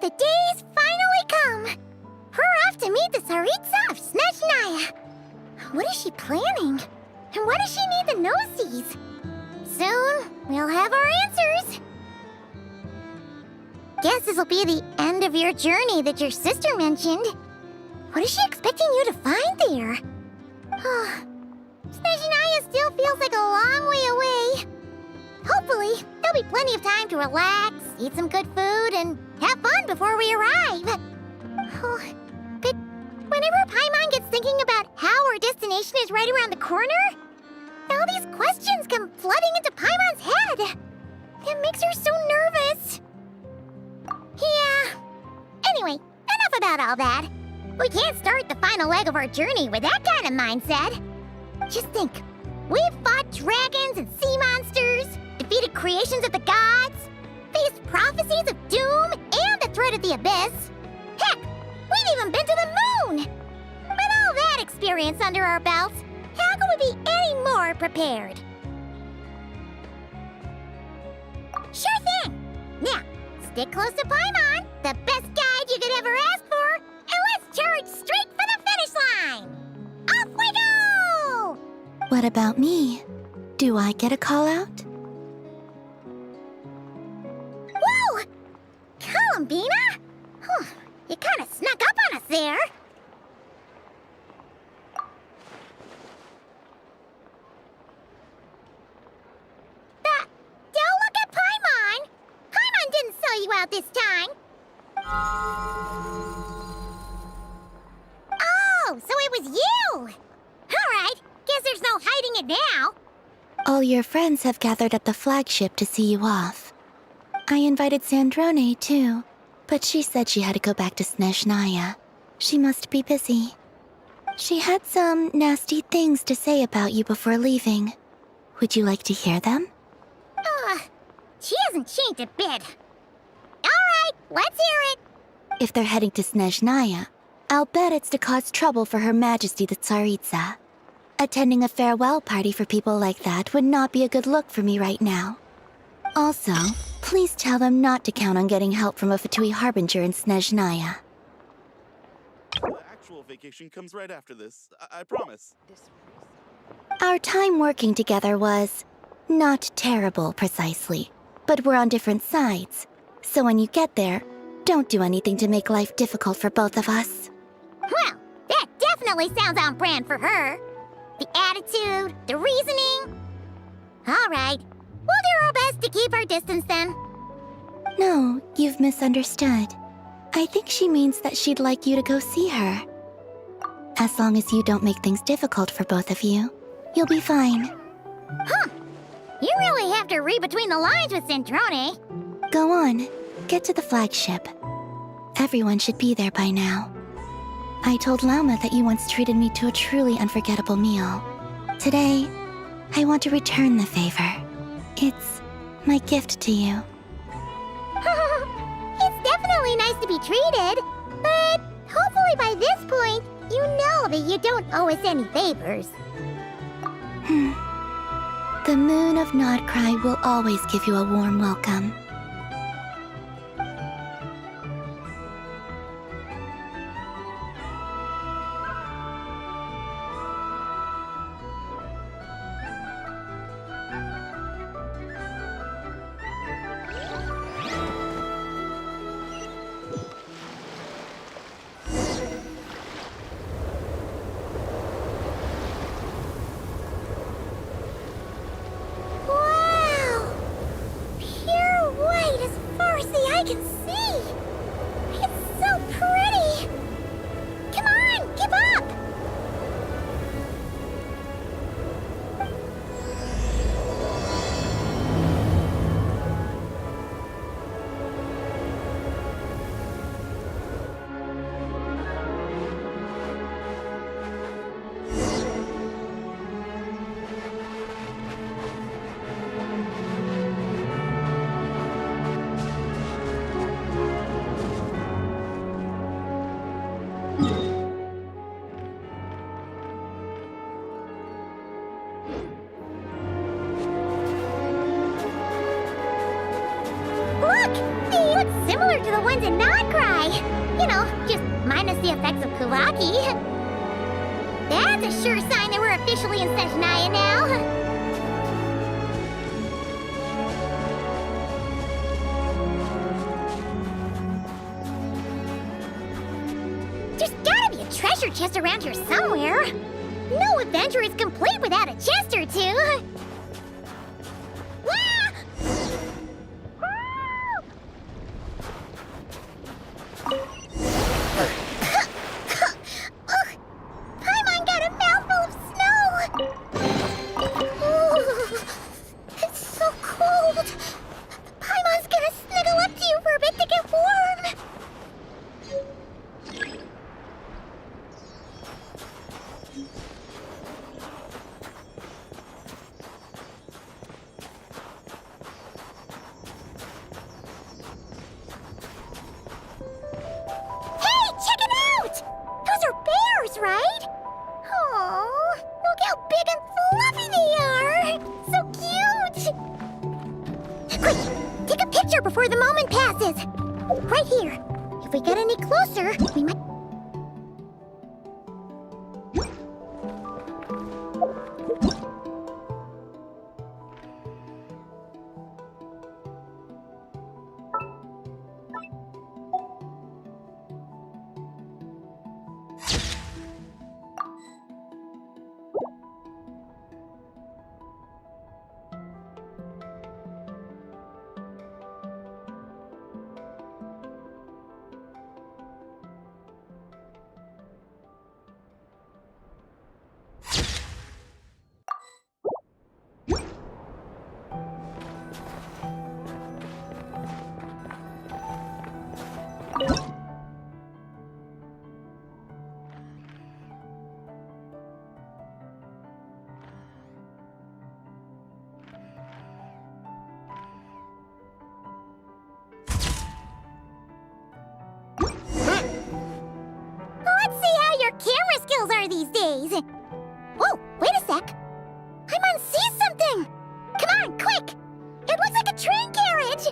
The day's finally come! We're off to meet the tsaritsa of Snezhnaya! What is she planning? And why does she need the nosies? Soon, we'll have our answers! Guess this'll be the end of your journey that your sister mentioned. What is she expecting you to find there? Snezhnaya still feels like a long way away. Hopefully, there'll be plenty of time to relax, eat some good food, and have fun before we arrive. But whenever Paimon gets thinking about how our destination is right around the corner, all these questions come flooding into Paimon's head. It makes her so nervous. Yeah. Anyway, enough about all that. We can't start the final leg of our journey with that kind of mindset. Just think, we've fought dragons and sea monsters, defeated creations of the gods, faced prophecies of doom and the threat of the abyss. Heck, we've even been to the moon! With all that experience under our belts, how could we be any more prepared? Sure thing! Now, stick close to Paimon, the best guide you could ever ask for, and let's charge straight for the finish line! Off we go! What about me? Do I get a call out? Whoa! Columbina? You kinda snuck up on us there. Don't look at Paimon! Paimon didn't sell you out this time. Oh, so it was you! Alright, guess there's no hiding it now. All your friends have gathered at the flagship to see you off. I invited Sandrone too, but she said she had to go back to Snezhnaya. She must be busy. She had some nasty things to say about you before leaving. Would you like to hear them? She hasn't changed a bit. Alright, let's hear it. If they're heading to Snezhnaya, I'll bet it's to cause trouble for Her Majesty the Tsaritsa. Attending a farewell party for people like that would not be a good look for me right now. Also, please tell them not to count on getting help from a Fatui Harbinger in Snezhnaya. The actual vacation comes right after this, I promise. Our time working together was not terrible, precisely, but we're on different sides. So when you get there, don't do anything to make life difficult for both of us. Well, that definitely sounds on brand for her. The attitude, the reasoning. Alright, we'll do our best to keep our distance then. No, you've misunderstood. I think she means that she'd like you to go see her. As long as you don't make things difficult for both of you, you'll be fine. Huh. You really have to read between the lines with Sandrone. Go on, get to the flagship. Everyone should be there by now. I told Lama that you once treated me to a truly unforgettable meal. Today, I want to return the favor. It's my gift to you. It's definitely nice to be treated, but hopefully by this point, you know that you don't owe us any favors. The moon of Nodcry will always give you a warm welcome. Wow! Pure That's a sure sign that we're officially in Snezhnaya now. There's gotta be a treasure chest around here somewhere. No adventure is complete without a chest or two. Wah! Ugh, Paimon got a mouthful of snow. Ooh, it's so cold. Paimon's gonna snuggle up to you for a bit to get warm. Hey, check it out! Those are bears, right? Oh, look how big and fluffy they are! So cute! Quick, take a picture before the moment passes. Right here. If we get any closer, we might... Let's see how your camera skills are these days. Whoa, wait a sec. Paimon sees something. Come on, quick. It looks like a train carriage.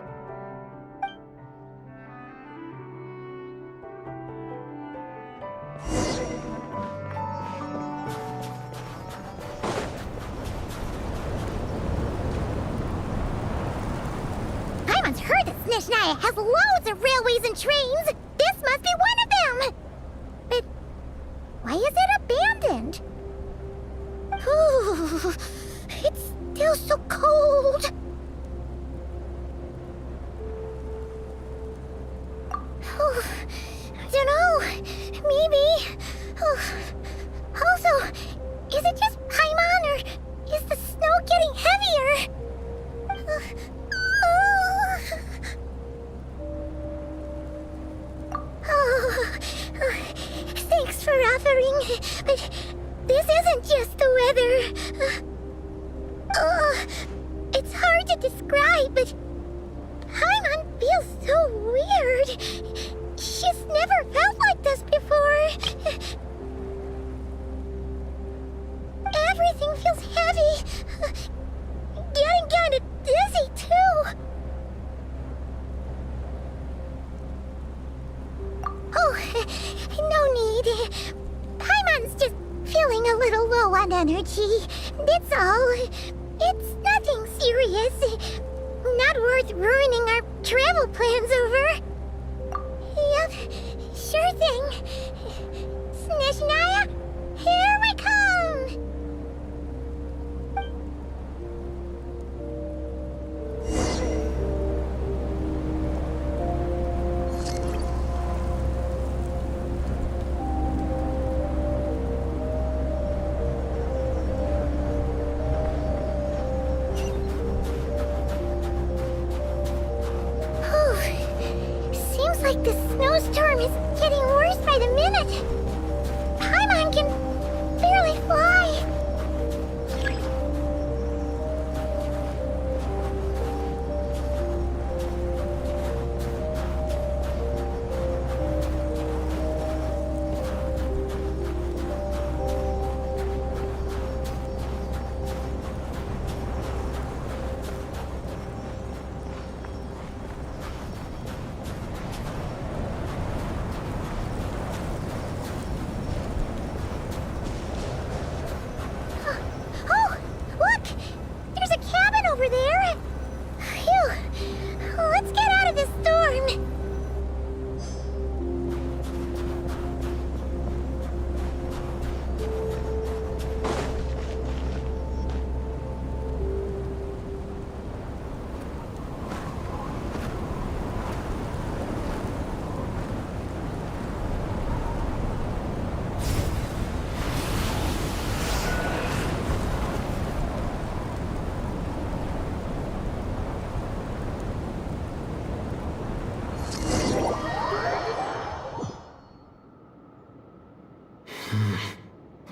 Paimon's heard that Snezhnaya has loads of railways and trains. This must be one of them. But why is it abandoned? Ooh, it's still so cold. Oh, I don't know. Maybe. Oh. Also, is it just Paimon or is the snow getting heavier? Thanks for offering, but this isn't just the weather. It's hard to describe, but Paimon feels so weird. She's never felt like this before. Everything feels heavy. Getting kind of dizzy, too. Oh, no need. Paimon's just feeling a little low on energy. That's all. It's nothing serious. Not worth ruining our travel plans over. Yep, sure thing. Snezhnaya, here we come! Seems like the snowstorm is getting worse by the minute. Paimon can barely fly.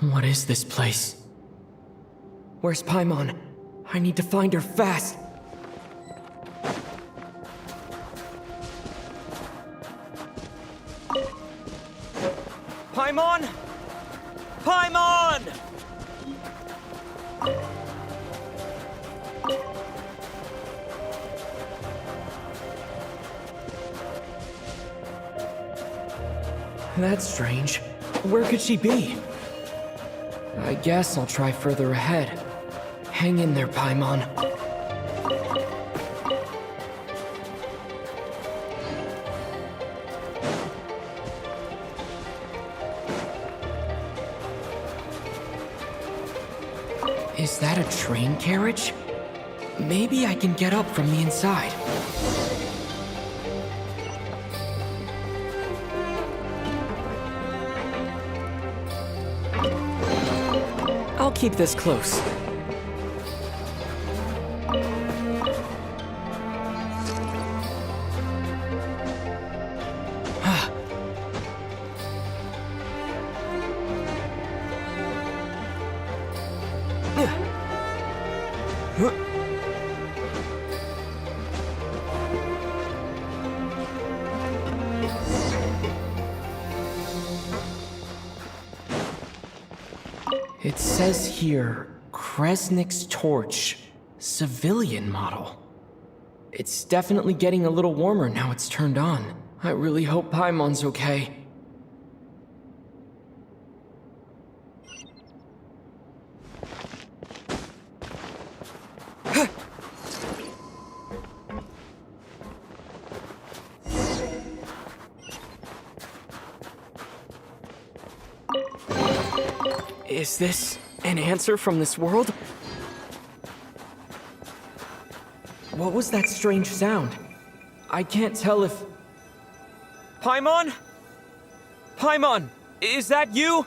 What is this place? Where's Paimon? I need to find her fast! Paimon! Paimon! That's strange. Where could she be? I guess I'll try further ahead. Hang in there, Paimon. Is that a train carriage? Maybe I can get up from the inside. I'll keep this close. It says here, Kresnik's torch, civilian model. It's definitely getting a little warmer now it's turned on. I really hope Paimon's okay. Is this an answer from this world? What was that strange sound? I can't tell if... Paimon? Paimon, is that you?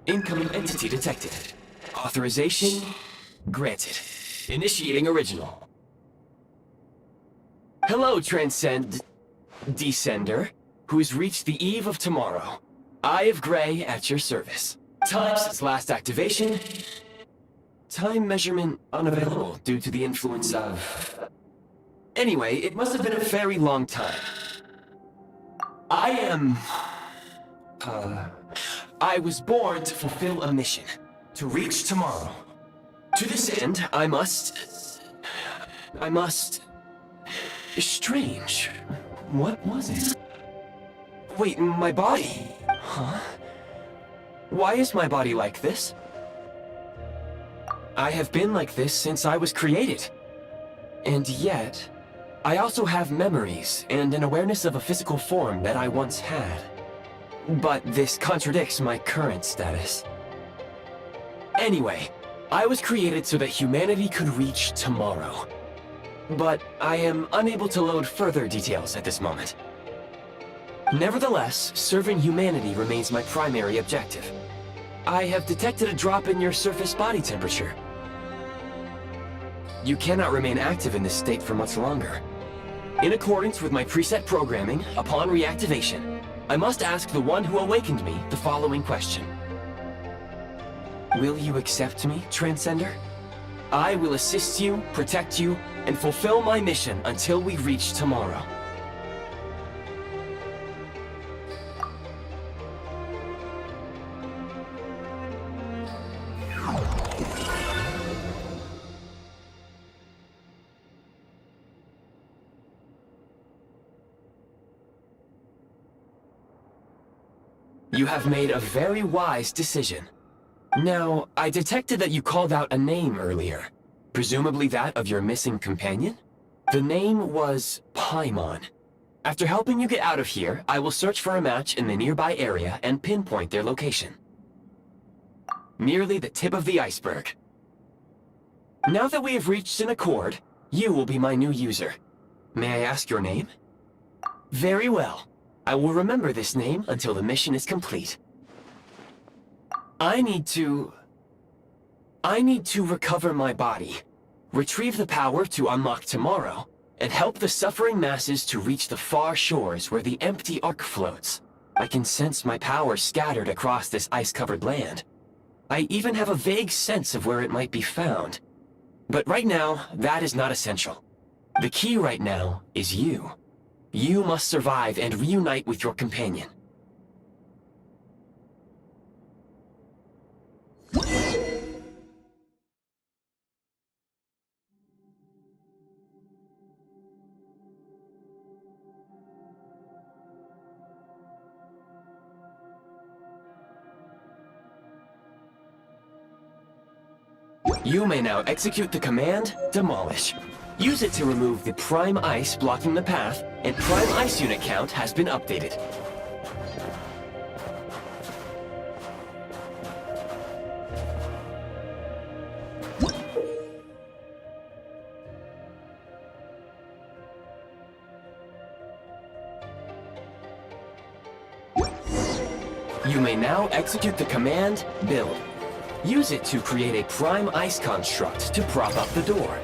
Incoming entity detected. Authorization granted. Initiating original. Hello, Descender, who's reached the eve of tomorrow. Eye of Grey at your service. Time since last activation. Time measurement unavailable due to the influence of... Anyway, it must have been a very long time. I was born to fulfill a mission. To reach tomorrow. To this end, I must... Strange. What was it? Wait, my body? Huh? Why is my body like this? I have been like this since I was created. And yet, I also have memories and an awareness of a physical form that I once had. But this contradicts my current status. Anyway, I was created so that humanity could reach tomorrow. But I am unable to load further details at this moment. Nevertheless, serving humanity remains my primary objective. I have detected a drop in your surface body temperature. You cannot remain active in this state for much longer. In accordance with my preset programming, upon reactivation, I must ask the one who awakened me the following question. Will you accept me, Transcender? I will assist you, protect you, and fulfill my mission until we reach tomorrow. You have made a very wise decision. Now, I detected that you called out a name earlier. Presumably that of your missing companion? The name was Paimon. After helping you get out of here, I will search for a match in the nearby area and pinpoint their location. Merely the tip of the iceberg. Now that we have reached an accord, you will be my new user. May I ask your name? Very well. I will remember this name until the mission is complete. I need to recover my body. Retrieve the power to unlock tomorrow, and help the suffering masses to reach the far shores where the empty ark floats. I can sense my power scattered across this ice-covered land. I even have a vague sense of where it might be found. But right now, that is not essential. The key right now is you. You must survive and reunite with your companion. You may now execute the command, Demolish. Use it to remove the Prime Ice blocking the path, and Prime Ice unit count has been updated. You may now execute the command, Build. Use it to create a Prime Ice construct to prop up the door.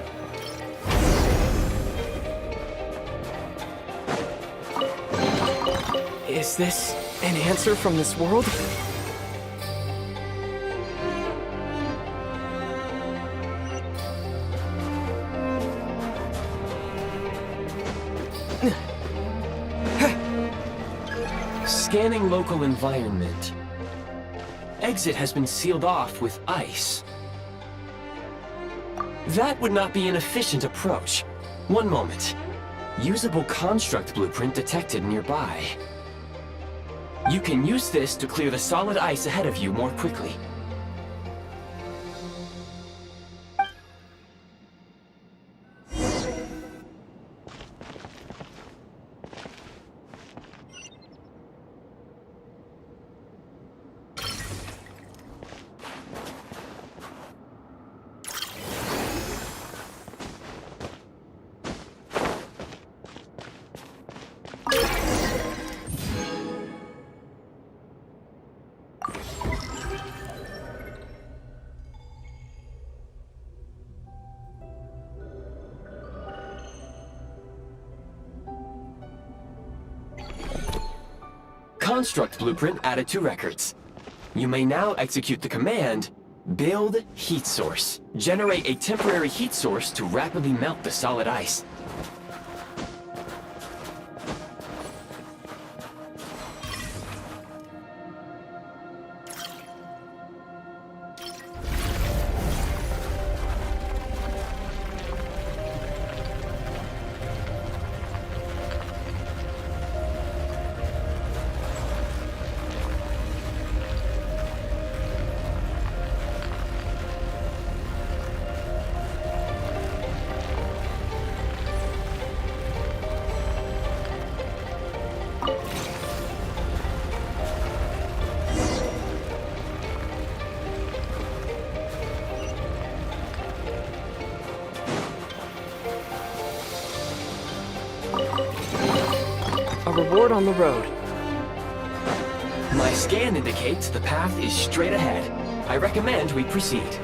Is this an answer from this world? Scanning local environment. Exit has been sealed off with ice. That would not be an efficient approach. One moment. Usable construct blueprint detected nearby. You can use this to clear the solid ice ahead of you more quickly. Construct blueprint added to records. You may now execute the command, Build Heat Source. Generate a temporary heat source to rapidly melt the solid ice. A reward on the road. My scan indicates the path is straight ahead. I recommend we proceed.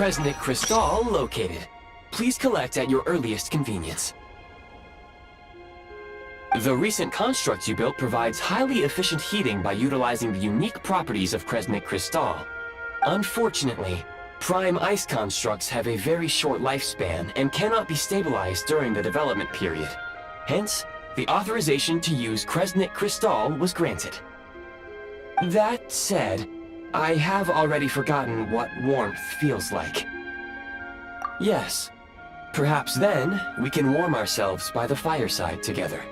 Kresnik crystal located. Please collect at your earliest convenience. The recent construct you built provides highly efficient heating by utilizing the unique properties of Kresnik crystal. Unfortunately, prime ice constructs have a very short lifespan and cannot be stabilized during the development period. Hence, the authorization to use Kresnik crystal was granted. That said, I have already forgotten what warmth feels like. Yes, perhaps then we can warm ourselves by the fireside together.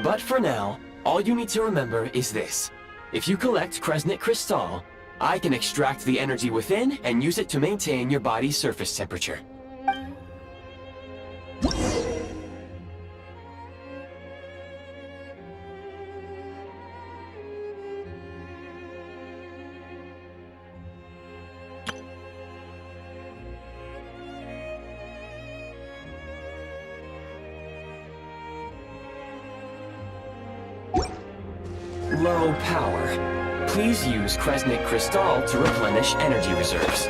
But for now, all you need to remember is this. If you collect Kresnik crystal, I can extract the energy within and use it to maintain your body's surface temperature. Low power. Please use Kresnik crystal to replenish energy reserves.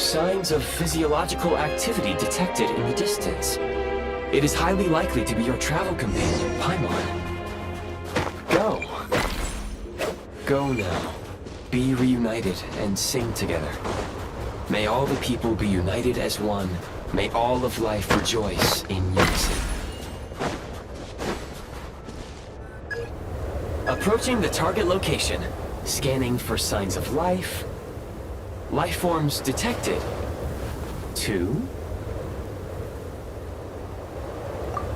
Signs of physiological activity detected in the distance. It is highly likely to be your travel companion, Paimon. Go. Go now. Be reunited and sing together. May all the people be united as one. May all of life rejoice in unison. Approaching the target location, scanning for signs of life. Life forms detected. 2.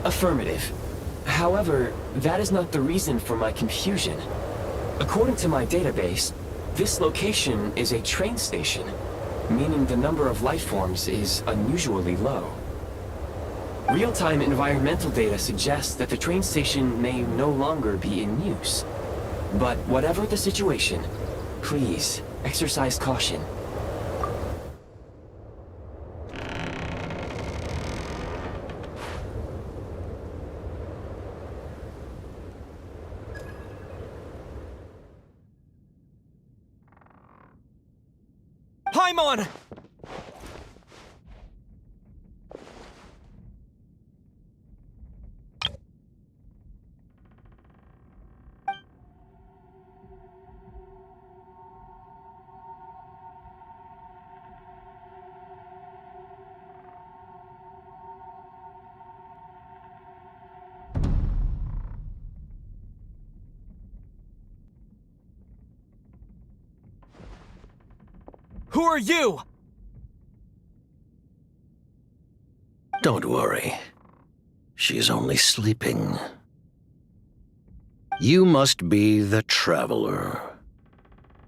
Affirmative. However, that is not the reason for my confusion. According to my database, this location is a train station, meaning the number of life forms is unusually low. Real-time environmental data suggests that the train station may no longer be in use. But whatever the situation, please exercise caution. Paimon! Who are you? Don't worry. She's only sleeping. You must be the Traveler.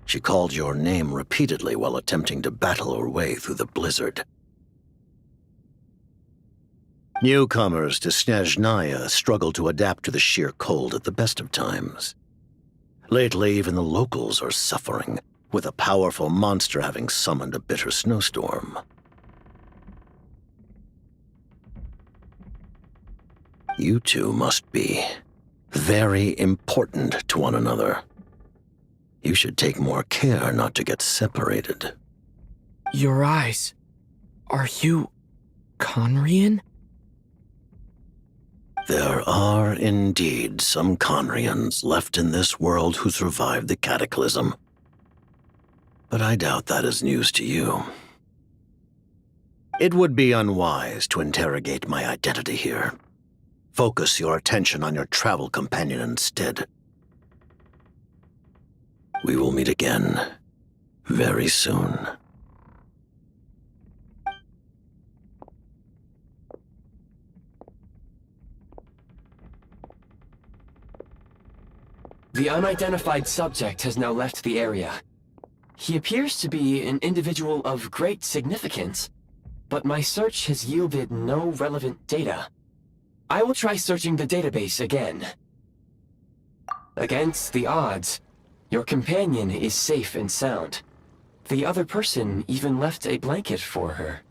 She called your name repeatedly while attempting to battle her way through the blizzard. Newcomers to Snezhnaya struggle to adapt to the sheer cold at the best of times. Lately, even the locals are suffering, with a powerful monster having summoned a bitter snowstorm. You two must be very important to one another. You should take more care not to get separated. Your eyes. Are you Conrian? There are indeed some Conrians left in this world who survived the cataclysm. But I doubt that is news to you. It would be unwise to interrogate my identity here. Focus your attention on your travel companion instead. We will meet again very soon. The unidentified subject has now left the area. He appears to be an individual of great significance, but my search has yielded no relevant data. I will try searching the database again. Against the odds, your companion is safe and sound. The other person even left a blanket for her.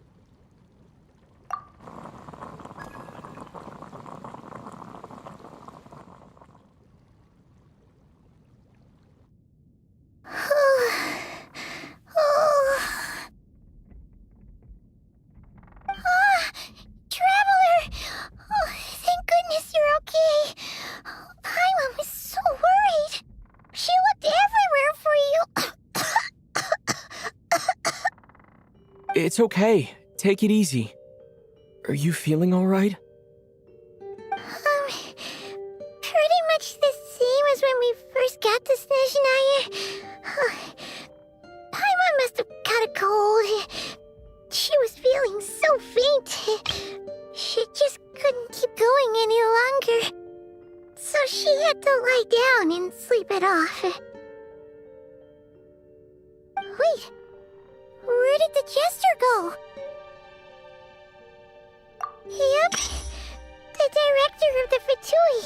It's okay. Take it easy. Are you feeling alright? Pretty much the same as when we first got to Snezhnaya. Paimon must have got a cold. She was feeling so faint. She just couldn't keep going any longer. So she had to lie down and sleep it off. Wait, where did the jester go? Yep, the director of the Fatui.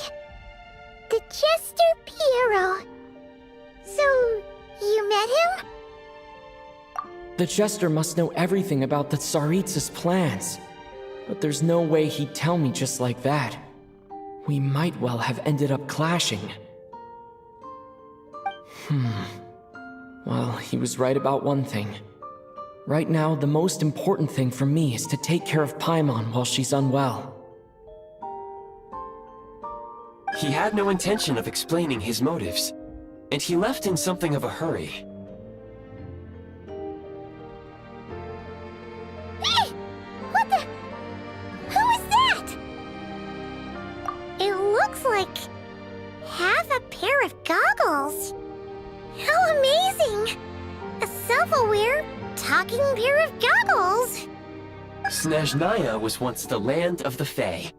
The jester Pierro. So, you met him? The jester must know everything about the tsaritsa's plans. But there's no way he'd tell me just like that. We might well have ended up clashing. Well, he was right about one thing. Right now, the most important thing for me is to take care of Paimon while she's unwell. He had no intention of explaining his motives, and he left in something of a hurry. Hey! What the? Who is that? It looks like half a pair of goggles. How amazing! A self-aware, talking pair of goggles. Snezhnaya was once the land of the Fae.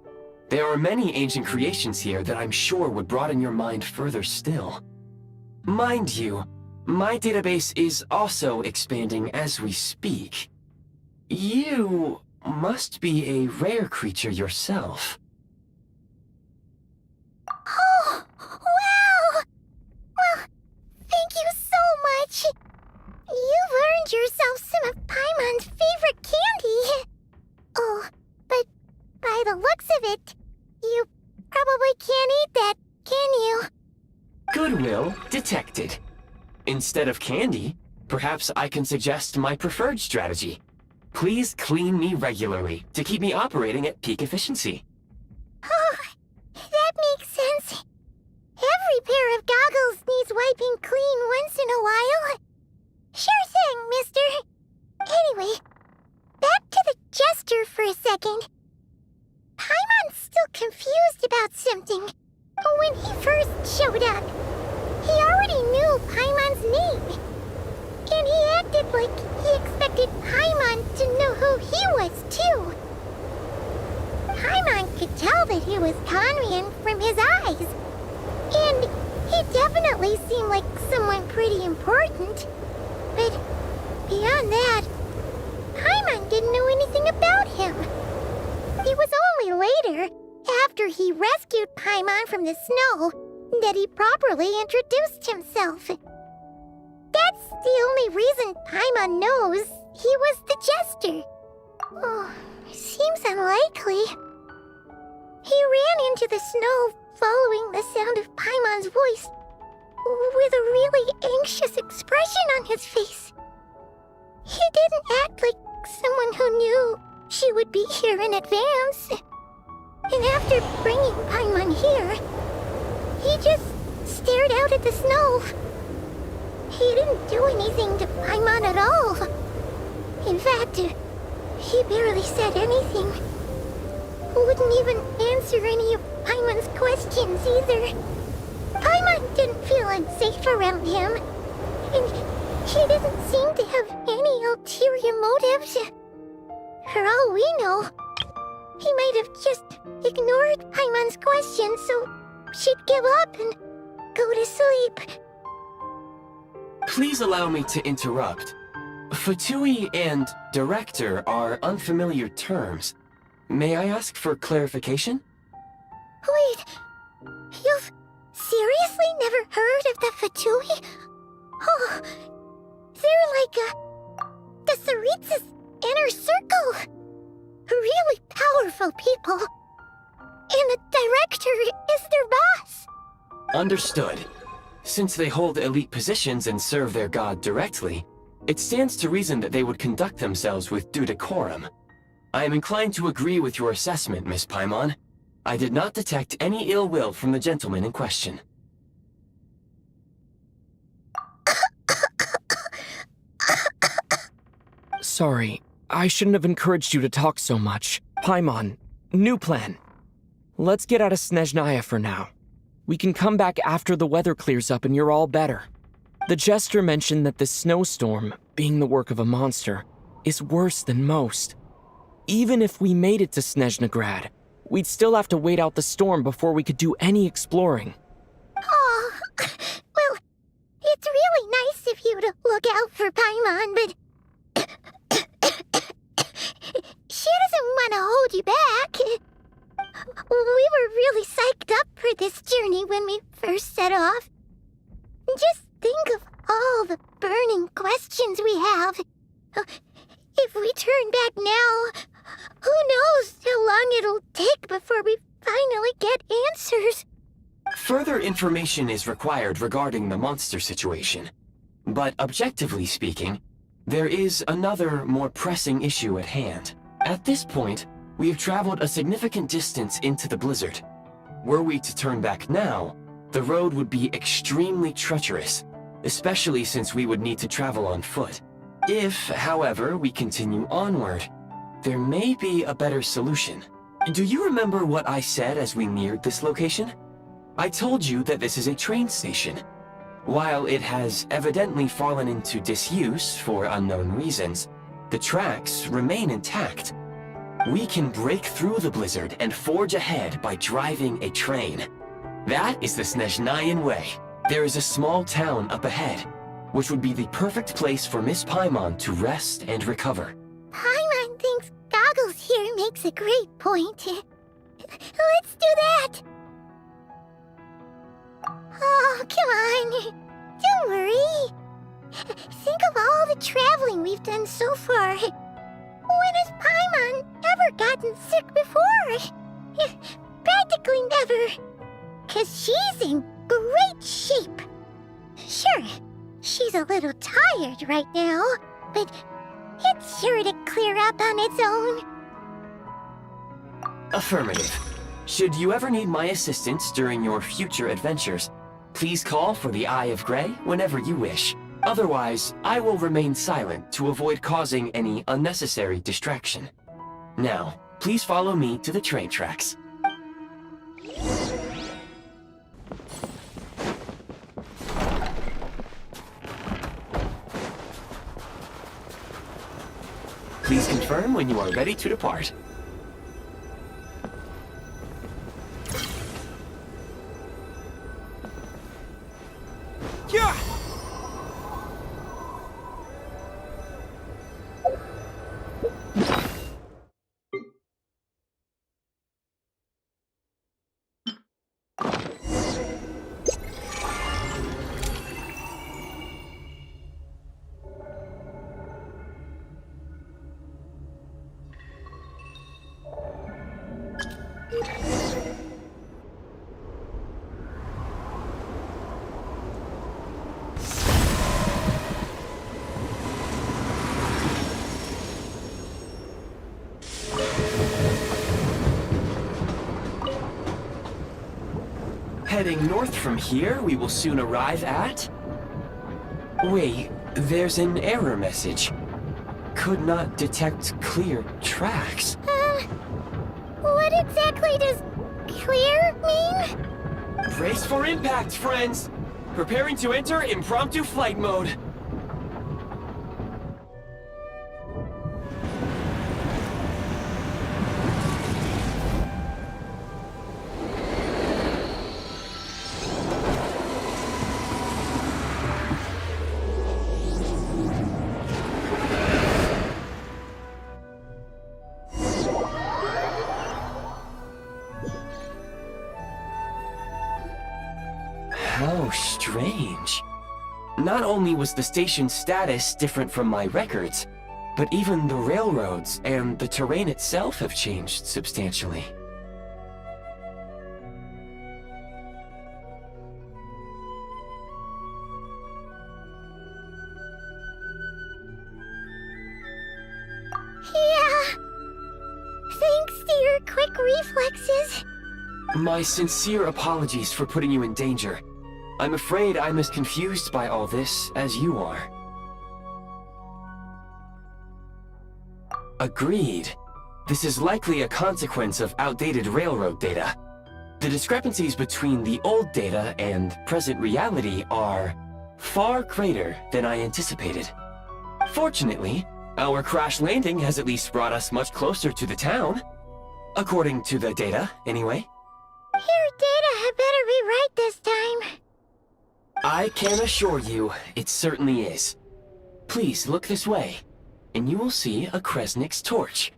There are many ancient creations here that I'm sure would broaden your mind further still. Mind you, my database is also expanding as we speak. You must be a rare creature yourself. Oh, wow! Well, thank you so much. You've earned yourself some of Paimon's favorite candy. Oh, but by the looks of it, you probably can't eat that, can you? Goodwill detected. Instead of candy, perhaps I can suggest my preferred strategy. Please clean me regularly to keep me operating at peak efficiency. Oh, that makes sense. Every pair of goggles needs wiping clean once in a while. Sure thing, mister. Anyway, back to the jester for a second. Paimon's still confused about something. When he first showed up, he already knew Paimon's name. And he acted like he expected Paimon to know who he was, too. Paimon could tell that he was Conran from his eyes. And he definitely seemed like someone pretty important. But beyond that, Paimon didn't know anything about him. It was only later, after he rescued Paimon from the snow, that he properly introduced himself. That's the only reason Paimon knows he was the jester. Oh, seems unlikely. He ran into the snow following the sound of Paimon's voice, with a really anxious expression on his face. He didn't act like someone who knew she would be here in advance. And after bringing Paimon here, he just stared out at the snow. He didn't do anything to Paimon at all. In fact, he barely said anything. Wouldn't even answer any of Paimon's questions either. Paimon didn't feel unsafe around him, and he didn't seem to have any ulterior motives. For all we know, he might have just ignored Paimon's questions so she'd give up and go to sleep. Please allow me to interrupt. Fatui and director are unfamiliar terms. May I ask for clarification? Wait, you've seriously never heard of the Fatui? Oh, they're like the tsaritsa's inner circle. Really powerful people. And the director is their boss. Understood. Since they hold elite positions and serve their god directly, it stands to reason that they would conduct themselves with due decorum. I am inclined to agree with your assessment, Miss Paimon. I did not detect any ill will from the gentleman in question. Sorry, I shouldn't have encouraged you to talk so much. Paimon, new plan. Let's get out of Snezhnaya for now. We can come back after the weather clears up and you're all better. The jester mentioned that this snowstorm, being the work of a monster, is worse than most. Even if we made it to Snezhnagrad, we'd still have to wait out the storm before we could do any exploring. Oh, well, it's really nice of you to look out for Paimon, but she doesn't want to hold you back. We were really psyched up for this journey when we first set off. Just think of all the burning questions we have. If we turn back now, who knows how long it'll take before we finally get answers. Further information is required regarding the monster situation. But objectively speaking, there is another, more pressing issue at hand. At this point, we have traveled a significant distance into the blizzard. Were we to turn back now, the road would be extremely treacherous, especially since we would need to travel on foot. If, however, we continue onward, there may be a better solution. Do you remember what I said as we neared this location? I told you that this is a train station. While it has evidently fallen into disuse for unknown reasons, the tracks remain intact. We can break through the blizzard and forge ahead by driving a train. That is the Snezhnayan way. There is a small town up ahead, which would be the perfect place for Miss Paimon to rest and recover. Paimon thinks Goggles here makes a great point. Let's do that! Oh, come on. Don't worry. Think of all the traveling we've done so far. When has Paimon ever gotten sick before? Practically never. 'Cause she's in great shape. Sure, she's a little tired right now, but it's sure to clear up on its own. Affirmative. Should you ever need my assistance during your future adventures, please call for the Eye of Grey whenever you wish. Otherwise, I will remain silent to avoid causing any unnecessary distraction. Now, please follow me to the train tracks. Please confirm when you are ready to depart. Yeah! Heading north from here, we will soon arrive at... Wait, there's an error message. Could not detect clear tracks. What exactly does clear mean? Brace for impact, friends! Preparing to enter impromptu flight mode. How strange. Not only was the station's status different from my records, but even the railroads and the terrain itself have changed substantially. Yeah. Thanks to your quick reflexes. My sincere apologies for putting you in danger. I'm afraid I'm as confused by all this as you are. Agreed. This is likely a consequence of outdated railroad data. The discrepancies between the old data and present reality are far greater than I anticipated. Fortunately, our crash landing has at least brought us much closer to the town. According to the data, anyway. Your data had better be right this time. I can assure you, it certainly is. Please look this way, and you will see a Kresnik's torch.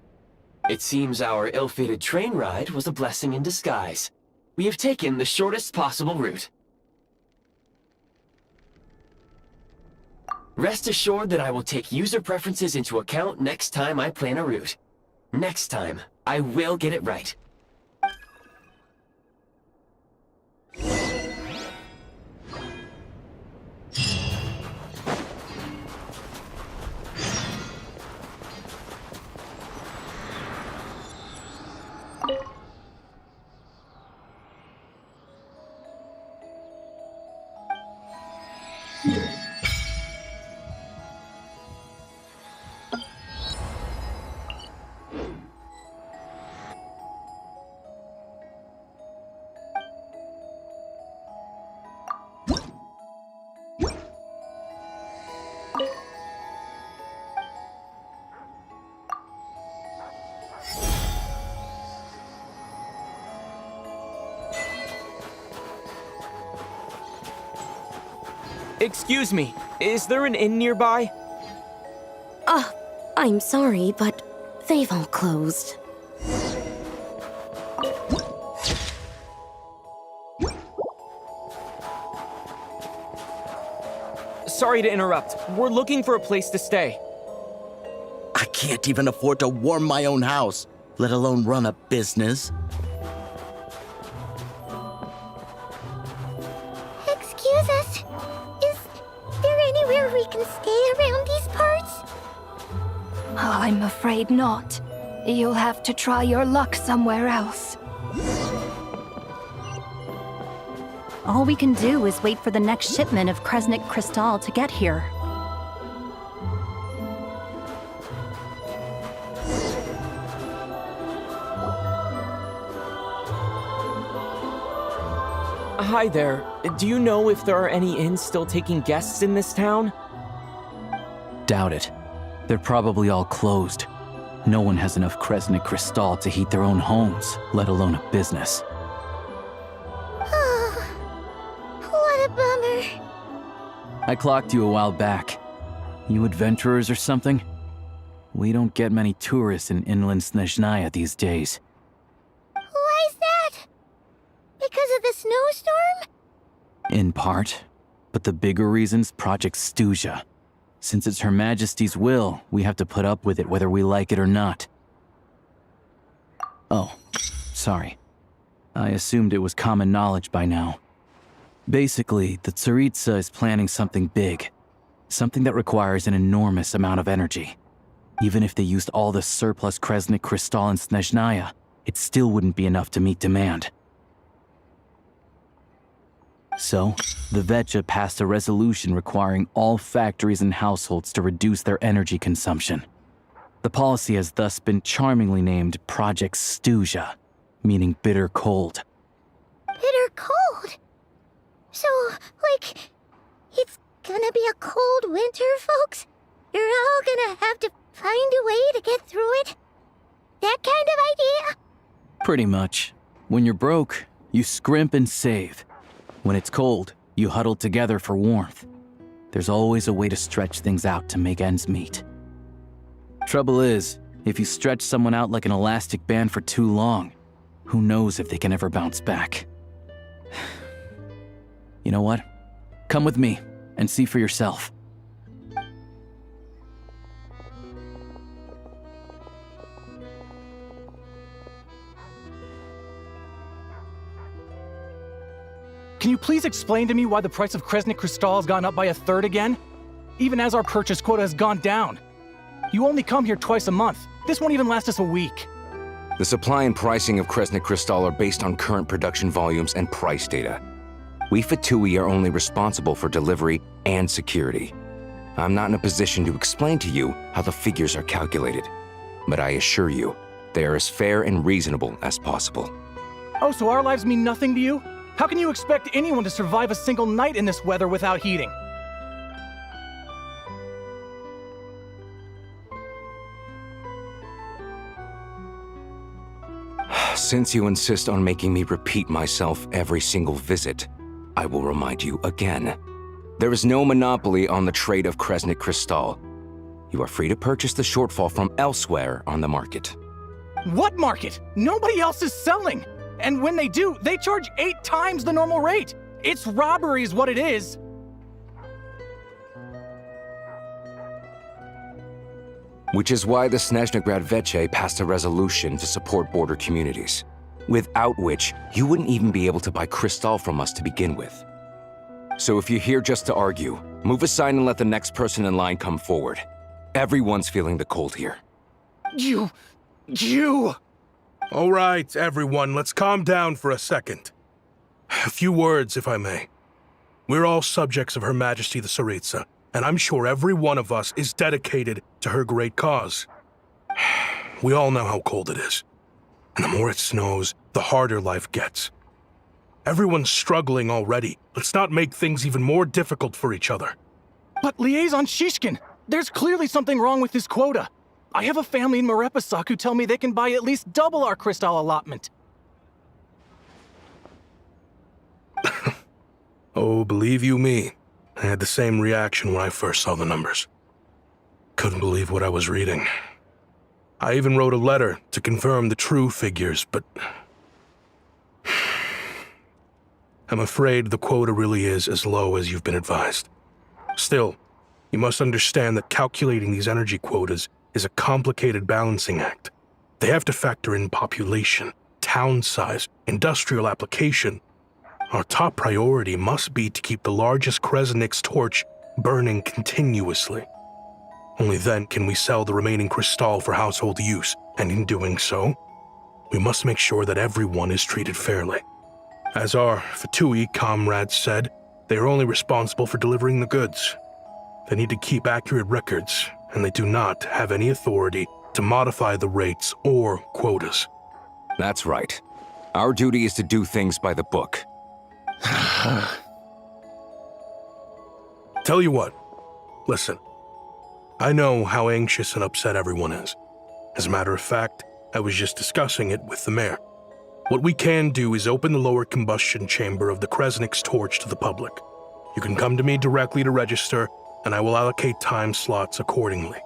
It seems our ill-fated train ride was a blessing in disguise. We have taken the shortest possible route. Rest assured that I will take user preferences into account next time I plan a route. Next time, I will get it right. Excuse me, is there an inn nearby? I'm sorry, but they've all closed. Sorry to interrupt. We're looking for a place to stay. I can't even afford to warm my own house, let alone run a business. Excuse us. Is there anywhere we can stay around these parts? I'm afraid not. You'll have to try your luck somewhere else. All we can do is wait for the next shipment of Kresnik crystal to get here. Hi there. Do you know if there are any inns still taking guests in this town? Doubt it. They're probably all closed. No one has enough Kresnik crystal to heat their own homes, let alone a business. Oh, what a bummer. I clocked you a while back. You adventurers or something? We don't get many tourists in inland Snezhnaya these days. Why is that? Because of the snowstorm? In part. But the bigger reason's Project Stuzha. Since it's Her Majesty's will, we have to put up with it whether we like it or not. Oh, sorry. I assumed it was common knowledge by now. Basically, the tsaritsa is planning something big. Something that requires an enormous amount of energy. Even if they used all the surplus Kresnik crystal in Snezhnaya, it still wouldn't be enough to meet demand. So, the Vetja passed a resolution requiring all factories and households to reduce their energy consumption. The policy has thus been charmingly named Project Stuzha, meaning bitter cold. Bitter cold? So, like, it's gonna be a cold winter, folks? You're all gonna have to find a way to get through it? That kind of idea? Pretty much. When you're broke, you scrimp and save. When it's cold, you huddle together for warmth. There's always a way to stretch things out to make ends meet. Trouble is, if you stretch someone out like an elastic band for too long, who knows if they can ever bounce back. You know what? Come with me and see for yourself. Can you please explain to me why the price of Kresnik crystal has gone up by 1/3 again? Even as our purchase quota has gone down. You only come here twice a month. This won't even last us a week. The supply and pricing of Kresnik crystal are based on current production volumes and price data. We Fatui are only responsible for delivery and security. I'm not in a position to explain to you how the figures are calculated. but I assure you, they are as fair and reasonable as possible. Oh, so our lives mean nothing to you? How can you expect anyone to survive a single night in this weather without heating? Since you insist on making me repeat myself every single visit, I will remind you again. There is no monopoly on the trade of Kresnik Crystal. You are free to purchase the shortfall from elsewhere on the market. What market? Nobody else is selling! And when they do, they charge 8 times the normal rate! It's robbery is what it is! Which is why the Snezhnaya Veche passed a resolution to support border communities, without which you wouldn't even be able to buy crystal from us to begin with. So if you're here just to argue, move aside and let the next person in line come forward. Everyone's feeling the cold here. You... All right, everyone, let's calm down for a second. A few words, if I may. We're all subjects of Her Majesty the Tsaritsa, and I'm sure every one of us is dedicated to her great cause. We all know how cold it is. And the more it snows, the harder life gets. Everyone's struggling already. Let's not make things even more difficult for each other. But Liaison Shishkin, there's clearly something wrong with this quota. I have a family in Marepasak who tell me they can buy at least double our crystal allotment. Oh, believe you me, I had the same reaction when I first saw the numbers. Couldn't believe what I was reading. I even wrote a letter to confirm the true figures, but... I'm afraid the quota really is as low as you've been advised. Still, you must understand that calculating these energy quotas is a complicated balancing act. They have to factor in population, town size, industrial application. Our top priority must be to keep the largest Kresnik's torch burning continuously. Only then can we sell the remaining crystal for household use, and in doing so, we must make sure that everyone is treated fairly. As our Fatui comrades said, they are only responsible for delivering the goods. They need to keep accurate records, and they do not have any authority to modify the rates or quotas. That's right. Our duty is to do things by the book. Tell you what, listen. I know how anxious and upset everyone is. As a matter of fact, I was just discussing it with the mayor. What we can do is open the lower combustion chamber of the Kresnik's torch to the public. You can come to me directly to register, and I will allocate time slots accordingly.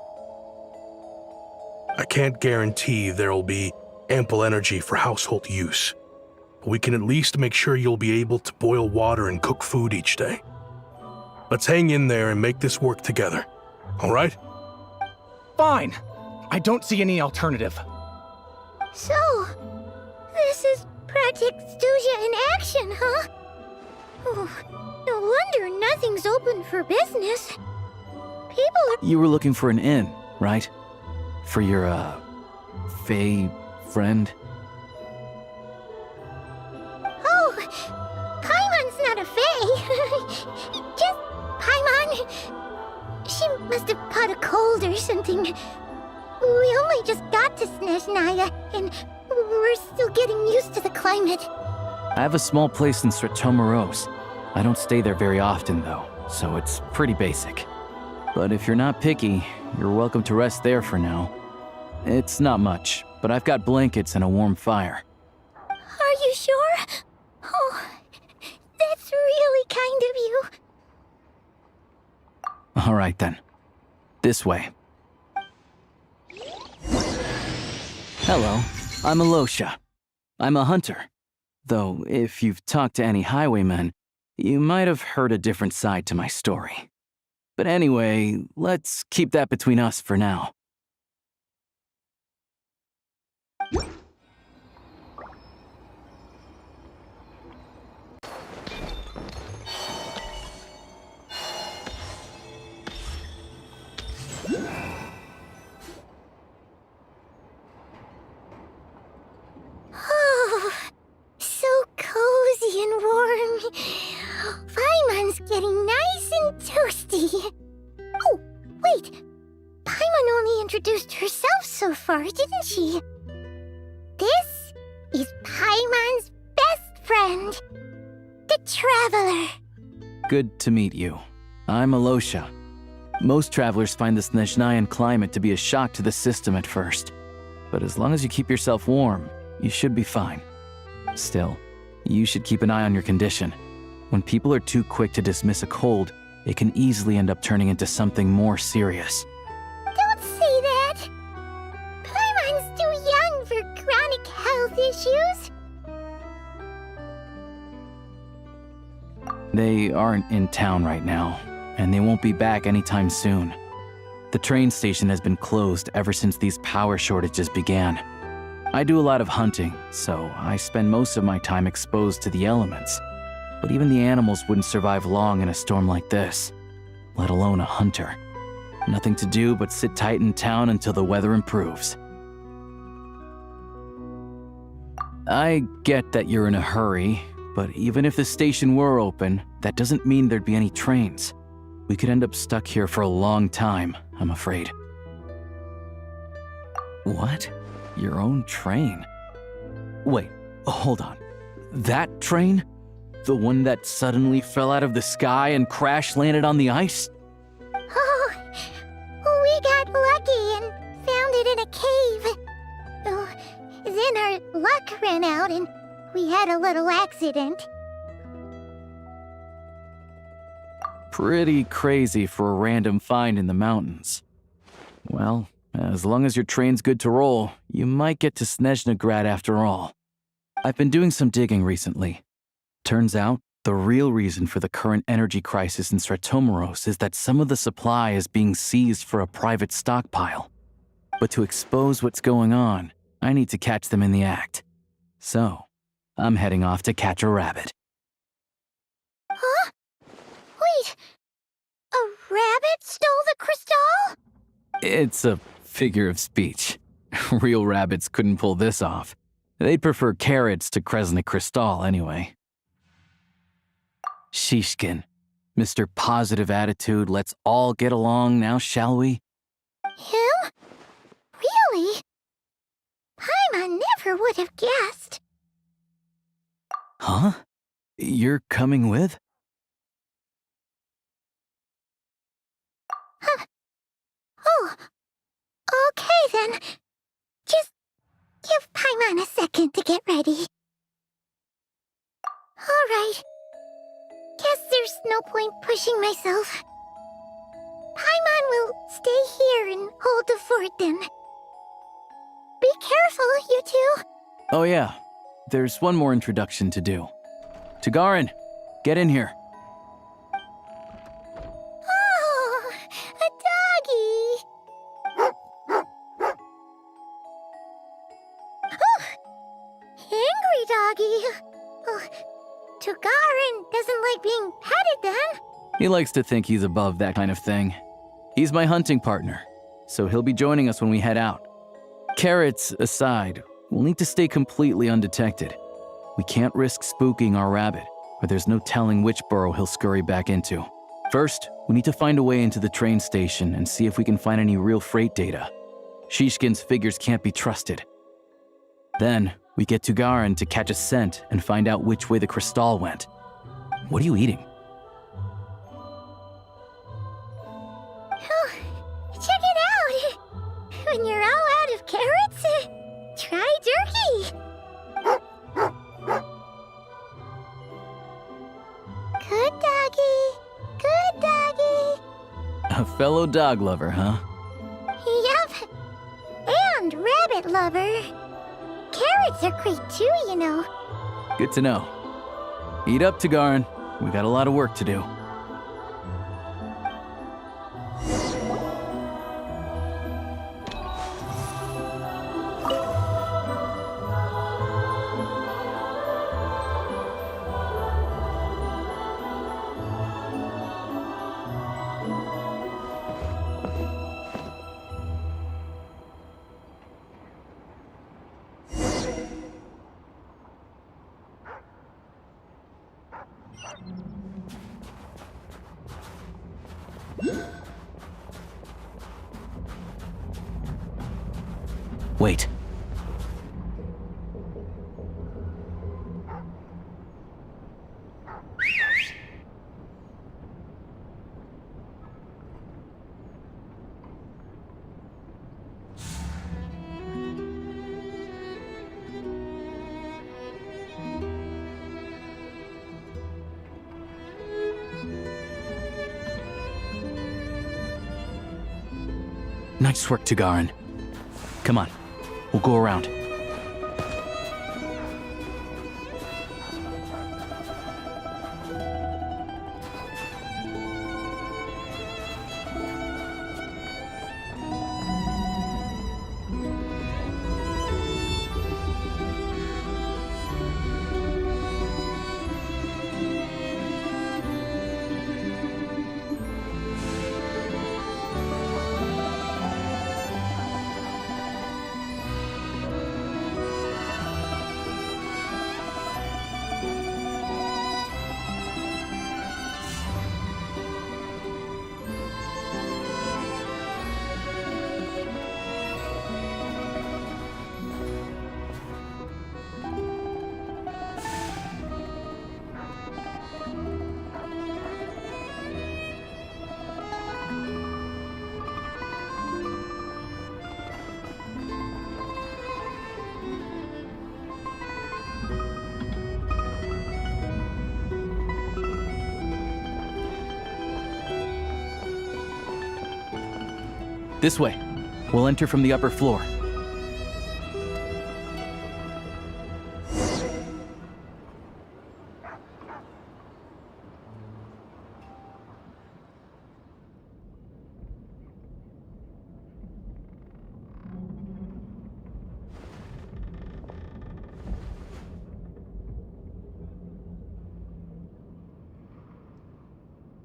I can't guarantee there'll be ample energy for household use, but we can at least make sure you'll be able to boil water and cook food each day. Let's hang in there and make this work together, all right? Fine. I don't see any alternative. So, this is Project Stuzha in action, huh? Oh, no wonder nothing's open for business. People are... You were looking for an inn, right? For your, Fae friend? Oh, Paimon's not a Fae. Just Paimon. She must have caught a cold or something. We only just got to Snezhnaya, and we're still getting used to the climate. I have a small place in Stratomaros. I don't stay there very often, though, so it's pretty basic. But if you're not picky, you're welcome to rest there for now. It's not much, but I've got blankets and a warm fire. Are you sure? Oh, that's really kind of you. All right, then. This way. Hello, I'm Alyosha. I'm a hunter. Though, if you've talked to any highwaymen, you might have heard a different side to my story. But anyway, let's keep that between us for now. Oh, so cozy and warm. Paimon's getting nice and toasty. Oh, wait. Paimon only introduced herself so far. before, didn't she? This is Paimon's best friend, the Traveler. Good to meet you. I'm Alyosha. Most travelers find the Snezhnayan climate to be a shock to the system at first. But as long as you keep yourself warm, you should be fine. Still, you should keep an eye on your condition. When people are too quick to dismiss a cold, it can easily end up turning into something more serious. Don't say that! Paimon's too young for chronic health issues. They aren't in town right now, and they won't be back anytime soon. The train station has been closed ever since these power shortages began. I do a lot of hunting, so I spend most of my time exposed to the elements. But even the animals wouldn't survive long in a storm like this, let alone a hunter. Nothing to do but sit tight in town until the weather improves. I get that you're in a hurry, but even if the station were open, that doesn't mean there'd be any trains. We could end up stuck here for a long time, I'm afraid. What? Your own train? Wait, hold on. That train? The one that suddenly fell out of the sky and crash-landed on the ice? Oh, we got lucky and found it in a cave. Oh, then our luck ran out and we had a little accident. Pretty crazy for a random find in the mountains. Well, as long as your train's good to roll, you might get to Snezhnaya after all. I've been doing some digging recently. Turns out, the real reason for the current energy crisis in Stratomeros is that some of the supply is being seized for a private stockpile. But to expose what's going on, I need to catch them in the act. So, I'm heading off to catch a rabbit. Huh? Wait, a rabbit stole the crystal? It's a figure of speech. Real rabbits couldn't pull this off. They'd prefer carrots to Kresnik Crystal anyway. Shishkin, Mr. Positive Attitude, let's all get along now, shall we? Him? Really? Paimon never would have guessed. Huh? You're coming with? Huh. Oh, okay then. Just give Paimon a second to get ready. All right. Guess there's no point pushing myself. Paimon will stay here and hold the fort then. Be careful, you two. Oh yeah, there's one more introduction to do. Tagarin, get in here. Oh, a doggy. Oh, angry doggy. Oh, Tagarin doesn't like being petted then. He likes to think he's above that kind of thing. He's my hunting partner, so he'll be joining us when we head out. Carrots aside, we'll need to stay completely undetected. We can't risk spooking our rabbit, or there's no telling which burrow he'll scurry back into. First, we need to find a way into the train station and see if we can find any real freight data. Shishkin's figures can't be trusted. Then, we get Tagarin to catch a scent and find out which way the crystal went. What are you eating? Oh, check it out! When you're all out of carrots, try jerky! Good doggy, good doggy. A fellow dog lover, huh? Yep, and rabbit lover. Carrots are great too, you know. Good to know. Eat up, Tagarin. We got a lot of work to do. Wait. Nice work, Tagarin. Come on, we'll go around. This way. We'll enter from the upper floor.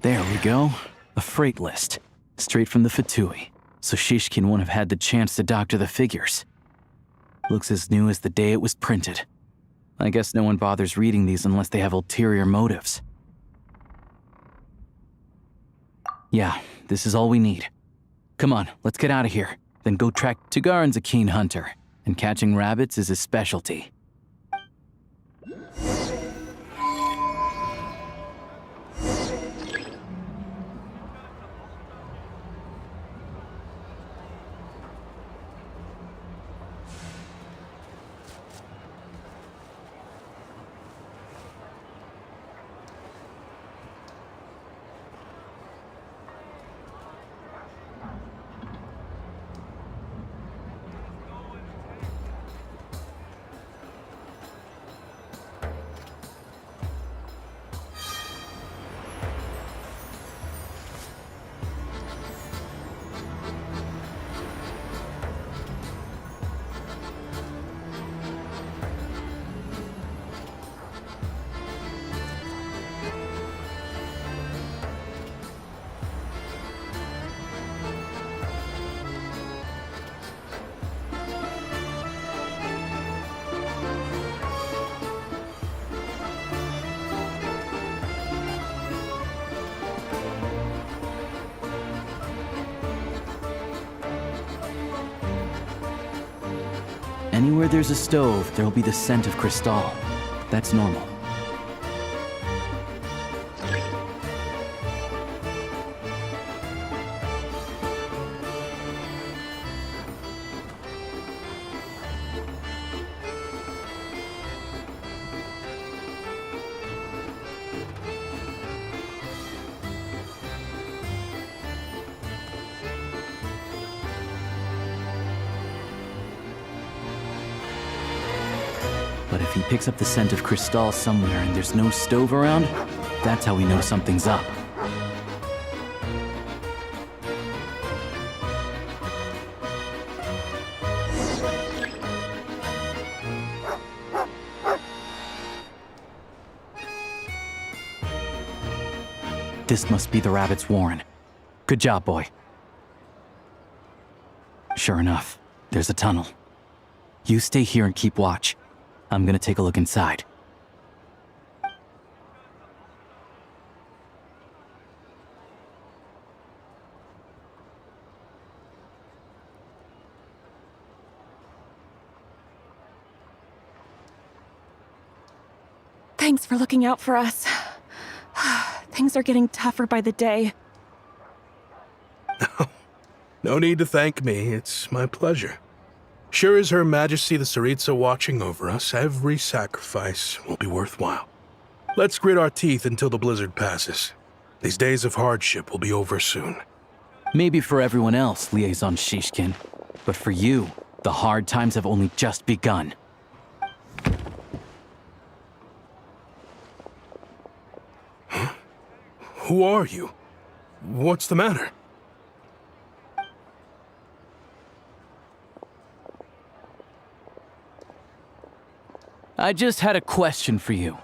There we go. A freight list. Straight from the Fatui. So Shishkin won't have had the chance to doctor the figures. Looks as new as the day it was printed. I guess no one bothers reading these unless they have ulterior motives. Yeah, this is all we need. Come on, let's get out of here. Then go track. Tagarin's a keen hunter, and catching rabbits is his specialty. Anywhere there's a stove, there'll be the scent of crystal. That's normal. But if he picks up the scent of crystal somewhere and there's no stove around, that's how we know something's up. This must be the rabbit's warren. Good job, boy. Sure enough, there's a tunnel. You stay here and keep watch. I'm gonna take a look inside. Thanks for looking out for us. Things are getting tougher by the day. No need to thank me. It's my pleasure. Sure as Her Majesty the Tsaritsa watching over us, every sacrifice will be worthwhile. Let's grit our teeth until the blizzard passes. These days of hardship will be over soon. Maybe for everyone else, Liaison Shishkin. But for you, the hard times have only just begun. Huh? Who are you? What's the matter? I just had a question for you.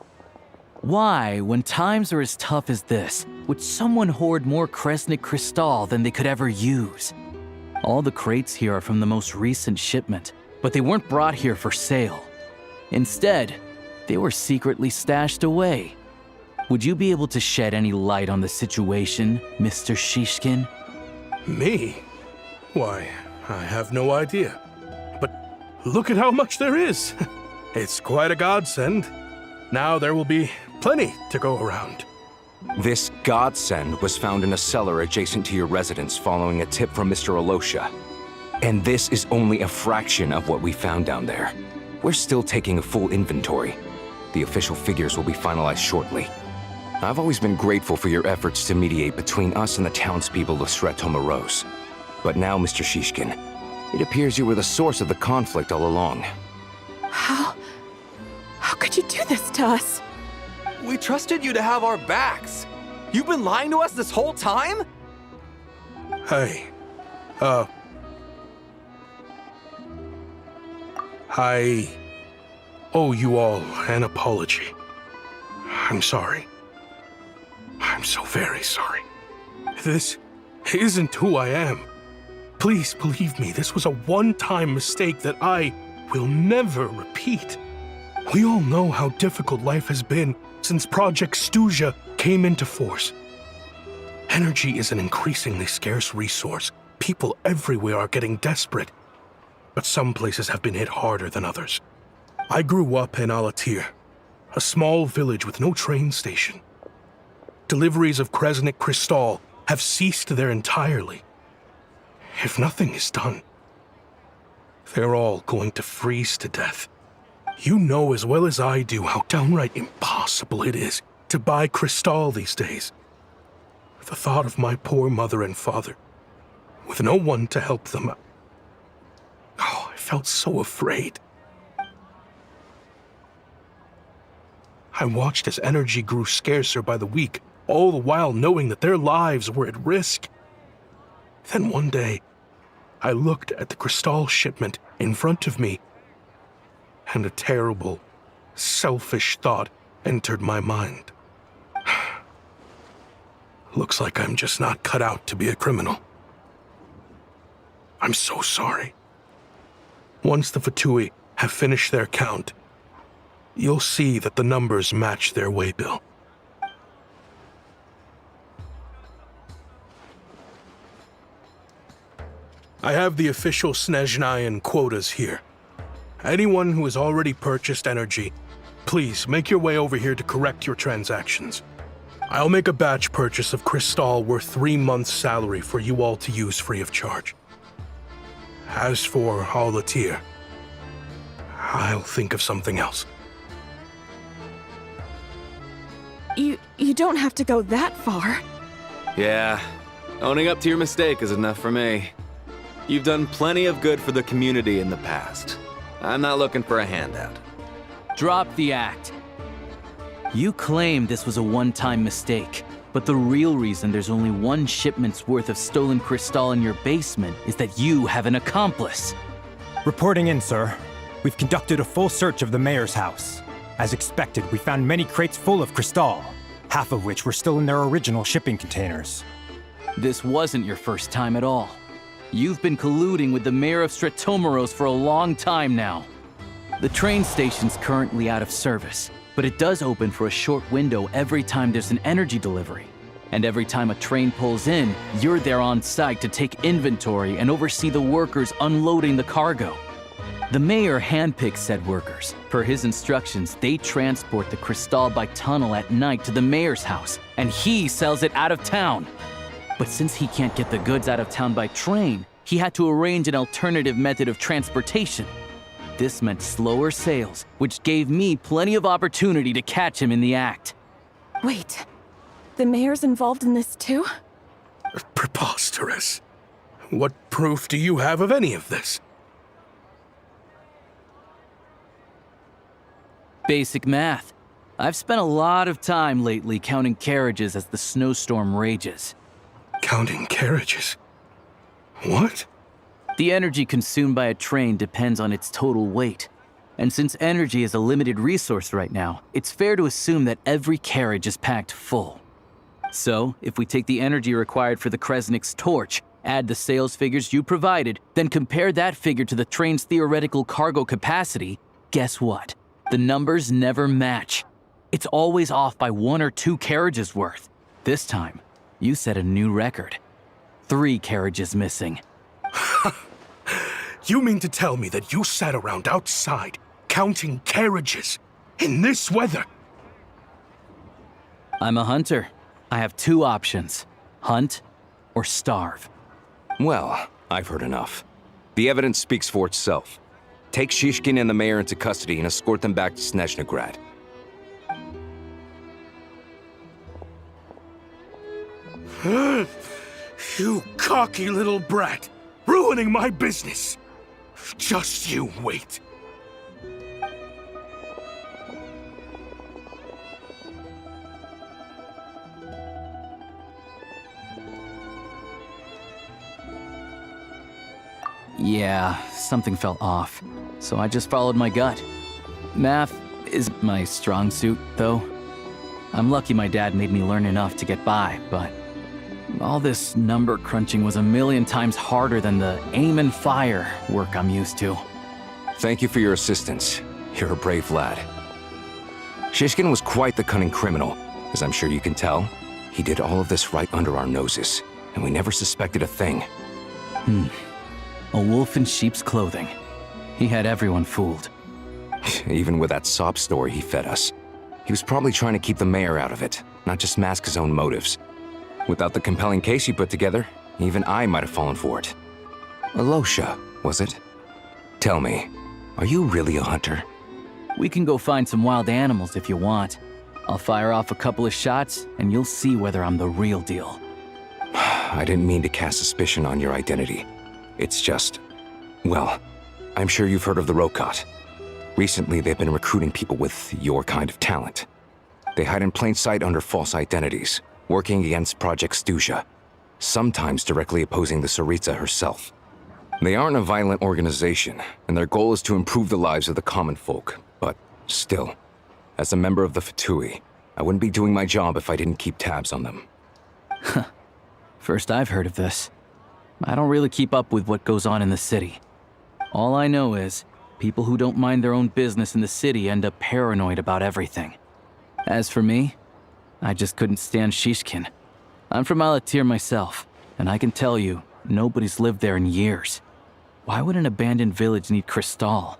Why, when times are as tough as this, would someone hoard more Kresnik Crystal than they could ever use? All the crates here are from the most recent shipment, but they weren't brought here for sale. Instead, they were secretly stashed away. Would you be able to shed any light on the situation, Mr. Shishkin? Me? Why, I have no idea. But look at how much there is. It's quite a godsend. Now there will be plenty to go around. This godsend was found in a cellar adjacent to your residence following a tip from Mr. Alyosha. And this is only a fraction of what we found down there. We're still taking a full inventory. The official figures will be finalized shortly. I've always been grateful for your efforts to mediate between us and the townspeople of Sretomaros. But now, Mr. Shishkin, it appears you were the source of the conflict all along. How could you do this to us? We trusted you to have our backs. You've been lying to us this whole time? Hey, I owe you all an apology. I'm sorry. I'm so very sorry. This isn't who I am. Please believe me, this was a one-time mistake that I will never repeat. We all know how difficult life has been since Project Stuzha came into force. Energy is an increasingly scarce resource. People everywhere are getting desperate, but some places have been hit harder than others. I grew up in Alatir, a small village with no train station. Deliveries of Kresnik Crystal have ceased there entirely. If nothing is done, they're all going to freeze to death. You know as well as I do how downright impossible it is to buy Crystal these days. The thought of my poor mother and father, with no one to help them, I felt so afraid. I watched as energy grew scarcer by the week, all the while knowing that their lives were at risk. Then one day, I looked at the Crystal shipment in front of me, and a terrible, selfish thought entered my mind. Looks like I'm just not cut out to be a criminal. I'm so sorry. Once the Fatui have finished their count, you'll see that the numbers match their waybill. I have the official Snezhnayan quotas here. Anyone who has already purchased energy, please make your way over here to correct your transactions. I'll make a batch purchase of Crystal worth 3 months' salary for you all to use free of charge. As for Alatir, I'll think of something else. You don't have to go that far. Yeah, owning up to your mistake is enough for me. You've done plenty of good for the community in the past. I'm not looking for a handout. Drop the act. You claim this was a one-time mistake, but the real reason there's only 1 shipment's worth of stolen Crystal in your basement is that you have an accomplice. Reporting in, sir. We've conducted a full search of the mayor's house. As expected, we found many crates full of Crystal, half of which were still in their original shipping containers. This wasn't your first time at all. You've been colluding with the mayor of Sretomaros for a long time now. The train station's currently out of service, but it does open for a short window every time there's an energy delivery. And every time a train pulls in, you're there on site to take inventory and oversee the workers unloading the cargo. The mayor handpicks said workers. Per his instructions, they transport the crystal by tunnel at night to the mayor's house, and he sells it out of town. But since he can't get the goods out of town by train, he had to arrange an alternative method of transportation. This meant slower sales, which gave me plenty of opportunity to catch him in the act. Wait, the mayor's involved in this too? Preposterous. What proof do you have of any of this? Basic math. I've spent a lot of time lately counting carriages as the snowstorm rages. Counting carriages? What? The energy consumed by a train depends on its total weight. And since energy is a limited resource right now, it's fair to assume that every carriage is packed full. So, if we take the energy required for the Kresnik's torch, add the sales figures you provided, then compare that figure to the train's theoretical cargo capacity, guess what? The numbers never match. It's always off by 1 or 2 carriages worth. This time, you set a new record. 3 carriages missing. You mean to tell me that you sat around outside, counting carriages, in this weather? I'm a hunter. I have 2 options. Hunt or starve. Well, I've heard enough. The evidence speaks for itself. Take Shishkin and the mayor into custody and escort them back to Snezhnaya. You cocky little brat! Ruining my business! Just you wait. Yeah, something felt off, so I just followed my gut. Math isn't my strong suit, though. I'm lucky my dad made me learn enough to get by, but all this number crunching was a million times harder than the aim and fire work I'm used to. Thank you for your assistance. You're a brave lad. Shishkin was quite the cunning criminal, as I'm sure you can tell. He did all of this right under our noses, and we never suspected a thing. A wolf in sheep's clothing. He had everyone fooled. Even with that sob story he fed us. He was probably trying to keep the mayor out of it, not just mask his own motives. Without the compelling case you put together, even I might have fallen for it. Alyosha, was it? Tell me, are you really a hunter? We can go find some wild animals if you want. I'll fire off a couple of shots, and you'll see whether I'm the real deal. I didn't mean to cast suspicion on your identity. It's just, well, I'm sure you've heard of the Rokot. Recently, they've been recruiting people with your kind of talent. They hide in plain sight under false identities, working against Project Stuzha, sometimes directly opposing the tsaritsa herself. They aren't a violent organization, and their goal is to improve the lives of the common folk. But still, as a member of the Fatui, I wouldn't be doing my job if I didn't keep tabs on them. First I've heard of this. I don't really keep up with what goes on in the city. All I know is, people who don't mind their own business in the city end up paranoid about everything. As for me, I just couldn't stand Shishkin. I'm from Alatyr myself, and I can tell you, nobody's lived there in years. Why would an abandoned village need crystal?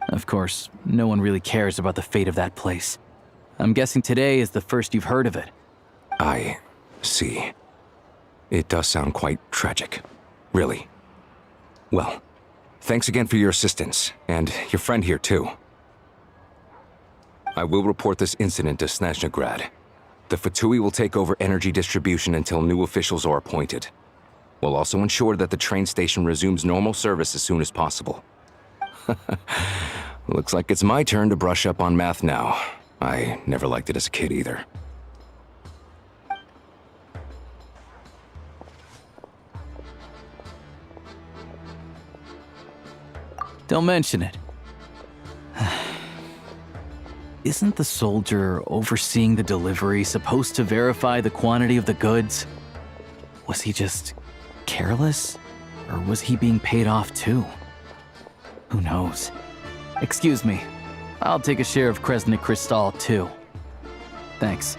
Of course, no one really cares about the fate of that place. I'm guessing today is the first you've heard of it. I see. It does sound quite tragic. Really. Well, thanks again for your assistance, and your friend here too. I will report this incident to Snezhnaya. The Fatui will take over energy distribution until new officials are appointed. We'll also ensure that the train station resumes normal service as soon as possible. Looks like it's my turn to brush up on math now. I never liked it as a kid either. Don't mention it. Isn't the soldier overseeing the delivery supposed to verify the quantity of the goods? Was he just careless? Or was he being paid off too? Who knows? Excuse me. I'll take a share of Kresnik crystal too. Thanks.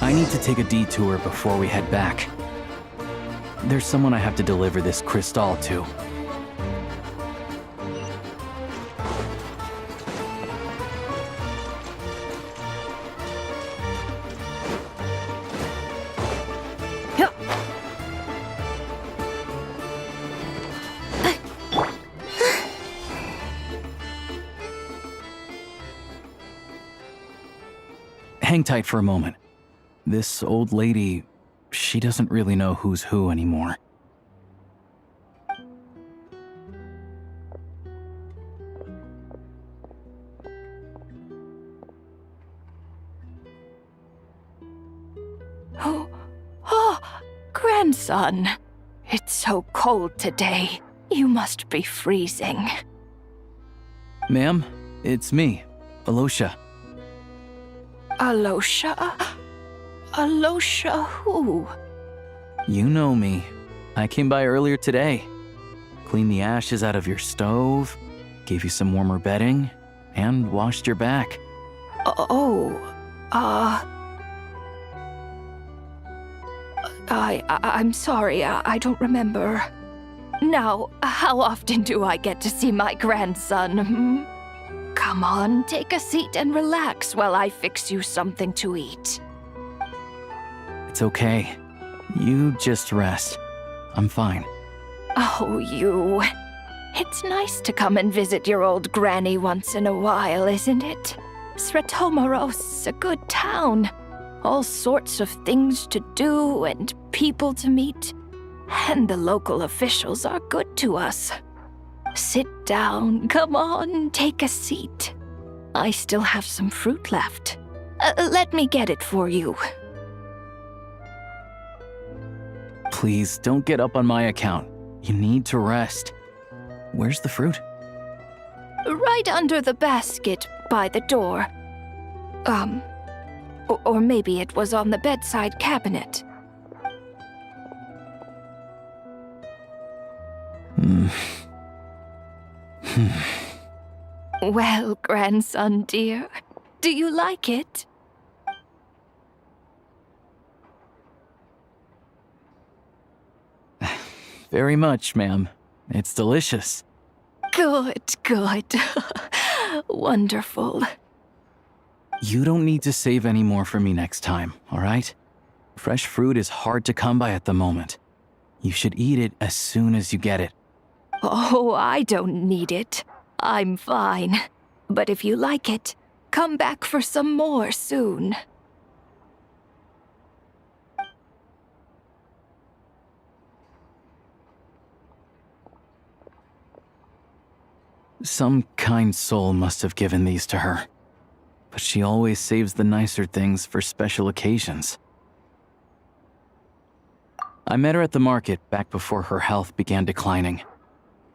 I need to take a detour before we head back. There's someone I have to deliver this crystal to. hang tight for a moment. This old lady, she doesn't really know who's who anymore. Oh, grandson. It's so cold today. You must be freezing. Ma'am, it's me, Alyosha. Alyosha? Alyosha who? You know me. I came by earlier today. Cleaned the ashes out of your stove, gave you some warmer bedding, and washed your back. I'm sorry, I don't remember. Now, how often do I get to see my grandson? Come on, take a seat and relax while I fix you something to eat. It's okay. You just rest. I'm fine. Oh, you. It's nice to come and visit your old granny once in a while, isn't it? Sretomoros, a good town. All sorts of things to do and people to meet. And the local officials are good to us. Sit down, come on, take a seat. I still have some fruit left. Let me get it for you. Please, don't get up on my account. You need to rest. Where's the fruit? Right under the basket by the door. Or maybe it was on the bedside cabinet. Well, grandson dear, do you like it? Very much, ma'am. It's delicious. Good, good. Wonderful. You don't need to save any more for me next time, all right? Fresh fruit is hard to come by at the moment. You should eat it as soon as you get it. Oh, I don't need it. I'm fine. But if you like it, come back for some more soon. Some kind soul must have given these to her. But she always saves the nicer things for special occasions. I met her at the market back before her health began declining.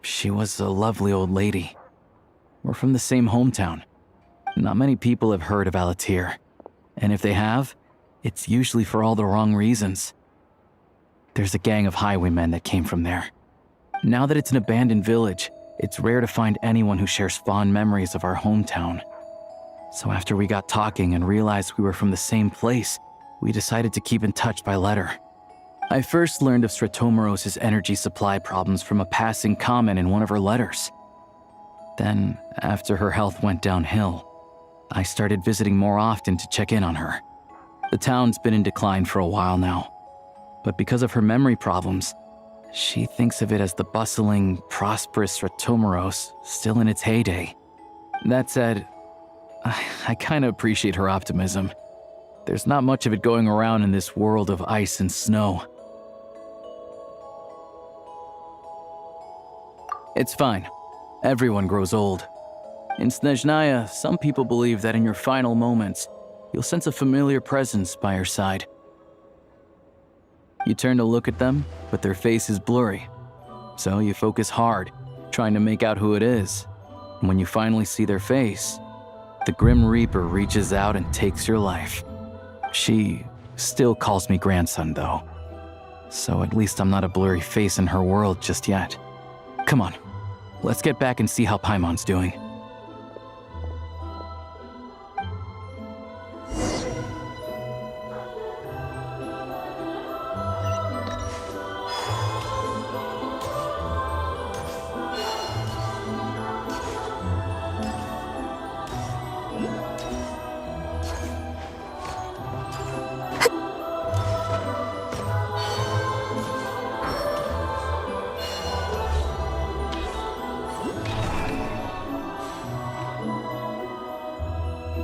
She was a lovely old lady. We're from the same hometown. Not many people have heard of Alatir. And if they have, it's usually for all the wrong reasons. There's a gang of highwaymen that came from there. Now that it's an abandoned village, it's rare to find anyone who shares fond memories of our hometown. So after we got talking and realized we were from the same place, we decided to keep in touch by letter. I first learned of Sretomoros' energy supply problems from a passing comment in one of her letters. Then, after her health went downhill, I started visiting more often to check in on her. The town's been in decline for a while now, but because of her memory problems, she thinks of it as the bustling, prosperous Sretomoros still in its heyday. That said, I kinda appreciate her optimism. There's not much of it going around in this world of ice and snow. It's fine. Everyone grows old. In Snezhnaya, some people believe that in your final moments, you'll sense a familiar presence by your side. You turn to look at them, but their face is blurry. So you focus hard, trying to make out who it is. And when you finally see their face, the Grim Reaper reaches out and takes your life. She still calls me grandson, though. So at least I'm not a blurry face in her world just yet. Come on, let's get back and see how Paimon's doing.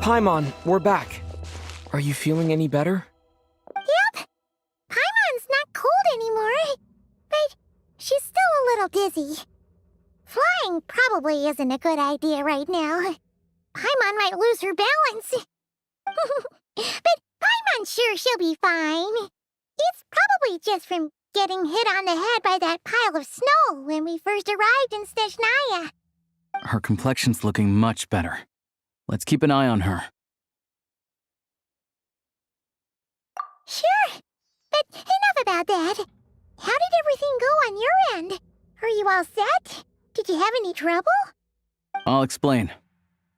Paimon, we're back. Are you feeling any better? Yep. Paimon's not cold anymore. But she's still a little dizzy. Flying probably isn't a good idea right now. Paimon might lose her balance. But Paimon's sure she'll be fine. It's probably just from getting hit on the head by that pile of snow when we first arrived in Snezhnaya. Her complexion's looking much better. Let's keep an eye on her. Sure. But enough about that. How did everything go on your end? Are you all set? Did you have any trouble? I'll explain.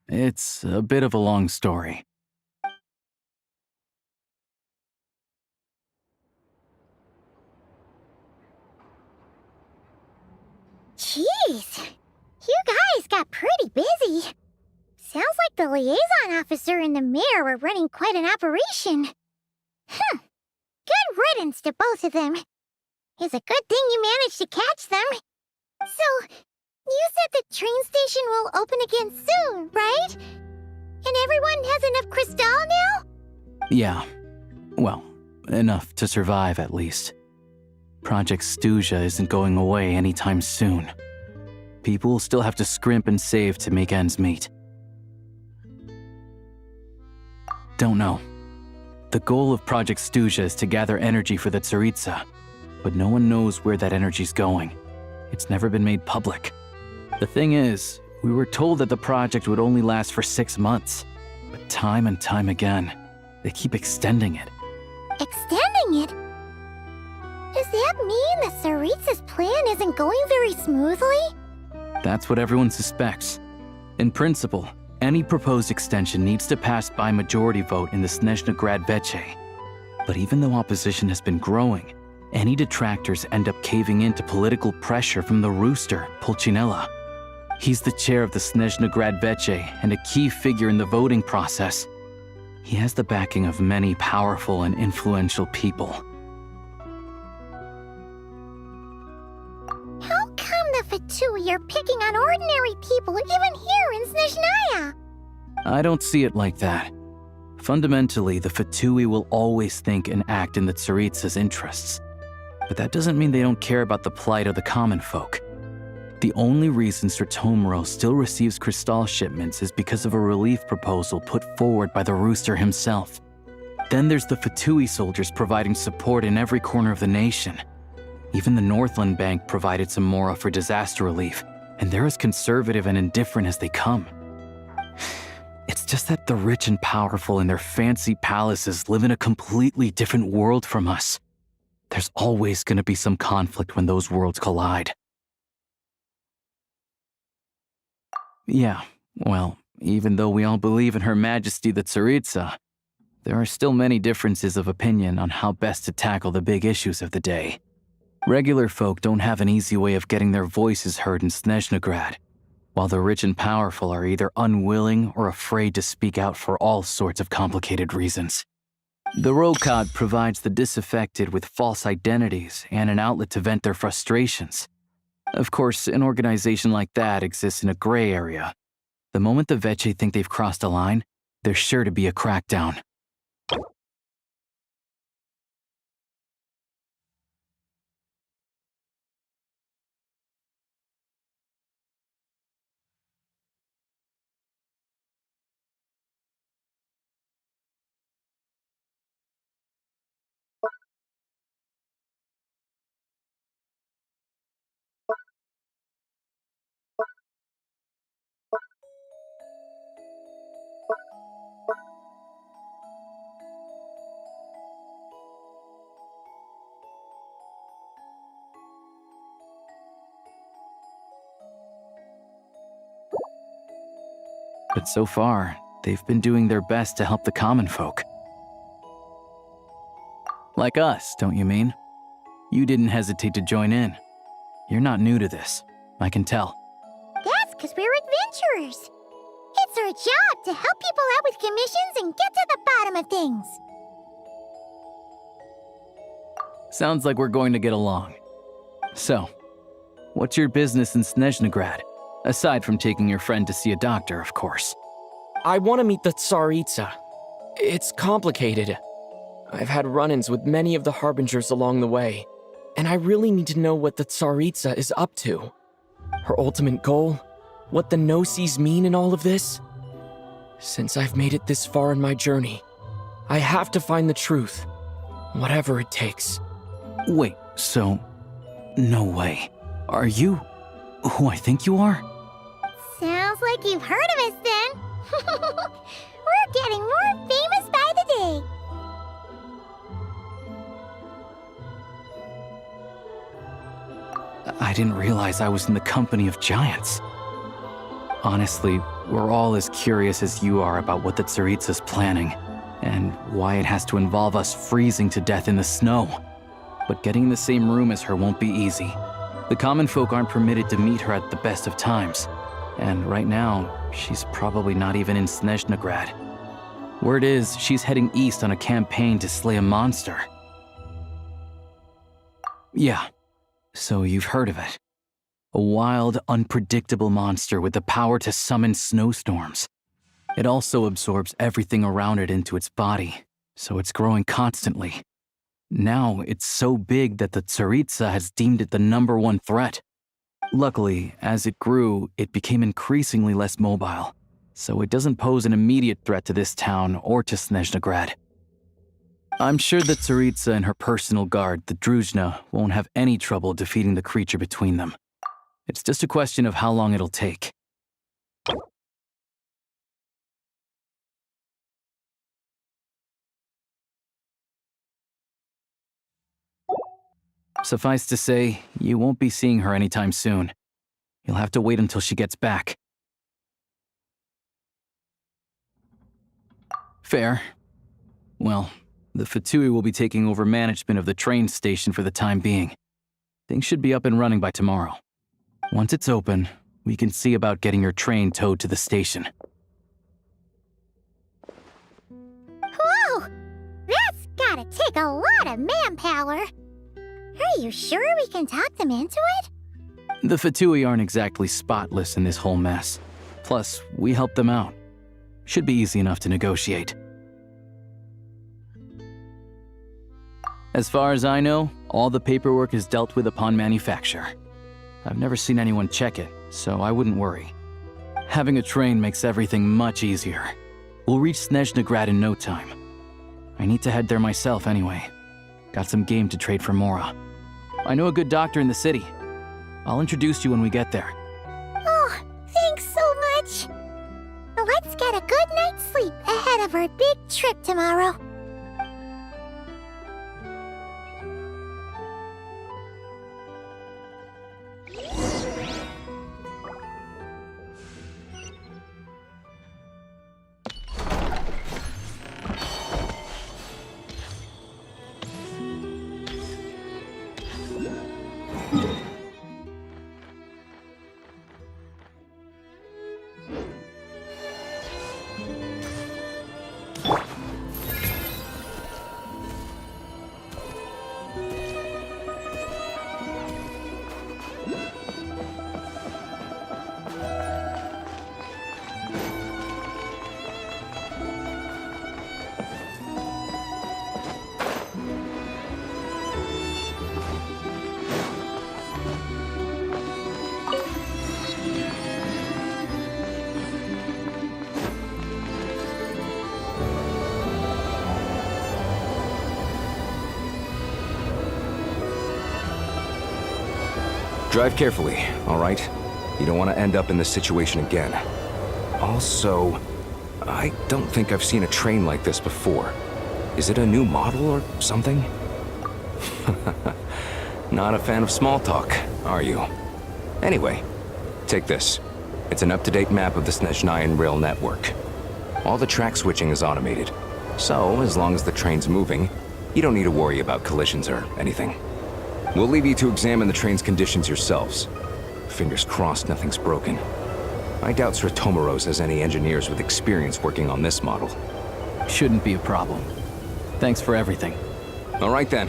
It's a bit of a long story. Jeez. You guys got pretty busy. Sounds like the liaison officer and the mayor were running quite an operation. Good riddance to both of them. It's a good thing you managed to catch them. So, you said the train station will open again soon, right? And everyone has enough crystal now? Yeah. Well, enough to survive at least. Project Stuzha isn't going away anytime soon. People will still have to scrimp and save to make ends meet. Don't know. The goal of Project Stuzha is to gather energy for the tsaritsa, but no one knows where that energy's going. It's never been made public. The thing is, we were told that the project would only last for 6 months, but time and time again, they keep extending it. Extending it? Does that mean the tsaritsa's plan isn't going very smoothly? That's what everyone suspects. In principle, any proposed extension needs to pass by majority vote in the Snezhnaya. But even though opposition has been growing, any detractors end up caving in to political pressure from the rooster, Pulcinella. He's the chair of the Snezhnaya and a key figure in the voting process. He has the backing of many powerful and influential people. How come the Fatui are picking on ordinary people even here in Snezhnaya? I don't see it like that. Fundamentally, the Fatui will always think and act in the tsaritsa's interests. But that doesn't mean they don't care about the plight of the common folk. The only reason Sir Tomoro still receives crystal shipments is because of a relief proposal put forward by the rooster himself. Then there's the Fatui soldiers providing support in every corner of the nation. Even the Northland Bank provided some mora for disaster relief, and they're as conservative and indifferent as they come. It's just that the rich and powerful in their fancy palaces live in a completely different world from us. There's always going to be some conflict when those worlds collide. Yeah, well, even though we all believe in Her Majesty the Tsaritsa, there are still many differences of opinion on how best to tackle the big issues of the day. Regular folk don't have an easy way of getting their voices heard in Snezhnaya, while the rich and powerful are either unwilling or afraid to speak out for all sorts of complicated reasons. The Rokad provides the disaffected with false identities and an outlet to vent their frustrations. Of course, an organization like that exists in a gray area. The moment the Veche think they've crossed a line, there's sure to be a crackdown. But so far, they've been doing their best to help the common folk. Like us, don't you mean? You didn't hesitate to join in. You're not new to this, I can tell. That's because we're adventurers. It's our job to help people out with commissions and get to the bottom of things. Sounds like we're going to get along. So, what's your business in Snezhnaya? Aside from taking your friend to see a doctor, of course. I want to meet the tsaritsa. It's complicated. I've had run-ins with many of the Harbingers along the way, and I really need to know what the Tsaritsa is up to. Her ultimate goal? What the no-sees mean in all of this? Since I've made it this far in my journey, I have to find the truth, whatever it takes. Wait, so... no way. Are you who I think you are? Sounds like you've heard of us then. We're getting more famous by the day. I didn't realize I was in the company of giants. Honestly, we're all as curious as you are about what the Tsaritsa's planning, and why it has to involve us freezing to death in the snow. But getting in the same room as her won't be easy. The common folk aren't permitted to meet her at the best of times, and right now, she's probably not even in Snezhnaya. Word is, she's heading east on a campaign to slay a monster. Yeah, so you've heard of it. A wild, unpredictable monster with the power to summon snowstorms. It also absorbs everything around it into its body, so it's growing constantly. Now, it's so big that the tsaritsa has deemed it the #1 threat. Luckily, as it grew, it became increasingly less mobile, so it doesn't pose an immediate threat to this town or to Snezhnaya. I'm sure the tsaritsa and her personal guard, the druzhna, won't have any trouble defeating the creature between them. It's just a question of how long it'll take. Suffice to say, you won't be seeing her anytime soon. You'll have to wait until she gets back. Fair. Well, the Fatui will be taking over management of the train station for the time being. Things should be up and running by tomorrow. Once it's open, we can see about getting your train towed to the station. Whoa! That's gotta take a lot of manpower. Are you sure we can talk them into it? The Fatui aren't exactly spotless in this whole mess. Plus, we helped them out. Should be easy enough to negotiate. As far as I know, all the paperwork is dealt with upon manufacture. I've never seen anyone check it, so I wouldn't worry. Having a train makes everything much easier. We'll reach Snezhnaya in no time. I need to head there myself anyway. Got some game to trade for Mora. I know a good doctor in the city. I'll introduce you when we get there. Oh, thanks so much. Let's get a good night's sleep ahead of our big trip tomorrow. Drive carefully, all right? You don't want to end up in this situation again. Also, I don't think I've seen a train like this before. Is it a new model or something? Not a fan of small talk, are you? Anyway, take this. It's an up-to-date map of the Snezhnayan rail network. All the track switching is automated, so as long as the train's moving, you don't need to worry about collisions or anything. We'll leave you to examine the train's conditions yourselves. Fingers crossed nothing's broken. I doubt Sratomaros has any engineers with experience working on this model. Shouldn't be a problem. Thanks for everything. All right then.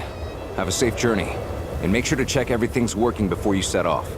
Have a safe journey. And make sure to check everything's working before you set off.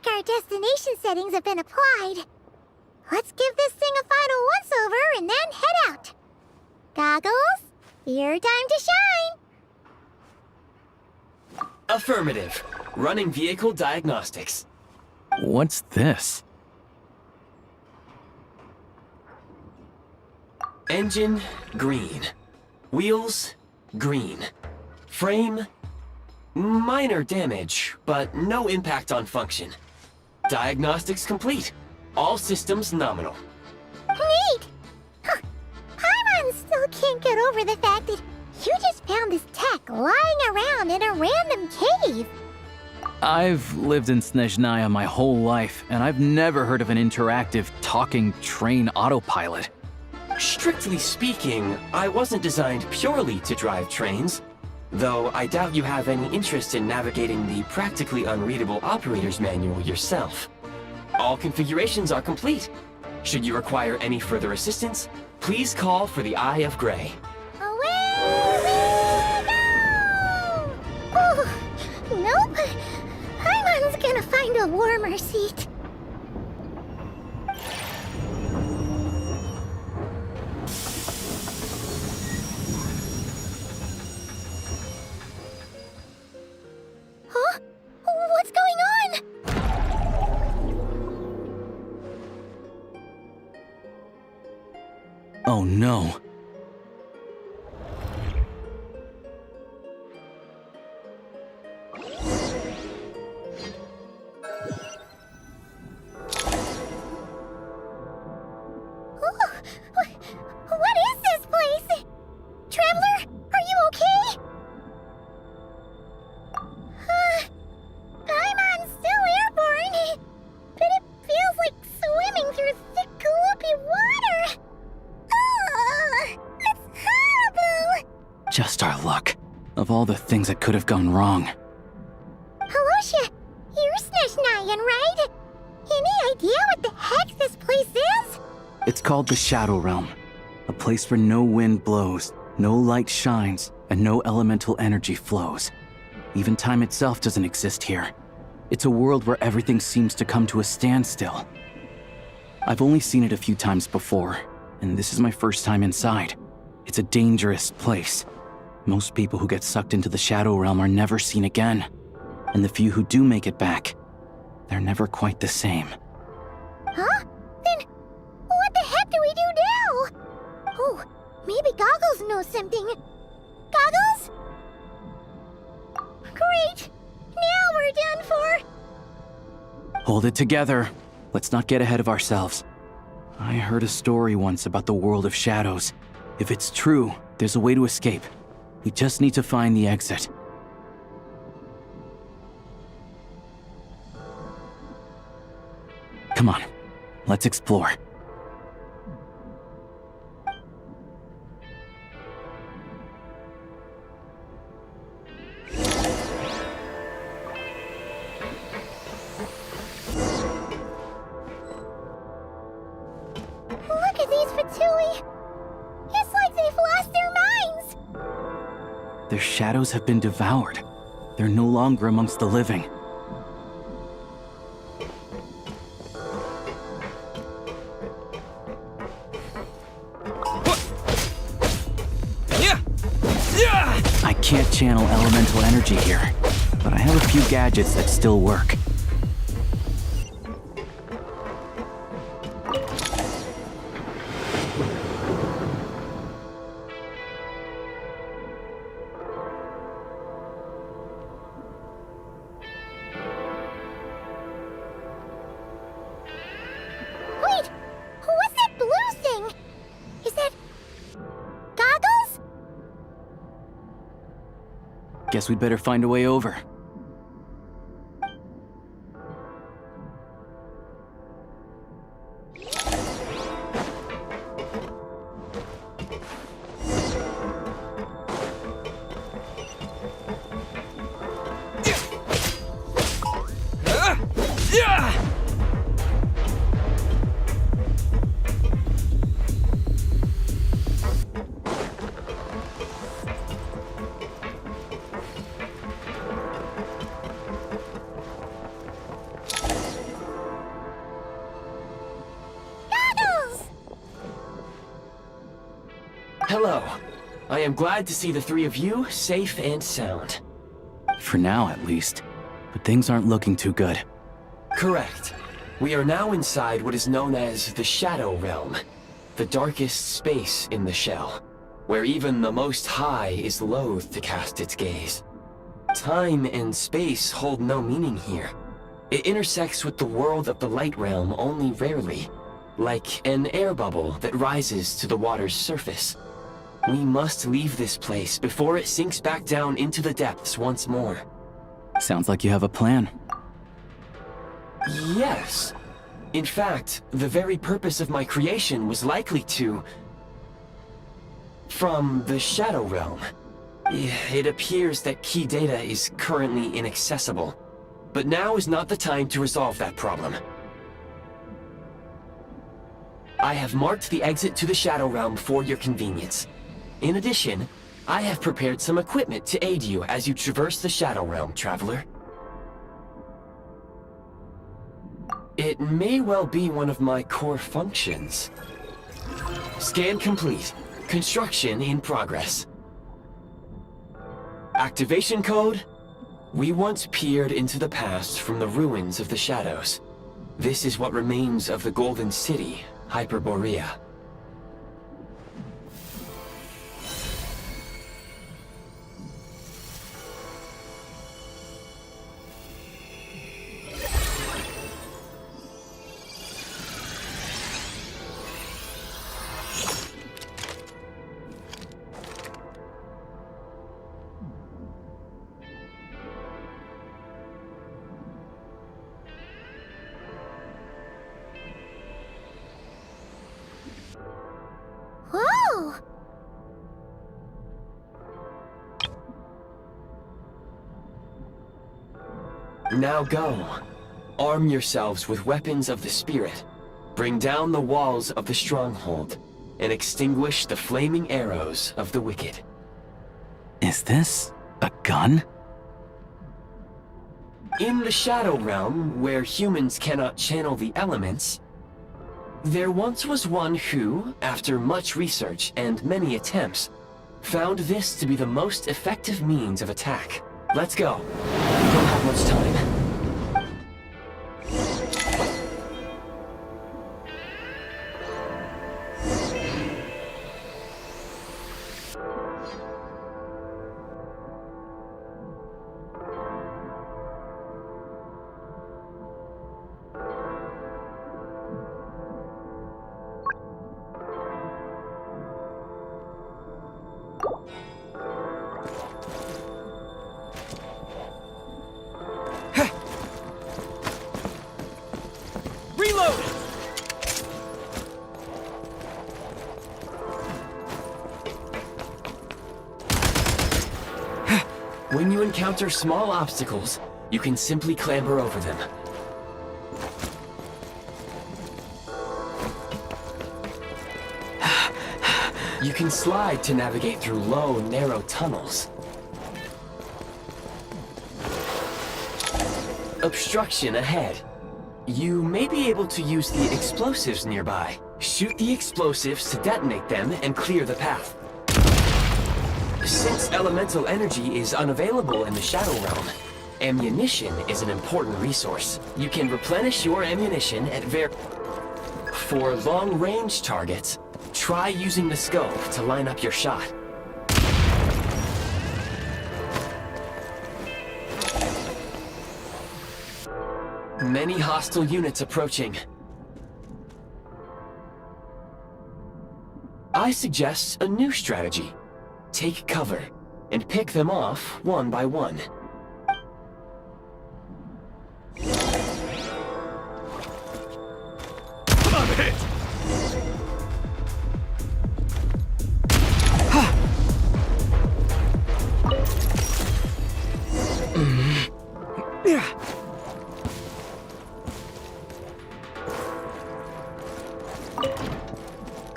like our destination settings have been applied. Let's give this thing a final once-over and then head out. Goggles, your time to shine! Affirmative. Running vehicle diagnostics. What's this? Engine, green. Wheels, green. Frame, minor damage, but no impact on function. Diagnostics complete. All systems nominal. Neat! Huh. Paimon still can't get over the fact that you just found this tech lying around in a random cave. I've lived in Snezhnaya my whole life, and I've never heard of an interactive, talking train autopilot. Strictly speaking, I wasn't designed purely to drive trains, though I doubt you have any interest in navigating the practically unreadable operator's manual yourself. All configurations are complete. Should you require any further assistance, please call for the Eye of Grey. Away we go! Oh, nope. Paimon's gonna find a warmer seat. Huh? What's going on? Oh no. What is this place? Traveler, are you okay? Paimon's still airborne, but it feels like swimming through thick, gloopy water. That's horrible! Just our luck. Of all the things that could have gone wrong. Alyosha, you're Snezhnayan, right? Any idea what the heck this place is? It's called the Shadow Realm. A place where no wind blows, no light shines, and no elemental energy flows. Even time itself doesn't exist here. It's a world where everything seems to come to a standstill. I've only seen it a few times before, and this is my first time inside. It's a dangerous place. Most people who get sucked into the Shadow Realm are never seen again. And the few who do make it back, they're never quite the same. Huh? Then what the heck do we do now? Oh, maybe Goggles knows something. Goggles? Great! Now we're done for! Hold it together. Let's not get ahead of ourselves. I heard a story once about the world of shadows. If it's true, there's a way to escape. We just need to find the exit. Come on, let's explore. Look at these Fatui! It's like they've lost their minds! Their shadows have been devoured. They're no longer amongst the living. I can't channel elemental energy here, but I have a few gadgets that still work. Wait! What's that blue thing? Is that... Goggles? Guess we'd better find a way over. Hello. I am glad to see the three of you safe and sound. For now, at least. But things aren't looking too good. Correct. We are now inside what is known as the Shadow Realm, the darkest space in the shell, where even the Most High is loath to cast its gaze. Time and space hold no meaning here. It intersects with the world of the Light Realm only rarely, like an air bubble that rises to the water's surface. We must leave this place before it sinks back down into the depths once more. Sounds like you have a plan. Yes. In fact, the very purpose of my creation was likely to... from the Shadow Realm. It appears that key data is currently inaccessible, but now is not the time to resolve that problem. I have marked the exit to the Shadow Realm for your convenience. In addition, I have prepared some equipment to aid you as you traverse the Shadow Realm, traveler. It may well be one of my core functions. Scan complete. Construction in progress. Activation code? We once peered into the past from the ruins of the shadows. This is what remains of the Golden City, Hyperborea. Whoa! Now go. Arm yourselves with weapons of the spirit. Bring down the walls of the stronghold, and extinguish the flaming arrows of the wicked. Is this a gun? In the Shadow Realm, where humans cannot channel the elements, there once was one who, after much research and many attempts, found this to be the most effective means of attack. Let's go. We don't have much time. When you encounter small obstacles, you can simply clamber over them. You can slide to navigate through low, narrow tunnels. Obstruction ahead. You may be able to use the explosives nearby. Shoot the explosives to detonate them and clear the path. Since elemental energy is unavailable in the Shadow Realm, ammunition is an important resource. You can replenish your ammunition at For long-range targets, try using the scope to line up your shot. Many hostile units approaching. I suggest a new strategy. Take cover, and pick them off one by one. I'm hit!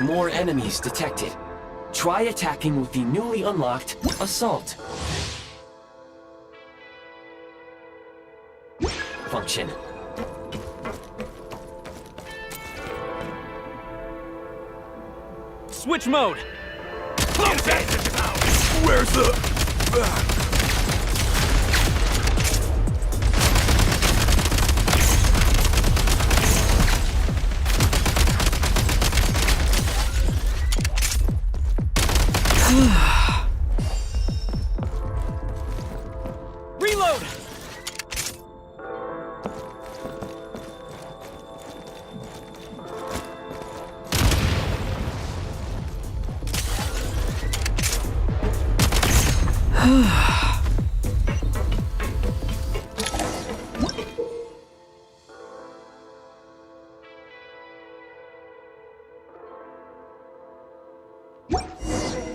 More enemies detected. Try attacking with the newly unlocked Assault function. Switch mode! Where's the... Reload!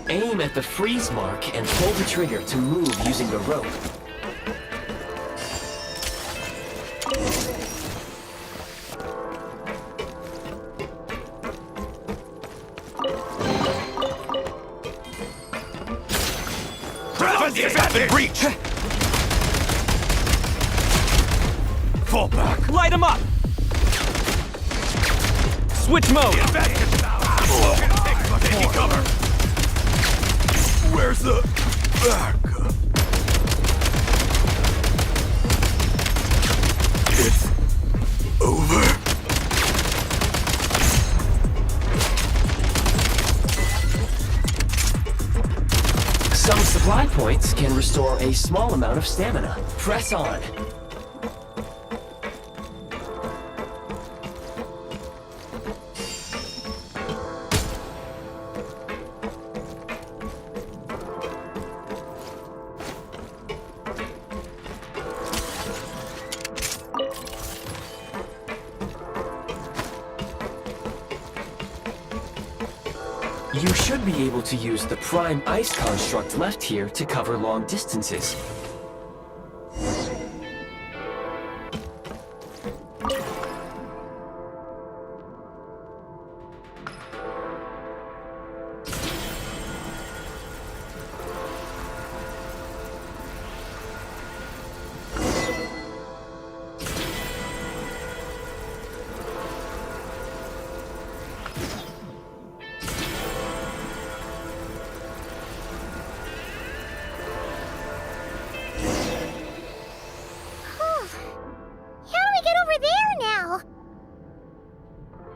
Aim at the freeze mark and pull the trigger to move using the rope. Breach! Fall back. Light him up! Switch mode! Taking cover! Where's the... It's over. Some supply points can restore a small amount of stamina. Press on. You should be able to use the prime ice construct left here to cover long distances.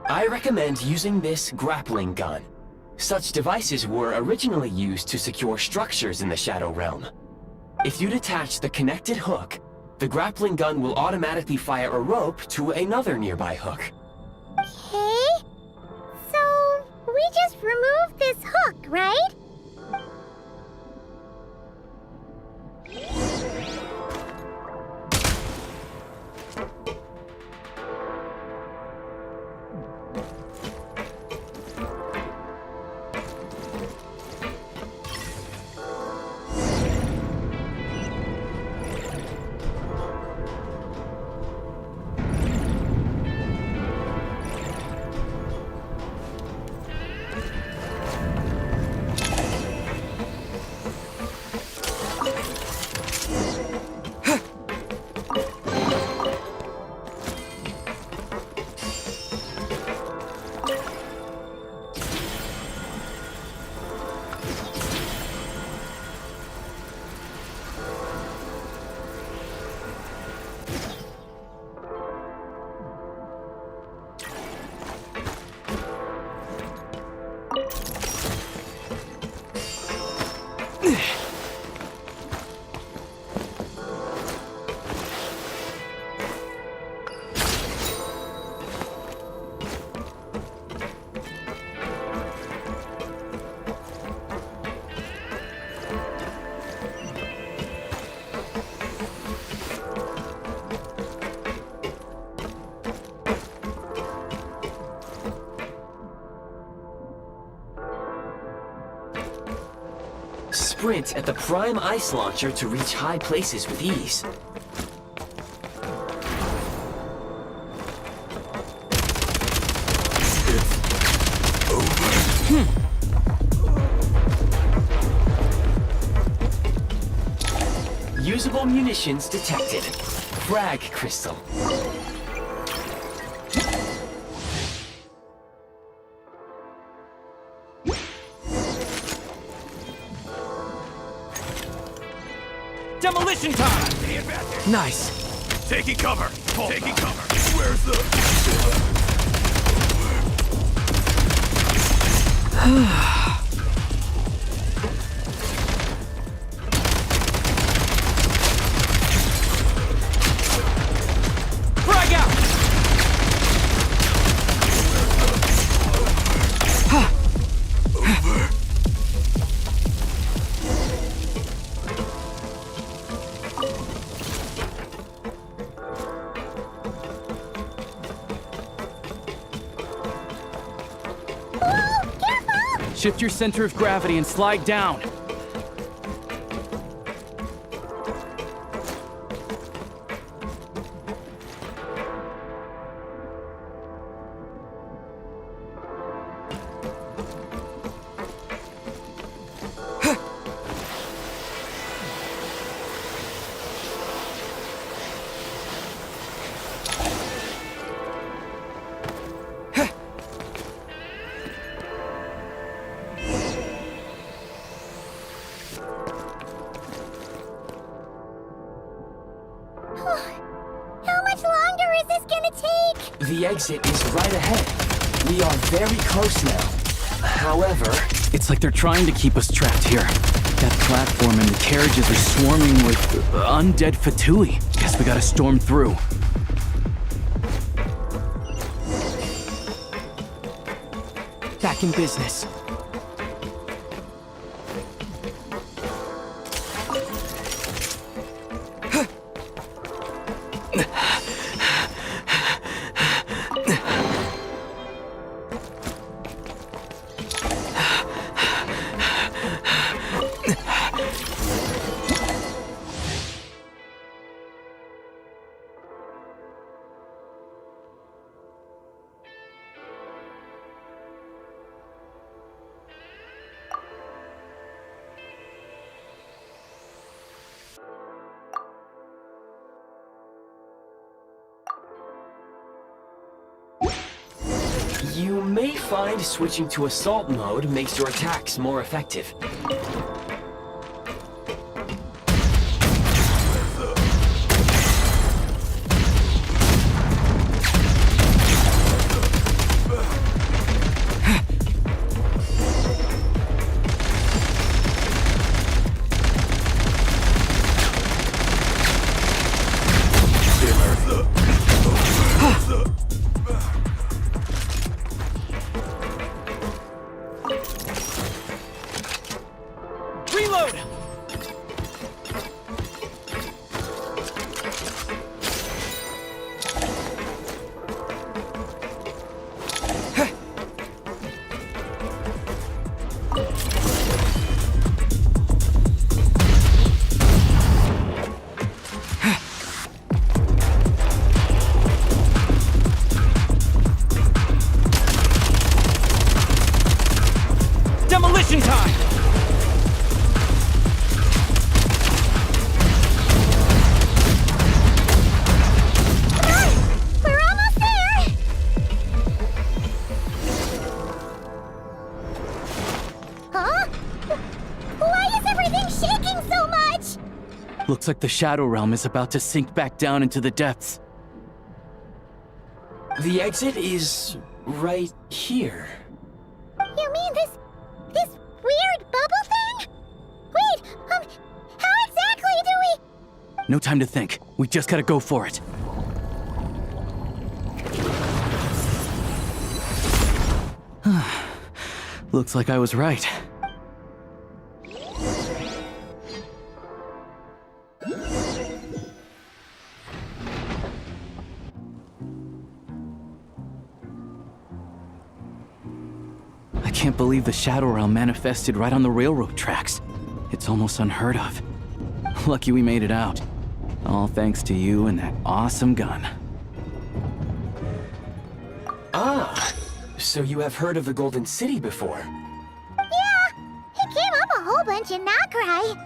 I recommend using this grappling gun. Such devices were originally used to secure structures in the Shadow Realm. If you detach the connected hook, the grappling gun will automatically fire a rope to another nearby hook. Okay. So, we just removed this hook, right? Sprint at the prime ice launcher to reach high places with ease. Usable munitions detected. Frag crystal. Demolition time! Nice. Taking cover! Taking cover! Where's the... Frag out! Shift your center of gravity and slide down. The exit is right ahead. We are very close now. However... It's like they're trying to keep us trapped here. That platform and the carriages are swarming with undead fatui. Guess we gotta storm through. Back in business. You may find switching to assault mode makes your attacks more effective. Demolition time! We're almost there! Huh? Why is everything shaking so much? Looks like the Shadow Realm is about to sink back down into the depths. The exit is right here. You mean this weird bubble thing? Wait, how exactly do we... No time to think. We just gotta go for it. Looks like I was right. I can't believe the Shadow Realm manifested right on the railroad tracks. It's almost unheard of. Lucky we made it out. All thanks to you and that awesome gun. Ah, so you have heard of the Golden City before? Yeah, it came up a whole bunch in Nocturne.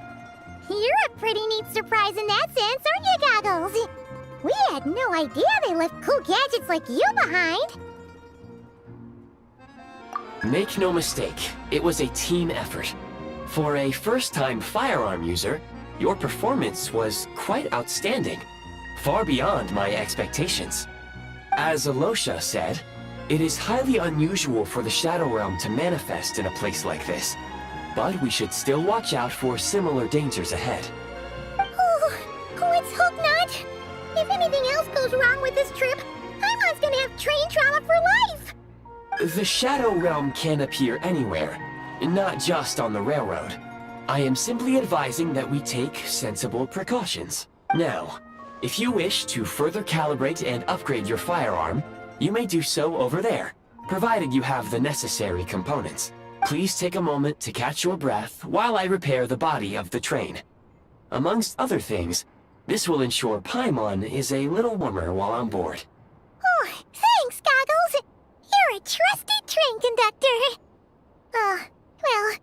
You're a pretty neat surprise in that sense, aren't you, Goggles? We had no idea they left cool gadgets like you behind. Make no mistake, it was a team effort. For a first-time firearm user, Your performance was quite outstanding, far beyond my expectations. As Alyosha said, it is highly unusual for the Shadow Realm to manifest in a place like this, but we should still watch out for similar dangers ahead. Let's hope not. If anything else goes wrong with this trip, Paimon's gonna have train trauma for life. The Shadow Realm can appear anywhere, not just on the railroad. I am simply advising that we take sensible precautions. Now, if you wish to further calibrate and upgrade your firearm, you may do so over there, provided you have the necessary components. Please take a moment to catch your breath while I repair the body of the train. Amongst other things, this will ensure Paimon is a little warmer while on board. Oh, thanks, Goggles. You're a trusty train conductor. Well,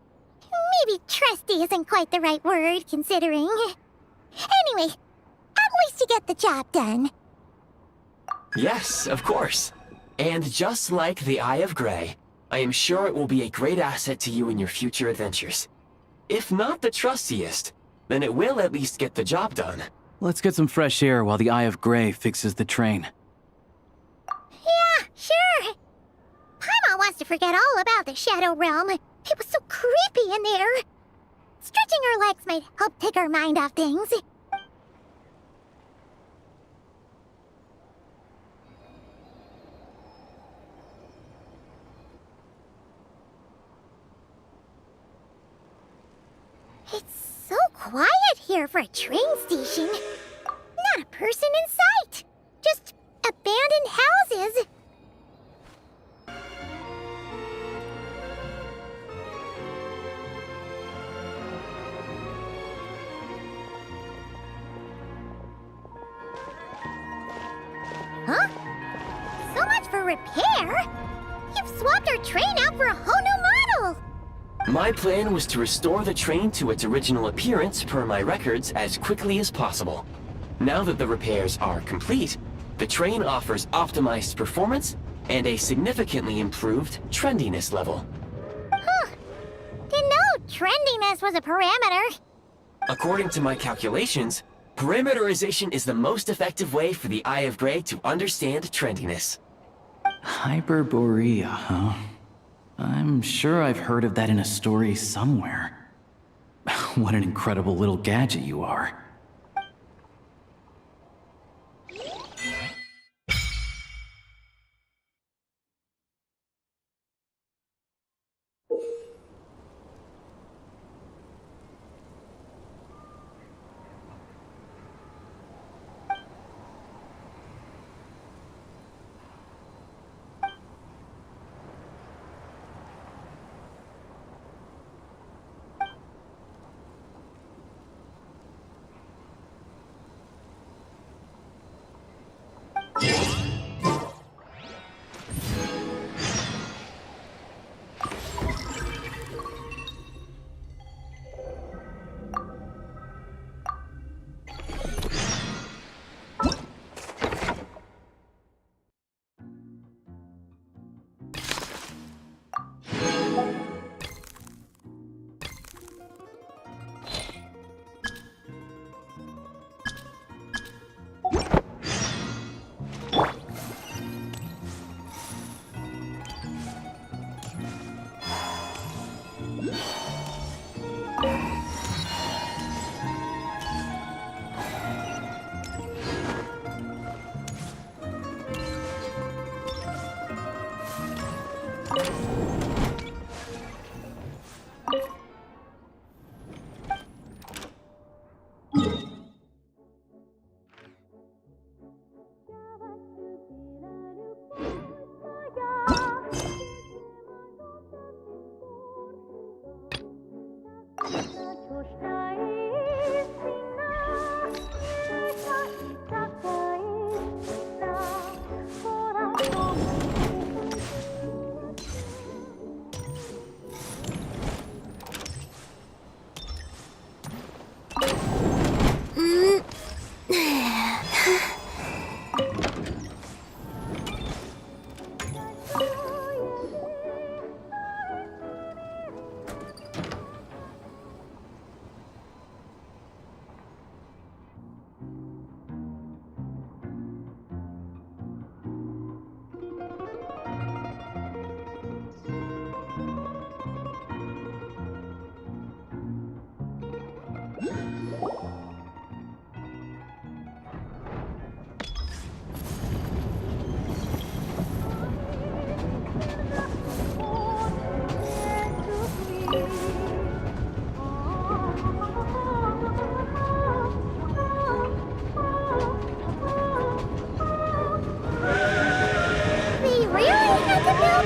maybe trusty isn't quite the right word, considering. Anyway, at least you get the job done. Yes, of course. And just like the Eye of Grey, I am sure it will be a great asset to you in your future adventures. If not the trustiest, then it will at least get the job done. Let's get some fresh air while the Eye of Grey fixes the train. Yeah, sure. Paimon wants to forget all about the Shadow Realm. It was so creepy in there. Stretching her legs might help take her mind off things. It's so quiet here for a train station. Not a person in sight. Just abandoned houses. Huh? So much for repair? You've swapped our train out for a whole new model! My plan was to restore the train to its original appearance per my records as quickly as possible. Now that the repairs are complete, the train offers optimized performance and a significantly improved trendiness level. Huh. Didn't know trendiness was a parameter. According to my calculations, parameterization is the most effective way for the Eye of Grey to understand trendiness. Hyperborea, huh? I'm sure I've heard of that in a story somewhere. What an incredible little gadget you are.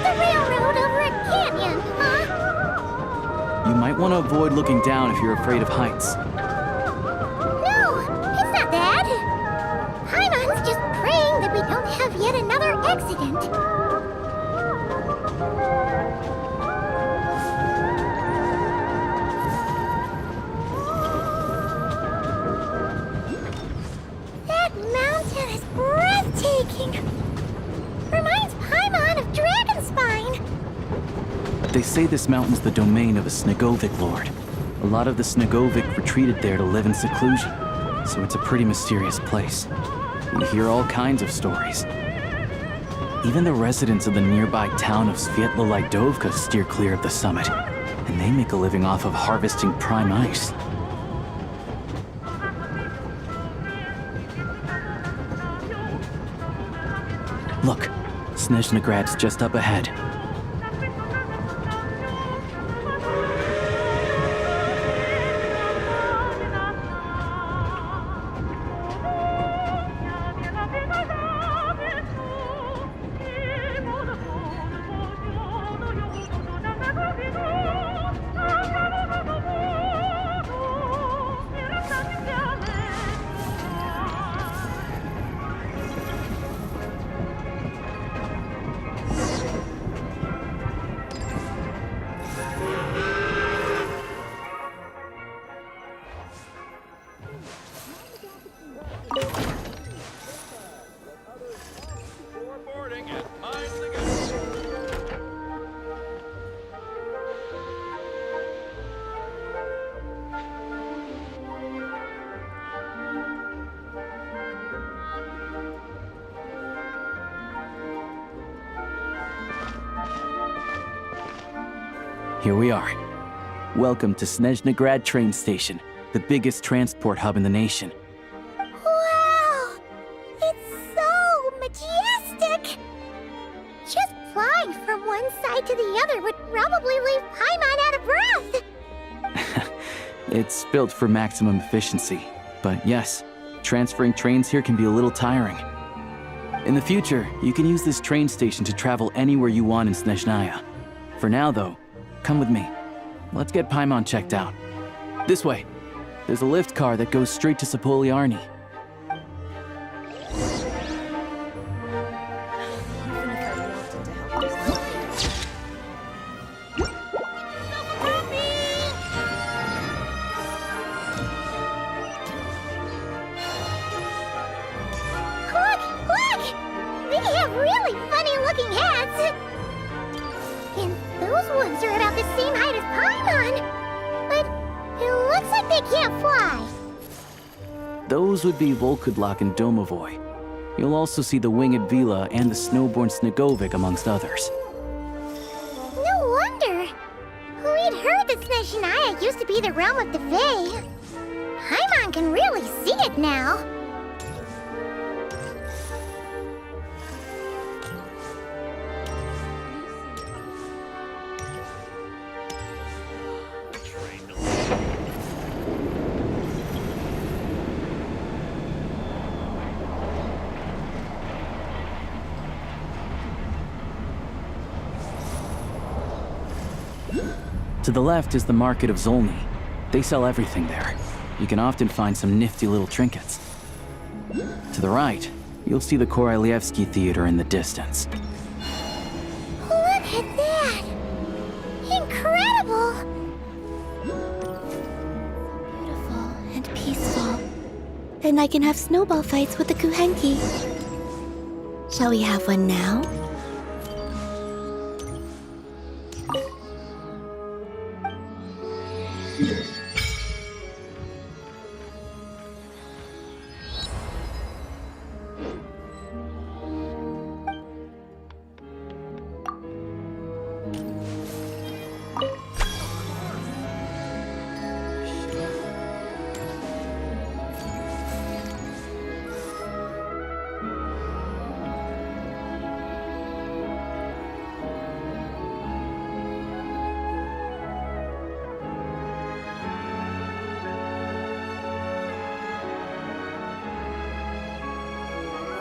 the railroad over a canyon, huh? You might want to avoid looking down if you're afraid of heights. No, it's not that. Paimon's just praying that we don't have yet another accident. That mountain is breathtaking. Reminds Paimon of Dragonspine. They say this mountain's the domain of a Snegovic lord. A lot of the Snegovic retreated there to live in seclusion, so it's a pretty mysterious place. You hear all kinds of stories. Even the residents of the nearby town of Svietlo-Lidovka steer clear of the summit, and they make a living off of harvesting prime ice. Look, Snezhnagrad's just up ahead. Here we are. Welcome to Snezhnagrad train station, the biggest transport hub in the nation. Wow! It's so majestic! Just flying from one side to the other would probably leave Paimon out of breath! It's built for maximum efficiency, but yes, transferring trains here can be a little tiring. In the future, you can use this train station to travel anywhere you want in Snezhnaya. For now, though, come with me. Let's get Paimon checked out. This way. There's a lift car that goes straight to Sapoliarni. Look! Look! They have really funny-looking hats! And those ones are about the same height as Paimon! But it looks like they can't fly! Those would be Volkudlak and Domovoy. You'll also see the winged Vila and the snowborn Snegovic amongst others. No wonder! We'd heard that Snezhnaya used to be the realm of the Fae. Paimon can really see it now. To the left is the market of Zolny. They sell everything there. You can often find some nifty little trinkets. To the right, you'll see the Korolyevsky Theater in the distance. Look at that! Incredible! Beautiful and peaceful. And I can have snowball fights with the Kuhenki. Shall we have one now?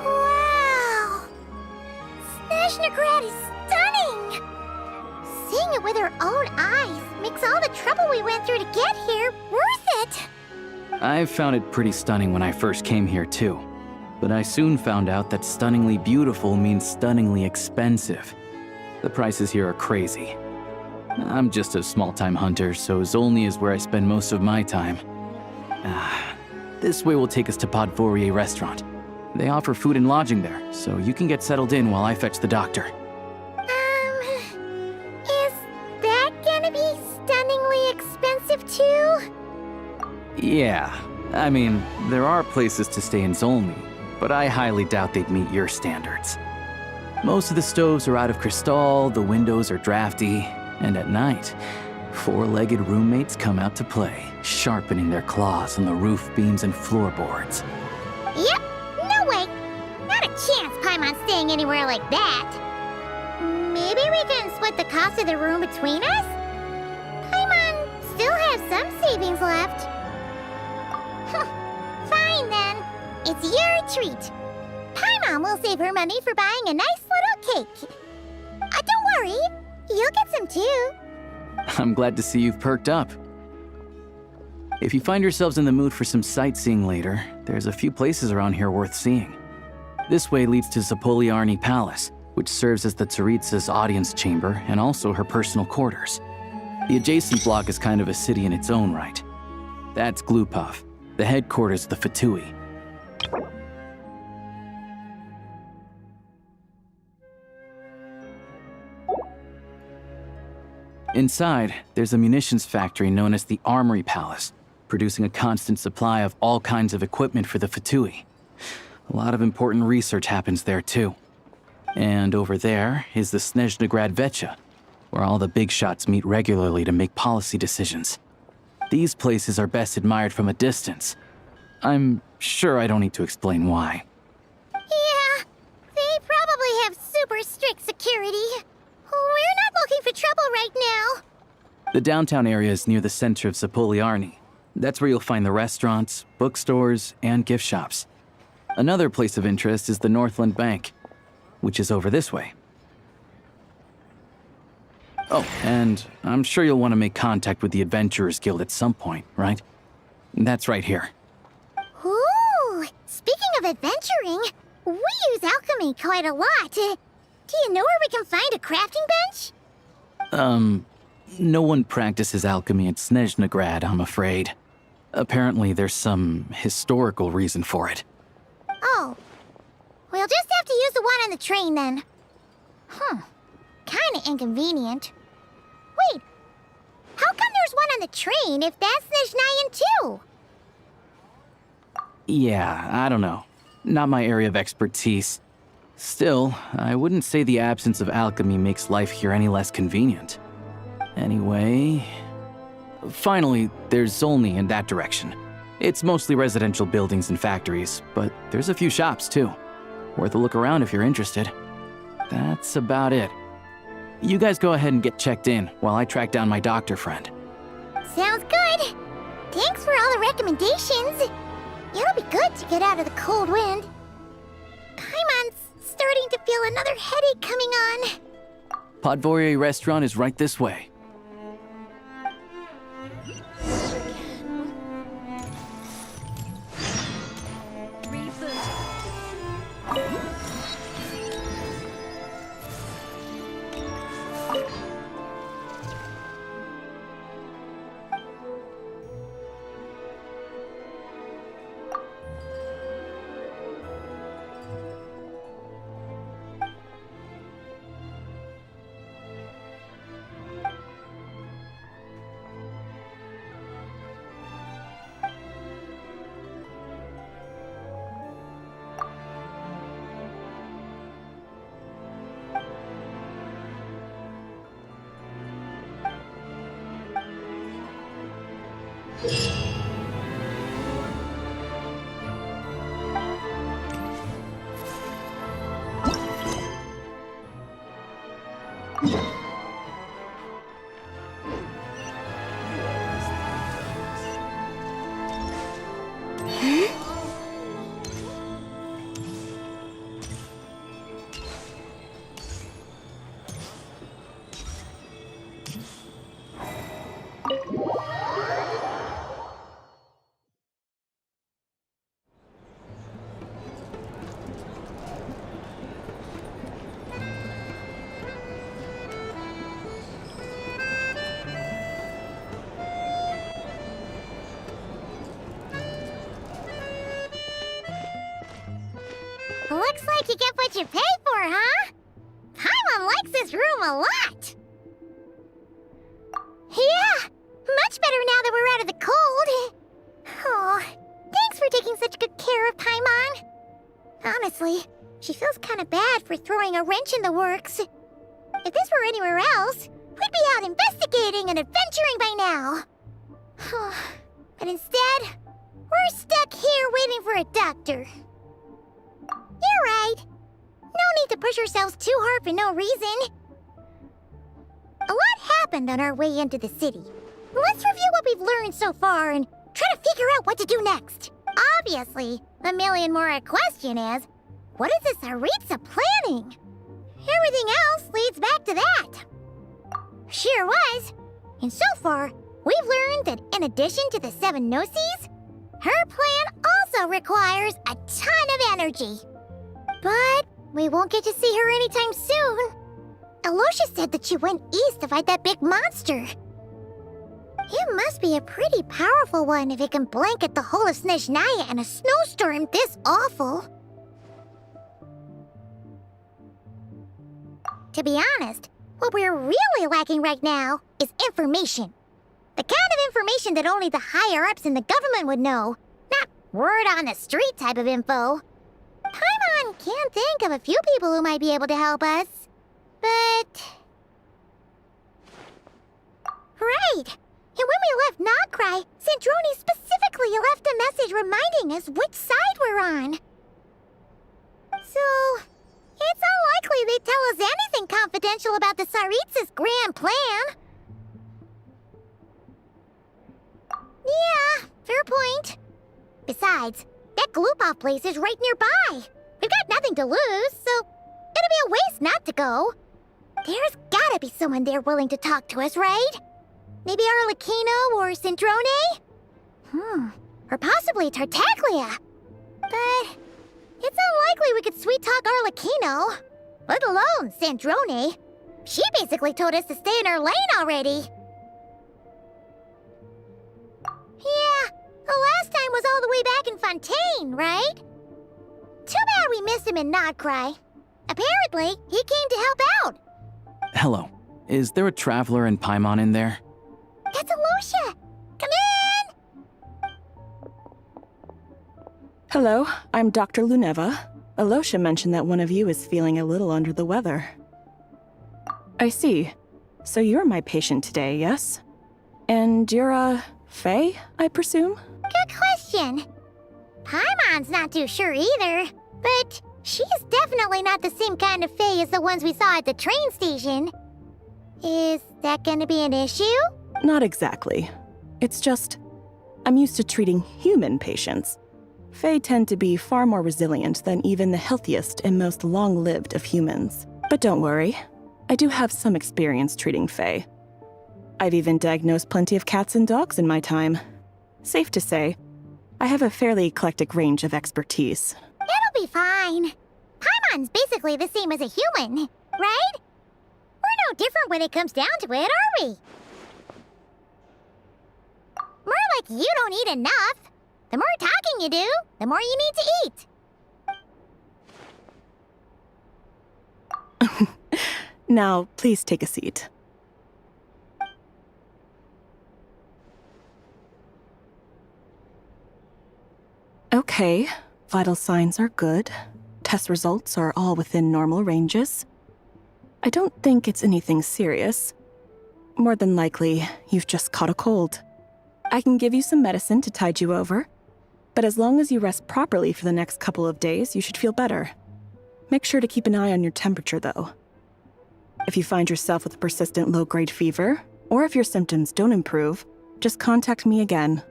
Wow! Snezhnagrad is stunning! their own eyes makes all the trouble we went through to get here worth it. I found it pretty stunning when I first came here too. But I soon found out that stunningly beautiful means stunningly expensive. The prices here are crazy. I'm just a small-time hunter, so Zolny is where I spend most of my time. This way will take us to Podvorier restaurant. They offer food and lodging there, so you can get settled in while I fetch the doctor. Is that gonna be stunningly expensive too? Yeah, I mean, there are places to stay in Zolny, but I highly doubt they'd meet your standards. Most of the stoves are out of crystal, the windows are drafty, and at night, four-legged roommates come out to play, sharpening their claws on the roof beams and floorboards. Yep, no way. Not a chance Paimon's staying anywhere like that. Maybe we can split the cost of the room between us? Paimon still has some savings left. Fine then. It's your treat. Paimon will save her money for buying a nice little cake. Don't worry, you'll get some too. I'm glad to see you've perked up. If you find yourselves in the mood for some sightseeing later, there's a few places around here worth seeing. This way leads to Zapoliarny Palace, which serves as the tsaritsa's audience chamber and also her personal quarters. The adjacent block is kind of a city in its own right. That's Glupov, the headquarters of the Fatui. Inside, there's a munitions factory known as the Armory Palace, producing a constant supply of all kinds of equipment for the Fatui. A lot of important research happens there too. And over there is the Snezhnaya Vecha, where all the big shots meet regularly to make policy decisions. These places are best admired from a distance. I'm sure I don't need to explain why. Yeah, they probably have super strict security. We're not looking for trouble right now. The downtown area is near the center of Zapoliarny. That's where you'll find the restaurants, bookstores, and gift shops. Another place of interest is the Northland Bank, which is over this way. Oh, and I'm sure you'll want to make contact with the Adventurers Guild at some point, right? That's right here. Ooh, speaking of adventuring, we use alchemy quite a lot. Do you know where we can find a crafting bench? No one practices alchemy at Snezhnaya, I'm afraid. Apparently there's some historical reason for it. Oh. We'll just have to use the one on the train then. Kinda inconvenient. Wait, how come there's one on the train if that's Snezhnayan too? Yeah, I don't know. Not my area of expertise. Still, I wouldn't say the absence of alchemy makes life here any less convenient. Anyway... Finally, there's Zolny in that direction. It's mostly residential buildings and factories, but there's a few shops too. Worth a look around if you're interested. That's about it. You guys go ahead and get checked in while I track down my doctor friend. Sounds good. Thanks for all the recommendations. It'll be good to get out of the cold wind. Paimon's starting to feel another headache coming on. Podvorier restaurant is right this way. Looks like you get what you pay for, huh? Paimon likes this room a lot. Yeah, much better now that we're out of the cold. Oh, thanks for taking such good care of Paimon. Honestly, she feels kind of bad for throwing a wrench in the works. If this were anywhere else, we'd be out investigating and adventuring by now. But instead, we're stuck here waiting for a doctor. You're right. No need to push ourselves too hard for no reason. A lot happened on our way into the city. Let's review what we've learned so far and try to figure out what to do next. Obviously, the million more question is, what is this tsaritsa planning? Everything else leads back to that. Sure was. And so far, we've learned that in addition to the 7 gnosis, her plan also requires a ton of energy. But we won't get to see her anytime soon. Alyosha said that she went east to fight that big monster. It must be a pretty powerful one if it can blanket the whole of Snezhnaya in a snowstorm this awful. To be honest, what we're really lacking right now is information. The kind of information that only the higher-ups in the government would know, not word-on-the-street type of info. Paimon can think of a few people who might be able to help us, but... Right! And when we left Nocturne, Sandrone specifically left a message reminding us which side we're on. So, it's unlikely they'd tell us anything confidential about the tsaritsa's grand plan. Yeah, fair point. Besides, that Glupov place is right nearby. We've got nothing to lose, so it'll be a waste not to go. There's gotta be someone there willing to talk to us, right? Maybe Arlecchino or Sandrone? Or possibly Tartaglia. But it's unlikely we could sweet-talk Arlecchino, let alone Sandrone. She basically told us to stay in her lane already. Yeah, the last time was all the way back in Fontaine, right? Too bad we missed him in Nocturne. Apparently, he came to help out. Hello. Is there a traveler and Paimon in there? That's Alyosha! Come in! Hello, I'm Dr. Luneva. Alyosha mentioned that one of you is feeling a little under the weather. I see. So you're my patient today, yes? And you're, Faye, I presume? Good question. Paimon's not too sure either, but she's definitely not the same kind of Faye as the ones we saw at the train station. Is that gonna be an issue? Not exactly. It's just, I'm used to treating human patients. Fae tend to be far more resilient than even the healthiest and most long-lived of humans. But don't worry, I do have some experience treating Fae. I've even diagnosed plenty of cats and dogs in my time. Safe to say, I have a fairly eclectic range of expertise. It'll be fine. Paimon's basically the same as a human, right? We're no different when it comes down to it, are we? More like you don't eat enough. The more talking you do, the more you need to eat. Now, please take a seat. Okay, vital signs are good. Test results are all within normal ranges. I don't think it's anything serious. More than likely, you've just caught a cold. I can give you some medicine to tide you over, but as long as you rest properly for the next couple of days, you should feel better. Make sure to keep an eye on your temperature, though. If you find yourself with a persistent low-grade fever, or if your symptoms don't improve, just contact me again.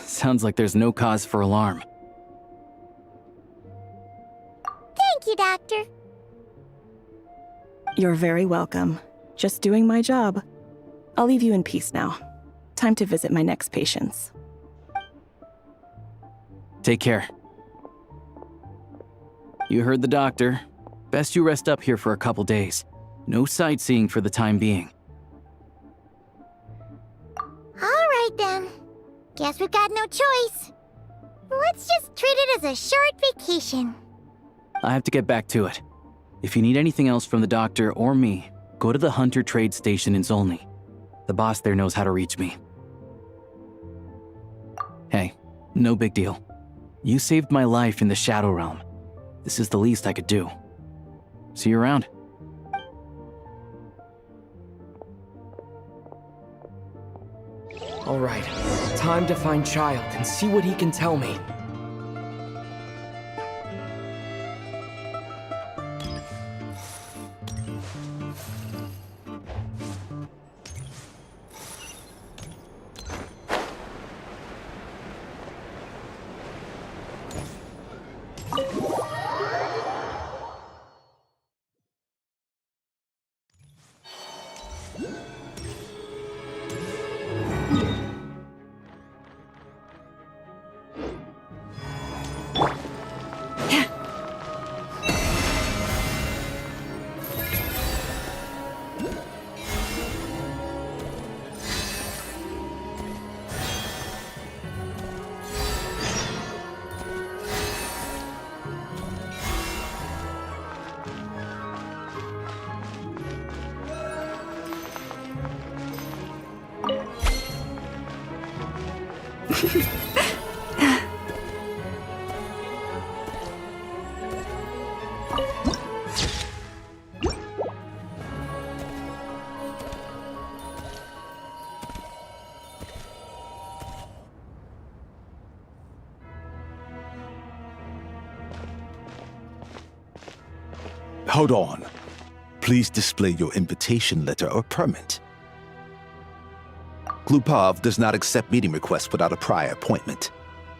Sounds like there's no cause for alarm. Thank you, Doctor. You're very welcome. Just doing my job. I'll leave you in peace now. Time to visit my next patients. Take care. You heard the doctor. Best you rest up here for a couple days. No sightseeing for the time being. All right, then. Guess we've got no choice. Let's just treat it as a short vacation. I have to get back to it. If you need anything else from the doctor or me, go to the Hunter Trade Station in Zolny. The boss there knows how to reach me. Hey, no big deal. You saved my life in the Shadow Realm. This is the least I could do. See you around. All right, time to find Child and see what he can tell me. Hold on. Please display your invitation letter or permit. Glupov does not accept meeting requests without a prior appointment.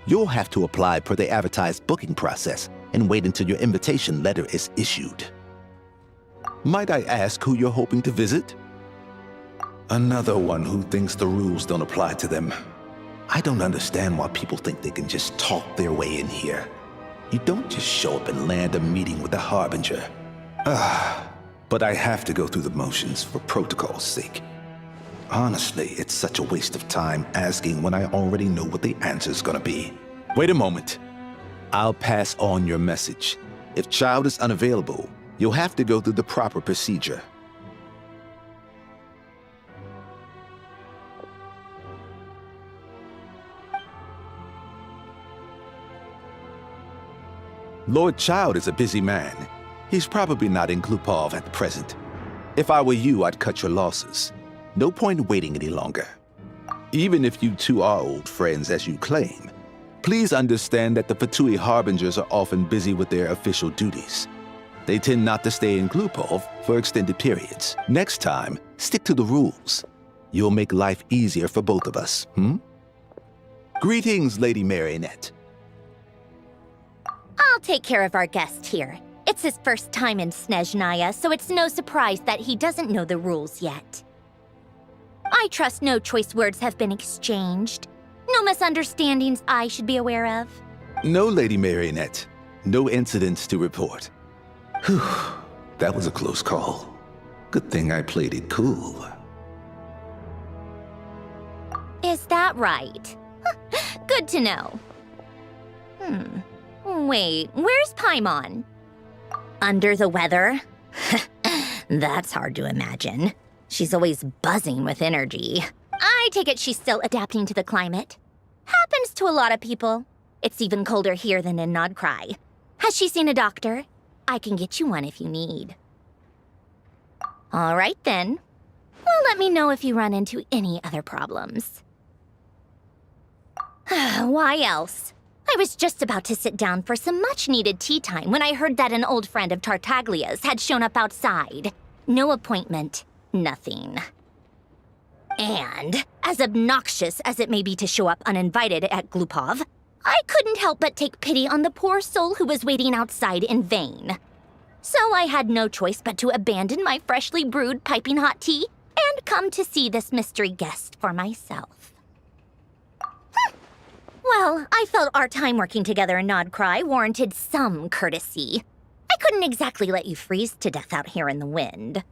You'll have to apply per the advertised booking process and wait until your invitation letter is issued. Might I ask who you're hoping to visit? Another one who thinks the rules don't apply to them. I don't understand why people think they can just talk their way in here. You don't just show up and land a meeting with the Harbinger. But I have to go through the motions for protocol's sake. Honestly, it's such a waste of time asking when I already know what the answer's gonna be. Wait a moment. I'll pass on your message. If Child is unavailable, you'll have to go through the proper procedure. Lord Child is a busy man. He's probably not in Glupov at the present. If I were you, I'd cut your losses. No point waiting any longer. Even if you two are old friends as you claim, please understand that the Fatui Harbingers are often busy with their official duties. They tend not to stay in Glupov for extended periods. Next time, stick to the rules. You'll make life easier for both of us, Greetings, Lady Marionette. I'll take care of our guest here. It's his first time in Snezhnaya, so it's no surprise that he doesn't know the rules yet. I trust no choice words have been exchanged. No misunderstandings I should be aware of. No, Lady Marionette. No incidents to report. Whew, that was a close call. Good thing I played it cool. Is that right? Good to know. Wait, where's Paimon? Under the weather? That's hard to imagine. She's always buzzing with energy. I take it she's still adapting to the climate. Happens to a lot of people. It's even colder here than in Nodcry. Has she seen a doctor? I can get you one if you need. All right then. Well, let me know if you run into any other problems. Why else? I was just about to sit down for some much-needed tea time when I heard that an old friend of Tartaglia's had shown up outside. No appointment, nothing. And, as obnoxious as it may be to show up uninvited at Glupov, I couldn't help but take pity on the poor soul who was waiting outside in vain. So I had no choice but to abandon my freshly brewed piping hot tea and come to see this mystery guest for myself. Well, I felt our time working together in Nodcry warranted some courtesy. I couldn't exactly let you freeze to death out here in the wind.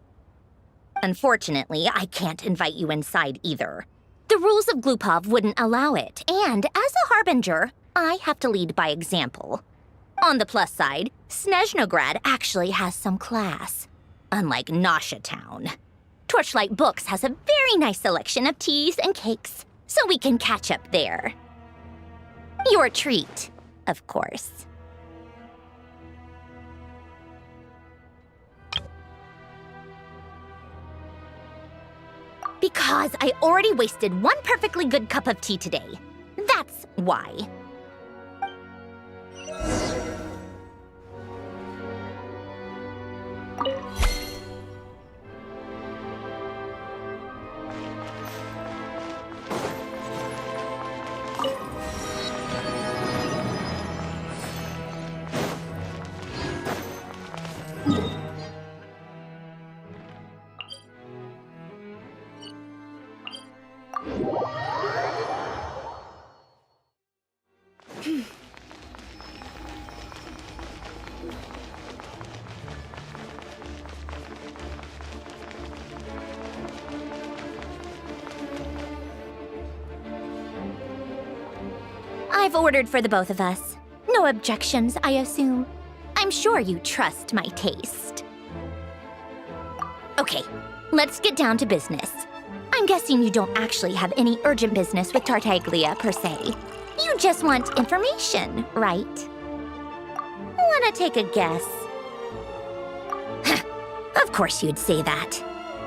Unfortunately, I can't invite you inside either. The rules of Glupov wouldn't allow it, and as a Harbinger, I have to lead by example. On the plus side, Snezhnaya actually has some class, unlike Nasha Town. Torchlight Books has a very nice selection of teas and cakes, so we can catch up there. Your treat, of course. Because I already wasted one perfectly good cup of tea today. That's why. I've ordered for the both of us. No objections, I assume. I'm sure you trust my taste. Okay, let's get down to business. I'm guessing you don't actually have any urgent business with Tartaglia, per se. You just want information, right? Wanna take a guess? Of course you'd say that.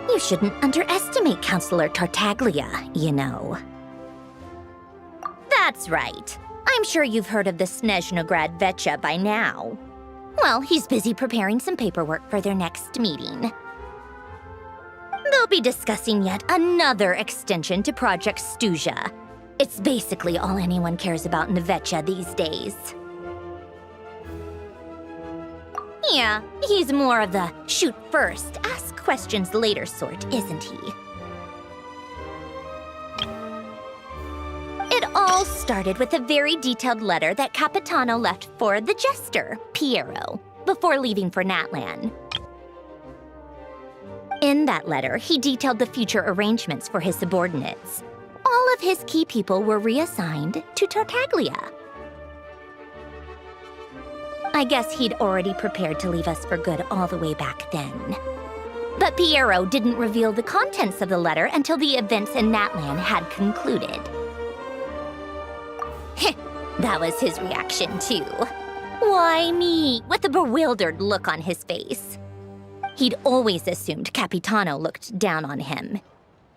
You shouldn't underestimate Counselor Tartaglia, you know. That's right. I'm sure you've heard of the Snezhnaya Vetcha by now. Well, he's busy preparing some paperwork for their next meeting. They'll be discussing yet another extension to Project Stuzha. It's basically all anyone cares about in the Vetcha these days. Yeah, he's more of the shoot first, ask questions later sort, isn't he? It all started with a very detailed letter that Capitano left for the jester, Pierro, before leaving for Natlan. In that letter, he detailed the future arrangements for his subordinates. All of his key people were reassigned to Tartaglia. I guess he'd already prepared to leave us for good all the way back then. But Pierro didn't reveal the contents of the letter until the events in Natlan had concluded. That was his reaction, too. Why me? With a bewildered look on his face. He'd always assumed Capitano looked down on him.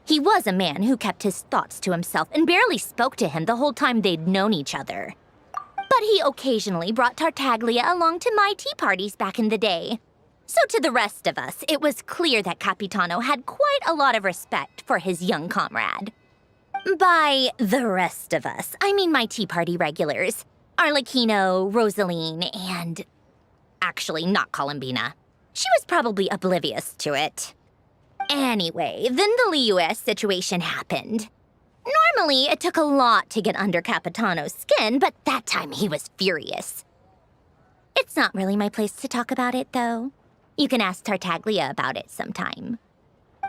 He was a man who kept his thoughts to himself and barely spoke to him the whole time they'd known each other. But he occasionally brought Tartaglia along to my tea parties back in the day. So to the rest of us, it was clear that Capitano had quite a lot of respect for his young comrade. By the rest of us, I mean my tea party regulars. Arlecchino, Rosaline, and... actually, not Columbina. She was probably oblivious to it. Anyway, then the Liu situation happened. Normally, it took a lot to get under Capitano's skin, but that time he was furious. It's not really my place to talk about it, though. You can ask Tartaglia about it sometime.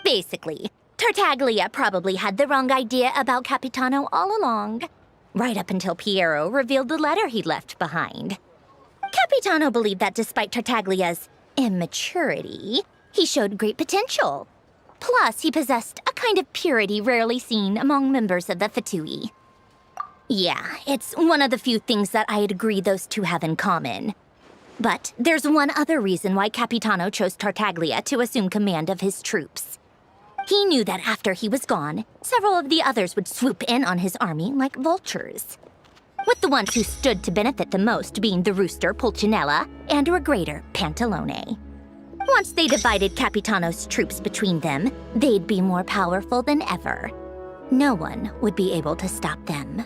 Basically, Tartaglia probably had the wrong idea about Capitano all along, right up until Pierro revealed the letter he'd left behind. Capitano believed that despite Tartaglia's immaturity, he showed great potential. Plus, he possessed a kind of purity rarely seen among members of the Fatui. Yeah, it's one of the few things that I'd agree those two have in common. But there's one other reason why Capitano chose Tartaglia to assume command of his troops. He knew that after he was gone, several of the others would swoop in on his army like vultures. With the ones who stood to benefit the most being the rooster Pulcinella and regrator Pantalone. Once they divided Capitano's troops between them, they'd be more powerful than ever. No one would be able to stop them.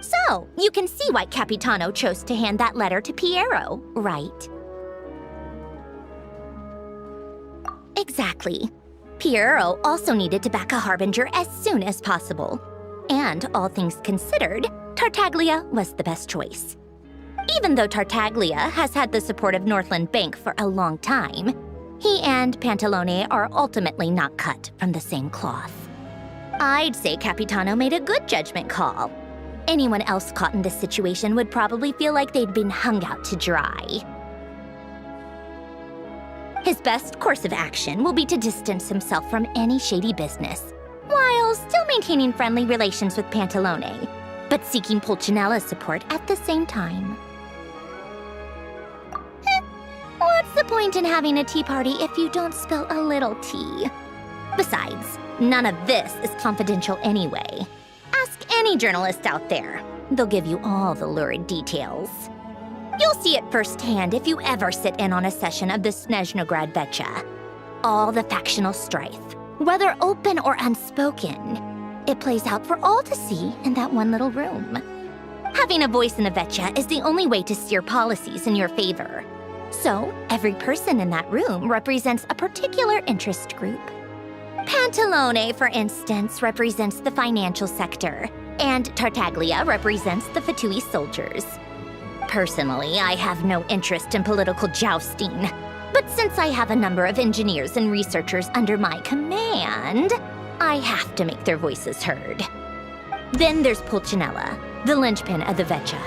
So, you can see why Capitano chose to hand that letter to Pierro, right? Exactly. Pierro also needed to back a harbinger as soon as possible. And all things considered, Tartaglia was the best choice. Even though Tartaglia has had the support of Northland Bank for a long time, he and Pantalone are ultimately not cut from the same cloth. I'd say Capitano made a good judgment call. Anyone else caught in this situation would probably feel like they'd been hung out to dry. His best course of action will be to distance himself from any shady business, while still maintaining friendly relations with Pantalone, but seeking Pulcinella's support at the same time. What's the point in having a tea party if you don't spill a little tea? Besides, none of this is confidential anyway. Ask any journalist out there. They'll give you all the lurid details. You'll see it firsthand if you ever sit in on a session of the Snezhnaya Vetcha. All the factional strife, whether open or unspoken, it plays out for all to see in that one little room. Having a voice in the Vetcha is the only way to steer policies in your favor. So, every person in that room represents a particular interest group. Pantalone, for instance, represents the financial sector, and Tartaglia represents the Fatui soldiers. Personally, I have no interest in political jousting, but since I have a number of engineers and researchers under my command, I have to make their voices heard. Then there's Pulcinella, the linchpin of the Vetcha.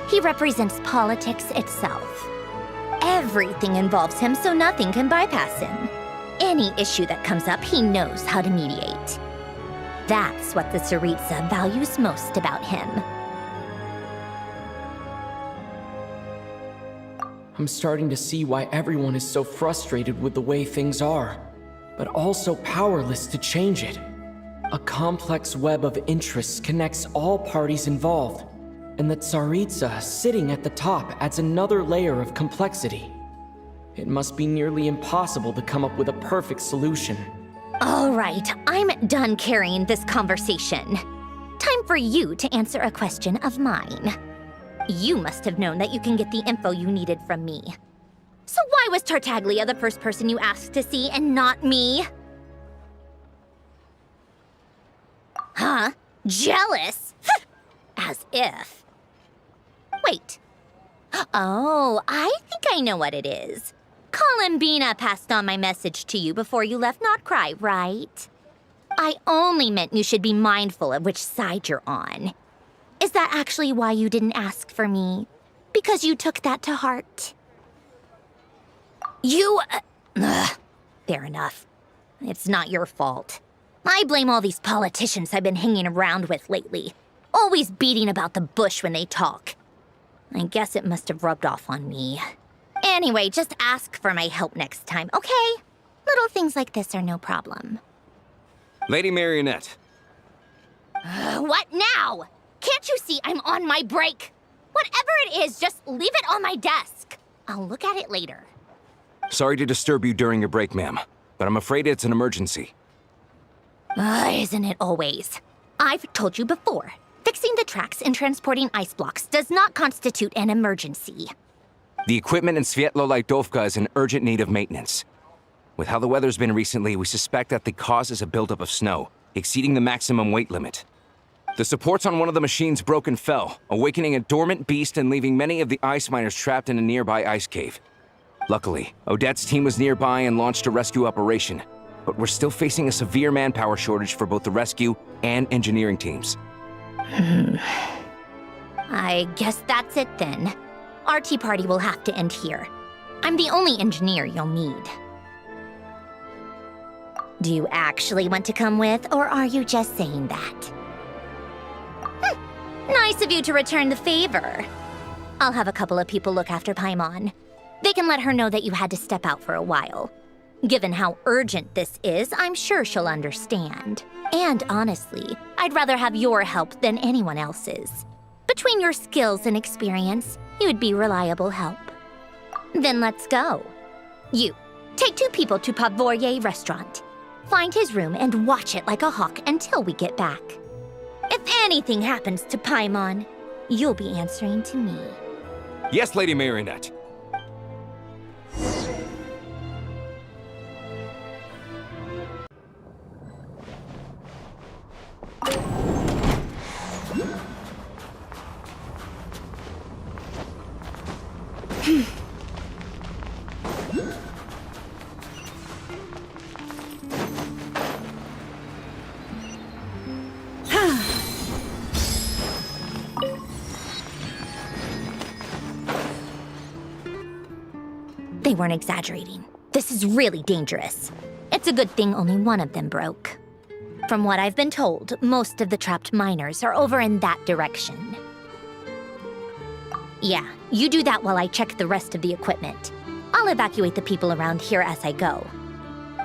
He represents politics itself. Everything involves him, so nothing can bypass him. Any issue that comes up, he knows how to mediate. That's what the tsaritsa values most about him. I'm starting to see why everyone is so frustrated with the way things are, but also powerless to change it. A complex web of interests connects all parties involved, and the tsaritsa sitting at the top adds another layer of complexity. It must be nearly impossible to come up with a perfect solution. All right, I'm done carrying this conversation. Time for you to answer a question of mine. You must have known that you can get the info you needed from me. So why was Tartaglia the first person you asked to see and not me? Huh? Jealous? As if. Wait. Oh, I think I know what it is. Columbina passed on my message to you before you left Notcry, right? I only meant you should be mindful of which side you're on. Is that actually why you didn't ask for me? Because you took that to heart? Fair enough. It's not your fault. I blame all these politicians I've been hanging around with lately. Always beating about the bush when they talk. I guess it must have rubbed off on me. Anyway, just ask for my help next time, okay? Little things like this are no problem. Lady Marionette. What now? Can't you see I'm on my break? Whatever it is, just leave it on my desk. I'll look at it later. Sorry to disturb you during your break, ma'am, but I'm afraid it's an emergency. Isn't it always? I've told you before, fixing the tracks and transporting ice blocks does not constitute an emergency. The equipment in Svietlo-Laidovka is in urgent need of maintenance. With how the weather's been recently, we suspect that the cause is a buildup of snow, exceeding the maximum weight limit. The supports on one of the machines broke and fell, awakening a dormant beast and leaving many of the ice miners trapped in a nearby ice cave. Luckily, Odette's team was nearby and launched a rescue operation, but we're still facing a severe manpower shortage for both the rescue and engineering teams. I guess that's it then. Our tea party will have to end here. I'm the only engineer you'll need. Do you actually want to come with, or are you just saying that? Nice of you to return the favor. I'll have a couple of people look after Paimon. They can let her know that you had to step out for a while. Given how urgent this is, I'm sure she'll understand. And honestly, I'd rather have your help than anyone else's. Between your skills and experience, you'd be reliable help. Then let's go. You, take 2 people to Pavorye restaurant. Find his room and watch it like a hawk until we get back. If anything happens to Paimon, you'll be answering to me. Yes, Lady Marionette. they weren't exaggerating. This is really dangerous. It's a good thing only one of them broke. From what I've been told, most of the trapped miners are over in that direction. Yeah, you do that while I check the rest of the equipment. I'll evacuate the people around here as I go.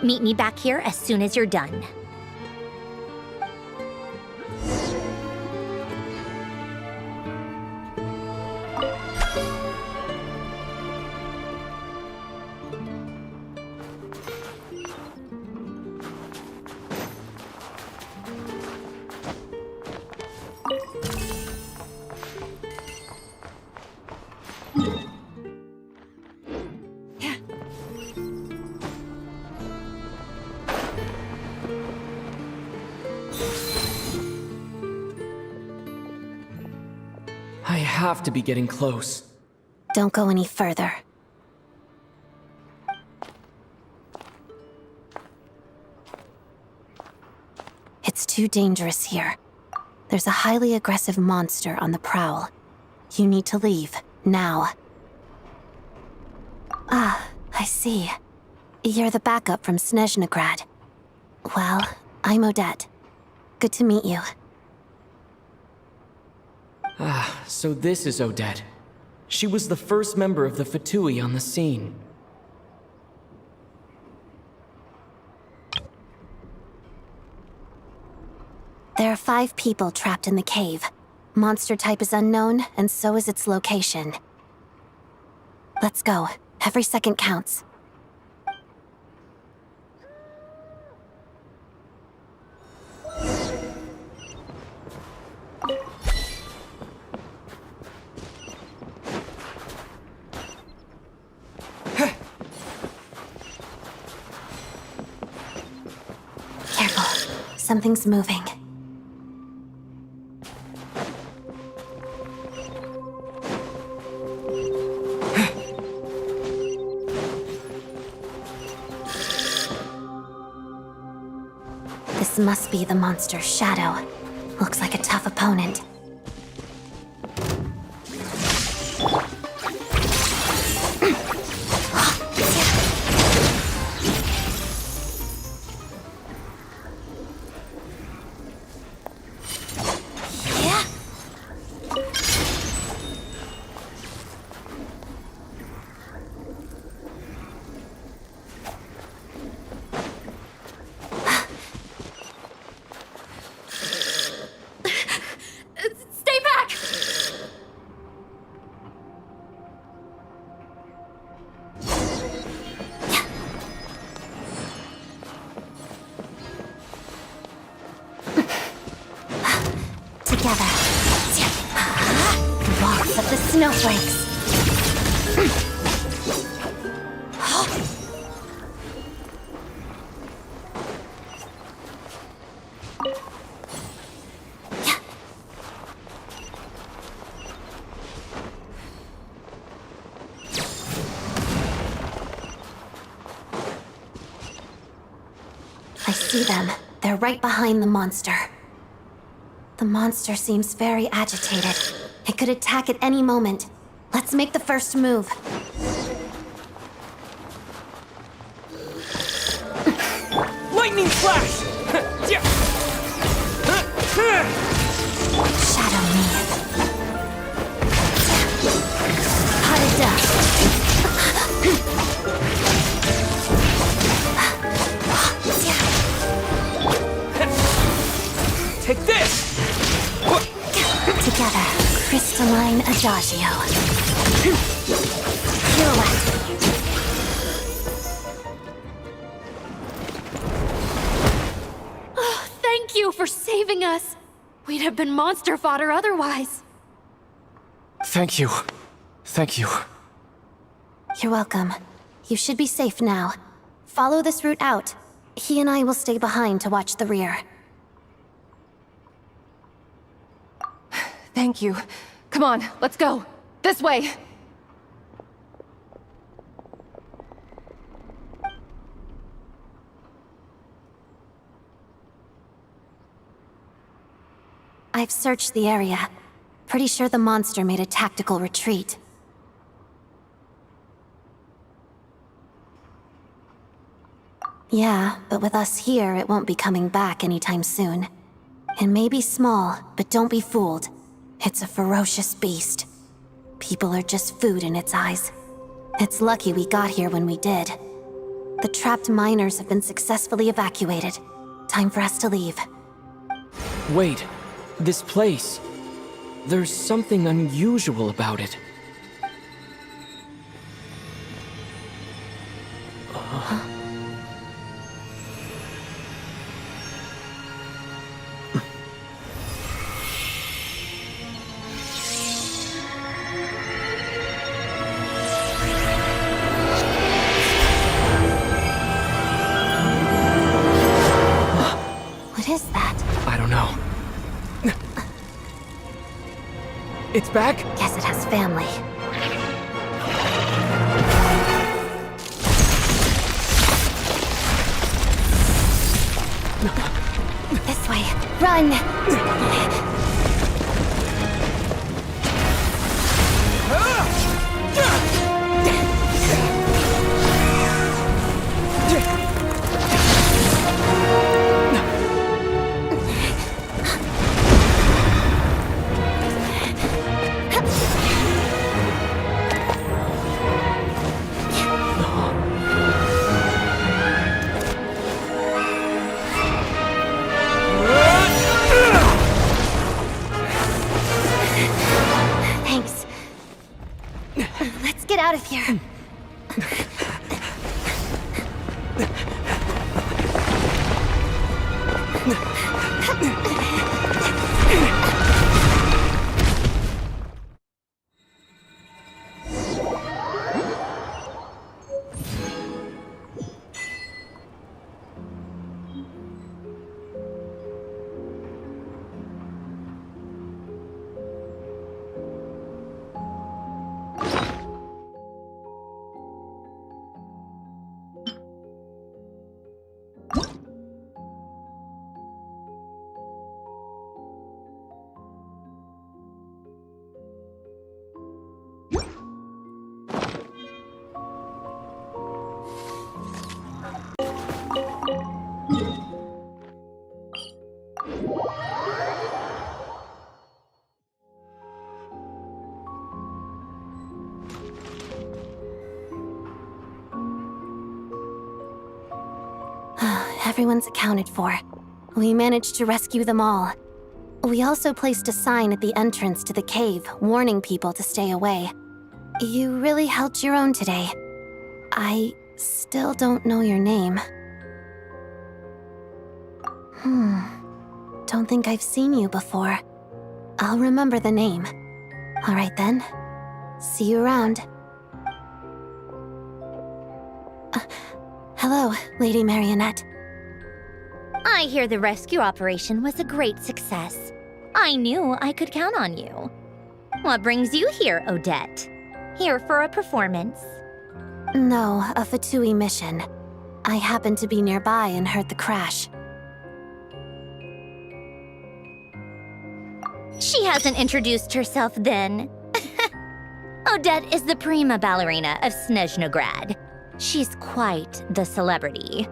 Meet me back here as soon as you're done. I have to be getting close. Don't go any further. It's too dangerous here. There's a highly aggressive monster on the prowl. You need to leave, now. Ah, I see. You're the backup from Snezhnaya. Well, I'm Odette. Good to meet you. Ah, so this is Odette. She was the first member of the Fatui on the scene. There are 5 people trapped in the cave. Monster type is unknown, and so is its location. Let's go. Every second counts. Careful. Something's moving. This must be the monster's shadow. Looks like a tough opponent. Stay back! Together. Walks of the snowflakes. I see them. They're right behind the monster. The monster seems very agitated. It could attack at any moment. Let's make the first move. Lightning flash! Shadow me. Pot of dust. Take this! Together, crystalline adagio. Pirouette. Oh, thank you for saving us. We'd have been monster fodder otherwise. Thank you. Thank you. You're welcome. You should be safe now. Follow this route out. He and I will stay behind to watch the rear. Thank you. Come on, let's go. This way. I've searched the area. Pretty sure the monster made a tactical retreat. Yeah, but with us here, it won't be coming back anytime soon. It may be small, but don't be fooled. It's a ferocious beast. People are just food in its eyes. It's lucky we got here when we did. The trapped miners have been successfully evacuated. Time for us to leave. Wait, this place. There's something unusual about it. What is that? I don't know. It's back? Guess it has family. This way. Run! Thanks. Let's get out of here. Everyone's accounted for. We managed to rescue them all. We also placed a sign at the entrance to the cave, warning people to stay away. You really held your own today. I still don't know your name. Don't think I've seen you before. I'll remember the name. All right then. See you around. Hello, Lady Marionette. I hear the rescue operation was a great success. I knew I could count on you. What brings you here, Odette? Here for a performance? No, a Fatui mission. I happened to be nearby and heard the crash. She hasn't introduced herself then. Odette is the prima ballerina of Snezhnaya. She's quite the celebrity.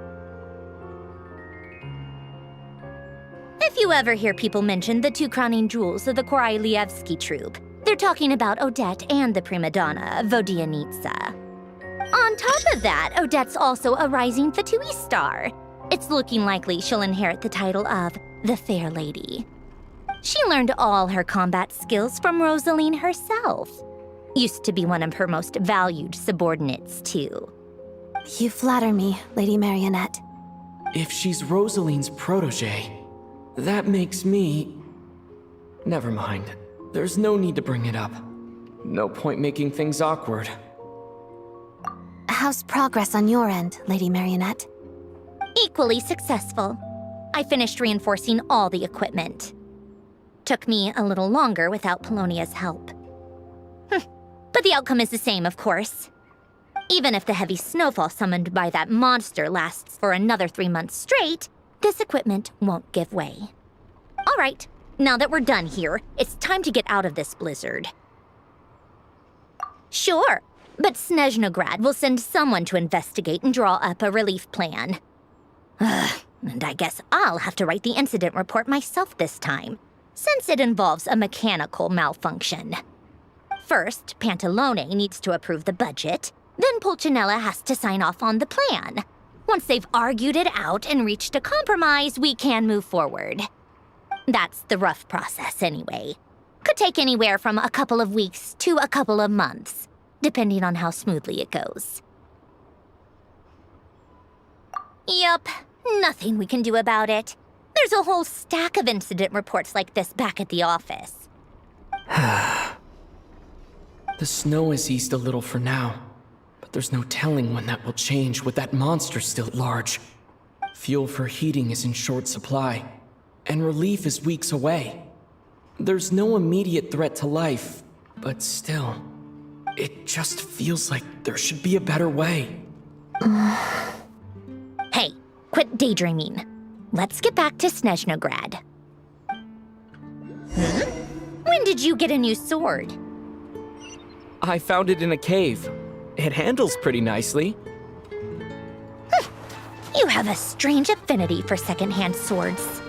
If you ever hear people mention the two crowning jewels of the Korolievsky troupe, they're talking about Odette and the prima donna, Vodyanitsa. On top of that, Odette's also a rising Fatui star. It's looking likely she'll inherit the title of the Fair Lady. She learned all her combat skills from Rosaline herself. Used to be one of her most valued subordinates, too. You flatter me, Lady Marionette. If she's Rosaline's protege, that makes me... Never mind. There's no need to bring it up. No point making things awkward. How's progress on your end, Lady Marionette? Equally successful. I finished reinforcing all the equipment. Took me a little longer without Polonia's help. But the outcome is the same, of course. Even if the heavy snowfall summoned by that monster lasts for another 3 months straight, this equipment won't give way. All right, now that we're done here, it's time to get out of this blizzard. Sure, but Snezhnaya will send someone to investigate and draw up a relief plan. And I guess I'll have to write the incident report myself this time, since it involves a mechanical malfunction. First, Pantalone needs to approve the budget, then Pulcinella has to sign off on the plan. Once they've argued it out and reached a compromise, we can move forward. That's the rough process anyway. Could take anywhere from a couple of weeks to a couple of months, depending on how smoothly it goes. Yup, nothing we can do about it. There's a whole stack of incident reports like this back at the office. The snow has eased a little for now, but there's no telling when that will change with that monster still at large. Fuel for heating is in short supply, and relief is weeks away. There's no immediate threat to life, but still, it just feels like there should be a better way. Hey, quit daydreaming. Let's get back to Snezhnaya. When did you get a new sword? I found it in a cave. It handles pretty nicely. You have a strange affinity for secondhand swords.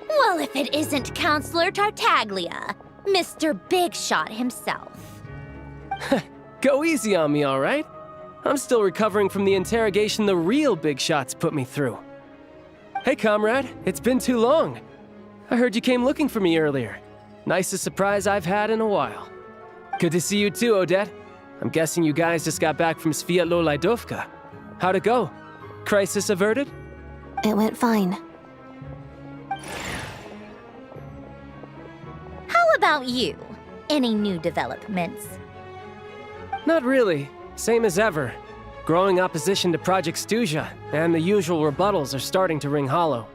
Well, if it isn't Counselor Tartaglia, Mr. Big Shot himself. Go easy on me, all right? I'm still recovering from the interrogation the real Big Shots put me through. Hey, comrade, it's been too long. I heard you came looking for me earlier. Nicest surprise I've had in a while. Good to see you too, Odette. I'm guessing you guys just got back from Sviatlo-Lajdovka. How'd it go? Crisis averted? It went fine. How about you? Any new developments? Not really. Same as ever. Growing opposition to Project Stuzha, and the usual rebuttals are starting to ring hollow.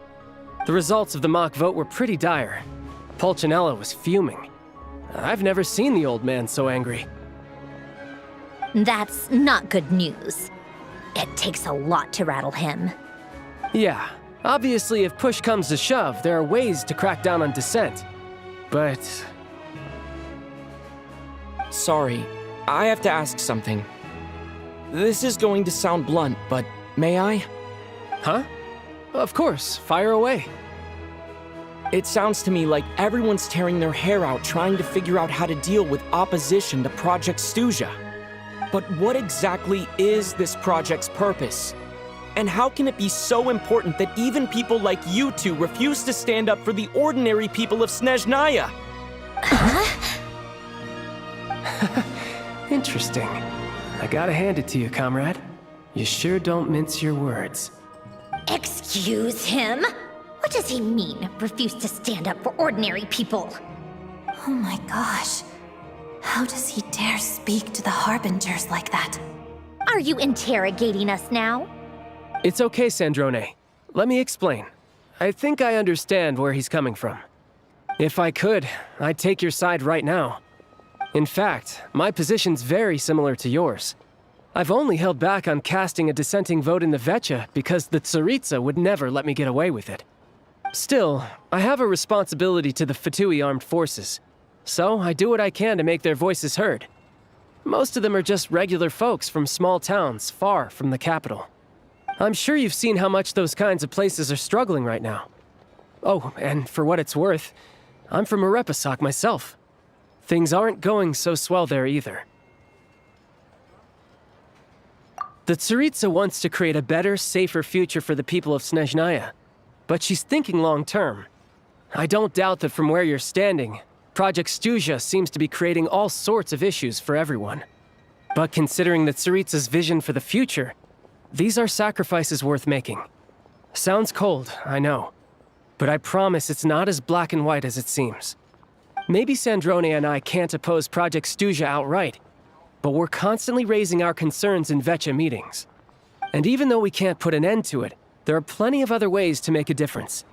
The results of the mock vote were pretty dire. Pulcinella was fuming. I've never seen the old man so angry. That's not good news. It takes a lot to rattle him. Yeah, obviously if push comes to shove, there are ways to crack down on dissent. But... Sorry, I have to ask something. This is going to sound blunt, but may I? Huh? Of course, fire away. It sounds to me like everyone's tearing their hair out trying to figure out how to deal with opposition to Project Stuzha. But what exactly is this project's purpose? And how can it be so important that even people like you two refuse to stand up for the ordinary people of Snezhnaya? Interesting. I gotta hand it to you, comrade. You sure don't mince your words. Excuse him? What does he mean, refuse to stand up for ordinary people? Oh my gosh. How does he dare speak to the Harbingers like that? Are you interrogating us now? It's okay, Sandrone. Let me explain. I think I understand where he's coming from. If I could, I'd take your side right now. In fact, my position's very similar to yours. I've only held back on casting a dissenting vote in the Vetcha because the tsaritsa would never let me get away with it. Still, I have a responsibility to the Fatui armed forces, so I do what I can to make their voices heard. Most of them are just regular folks from small towns far from the capital. I'm sure you've seen how much those kinds of places are struggling right now. Oh, and for what it's worth, I'm from Arepasak myself. Things aren't going so swell there either. The tsaritsa wants to create a better, safer future for the people of Snezhnaya, but she's thinking long-term. I don't doubt that from where you're standing, Project Stuzha seems to be creating all sorts of issues for everyone. But considering the tsaritsa's vision for the future, these are sacrifices worth making. Sounds cold, I know, but I promise it's not as black and white as it seems. Maybe Sandrone and I can't oppose Project Stuzha outright, but we're constantly raising our concerns in Vetcha meetings. And even though we can't put an end to it, there are plenty of other ways to make a difference.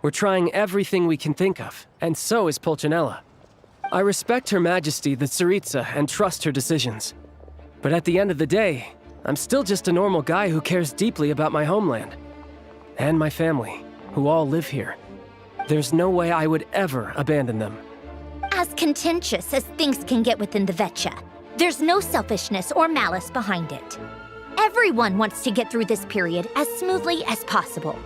We're trying everything we can think of, and so is Pulcinella. I respect Her Majesty, the Tsaritsa, and trust her decisions. But at the end of the day, I'm still just a normal guy who cares deeply about my homeland. And my family, who all live here. There's no way I would ever abandon them. As contentious as things can get within the Vetcha, there's no selfishness or malice behind it. Everyone wants to get through this period as smoothly as possible.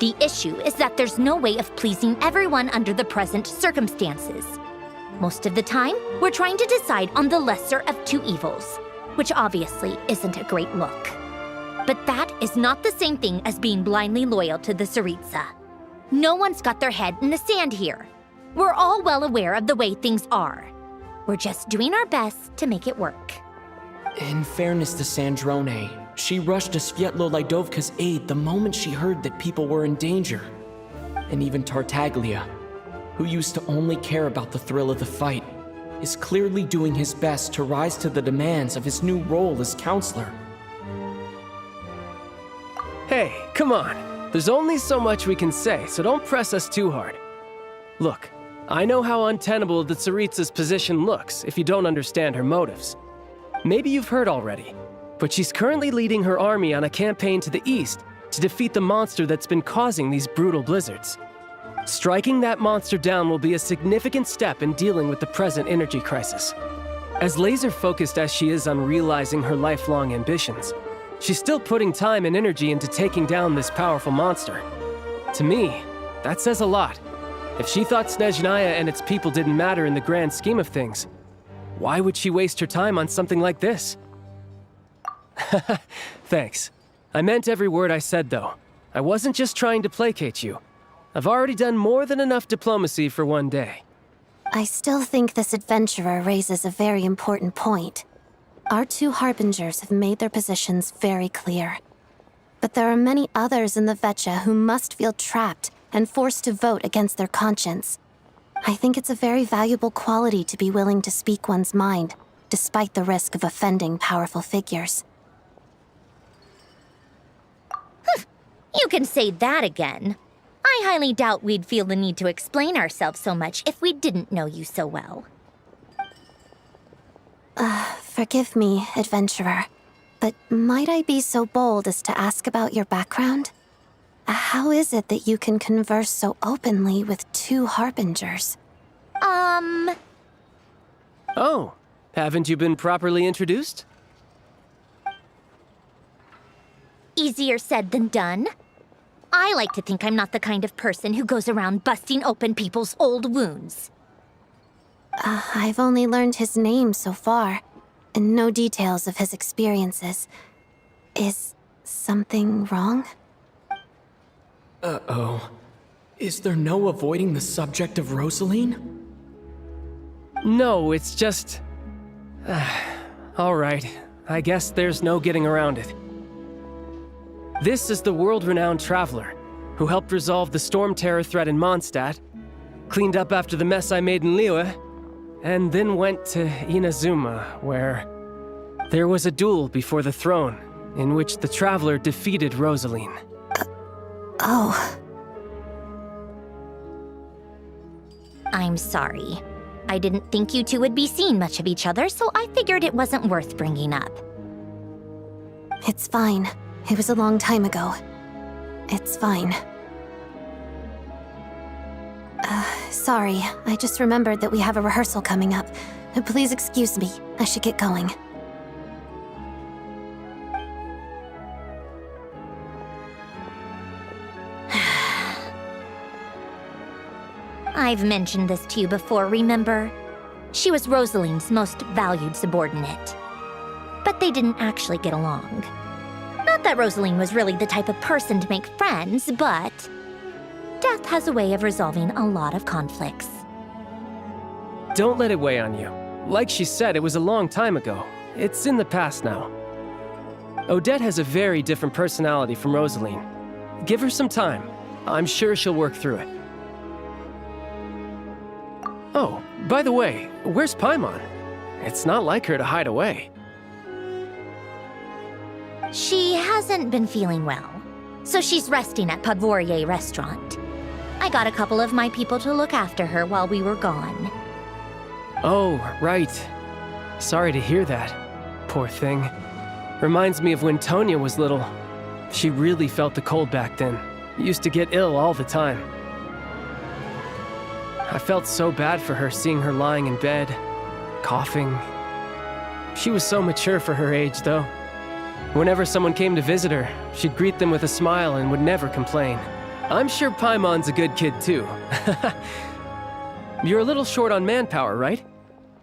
The issue is that there's no way of pleasing everyone under the present circumstances. Most of the time, we're trying to decide on the lesser of two evils, which obviously isn't a great look. But that is not the same thing as being blindly loyal to the tsaritsa. No one's got their head in the sand here. We're all well aware of the way things are. We're just doing our best to make it work. In fairness to Snezhnaya, she rushed to Svietlo Lydovka's aid the moment she heard that people were in danger. And even Tartaglia, who used to only care about the thrill of the fight, is clearly doing his best to rise to the demands of his new role as counselor. Hey, come on. There's only so much we can say, so don't press us too hard. Look, I know how untenable the Tsaritsa's position looks if you don't understand her motives. Maybe you've heard already, but she's currently leading her army on a campaign to the east to defeat the monster that's been causing these brutal blizzards. Striking that monster down will be a significant step in dealing with the present energy crisis. As laser-focused as she is on realizing her lifelong ambitions, she's still putting time and energy into taking down this powerful monster. To me, that says a lot. If she thought Snezhnaya and its people didn't matter in the grand scheme of things, why would she waste her time on something like this? Thanks. I meant every word I said, though. I wasn't just trying to placate you. I've already done more than enough diplomacy for one day. I still think this adventurer raises a very important point. Our two harbingers have made their positions very clear. But there are many others in the Vetcha who must feel trapped and forced to vote against their conscience. I think it's a very valuable quality to be willing to speak one's mind, despite the risk of offending powerful figures. You can say that again. I highly doubt we'd feel the need to explain ourselves so much if we didn't know you so well. Forgive me, adventurer, but might I be so bold as to ask about your background? How is it that you can converse so openly with two harbingers? Oh, haven't you been properly introduced? Easier said than done. I like to think I'm not the kind of person who goes around busting open people's old wounds. I've only learned his name so far, and no details of his experiences. Is something wrong? Uh-oh. Is there no avoiding the subject of Rosaline? No, it's just... all right. I guess there's no getting around it. This is the world-renowned traveler who helped resolve the storm terror threat in Mondstadt, cleaned up after the mess I made in Liyue, and then went to Inazuma, where there was a duel before the throne in which the traveler defeated Rosaline. Oh. I'm sorry. I didn't think you two would be seeing much of each other, so I figured it wasn't worth bringing up. It's fine. It was a long time ago. It's fine. Sorry, I just remembered that we have a rehearsal coming up. Please excuse me. I should get going. I've mentioned this to you before, remember? She was Rosaline's most valued subordinate. But they didn't actually get along. Not that Rosaline was really the type of person to make friends, but death has a way of resolving a lot of conflicts. Don't let it weigh on you. Like she said, it was a long time ago. It's in the past now. Odette has a very different personality from Rosaline. Give her some time. I'm sure she'll work through it. Oh, by the way, where's Paimon? It's not like her to hide away. She hasn't been feeling well, so she's resting at Podvorier restaurant. I got a couple of my people to look after her while we were gone. Oh, right. Sorry to hear that. Poor thing. Reminds me of when Tonya was little. She really felt the cold back then. Used to get ill all the time. I felt so bad for her seeing her lying in bed, coughing. She was so mature for her age, though. Whenever someone came to visit her, she'd greet them with a smile and would never complain. I'm sure Paimon's a good kid, too. You're a little short on manpower, right?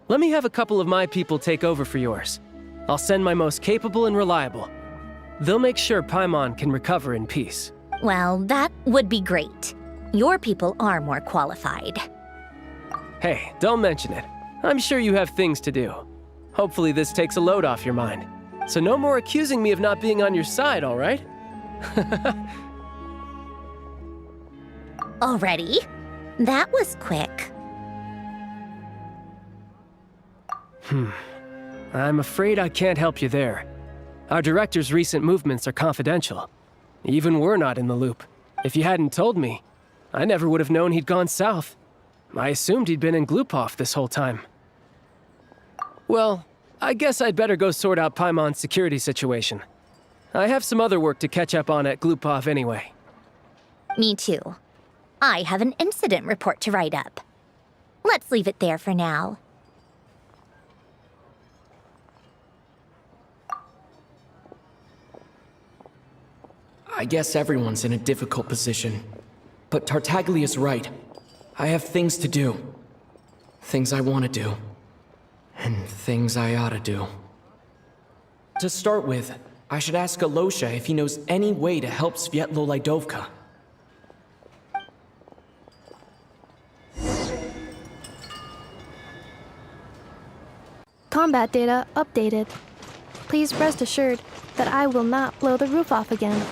Let me have a couple of my people take over for yours. I'll send my most capable and reliable. They'll make sure Paimon can recover in peace. Well, that would be great. Your people are more qualified. Hey, don't mention it. I'm sure you have things to do. Hopefully this takes a load off your mind. So no more accusing me of not being on your side, all right? Already? That was quick. I'm afraid I can't help you there. Our director's recent movements are confidential. Even we're not in the loop. If you hadn't told me, I never would have known he'd gone south. I assumed he'd been in Glupov this whole time. Well, I guess I'd better go sort out Paimon's security situation. I have some other work to catch up on at Glupov anyway. Me too. I have an incident report to write up. Let's leave it there for now. I guess everyone's in a difficult position. But Tartaglia's right. I have things to do. Things I want to do. And things I ought to do. To start with, I should ask Alyosha if he knows any way to help Svietlolaidovka. Combat data updated. Please rest assured that I will not blow the roof off again.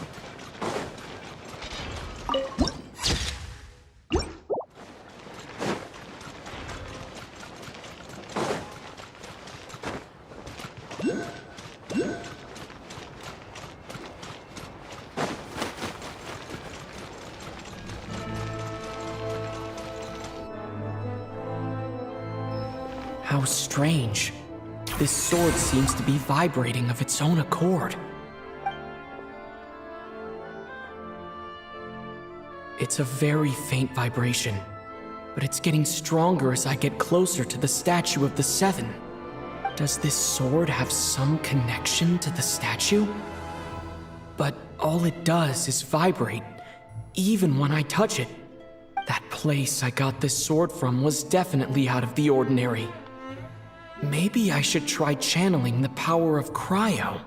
How strange. This sword seems to be vibrating of its own accord. It's a very faint vibration, but it's getting stronger as I get closer to the statue of the Seven. Does this sword have some connection to the statue? But all it does is vibrate, even when I touch it. That place I got this sword from was definitely out of the ordinary. Maybe I should try channeling the power of cryo.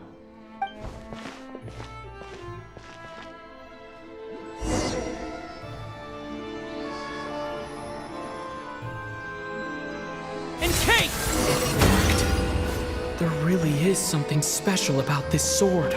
Encase! It worked. There really is something special about this sword.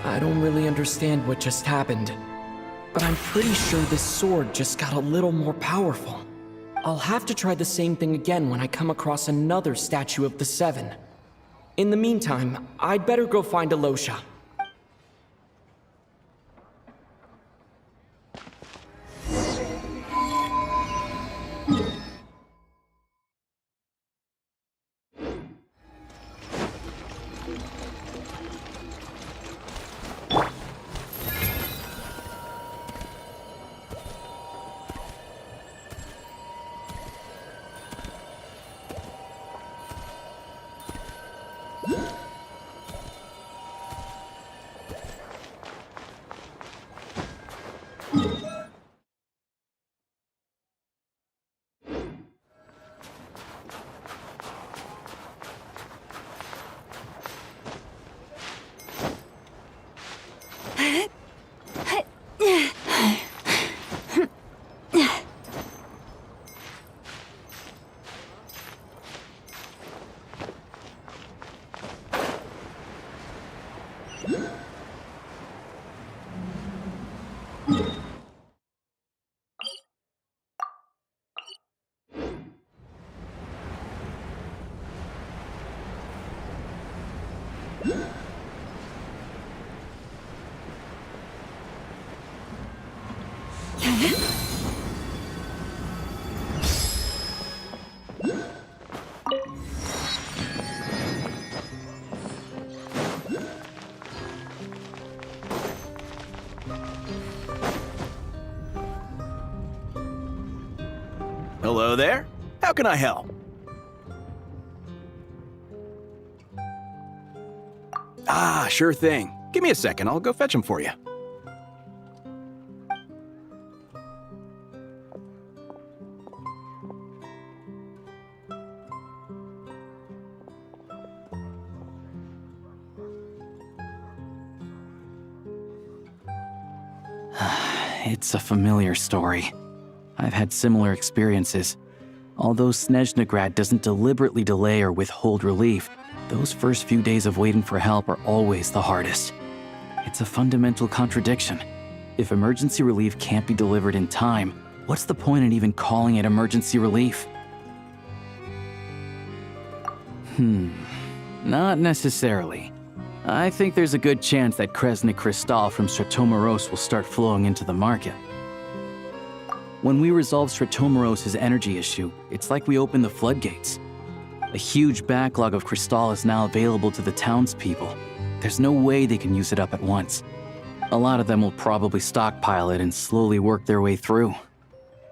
I don't really understand what just happened, but I'm pretty sure this sword just got a little more powerful. I'll have to try the same thing again when I come across another statue of the Seven. In the meantime, I'd better go find Alyosha. Hello there. How can I help? Ah, sure thing. Give me a second, I'll go fetch him for you. It's a familiar story. I've had similar experiences. Although Snezhnaya doesn't deliberately delay or withhold relief, those first few days of waiting for help are always the hardest. It's a fundamental contradiction. If emergency relief can't be delivered in time, what's the point in even calling it emergency relief? Not necessarily. I think there's a good chance that Kresnik Crystal from Stratomeros will start flowing into the market. When we resolve Stratomeros' energy issue, it's like we open the floodgates. A huge backlog of crystal is now available to the townspeople. There's no way they can use it up at once. A lot of them will probably stockpile it and slowly work their way through.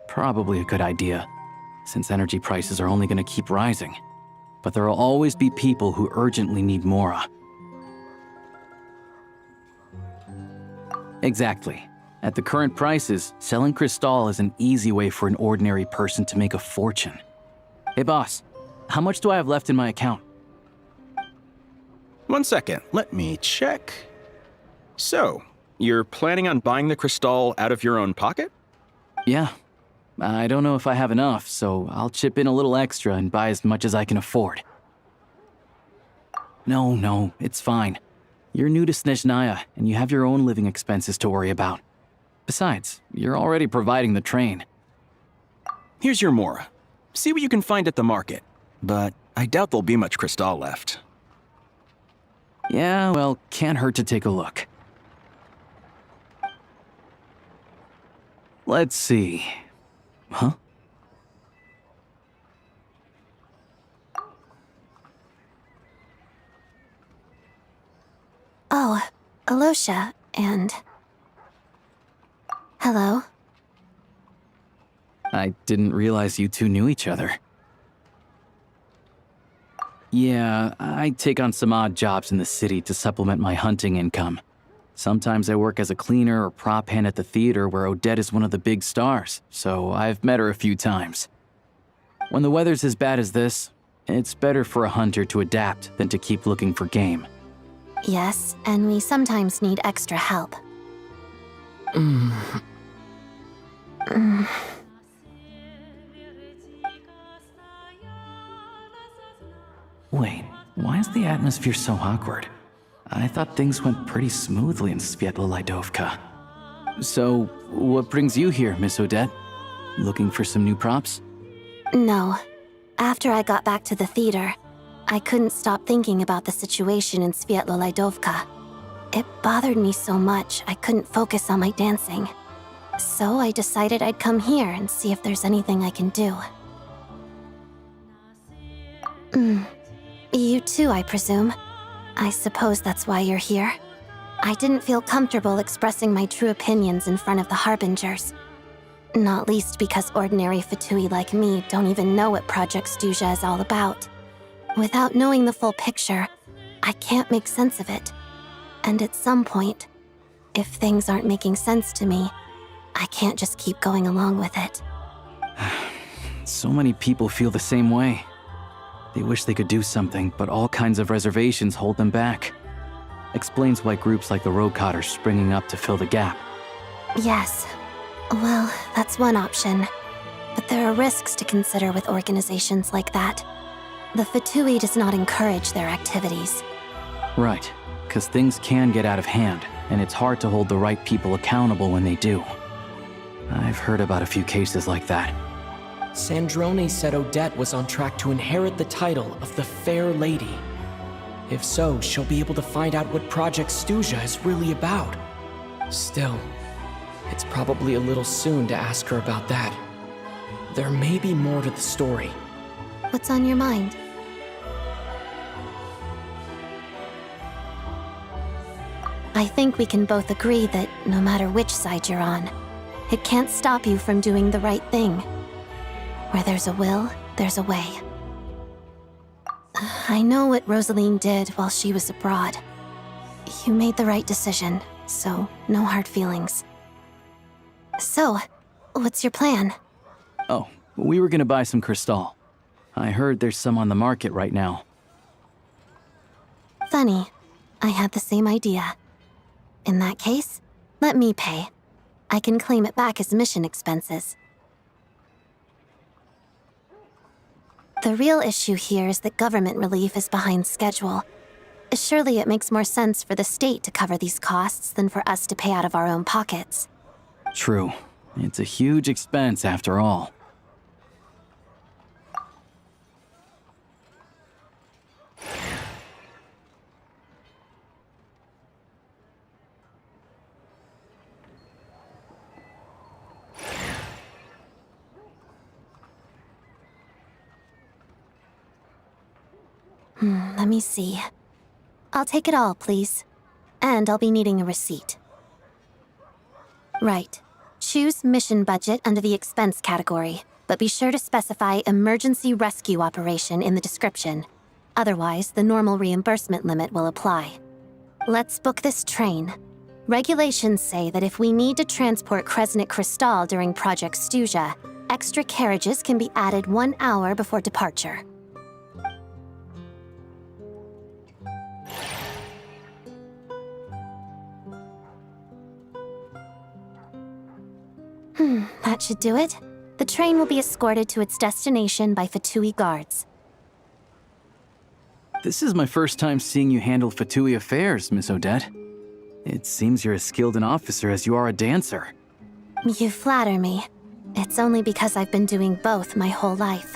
Probably a good idea, since energy prices are only going to keep rising. But there will always be people who urgently need Mora. Exactly. At the current prices, selling crystal is an easy way for an ordinary person to make a fortune. Hey boss, how much do I have left in my account? 1 second, let me check. So, you're planning on buying the crystal out of your own pocket? Yeah. I don't know if I have enough, so I'll chip in a little extra and buy as much as I can afford. No, it's fine. You're new to Snezhnaya, and you have your own living expenses to worry about. Besides, you're already providing the train. Here's your Mora. See what you can find at the market, but I doubt there'll be much crystal left. Yeah, well, can't hurt to take a look. Let's see. Huh? Oh, Alyosha, and... Hello? I didn't realize you two knew each other. Yeah, I take on some odd jobs in the city to supplement my hunting income. Sometimes I work as a cleaner or prop hand at the theater where Odette is one of the big stars, so I've met her a few times. When the weather's as bad as this, it's better for a hunter to adapt than to keep looking for game. Yes, and we sometimes need extra help. Wait, why is the atmosphere so awkward? I thought things went pretty smoothly in Sviatlo-Lidovka. So, what brings you here, Miss Odette? Looking for some new props? No. After I got back to the theater, I couldn't stop thinking about the situation in Sviatlo-Lidovka. It bothered me so much I couldn't focus on my dancing. So I decided I'd come here and see if there's anything I can do. You too, I presume. I suppose that's why you're here. I didn't feel comfortable expressing my true opinions in front of the Harbingers. Not least because ordinary Fatui like me don't even know what Project Stuzha is all about. Without knowing the full picture, I can't make sense of it. And at some point, if things aren't making sense to me, I can't just keep going along with it. So many people feel the same way. They wish they could do something, but all kinds of reservations hold them back. Explains why groups like the Rokot are springing up to fill the gap. Yes. Well, that's one option. But there are risks to consider with organizations like that. The Fatui does not encourage their activities. Right, because things can get out of hand, and it's hard to hold the right people accountable when they do. I've heard about a few cases like that. Snezhnaya said Odette was on track to inherit the title of the Fair Lady. If so, she'll be able to find out what Project Stuzha is really about. Still, it's probably a little soon to ask her about that. There may be more to the story. What's on your mind? I think we can both agree that no matter which side you're on, it can't stop you from doing the right thing. Where there's a will, there's a way. I know what Rosaline did while she was abroad. You made the right decision, so no hard feelings. So, what's your plan? Oh, we were gonna buy some crystal. I heard there's some on the market right now. Funny. I had the same idea. In that case, let me pay. I can claim it back as mission expenses. The real issue here is that government relief is behind schedule. Surely it makes more sense for the state to cover these costs than for us to pay out of our own pockets. True. It's a huge expense after all. Let me see. I'll take it all, please. And I'll be needing a receipt. Right. Choose mission budget under the expense category, but be sure to specify emergency rescue operation in the description. Otherwise, the normal reimbursement limit will apply. Let's book this train. Regulations say that if we need to transport Kresnik Crystal during Project Stuzha, extra carriages can be added 1 hour before departure. That should do it. The train will be escorted to its destination by Fatui guards. This is my first time seeing you handle Fatui affairs, Miss Odette. It seems you're as skilled an officer as you are a dancer. You flatter me. It's only because I've been doing both my whole life.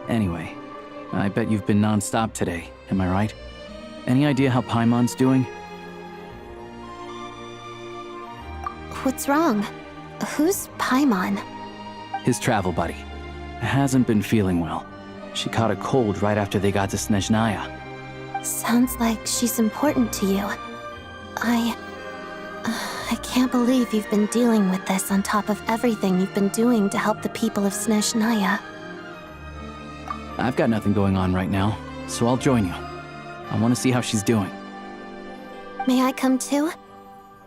Anyway, I bet you've been non-stop today, am I right? Any idea how Paimon's doing? What's wrong? Who's Paimon? His travel buddy. Hasn't been feeling well. She caught a cold right after they got to Snezhnaya. Sounds like she's important to you. I can't believe you've been dealing with this on top of everything you've been doing to help the people of Snezhnaya. I've got nothing going on right now, so I'll join you. I want to see how she's doing. May I come too?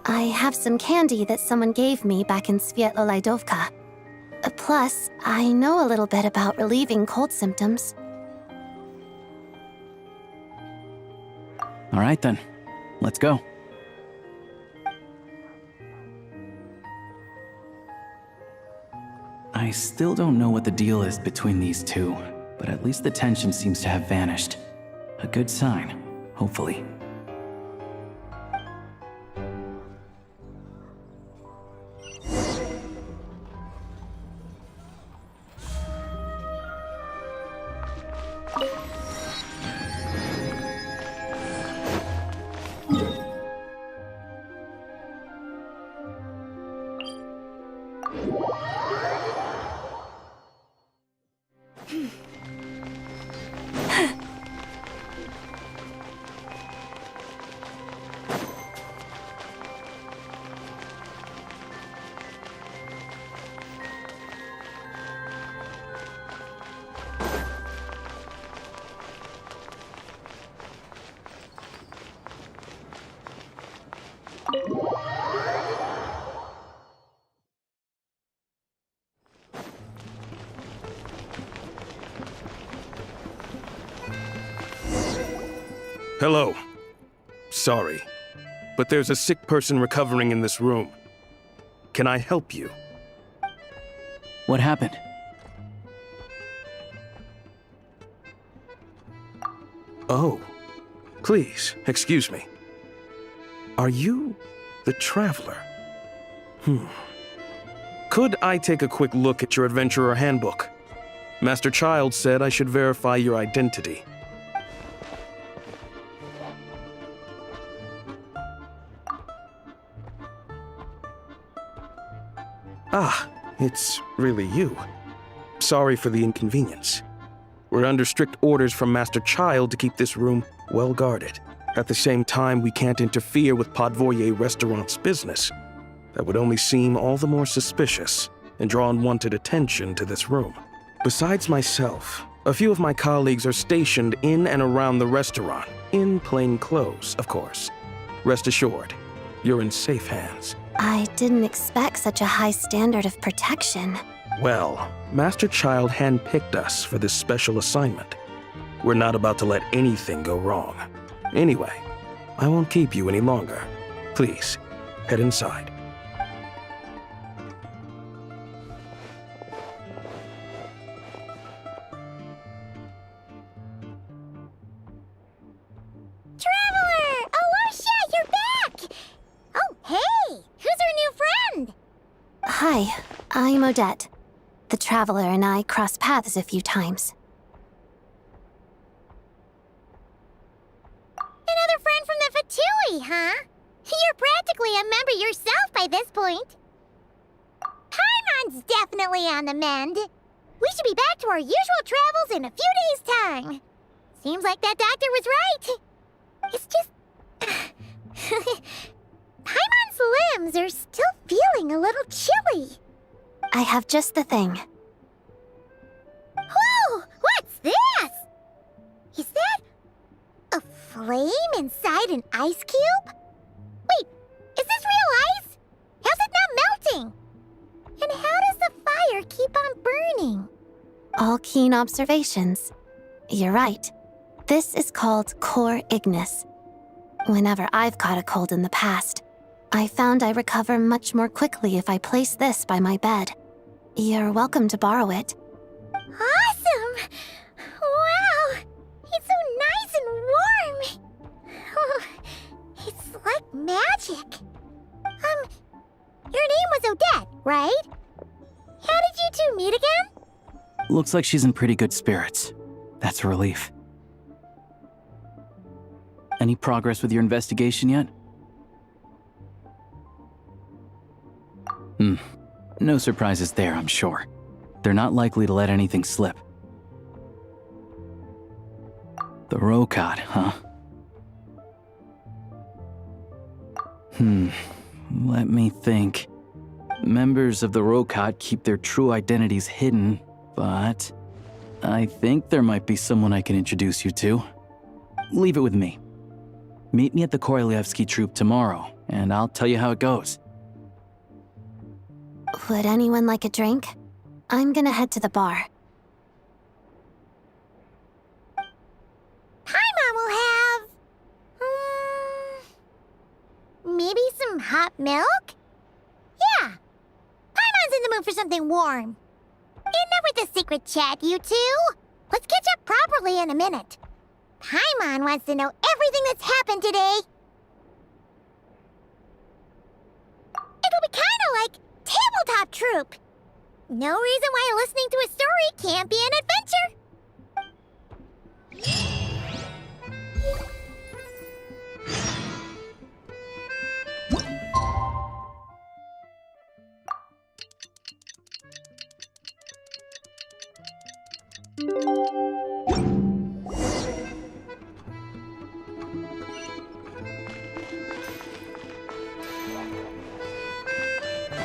I have some candy that someone gave me back in Svietlo-Lidovka. Plus, I know a little bit about relieving cold symptoms. All right then, let's go. I still don't know what the deal is between these two, but at least the tension seems to have vanished. A good sign, hopefully. Hello. Sorry, but there's a sick person recovering in this room. Can I help you? What happened? Oh, please, excuse me. Are you the Traveler? Could I take a quick look at your Adventurer Handbook? Master Child said I should verify your identity. Ah, it's really you. Sorry for the inconvenience. We're under strict orders from Master Child to keep this room well guarded. At the same time, we can't interfere with Podvoye Restaurant's business. That would only seem all the more suspicious and draw unwanted attention to this room. Besides myself, a few of my colleagues are stationed in and around the restaurant, in plain clothes, of course. Rest assured, you're in safe hands. I didn't expect such a high standard of protection. Well, Master Child handpicked us for this special assignment. We're not about to let anything go wrong. Anyway, I won't keep you any longer. Please, head inside. Traveler! Alyosha, you're back! Oh, hey! Who's our new friend? Hi, I'm Odette. The Traveler and I crossed paths a few times. Another friend from the Fatui, huh? You're practically a member yourself by this point. Paimon's definitely on the mend. We should be back to our usual travels in a few days' time. Seems like that doctor was right. It's just... Paimon's limbs are still feeling a little chilly. I have just the thing. Whoa! What's this? Is that a flame inside an ice cube? Wait, is this real ice? How's it not melting? And how does the fire keep on burning? All keen observations. You're right. This is called core ignis. Whenever I've caught a cold in the past, I found I recover much more quickly if I place this by my bed. You're welcome to borrow it. Awesome! Wow! It's so nice and warm! Oh, it's like magic. Your name was Odette, right? How did you two meet again? Looks like she's in pretty good spirits. That's a relief. Any progress with your investigation yet? No surprises there, I'm sure. They're not likely to let anything slip. The Rokot, huh? Let me think. Members of the Rokot keep their true identities hidden, but I think there might be someone I can introduce you to. Leave it with me. Meet me at the Korolyevsky troop tomorrow, and I'll tell you how it goes. Would anyone like a drink? I'm gonna head to the bar. Paimon will have... maybe some hot milk? Yeah. Paimon's in the mood for something warm. Enough with the secret chat, you two. Let's catch up properly in a minute. Paimon wants to know everything that's happened today. It'll be kinda like tabletop troop. No reason why listening to a story can't be an adventure.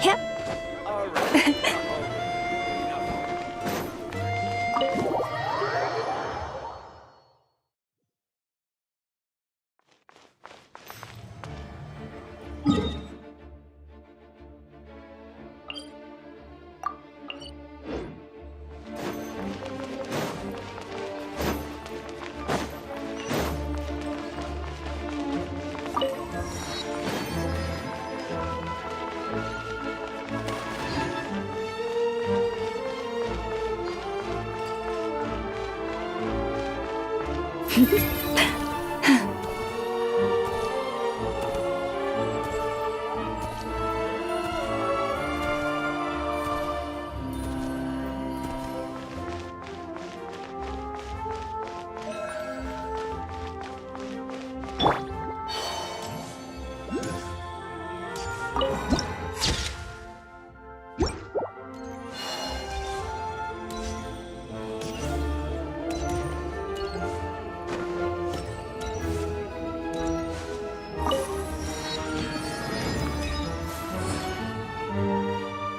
Yep.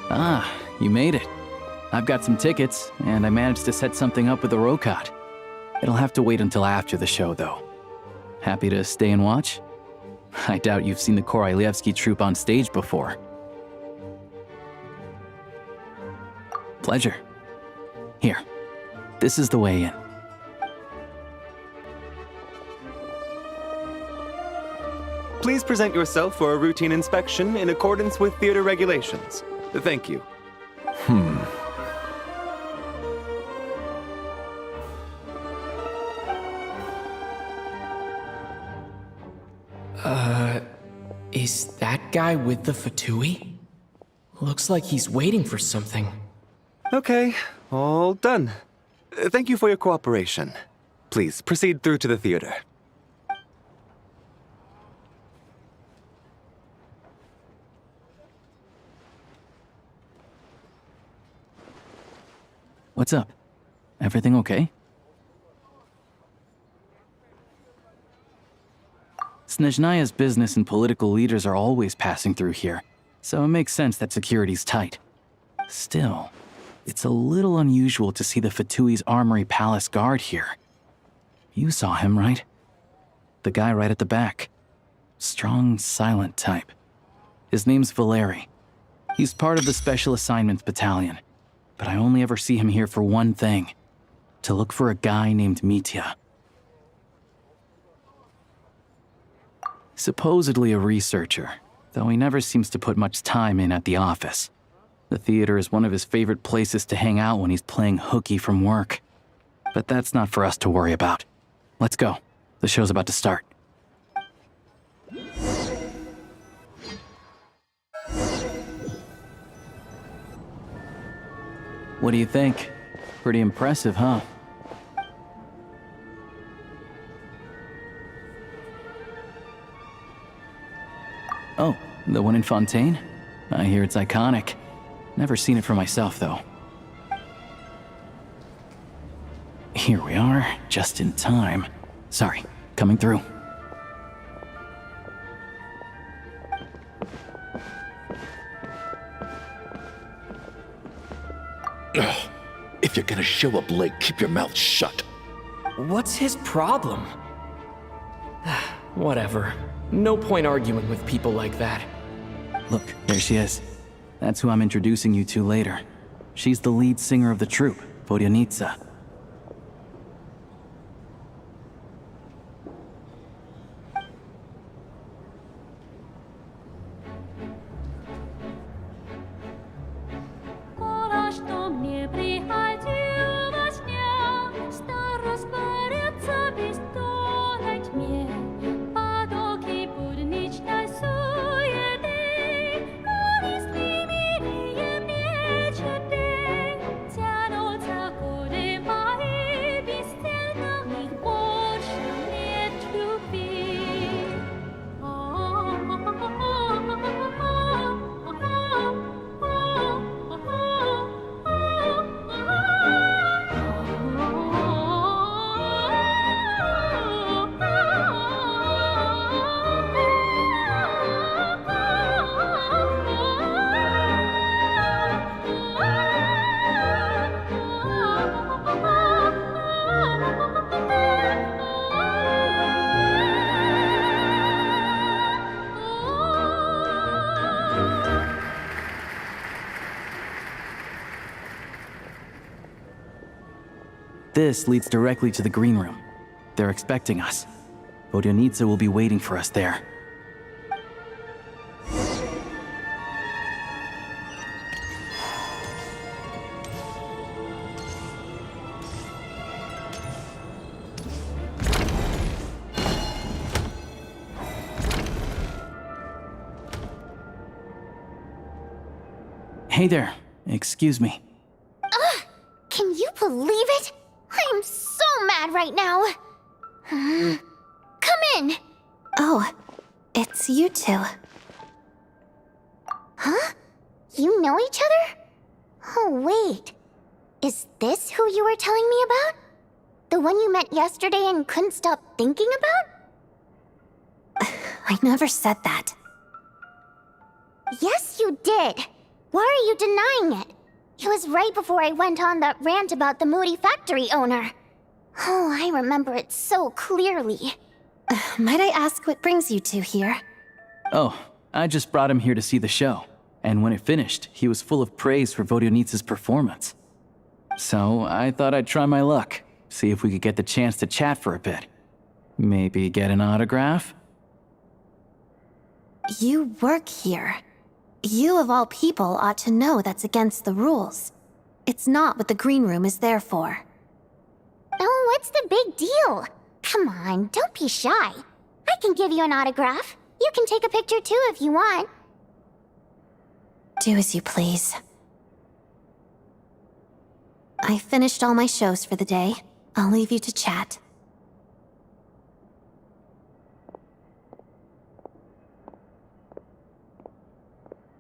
Ah, you made it. I've got some tickets, and I managed to set something up with the Rokot. It'll have to wait until after the show, though. Happy to stay and watch? I doubt you've seen the Korolyevsky troupe on stage before. Pleasure. Here, this is the way in. Please present yourself for a routine inspection in accordance with theater regulations. Thank you. Is that guy with the fatui? Looks like he's waiting for something. Okay, all done. Thank you for your cooperation. Please proceed through to the theater. What's up? Everything okay? Snezhnaya's business and political leaders are always passing through here, so it makes sense that security's tight. Still, it's a little unusual to see the Fatui's Armory Palace guard here. You saw him, right? The guy right at the back. Strong, silent type. His name's Valeriy. He's part of the Special Assignments Battalion, but I only ever see him here for one thing: to look for a guy named Mitya. Supposedly a researcher, though he never seems to put much time in at the office. The theater is one of his favorite places to hang out when he's playing hooky from work. But that's not for us to worry about. Let's go. The show's about to start. What do you think? Pretty impressive, huh? Oh, the one in Fontaine? I hear it's iconic. Never seen it for myself, though. Here we are, just in time. Sorry, coming through. Ugh. If you're gonna show up late, keep your mouth shut. What's his problem? Whatever. No point arguing with people like that. Look, there she is. That's who I'm introducing you to later. She's the lead singer of the troupe, Vodyanitsa. This leads directly to the green room. They're expecting us. Vodyanitsa will be waiting for us there. Hey there. Excuse me. Ugh! Can you believe it? I'm so mad right now. Come in. Oh, it's you two. Huh? You know each other? Oh, wait. Is this who you were telling me about? The one you met yesterday and couldn't stop thinking about? I never said that. Yes, you did. Why are you denying it? It was right before I went on that rant about the moody factory owner. Oh, I remember it so clearly. Might I ask what brings you two here? Oh, I just brought him here to see the show. And when it finished, he was full of praise for Vodyanitsa's performance. So I thought I'd try my luck, see if we could get the chance to chat for a bit. Maybe get an autograph? You work here. You of all people ought to know that's against the rules. It's not what the green room is there for. Oh, what's the big deal? Come on, don't be shy. I can give you an autograph. You can take a picture too if you want. Do as you please. I finished all my shows for the day. I'll leave you to chat.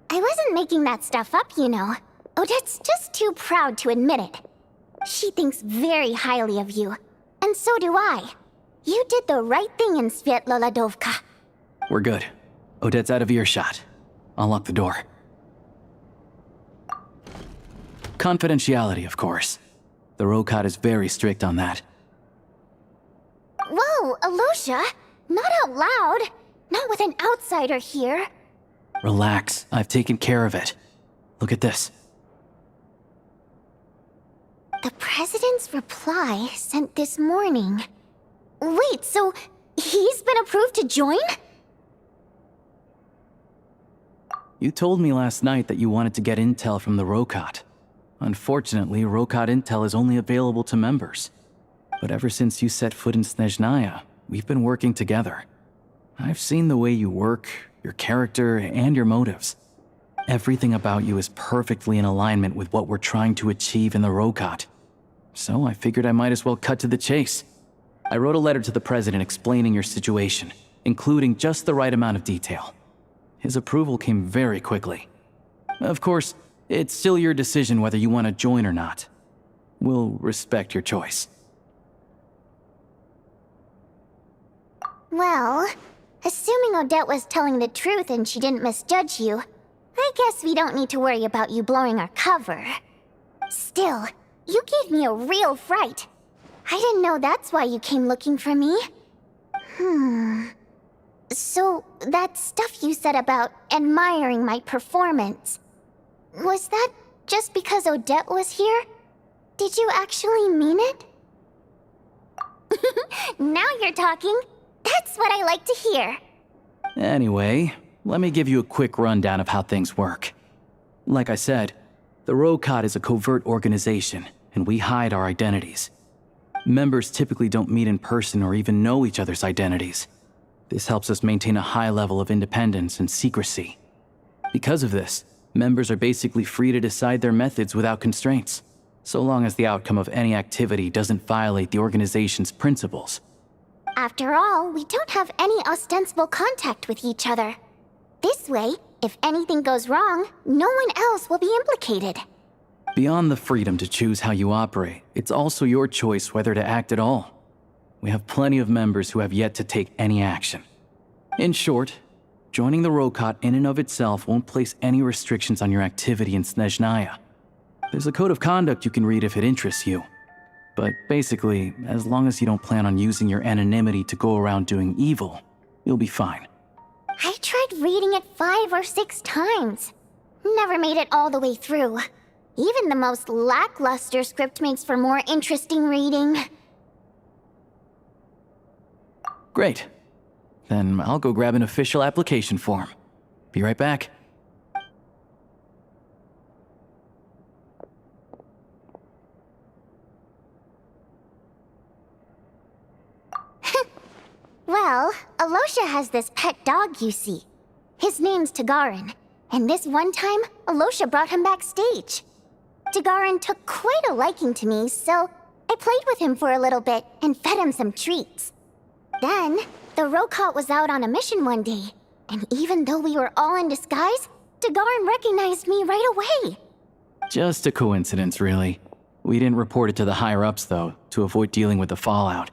I wasn't making that stuff up, you know. Odette's just too proud to admit it. She thinks very highly of you. And so do I. You did the right thing in Svietloladovka. We're good. Odette's out of earshot. I'll lock the door. Confidentiality, of course. The Rokat is very strict on that. Whoa, Alyosha! Not out loud! Not with an outsider here! Relax, I've taken care of it. Look at this. The President's reply sent this morning. Wait, so he's been approved to join? You told me last night that you wanted to get intel from the Rokat. Unfortunately, Rokat intel is only available to members. But ever since you set foot in Snezhnaya, we've been working together. I've seen the way you work, your character, and your motives. Everything about you is perfectly in alignment with what we're trying to achieve in the Rokat. So I figured I might as well cut to the chase. I wrote a letter to the President explaining your situation, including just the right amount of detail. His approval came very quickly. Of course, it's still your decision whether you want to join or not. We'll respect your choice. Well, assuming Odette was telling the truth and she didn't misjudge you, I guess we don't need to worry about you blowing our cover. Still, you gave me a real fright. I didn't know that's why you came looking for me. So, that stuff you said about admiring my performance, was that just because Odette was here? Did you actually mean it? Now you're talking. That's what I like to hear. Anyway, let me give you a quick rundown of how things work. Like I said, the Rokat is a covert organization, and we hide our identities. Members typically don't meet in person or even know each other's identities. This helps us maintain a high level of independence and secrecy. Because of this, members are basically free to decide their methods without constraints, so long as the outcome of any activity doesn't violate the organization's principles. After all, we don't have any ostensible contact with each other. This way, if anything goes wrong, no one else will be implicated. Beyond the freedom to choose how you operate, it's also your choice whether to act at all. We have plenty of members who have yet to take any action. In short, joining the Rokat in and of itself won't place any restrictions on your activity in Snezhnaya. There's a code of conduct you can read if it interests you. But basically, as long as you don't plan on using your anonymity to go around doing evil, you'll be fine. I tried reading it 5 or 6 times. Never made it all the way through. Even the most lackluster script makes for more interesting reading. Great. Then I'll go grab an official application form. Be right back. Well, Alyosha has this pet dog, you see. His name's Tagarin. And this one time, Alyosha brought him backstage. Dagarin took quite a liking to me, so I played with him for a little bit and fed him some treats. Then, the Rokot was out on a mission one day, and even though we were all in disguise, Dagarin recognized me right away. Just a coincidence, really. We didn't report it to the higher-ups, though, to avoid dealing with the fallout.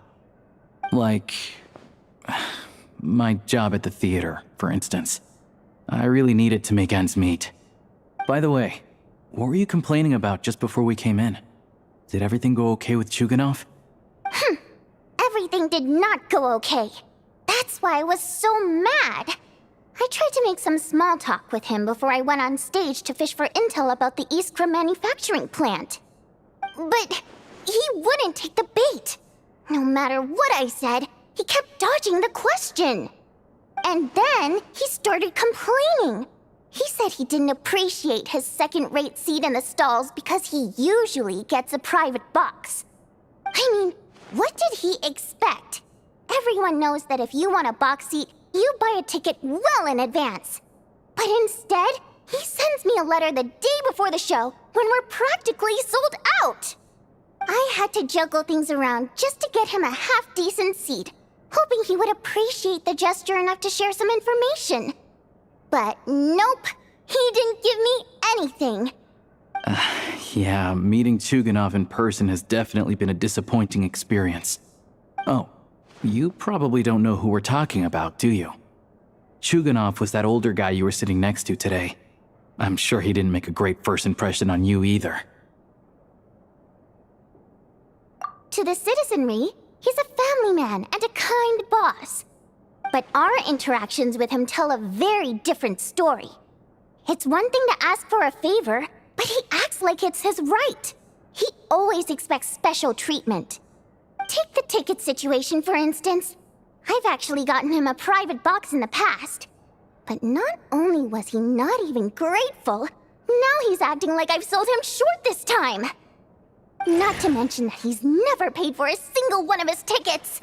Like... my job at the theater, for instance. I really needed to make ends meet. By the way, what were you complaining about just before we came in? Did everything go okay with Chuganov? Everything did not go okay. That's why I was so mad. I tried to make some small talk with him before I went on stage to fish for intel about the Iskra manufacturing plant. But he wouldn't take the bait. No matter what I said, he kept dodging the question. And then he started complaining. He said he didn't appreciate his second-rate seat in the stalls because he usually gets a private box. I mean, what did he expect? Everyone knows that if you want a box seat, you buy a ticket well in advance. But instead, he sends me a letter the day before the show when we're practically sold out. I had to juggle things around just to get him a half-decent seat, hoping he would appreciate the gesture enough to share some information. But nope, he didn't give me anything. Yeah, meeting Chuganov in person has definitely been a disappointing experience. Oh, you probably don't know who we're talking about, do you? Chuganov was that older guy you were sitting next to today. I'm sure he didn't make a great first impression on you either. To the citizenry, he's a family man and a kind boss. But our interactions with him tell a very different story. It's one thing to ask for a favor, but he acts like it's his right. He always expects special treatment. Take the ticket situation, for instance. I've actually gotten him a private box in the past. But not only was he not even grateful, now he's acting like I've sold him short this time. Not to mention that he's never paid for a single one of his tickets.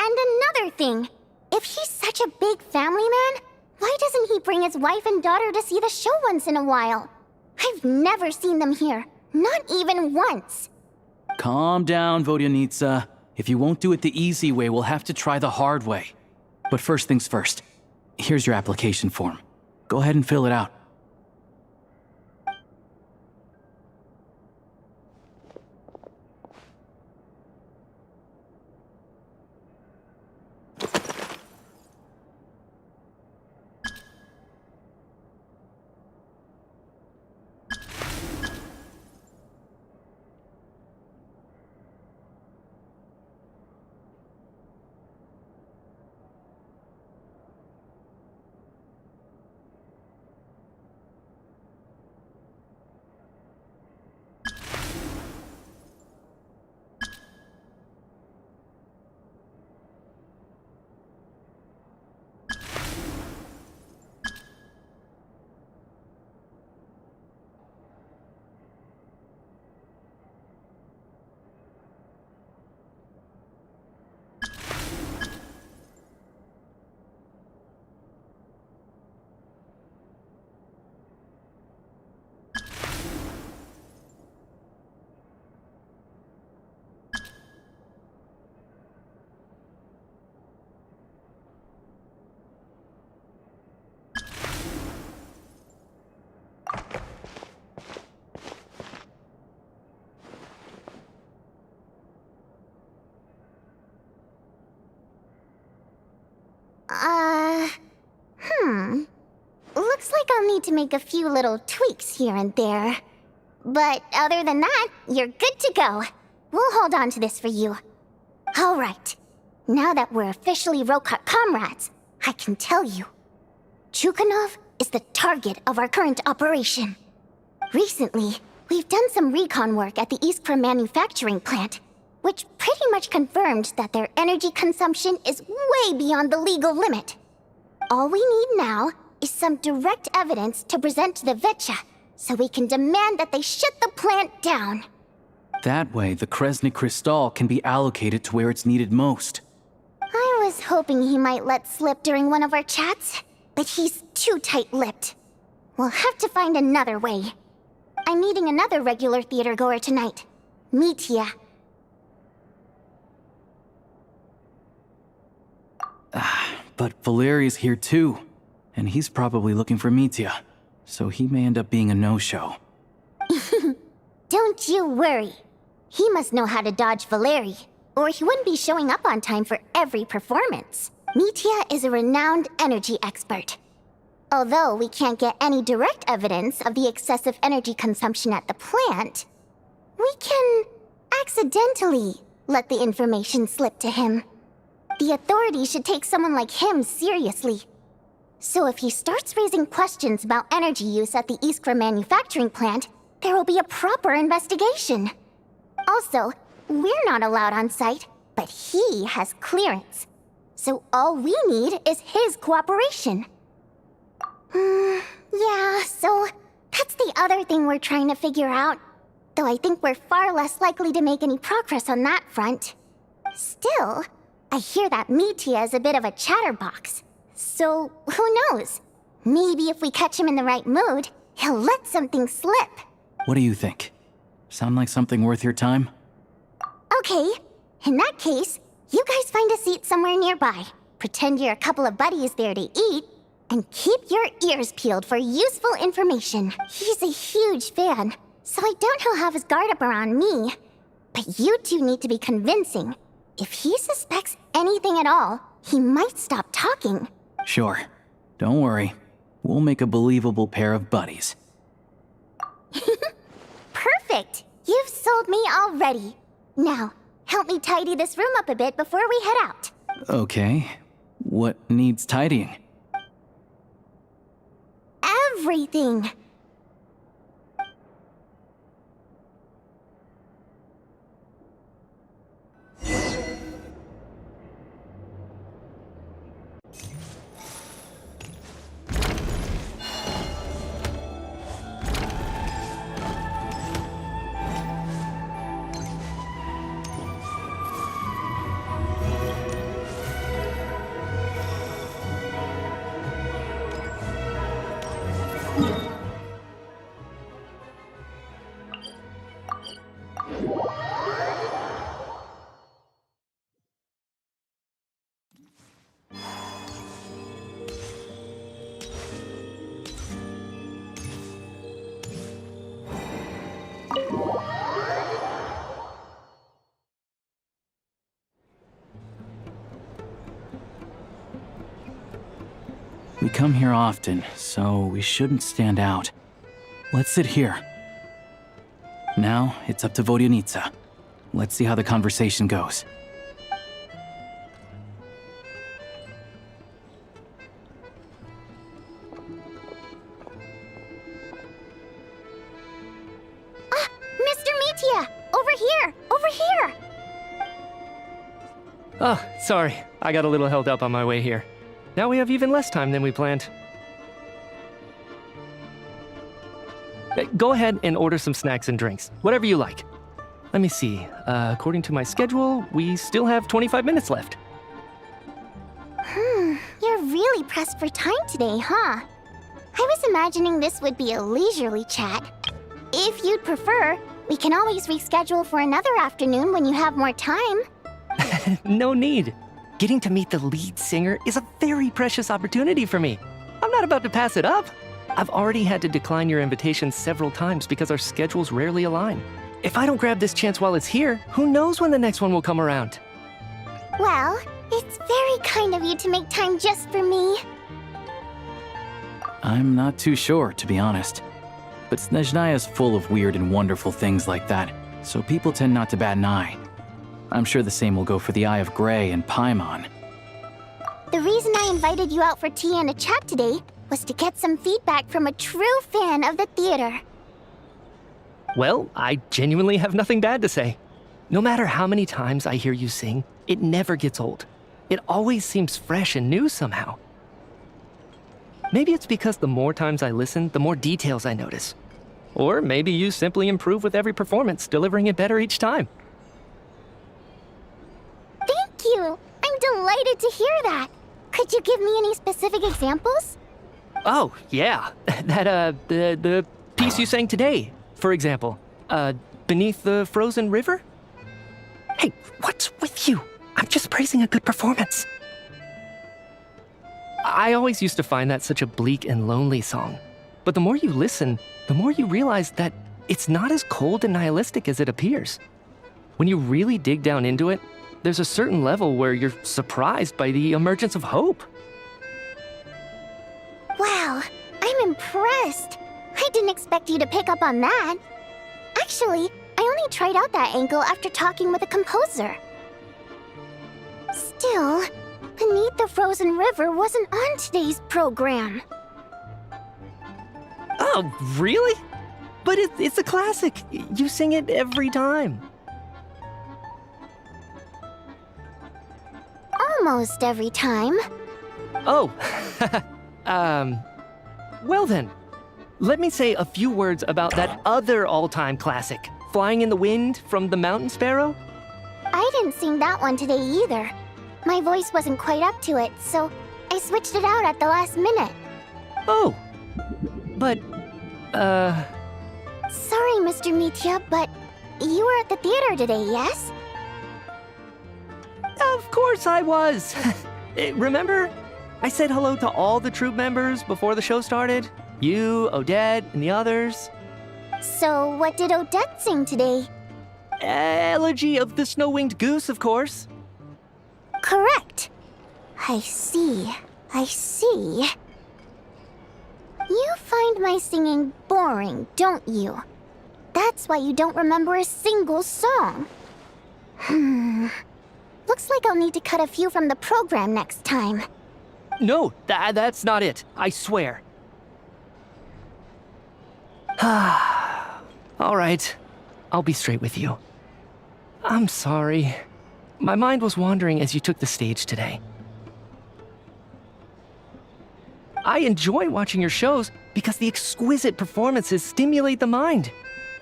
And another thing, if he's such a big family man, why doesn't he bring his wife and daughter to see the show once in a while? I've never seen them here, not even once. Calm down, Vodyanitsa. If you won't do it the easy way, we'll have to try the hard way. But first things first, here's your application form. Go ahead and fill it out. Looks like I'll need to make a few little tweaks here and there. But other than that, you're good to go. We'll hold on to this for you. All right. Now that we're officially Rokot comrades, I can tell you. Chuganov is the target of our current operation. Recently, we've done some recon work at the Iskra manufacturing plant, which pretty much confirmed that their energy consumption is way beyond the legal limit. All we need now is some direct evidence to present to the Vetcha, so we can demand that they shut the plant down. That way, the Kresnik Crystal can be allocated to where it's needed most. I was hoping he might let slip during one of our chats, but but he's too tight-lipped. We'll have to find another way. I'm meeting another regular theater goer tonight, Mitya. But Valeri's here too, and he's probably looking for Mitya, so he may end up being a no-show. Don't you worry. He must know how to dodge Valeriy, or he wouldn't be showing up on time for every performance. Mitya is a renowned energy expert. Although we can't get any direct evidence of the excessive energy consumption at the plant, we can accidentally let the information slip to him. The authorities should take someone like him seriously. So if he starts raising questions about energy use at the Iskra manufacturing plant, there will be a proper investigation. Also, we're not allowed on site, but he has clearance. So all we need is his cooperation. Yeah, so that's the other thing we're trying to figure out. Though I think we're far less likely to make any progress on that front. Still, I hear that Mitya is a bit of a chatterbox. So, who knows? Maybe if we catch him in the right mood, he'll let something slip. What do you think? Sound like something worth your time? Okay, in that case, you guys find a seat somewhere nearby. Pretend you're a couple of buddies there to eat, and keep your ears peeled for useful information. He's a huge fan, so I doubt he'll have his guard up around me. But you two need to be convincing. If he suspects anything at all, he might stop talking. Sure. Don't worry. We'll make a believable pair of buddies. Perfect! You've sold me already. Now, help me tidy this room up a bit before we head out. Okay. What needs tidying? Everything! We come here often, so we shouldn't stand out. Let's sit here. Now, it's up to Vodyanitsa. Let's see how the conversation goes. Mr. Mitya! Over here! Over here! Oh, sorry. I got a little held up on my way here. Now we have even less time than we planned. Go ahead and order some snacks and drinks, whatever you like. Let me see. According to my schedule, we still have 25 minutes left. You're really pressed for time today, huh? I was imagining this would be a leisurely chat. If you'd prefer, we can always reschedule for another afternoon when you have more time. No need. Getting to meet the lead singer is a very precious opportunity for me. I'm not about to pass it up. I've already had to decline your invitation several times because our schedules rarely align. If I don't grab this chance while it's here, who knows when the next one will come around? Well, it's very kind of you to make time just for me. I'm not too sure, to be honest. But Snezhnaya is full of weird and wonderful things like that, so people tend not to bat an eye. I'm sure the same will go for the Eye of Grey and Paimon. The reason I invited you out for tea and a chat today was to get some feedback from a true fan of the theater. Well, I genuinely have nothing bad to say. No matter how many times I hear you sing, it never gets old. It always seems fresh and new somehow. Maybe it's because the more times I listen, the more details I notice. Or maybe you simply improve with every performance, delivering it better each time. Thank you! I'm delighted to hear that! Could you give me any specific examples? Oh, yeah. The piece you sang today, for example. Beneath the Frozen River? Hey, what's with you? I'm just praising a good performance. I always used to find that such a bleak and lonely song. But the more you listen, the more you realize that it's not as cold and nihilistic as it appears. When you really dig down into it, there's a certain level where you're surprised by the emergence of hope. Wow, I'm impressed. I didn't expect you to pick up on that. Actually, I only tried out that angle after talking with a composer. Still, Beneath the Frozen River wasn't on today's program. Oh, really? But it's a classic. You sing it every time. Almost every time. Oh, well then. Let me say a few words about that other all-time classic, Flying in the Wind from the Mountain Sparrow. I didn't sing that one today either. My voice wasn't quite up to it, so I switched it out at the last minute. Oh, but, Sorry, Mr. Mitya, but you were at the theater today, yes? Of course I was. Remember? I said hello to all the troupe members before the show started. You, Odette, and the others. So what did Odette sing today? Elegy of the Snow-Winged Goose, of course. Correct. I see. I see. You find my singing boring, don't you? That's why you don't remember a single song. Looks like I'll need to cut a few from the program next time. No, that's not it. I swear. All right. I'll be straight with you. I'm sorry. My mind was wandering as you took the stage today. I enjoy watching your shows because the exquisite performances stimulate the mind.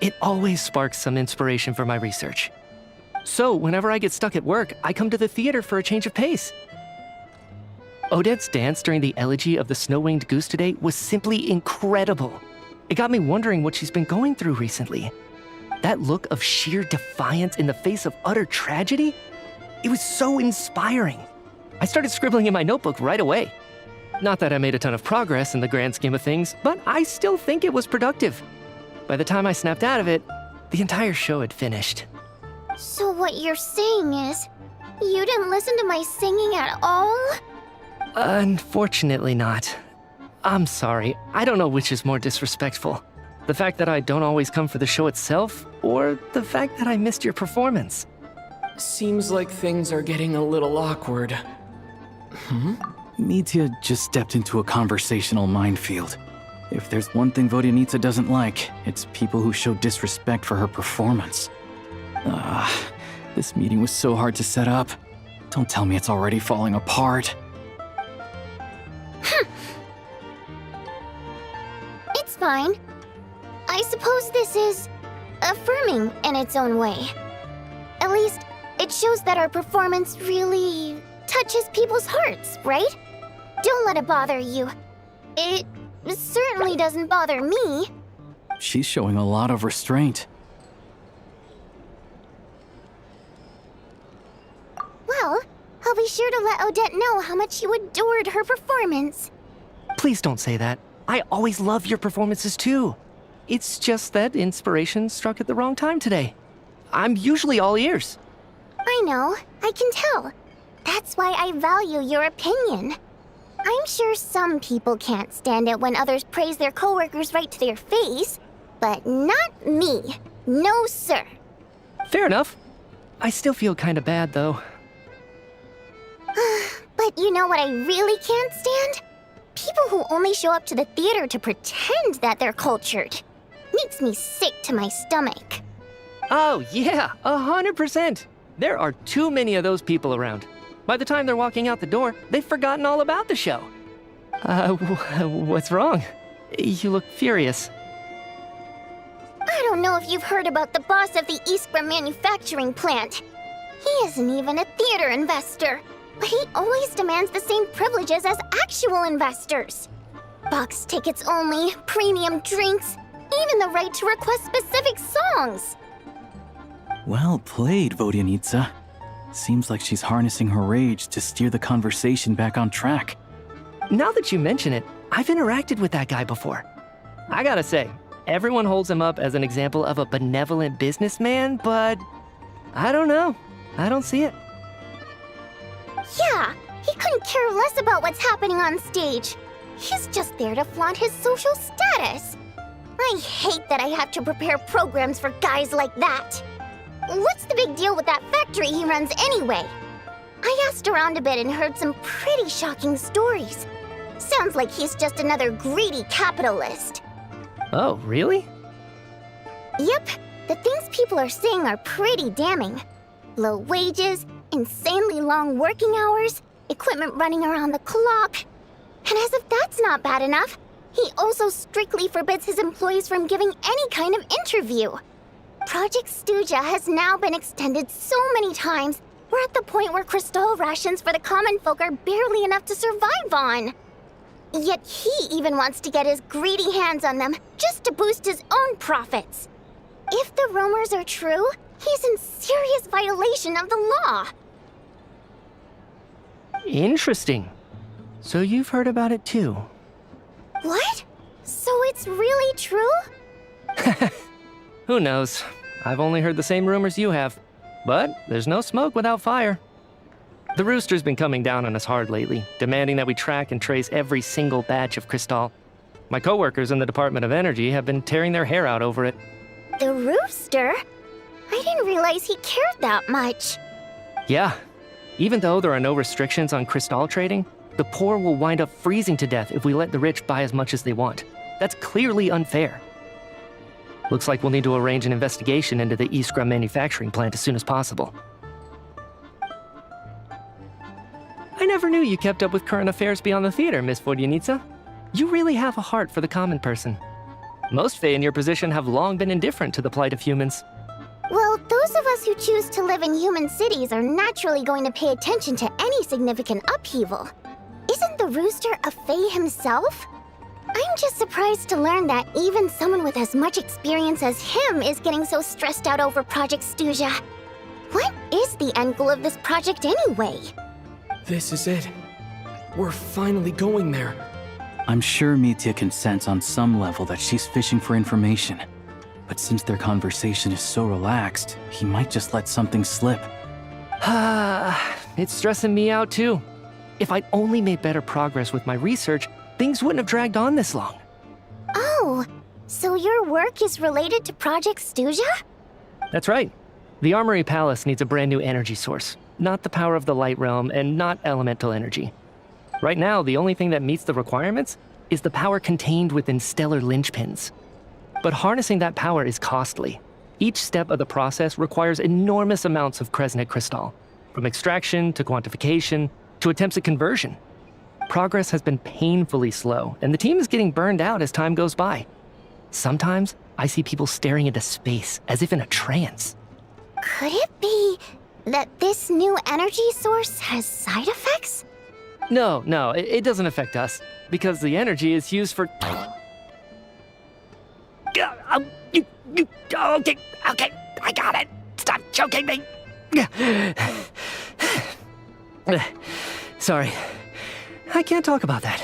It always sparks some inspiration for my research. So, whenever I get stuck at work, I come to the theater for a change of pace. Odette's dance during the Elegy of the Snow-Winged Goose today was simply incredible. It got me wondering what she's been going through recently. That look of sheer defiance in the face of utter tragedy, it was so inspiring. I started scribbling in my notebook right away. Not that I made a ton of progress in the grand scheme of things, but I still think it was productive. By the time I snapped out of it, the entire show had finished. So what you're saying is, you didn't listen to my singing at all? Unfortunately not. I'm sorry, I don't know which is more disrespectful. The fact that I don't always come for the show itself, or the fact that I missed your performance. Seems like things are getting a little awkward. Mitya just stepped into a conversational minefield. If there's one thing Vodyanitsa doesn't like, it's people who show disrespect for her performance. This meeting was so hard to set up. Don't tell me it's already falling apart. It's fine. I suppose this is affirming in its own way. At least, it shows that our performance really touches people's hearts, right? Don't let it bother you. It certainly doesn't bother me. She's showing a lot of restraint. Well, I'll be sure to let Odette know how much you adored her performance. Please don't say that. I always love your performances too. It's just that inspiration struck at the wrong time today. I'm usually all ears. I know, I can tell. That's why I value your opinion. I'm sure some people can't stand it when others praise their coworkers right to their face, but not me. No, sir. Fair enough. I still feel kinda bad though. But you know what I really can't stand? People who only show up to the theater to pretend that they're cultured. Makes me sick to my stomach. Oh yeah, 100%. There are too many of those people around. By the time they're walking out the door, they've forgotten all about the show. What's wrong? You look furious. I don't know if you've heard about the boss of the Iskra manufacturing plant. He isn't even a theater investor, but he always demands the same privileges as actual investors. Box tickets only, premium drinks, even the right to request specific songs. Well played, Vodyanitsa. Seems like she's harnessing her rage to steer the conversation back on track. Now that you mention it, I've interacted with that guy before. I gotta say, everyone holds him up as an example of a benevolent businessman, but I don't know. I don't see it. Yeah, he couldn't care less about what's happening on stage. He's just there to flaunt his social status. I hate that I have to prepare programs for guys like that. What's the big deal with that factory he runs anyway? I asked around a bit and heard some pretty shocking stories. Sounds like he's just another greedy capitalist. Oh, really? Yep, the things people are saying are pretty damning. Low wages, insanely long working hours, equipment running around the clock. And as if that's not bad enough, he also strictly forbids his employees from giving any kind of interview. Project Stuzha has now been extended so many times, we're at the point where crystal rations for the common folk are barely enough to survive on. Yet he even wants to get his greedy hands on them just to boost his own profits. If the rumors are true, he's in serious violation of the law. Interesting. So you've heard about it too? What? So it's really true? Who knows? I've only heard the same rumors you have. But there's no smoke without fire. The Rooster's been coming down on us hard lately, demanding that we track and trace every single batch of Crystal. My coworkers in the Department of Energy have been tearing their hair out over it. The Rooster? I didn't realize he cared that much. Yeah. Even though there are no restrictions on Crystal trading, the poor will wind up freezing to death if we let the rich buy as much as they want. That's clearly unfair. Looks like we'll need to arrange an investigation into the Iskra manufacturing plant as soon as possible. I never knew you kept up with current affairs beyond the theater, Miss Vodyanitsa. You really have a heart for the common person. Most Fae in your position have long been indifferent to the plight of humans. Well, those of us who choose to live in human cities are naturally going to pay attention to any significant upheaval. Isn't the Rooster a Fae himself? I'm just surprised to learn that even someone with as much experience as him is getting so stressed out over Project Stuzha. What is the end goal of this project anyway? This is it. We're finally going there. I'm sure Mitya can sense on some level that she's fishing for information. But since their conversation is so relaxed, he might just let something slip. It's stressing me out too. If I'd only made better progress with my research, things wouldn't have dragged on this long. Oh, so your work is related to Project Stuzha? That's right. The Armory Palace needs a brand new energy source. Not the power of the Light Realm and not elemental energy. Right now, the only thing that meets the requirements is the power contained within stellar linchpins. But harnessing that power is costly. Each step of the process requires enormous amounts of Kresnik crystal, from extraction to quantification to attempts at conversion. Progress has been painfully slow, and the team is getting burned out as time goes by. Sometimes, I see people staring into space as if in a trance. Could it be that this new energy source has side effects? No, it doesn't affect us, because the energy is used for... Okay, I got it. Stop choking me. Sorry, I can't talk about that.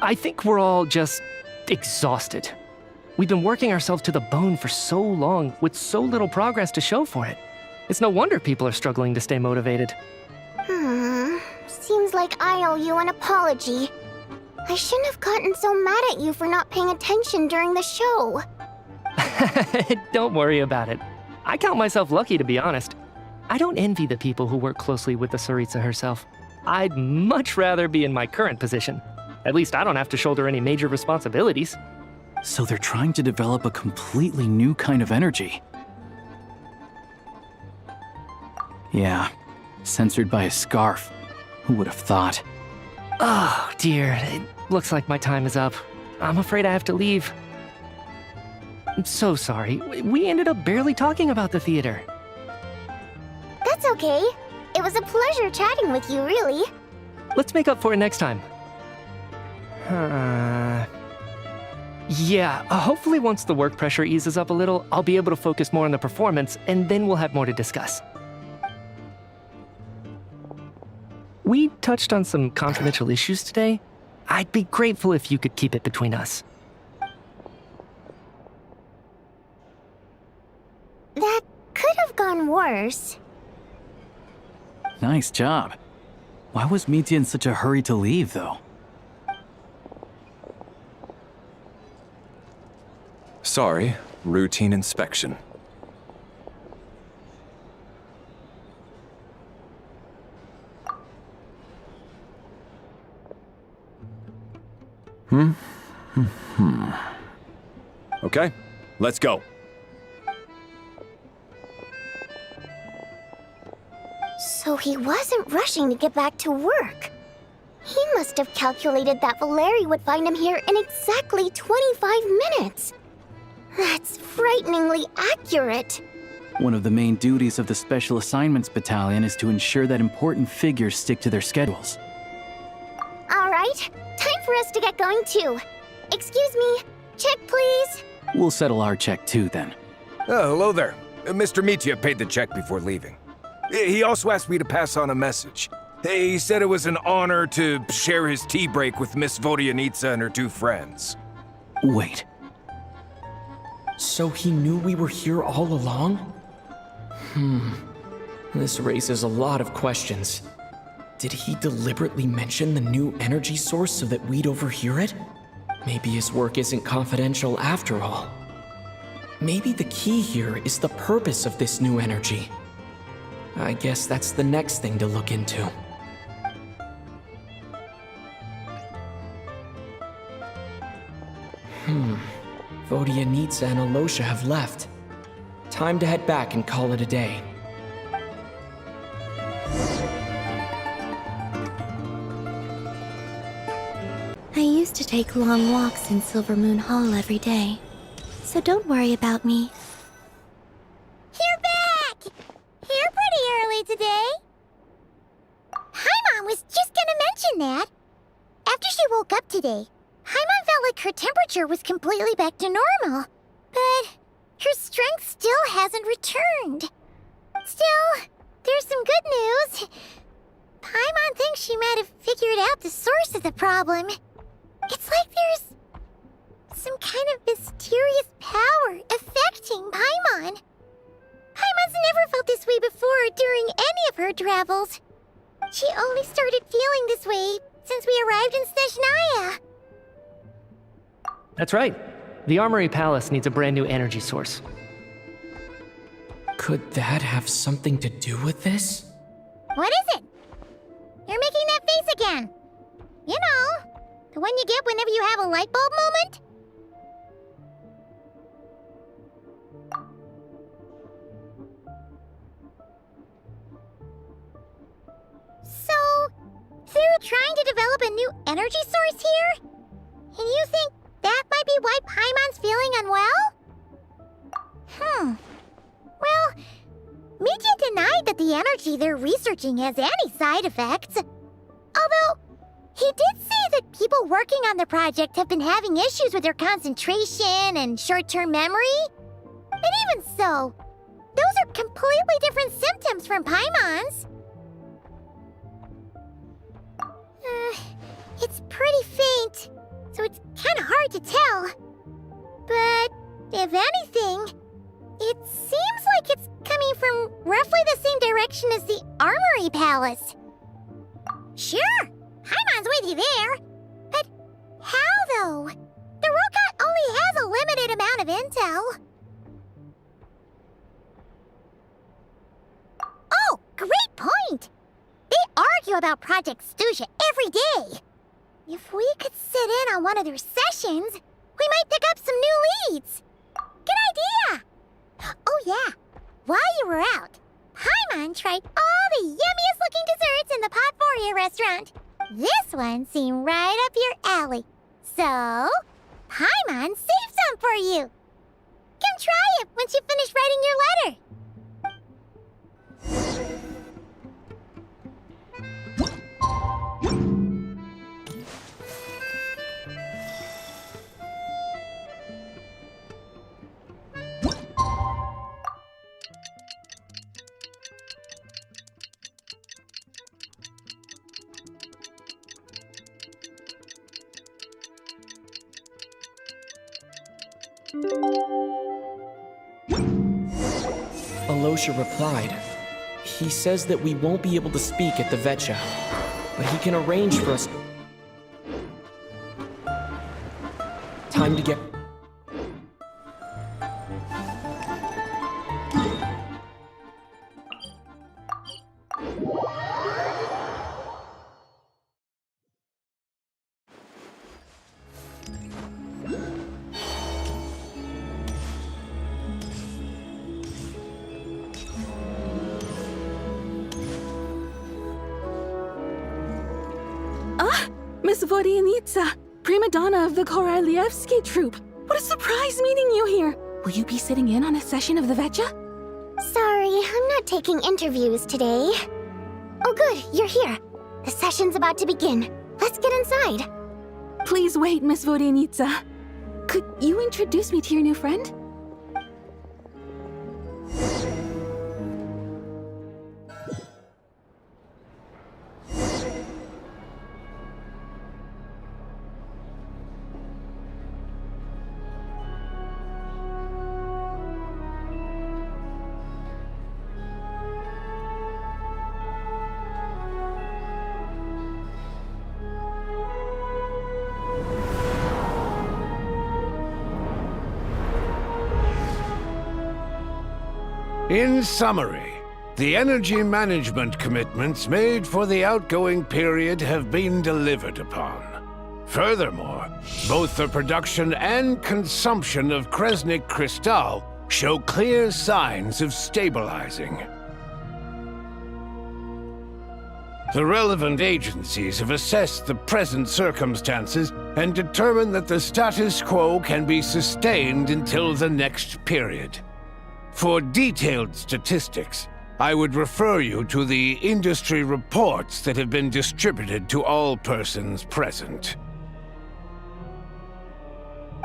I think we're all just exhausted. We've been working ourselves to the bone for so long with so little progress to show for it. It's no wonder people are struggling to stay motivated. Seems like I owe you an apology. I shouldn't have gotten so mad at you for not paying attention during the show. Don't worry about it. I count myself lucky, to be honest. I don't envy the people who work closely with the tsaritsa herself. I'd much rather be in my current position. At least I don't have to shoulder any major responsibilities. So they're trying to develop a completely new kind of energy. Yeah, censored by a scarf. Who would have thought? Oh, dear. It looks like my time is up. I'm afraid I have to leave. I'm so sorry. We ended up barely talking about the theater. That's okay. It was a pleasure chatting with you, really. Let's make up for it next time. Yeah, hopefully once the work pressure eases up a little, I'll be able to focus more on the performance, and then we'll have more to discuss. We touched on some confidential issues today. I'd be grateful if you could keep it between us. That could have gone worse. Nice job. Why was Mitya in such a hurry to leave, though? Sorry, routine inspection. Okay, let's go. So he wasn't rushing to get back to work. He must have calculated that Valeriy would find him here in exactly 25 minutes. That's frighteningly accurate. One of the main duties of the Special Assignments Battalion is to ensure that important figures stick to their schedules. All right, time for us to get going too. Excuse me, check please. We'll settle our check too, then. Oh, hello there. Mr. Mitya paid the check before leaving. He also asked me to pass on a message. He said it was an honor to share his tea break with Miss Vodyanitsa and her 2 friends. Wait. So he knew we were here all along? This raises a lot of questions. Did he deliberately mention the new energy source so that we'd overhear it? Maybe his work isn't confidential after all. Maybe the key here is the purpose of this new energy. I guess that's the next thing to look into. Vodyanitsa and Alyosha have left. Time to head back and call it a day. I used to take long walks in Silver Moon Hall every day, so don't worry about me. You're back! Here pretty early today. Paimon was just gonna mention that. After she woke up today, Paimon felt like her temperature was completely back to normal, but her strength still hasn't returned. Still, there's some good news. Paimon thinks she might have figured out the source of the problem. It's like there's some kind of mysterious power affecting Paimon. Paimon's never felt this way before during any of her travels. She only started feeling this way since we arrived in Snezhnaya. That's right. The Armory Palace needs a brand new energy source. Could that have something to do with this? What is it? You're making that face again. You know, the one you get whenever you have a light bulb moment? So, they're trying to develop a new energy source here? And you think that might be why Paimon's feeling unwell? Well, Mitya denied that the energy they're researching has any side effects. Although, he did say that people working on the project have been having issues with their concentration and short-term memory. And even so, those are completely different symptoms from Paimon's. It's pretty faint, so it's kind of hard to tell. But if anything, it seems like it's coming from roughly the same direction as the Armory Palace. Sure, Paimon's with you there. But how, though? The robot only has a limited amount of intel. Oh, great point! They argue about Project Stuzha every day. If we could sit in on one of their sessions, we might pick up some new leads. Good idea! Oh yeah, while you were out, Paimon tried all the yummiest looking desserts in the Potvoria restaurant. This one seemed right up your alley. So, Paimon saved some for you. Come try it once you finish writing your letter. Alyosha replied. He says that we won't be able to speak at the Vetcha, but he can arrange for us. Time to get... Miss Vodyanitsa, prima donna of the Korolievsky troupe. What a surprise meeting you here. Will you be sitting in on a session of the Vetcha? Sorry, I'm not taking interviews today. Oh good, you're here. The session's about to begin. Let's get inside. Please wait, Miss Vodyanitsa. Could you introduce me to your new friend? In summary, the energy management commitments made for the outgoing period have been delivered upon. Furthermore, both the production and consumption of Kresnik Crystal show clear signs of stabilizing. The relevant agencies have assessed the present circumstances and determined that the status quo can be sustained until the next period. For detailed statistics, I would refer you to the industry reports that have been distributed to all persons present.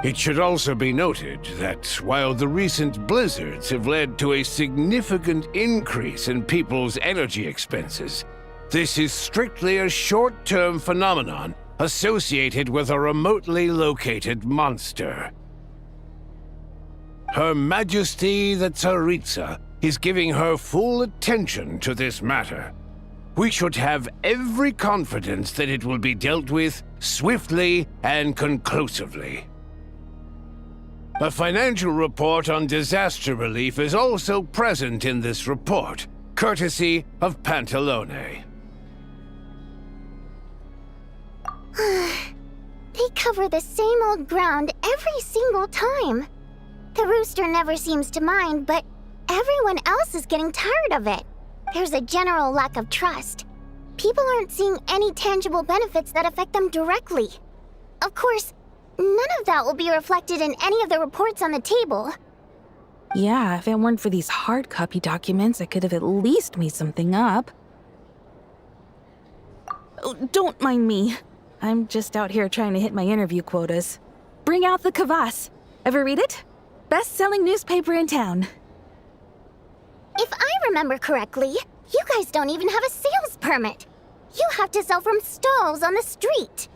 It should also be noted that while the recent blizzards have led to a significant increase in people's energy expenses, this is strictly a short-term phenomenon associated with a remotely located monster. Her Majesty the Tsaritsa is giving her full attention to this matter. We should have every confidence that it will be dealt with swiftly and conclusively. A financial report on disaster relief is also present in this report, courtesy of Pantalone. They cover the same old ground every single time. The rooster never seems to mind, but everyone else is getting tired of it. There's a general lack of trust. People aren't seeing any tangible benefits that affect them directly. Of course, none of that will be reflected in any of the reports on the table. Yeah, if it weren't for these hard copy documents, I could have at least made something up. Oh, don't mind me. I'm just out here trying to hit my interview quotas. Bring out the kvass. Ever read it? Best-selling newspaper in town. If I remember correctly, you guys don't even have a sales permit. You have to sell from stalls on the street.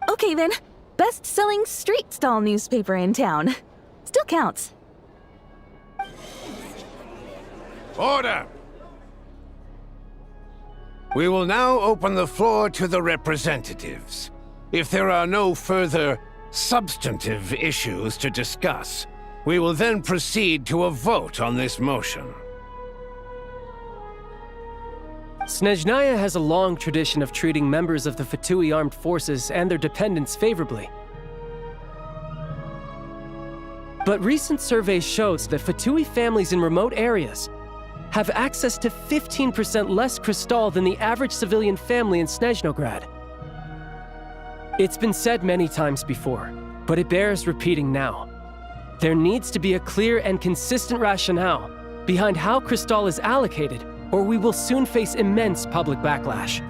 Okay then, best-selling street stall newspaper in town. Still counts. Order! We will now open the floor to the representatives. If there are no further substantive issues to discuss, we will then proceed to a vote on this motion. Snezhnaya has a long tradition of treating members of the Fatui armed forces and their dependents favorably. But recent surveys shows that Fatui families in remote areas have access to 15% less crystal than the average civilian family in Snezhnograd. It's been said many times before, but it bears repeating now. There needs to be a clear and consistent rationale behind how crystal is allocated, or we will soon face immense public backlash.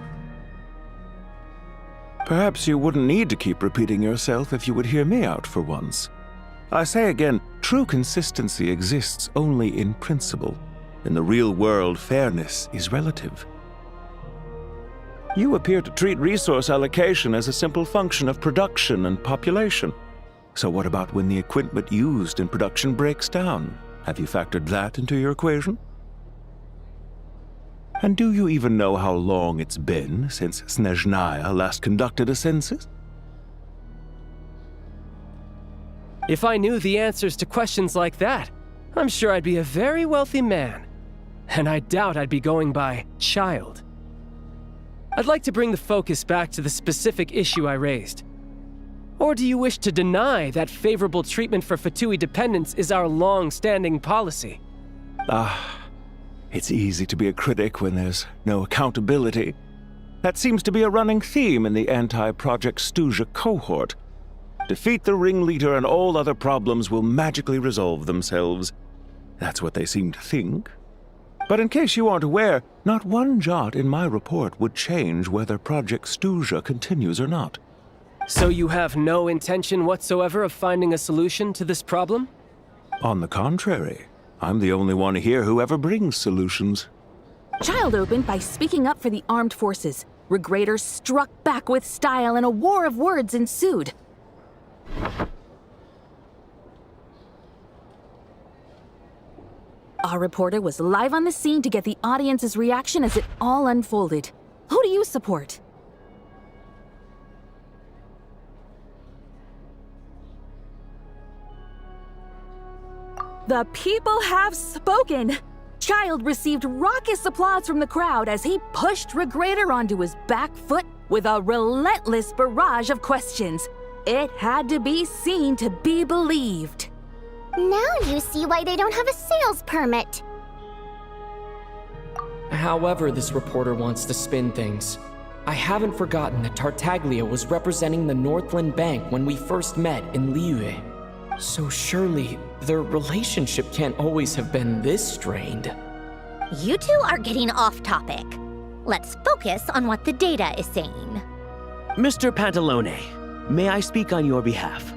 Perhaps you wouldn't need to keep repeating yourself if you would hear me out for once. I say again, true consistency exists only in principle. In the real world, fairness is relative. You appear to treat resource allocation as a simple function of production and population. So what about when the equipment used in production breaks down? Have you factored that into your equation? And do you even know how long it's been since Snezhnaya last conducted a census? If I knew the answers to questions like that, I'm sure I'd be a very wealthy man. And I doubt I'd be going by child. I'd like to bring the focus back to the specific issue I raised. Or do you wish to deny that favorable treatment for Fatui dependents is our long-standing policy? It's easy to be a critic when there's no accountability. That seems to be a running theme in the anti-Project Stuzha cohort. Defeat the ringleader and all other problems will magically resolve themselves. That's what they seem to think. But in case you aren't aware, not one jot in my report would change whether Project Stuzha continues or not. So you have no intention whatsoever of finding a solution to this problem? On the contrary, I'm the only one here who ever brings solutions. Child opened by speaking up for the armed forces. Regrator struck back with style and a war of words ensued. Our reporter was live on the scene to get the audience's reaction as it all unfolded. Who do you support? The people have spoken! Child received raucous applause from the crowd as he pushed Regrator onto his back foot with a relentless barrage of questions. It had to be seen to be believed. Now you see why they don't have a sales permit. However this reporter wants to spin things, I haven't forgotten that Tartaglia was representing the Northland Bank when we first met in Liyue. So surely, their relationship can't always have been this strained. You two are getting off topic. Let's focus on what the data is saying. Mr. Pantalone, may I speak on your behalf?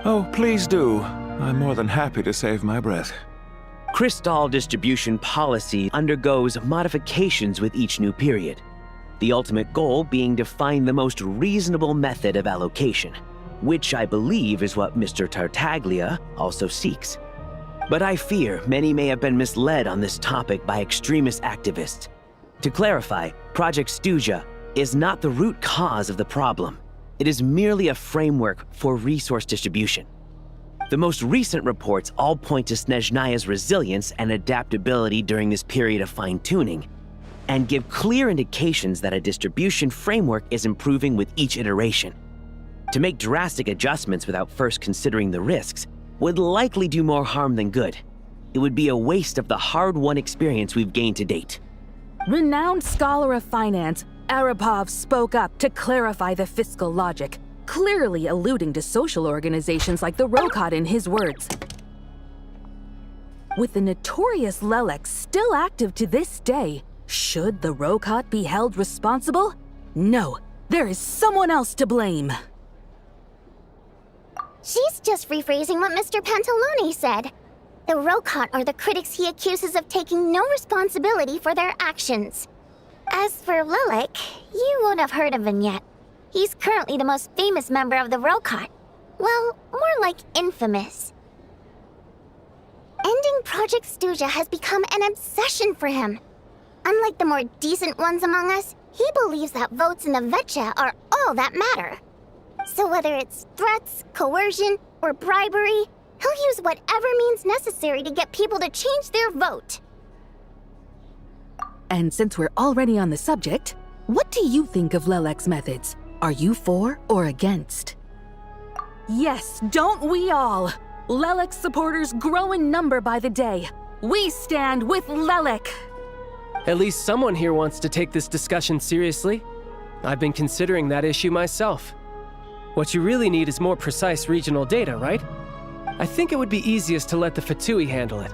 Oh, please do. I'm more than happy to save my breath. Crystal distribution policy undergoes modifications with each new period. The ultimate goal being to find the most reasonable method of allocation, which I believe is what Mr. Tartaglia also seeks. But I fear many may have been misled on this topic by extremist activists. To clarify, Project Stuzha is not the root cause of the problem. It is merely a framework for resource distribution. The most recent reports all point to Snezhnaya's resilience and adaptability during this period of fine-tuning, and give clear indications that a distribution framework is improving with each iteration. To make drastic adjustments without first considering the risks would likely do more harm than good. It would be a waste of the hard-won experience we've gained to date. Renowned scholar of finance, Arapov spoke up to clarify the fiscal logic, clearly alluding to social organizations like the Rokot in his words. With the notorious Lelek still active to this day, should the Rokot be held responsible? No, there is someone else to blame. She's just rephrasing what Mr. Pantalone said. The Rokot are the critics he accuses of taking no responsibility for their actions. As for Lilik, you won't have heard of him yet. He's currently the most famous member of the Rokot. Well, more like infamous. Ending Project Stuzha has become an obsession for him. Unlike the more decent ones among us, he believes that votes in the Vetcha are all that matter. So whether it's threats, coercion, or bribery, he'll use whatever means necessary to get people to change their vote. And since we're already on the subject, what do you think of Lelek's methods? Are you for or against? Yes, don't we all? Lelek's supporters grow in number by the day. We stand with Lelek! At least someone here wants to take this discussion seriously. I've been considering that issue myself. What you really need is more precise regional data, right? I think it would be easiest to let the Fatui handle it,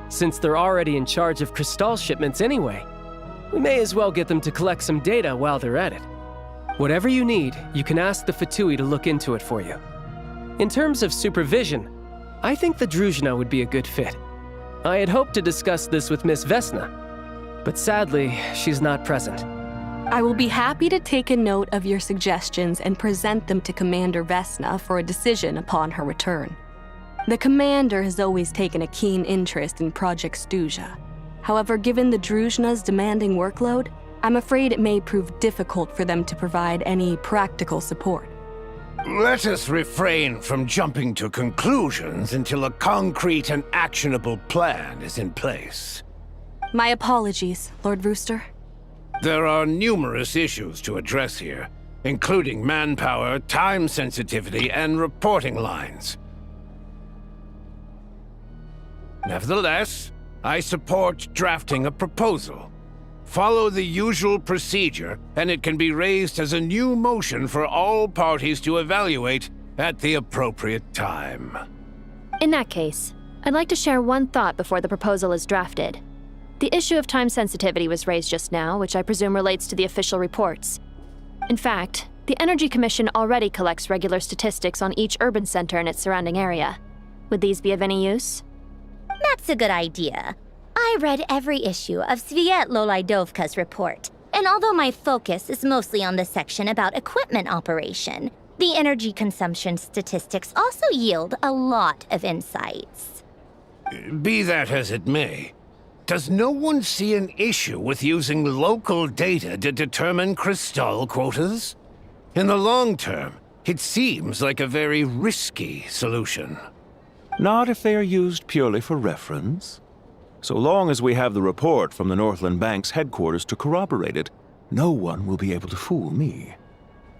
since they're already in charge of Crystal shipments anyway. We may as well get them to collect some data while they're at it. Whatever you need, you can ask the Fatui to look into it for you. In terms of supervision, I think the Druzhna would be a good fit. I had hoped to discuss this with Miss Vesna, but sadly, she's not present. I will be happy to take a note of your suggestions and present them to Commander Vesna for a decision upon her return. The Commander has always taken a keen interest in Project Stuzha. However, given the Druzhna's demanding workload, I'm afraid it may prove difficult for them to provide any practical support. Let us refrain from jumping to conclusions until a concrete and actionable plan is in place. My apologies, Lord Rooster. There are numerous issues to address here, including manpower, time sensitivity, and reporting lines. Nevertheless, I support drafting a proposal. Follow the usual procedure, and it can be raised as a new motion for all parties to evaluate at the appropriate time. In that case, I'd like to share one thought before the proposal is drafted. The issue of time sensitivity was raised just now, which I presume relates to the official reports. In fact, the Energy Commission already collects regular statistics on each urban center and its surrounding area. Would these be of any use? That's a good idea. I read every issue of Svietlolaidovka's report, and although my focus is mostly on the section about equipment operation, the energy consumption statistics also yield a lot of insights. Be that as it may, does no one see an issue with using local data to determine crystal quotas? In the long term, it seems like a very risky solution. Not if they are used purely for reference. So long as we have the report from the Northland Bank's headquarters to corroborate it, no one will be able to fool me.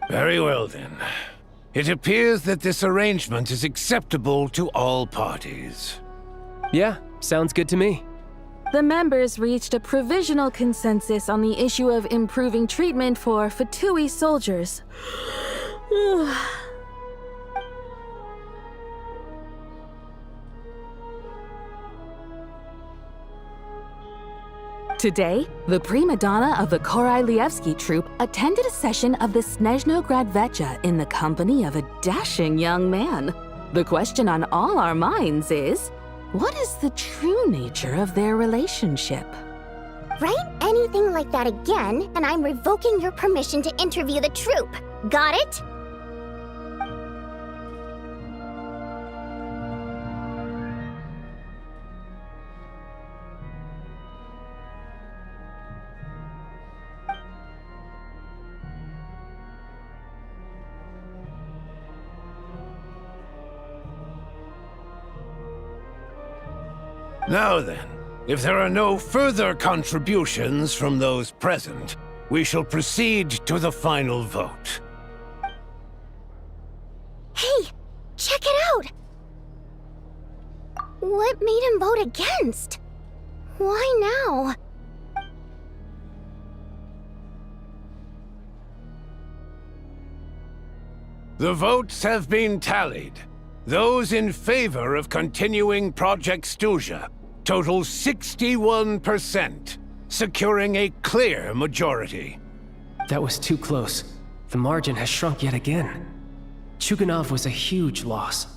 Very well then. It appears that this arrangement is acceptable to all parties. Yeah, sounds good to me. The members reached a provisional consensus on the issue of improving treatment for Fatui soldiers. Today, the prima donna of the Korylevsky troupe attended a session of the Snezhnograd Vecha in the company of a dashing young man. The question on all our minds is, what is the true nature of their relationship? Write anything like that again, and I'm revoking your permission to interview the troupe. Got it? Now then, if there are no further contributions from those present, we shall proceed to the final vote. Hey, check it out! What made him vote against? Why now? The votes have been tallied. Those in favor of continuing Project Stuzha total 61%, securing a clear majority. That was too close. The margin has shrunk yet again. Chuganov was a huge loss.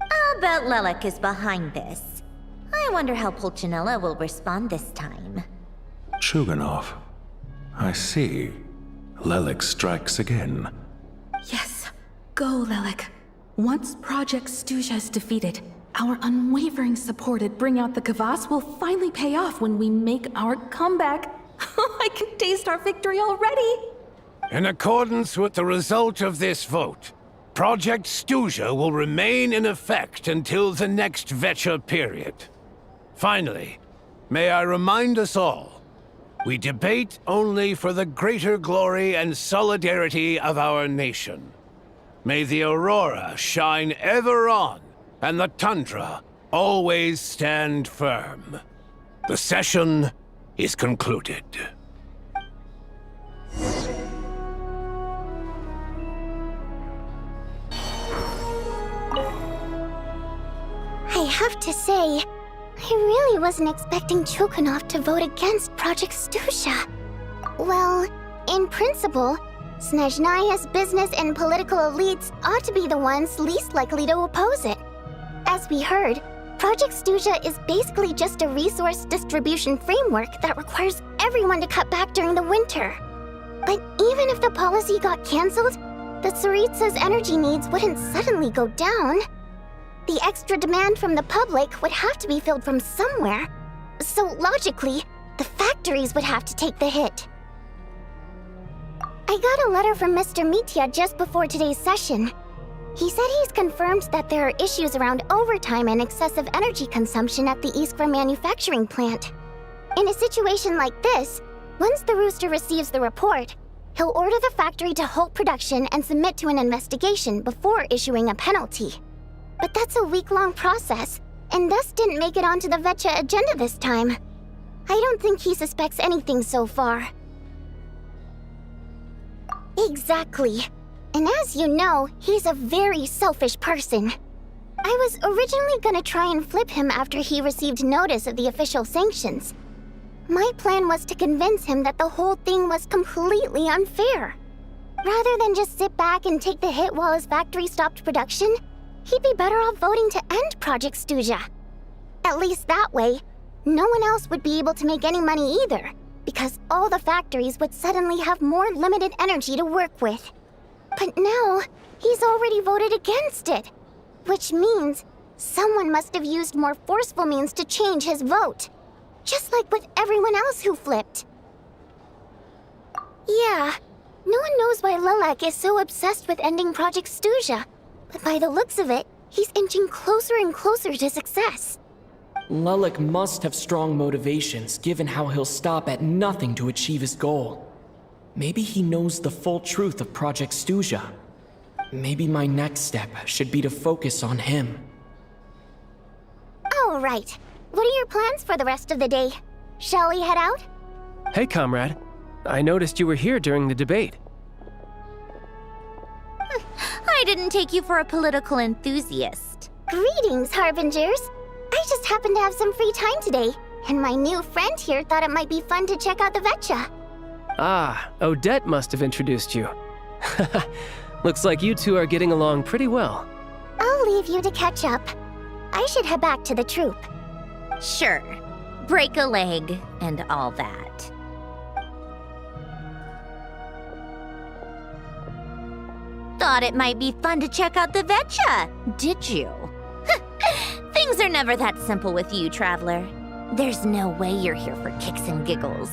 I'll bet Lelik is behind this. I wonder how Pulcinella will respond this time. Chuganov. I see. Lelik strikes again. Yes, go, Lelik. Once Project Stuzha is defeated, our unwavering support at Bring Out the Kvass will finally pay off when we make our comeback. I can taste our victory already! In accordance with the result of this vote, Project Stuzha will remain in effect until the next Vecha period. Finally, may I remind us all, we debate only for the greater glory and solidarity of our nation. May the aurora shine ever on, and the tundra always stand firm. The session is concluded. I have to say, I really wasn't expecting Chuganov to vote against Project Stuzha. Well, in principle, Snezhnaya's business and political elites ought to be the ones least likely to oppose it. As we heard, Project Stuzha is basically just a resource distribution framework that requires everyone to cut back during the winter. But even if the policy got cancelled, the tsaritsa's energy needs wouldn't suddenly go down. The extra demand from the public would have to be filled from somewhere. So logically, the factories would have to take the hit. I got a letter from Mr. Mitya just before today's session. He said he's confirmed that there are issues around overtime and excessive energy consumption at the Iskra manufacturing plant. In a situation like this, once the Rooster receives the report, he'll order the factory to halt production and submit to an investigation before issuing a penalty. But that's a week-long process, and thus didn't make it onto the Vetcha agenda this time. I don't think he suspects anything so far. Exactly. And as you know, he's a very selfish person. I was originally gonna try and flip him after he received notice of the official sanctions. My plan was to convince him that the whole thing was completely unfair. Rather than just sit back and take the hit while his factory stopped production, he'd be better off voting to end Project Stuzha. At least that way, no one else would be able to make any money either, because all the factories would suddenly have more limited energy to work with. But now, he's already voted against it, which means someone must have used more forceful means to change his vote, just like with everyone else who flipped. Yeah, no one knows why Lilac is so obsessed with ending Project Stuzha, but by the looks of it, he's inching closer and closer to success. Lilac must have strong motivations, given how he'll stop at nothing to achieve his goal. Maybe he knows the full truth of Project Stuzha. Maybe my next step should be to focus on him. All right. What are your plans for the rest of the day? Shall we head out? Hey, comrade. I noticed you were here during the debate. I didn't take you for a political enthusiast. Greetings, Harbingers. I just happened to have some free time today, and my new friend here thought it might be fun to check out the Vetcha. Ah, Odette must have introduced you. Looks like you two are getting along pretty well. I'll leave you to catch up. I should head back to the troop. Sure. Break a leg and all that. Thought it might be fun to check out the Vetcha, did you? Things are never that simple with you, Traveler. There's no way you're here for kicks and giggles.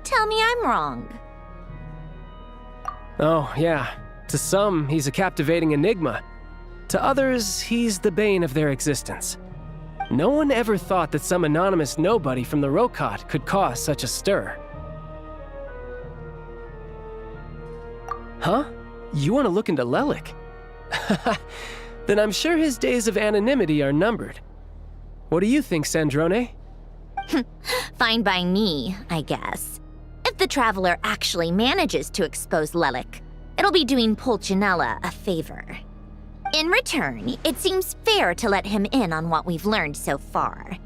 Tell me I'm wrong. Oh, yeah. To some, he's a captivating enigma. To others, he's the bane of their existence. No one ever thought that some anonymous nobody from the Rokot could cause such a stir. Huh? You want to look into Lelik? Then I'm sure his days of anonymity are numbered. What do you think, Sandrone? Fine by me, I guess. If the Traveler actually manages to expose Lelik, it'll be doing Pulcinella a favor. In return, it seems fair to let him in on what we've learned so far.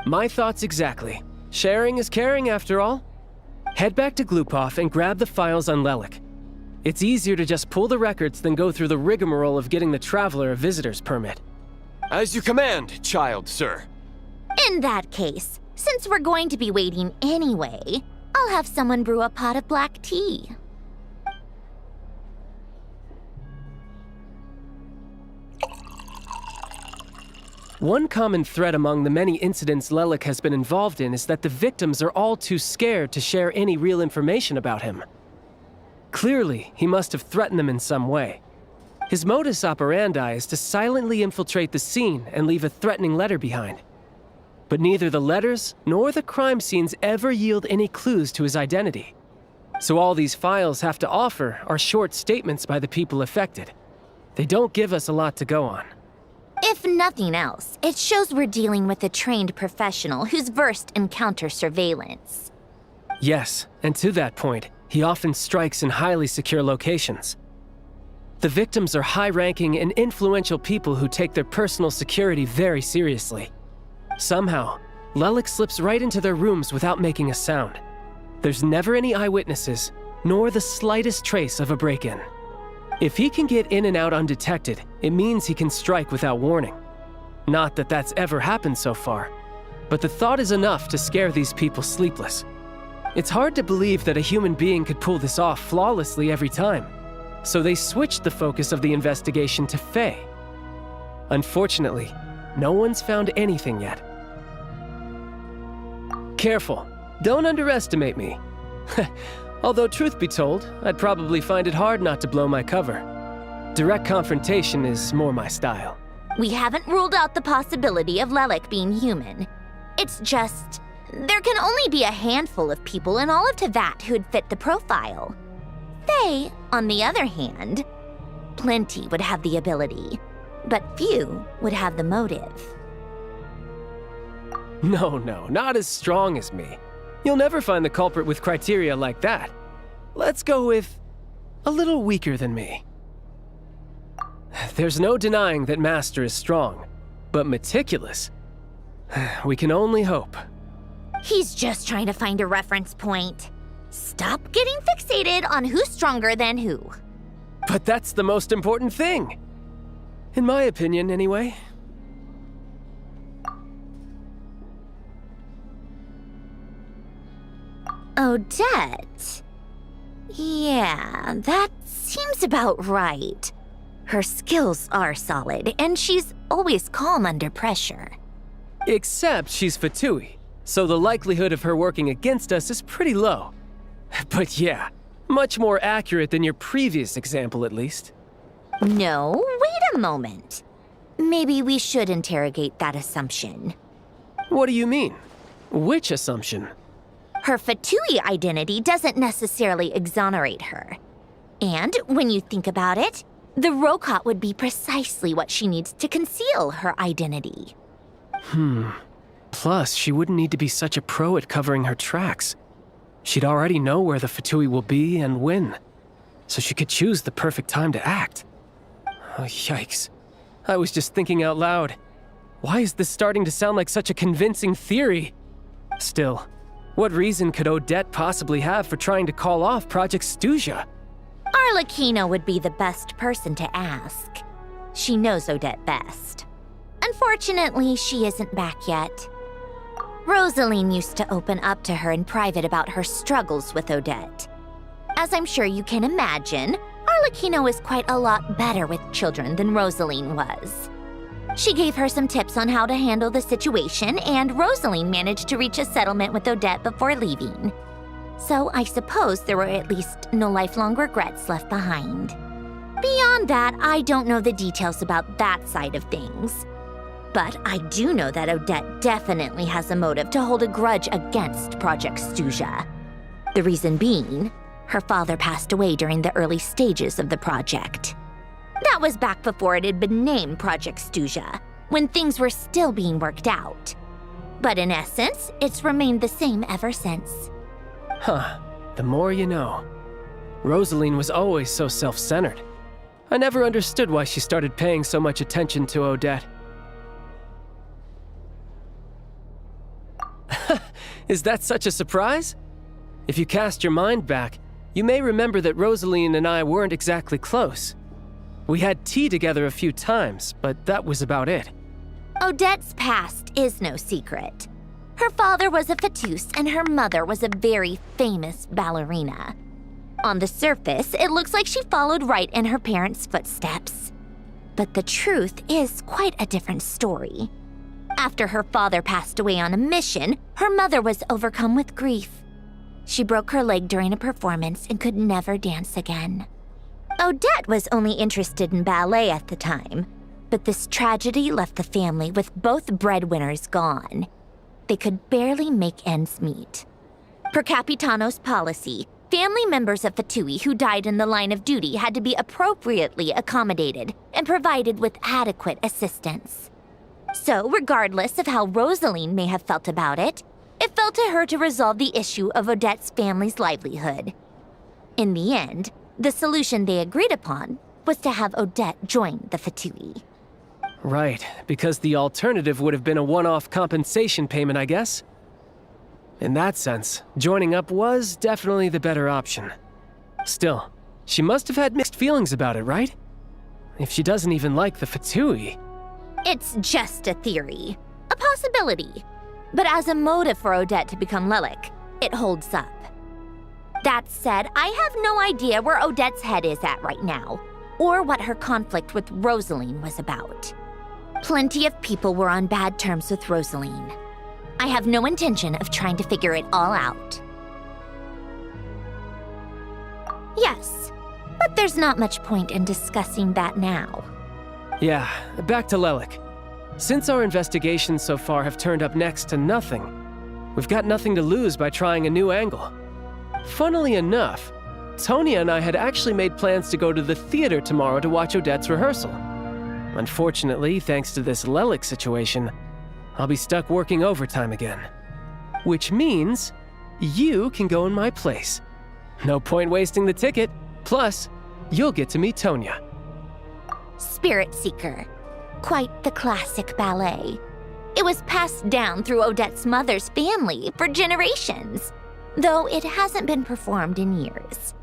My thoughts exactly. Sharing is caring, after all. Head back to Glupov and grab the files on Lelik. It's easier to just pull the records than go through the rigmarole of getting the Traveler a visitor's permit. As you command, child, sir. In that case, since we're going to be waiting anyway, I'll have someone brew a pot of black tea. One common thread among the many incidents Lelik has been involved in is that the victims are all too scared to share any real information about him. Clearly, he must have threatened them in some way. His modus operandi is to silently infiltrate the scene and leave a threatening letter behind. But neither the letters nor the crime scenes ever yield any clues to his identity. So all these files have to offer are short statements by the people affected. They don't give us a lot to go on. If nothing else, it shows we're dealing with a trained professional who's versed in counter-surveillance. Yes, and to that point, he often strikes in highly secure locations. The victims are high-ranking and influential people who take their personal security very seriously. Somehow, Lelik slips right into their rooms without making a sound. There's never any eyewitnesses, nor the slightest trace of a break-in. If he can get in and out undetected, it means he can strike without warning. Not that that's ever happened so far, but the thought is enough to scare these people sleepless. It's hard to believe that a human being could pull this off flawlessly every time, so they switched the focus of the investigation to Fae. Unfortunately, no one's found anything yet. Careful, don't underestimate me. Although truth be told, I'd probably find it hard not to blow my cover. Direct confrontation is more my style. We haven't ruled out the possibility of Lelik being human. It's just, there can only be a handful of people in all of Teyvat who'd fit the profile. Fae, on the other hand, plenty would have the ability, but few would have the motive. No, not as strong as me. You'll never find the culprit with criteria like that. Let's go with a little weaker than me. There's no denying that Master is strong, but meticulous. We can only hope. He's just trying to find a reference point. Stop getting fixated on who's stronger than who. But that's the most important thing. In my opinion, anyway. Odette? Yeah, that seems about right. Her skills are solid, and she's always calm under pressure. Except she's Fatui, so the likelihood of her working against us is pretty low. But yeah, much more accurate than your previous example, at least. No, wait a moment. Maybe we should interrogate that assumption. What do you mean? Which assumption? Her Fatui identity doesn't necessarily exonerate her. And when you think about it, the Rokot would be precisely what she needs to conceal her identity. Plus, she wouldn't need to be such a pro at covering her tracks. She'd already know where the Fatui will be and when, so she could choose the perfect time to act. Oh, yikes. I was just thinking out loud. Why is this starting to sound like such a convincing theory? Still, what reason could Odette possibly have for trying to call off Project Stuzha? Arlecchino would be the best person to ask. She knows Odette best. Unfortunately, she isn't back yet. Rosaline used to open up to her in private about her struggles with Odette. As I'm sure you can imagine, Arlecchino is quite a lot better with children than Rosaline was. She gave her some tips on how to handle the situation, and Rosaline managed to reach a settlement with Odette before leaving. So I suppose there were at least no lifelong regrets left behind. Beyond that, I don't know the details about that side of things. But I do know that Odette definitely has a motive to hold a grudge against Project Stuzha. The reason being, her father passed away during the early stages of the project. That was back before it had been named Project Stuzha, when things were still being worked out. But in essence, it's remained the same ever since. Huh, the more you know. Rosaline was always so self-centered. I never understood why she started paying so much attention to Odette. Is that such a surprise? If you cast your mind back, you may remember that Rosaline and I weren't exactly close. We had tea together a few times, but that was about it. Odette's past is no secret. Her father was a Fatus and her mother was a very famous ballerina. On the surface, it looks like she followed right in her parents' footsteps. But the truth is quite a different story. After her father passed away on a mission, her mother was overcome with grief. She broke her leg during a performance and could never dance again. Odette was only interested in ballet at the time, but this tragedy left the family with both breadwinners gone. They could barely make ends meet. Per Capitano's policy, family members of Fatui who died in the line of duty had to be appropriately accommodated and provided with adequate assistance. So, regardless of how Rosaline may have felt about it, it fell to her to resolve the issue of Odette's family's livelihood. In the end, the solution they agreed upon was to have Odette join the Fatui. Right, because the alternative would have been a one-off compensation payment, I guess. In that sense, joining up was definitely the better option. Still, she must have had mixed feelings about it, right? If she doesn't even like the Fatui. It's just a theory, a possibility. But as a motive for Odette to become Lelik, it holds up. That said, I have no idea where Odette's head is at right now, or what her conflict with Rosaline was about. Plenty of people were on bad terms with Rosaline. I have no intention of trying to figure it all out. Yes, but there's not much point in discussing that now. Yeah, back to Lelik. Since our investigations so far have turned up next to nothing, we've got nothing to lose by trying a new angle. Funnily enough, Tonya and I had actually made plans to go to the theater tomorrow to watch Odette's rehearsal. Unfortunately, thanks to this Lelik situation, I'll be stuck working overtime again. Which means you can go in my place. No point wasting the ticket, plus you'll get to meet Tonya. Spirit Seeker. Quite the classic ballet. It was passed down through Odette's mother's family for generations, though it hasn't been performed in years.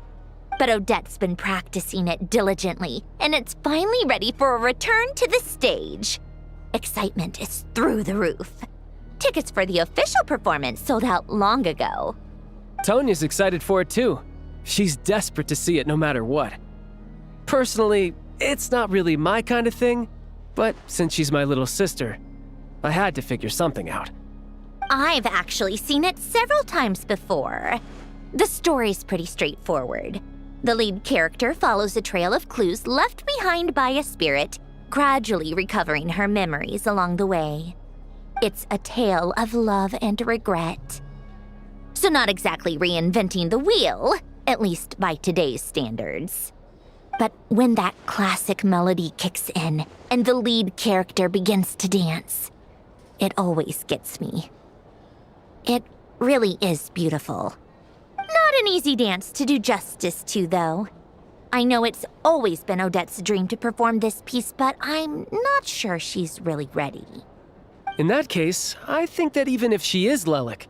But Odette's been practicing it diligently, and it's finally ready for a return to the stage. Excitement is through the roof. Tickets for the official performance sold out long ago. Tonya's excited for it too. She's desperate to see it no matter what. Personally, it's not really my kind of thing, but since she's my little sister, I had to figure something out. I've actually seen it several times before. The story's pretty straightforward. The lead character follows a trail of clues left behind by a spirit, gradually recovering her memories along the way. It's a tale of love and regret. So not exactly reinventing the wheel, at least by today's standards. But when that classic melody kicks in and the lead character begins to dance, it always gets me. It really is beautiful. Not an easy dance to do justice to, though. I know it's always been Odette's dream to perform this piece, but I'm not sure she's really ready. In that case, I think that even if she is Lelik,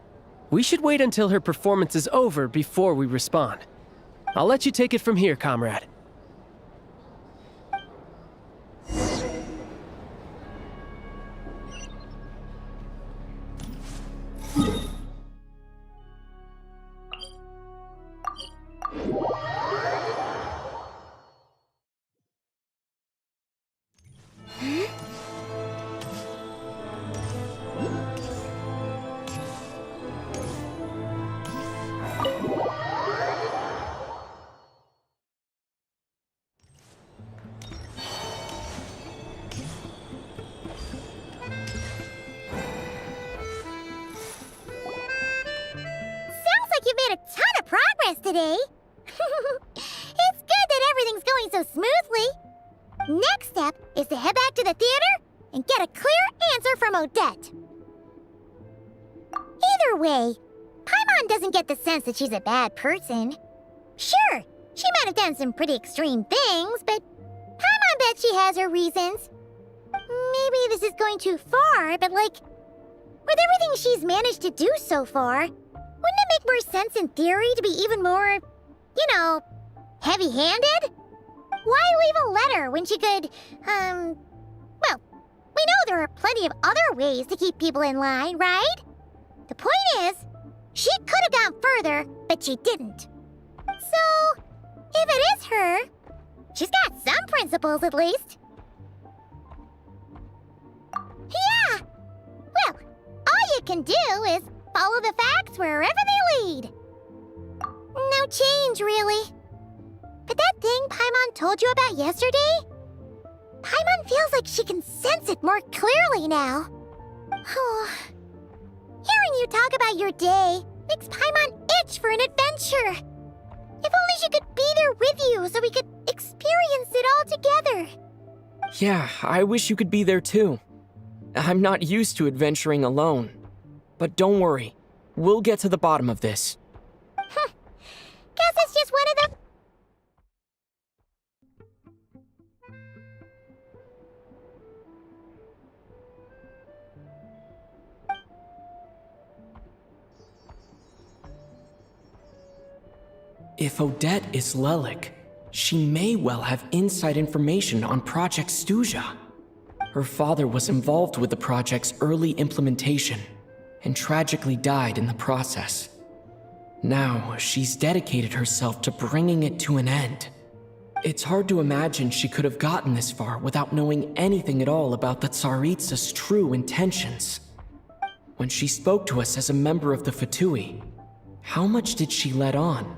we should wait until her performance is over before we respond. I'll let you take it from here, comrade. You've made a ton of progress today. It's good that everything's going so smoothly. Next step is to head back to the theater and get a clear answer from Odette. Either way, Paimon doesn't get the sense that she's a bad person. Sure, she might have done some pretty extreme things, but Paimon bet she has her reasons. Maybe this is going too far, but with everything she's managed to do so far, wouldn't it make more sense in theory to be even more, heavy-handed? Why leave a letter when she could, well, we know there are plenty of other ways to keep people in line, right? The point is, she could have gone further, but she didn't. So, if it is her, she's got some principles at least. Yeah! Well, all you can do is follow the facts wherever they lead. No change, really. But that thing Paimon told you about yesterday? Paimon feels like she can sense it more clearly now. Hearing you talk about your day makes Paimon itch for an adventure. If only she could be there with you so we could experience it all together. Yeah, I wish you could be there too. I'm not used to adventuring alone. But don't worry, we'll get to the bottom of this. Guess it's just one of the... If Odette is Lelik, she may well have inside information on Project Stuzha. Her father was involved with the project's early implementation and tragically died in the process. Now, she's dedicated herself to bringing it to an end. It's hard to imagine she could have gotten this far without knowing anything at all about the tsaritsa's true intentions. When she spoke to us as a member of the Fatui, how much did she let on?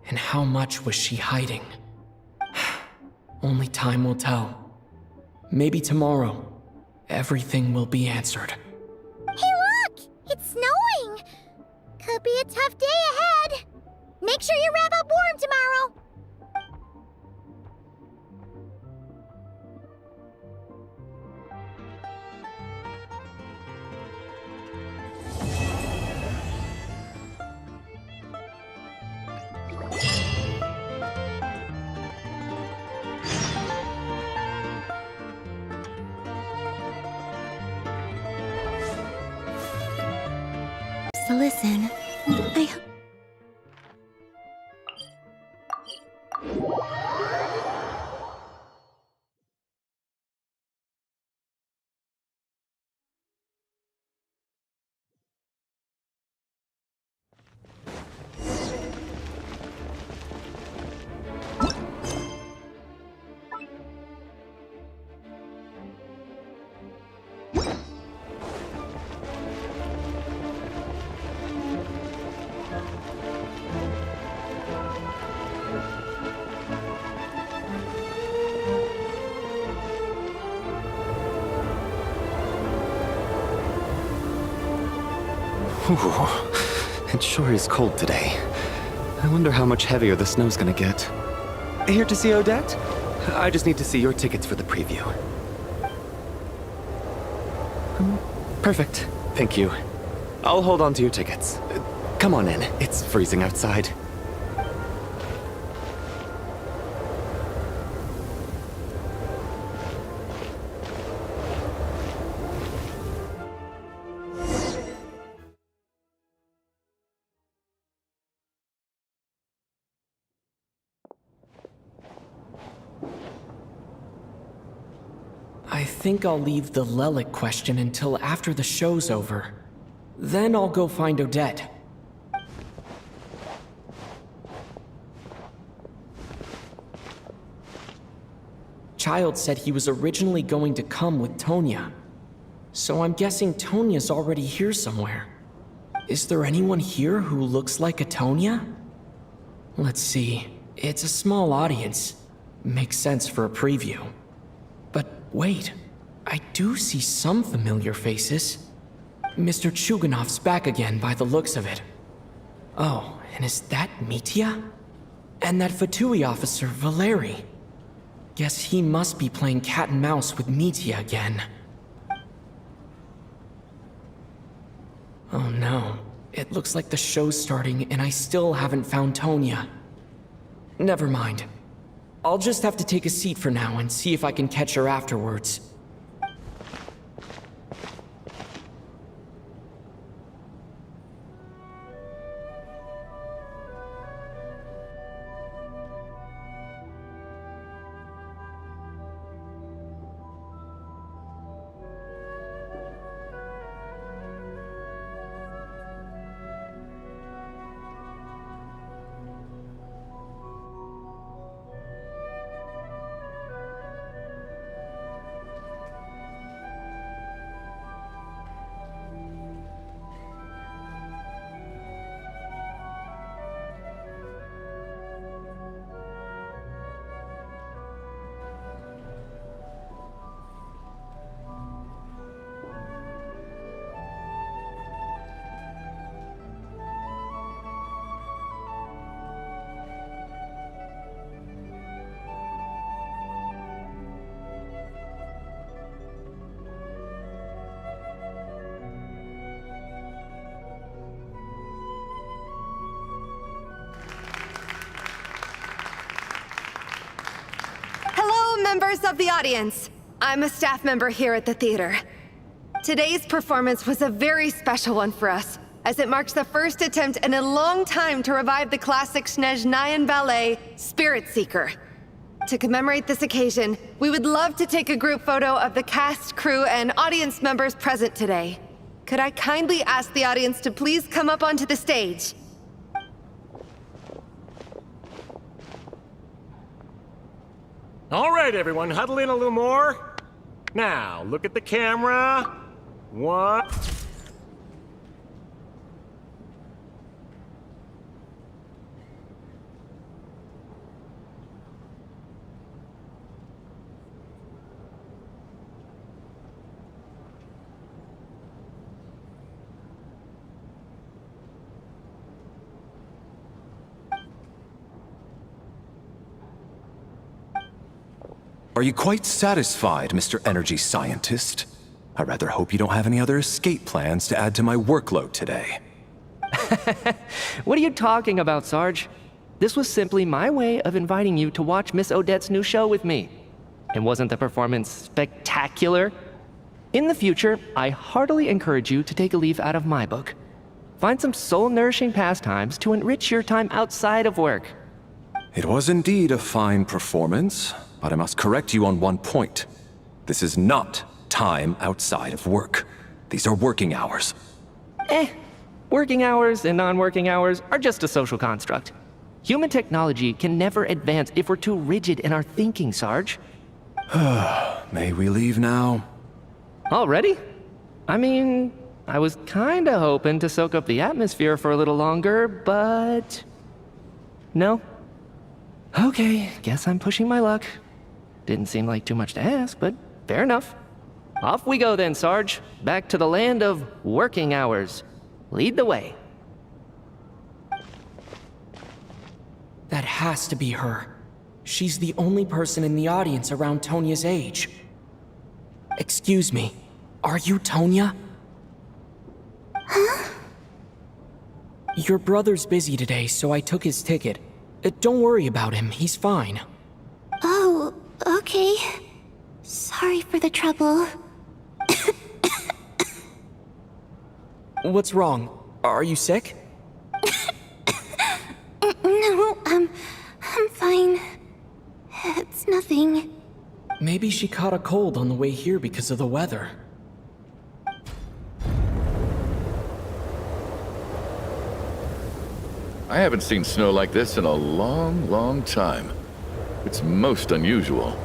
And how much was she hiding? Only time will tell. Maybe tomorrow, everything will be answered. Hey look! It's snowing! Could be a tough day ahead. Make sure you wrap up warm tomorrow. So listen, Ooh, it sure is cold today. I wonder how much heavier the snow's gonna get. Here to see Odette? I just need to see your tickets for the preview. Perfect. Thank you. I'll hold on to your tickets. Come on in. It's freezing outside. I think I'll leave the Lelic question until after the show's over. Then I'll go find Odette. Child said he was originally going to come with Tonya. So I'm guessing Tonya's already here somewhere. Is there anyone here who looks like a Tonya? Let's see. It's a small audience. Makes sense for a preview. But wait, I do see some familiar faces. Mr. Chuganov's back again by the looks of it. Oh, and is that Mitya? And that Fatui officer, Valeriy. Guess he must be playing cat and mouse with Mitya again. Oh no, it looks like the show's starting and I still haven't found Tonya. Never mind. I'll just have to take a seat for now and see if I can catch her afterwards. Members of the audience, I'm a staff member here at the theater. Today's performance was a very special one for us, as it marks the first attempt in a long time to revive the classic Snezhnayan ballet, Spirit Seeker. To commemorate this occasion, we would love to take a group photo of the cast, crew, and audience members present today. Could I kindly ask the audience to please come up onto the stage? All right, everyone, huddle in a little more. Now, look at the camera. One. Are you quite satisfied, Mr. Energy Scientist? I rather hope you don't have any other escape plans to add to my workload today. What are you talking about, Sarge? This was simply my way of inviting you to watch Miss Odette's new show with me. And wasn't the performance spectacular? In the future, I heartily encourage you to take a leaf out of my book. Find some soul-nourishing pastimes to enrich your time outside of work. It was indeed a fine performance, but I must correct you on one point. This is not time outside of work. These are working hours. Working hours and non-working hours are just a social construct. Human technology can never advance if we're too rigid in our thinking, Sarge. May we leave now? Already? I mean, I was kinda hoping to soak up the atmosphere for a little longer, but... no? Okay, guess I'm pushing my luck. Didn't seem like too much to ask, but fair enough. Off we go then, Sarge. Back to the land of working hours. Lead the way. That has to be her. She's the only person in the audience around Tonya's age. Excuse me, are you Tonya? Huh? Your brother's busy today, so I took his ticket. Don't worry about him, he's fine. Oh, okay. Sorry for the trouble. What's wrong? Are you sick? No, I'm fine. It's nothing. Maybe she caught a cold on the way here because of the weather. I haven't seen snow like this in a long, long time. It's most unusual.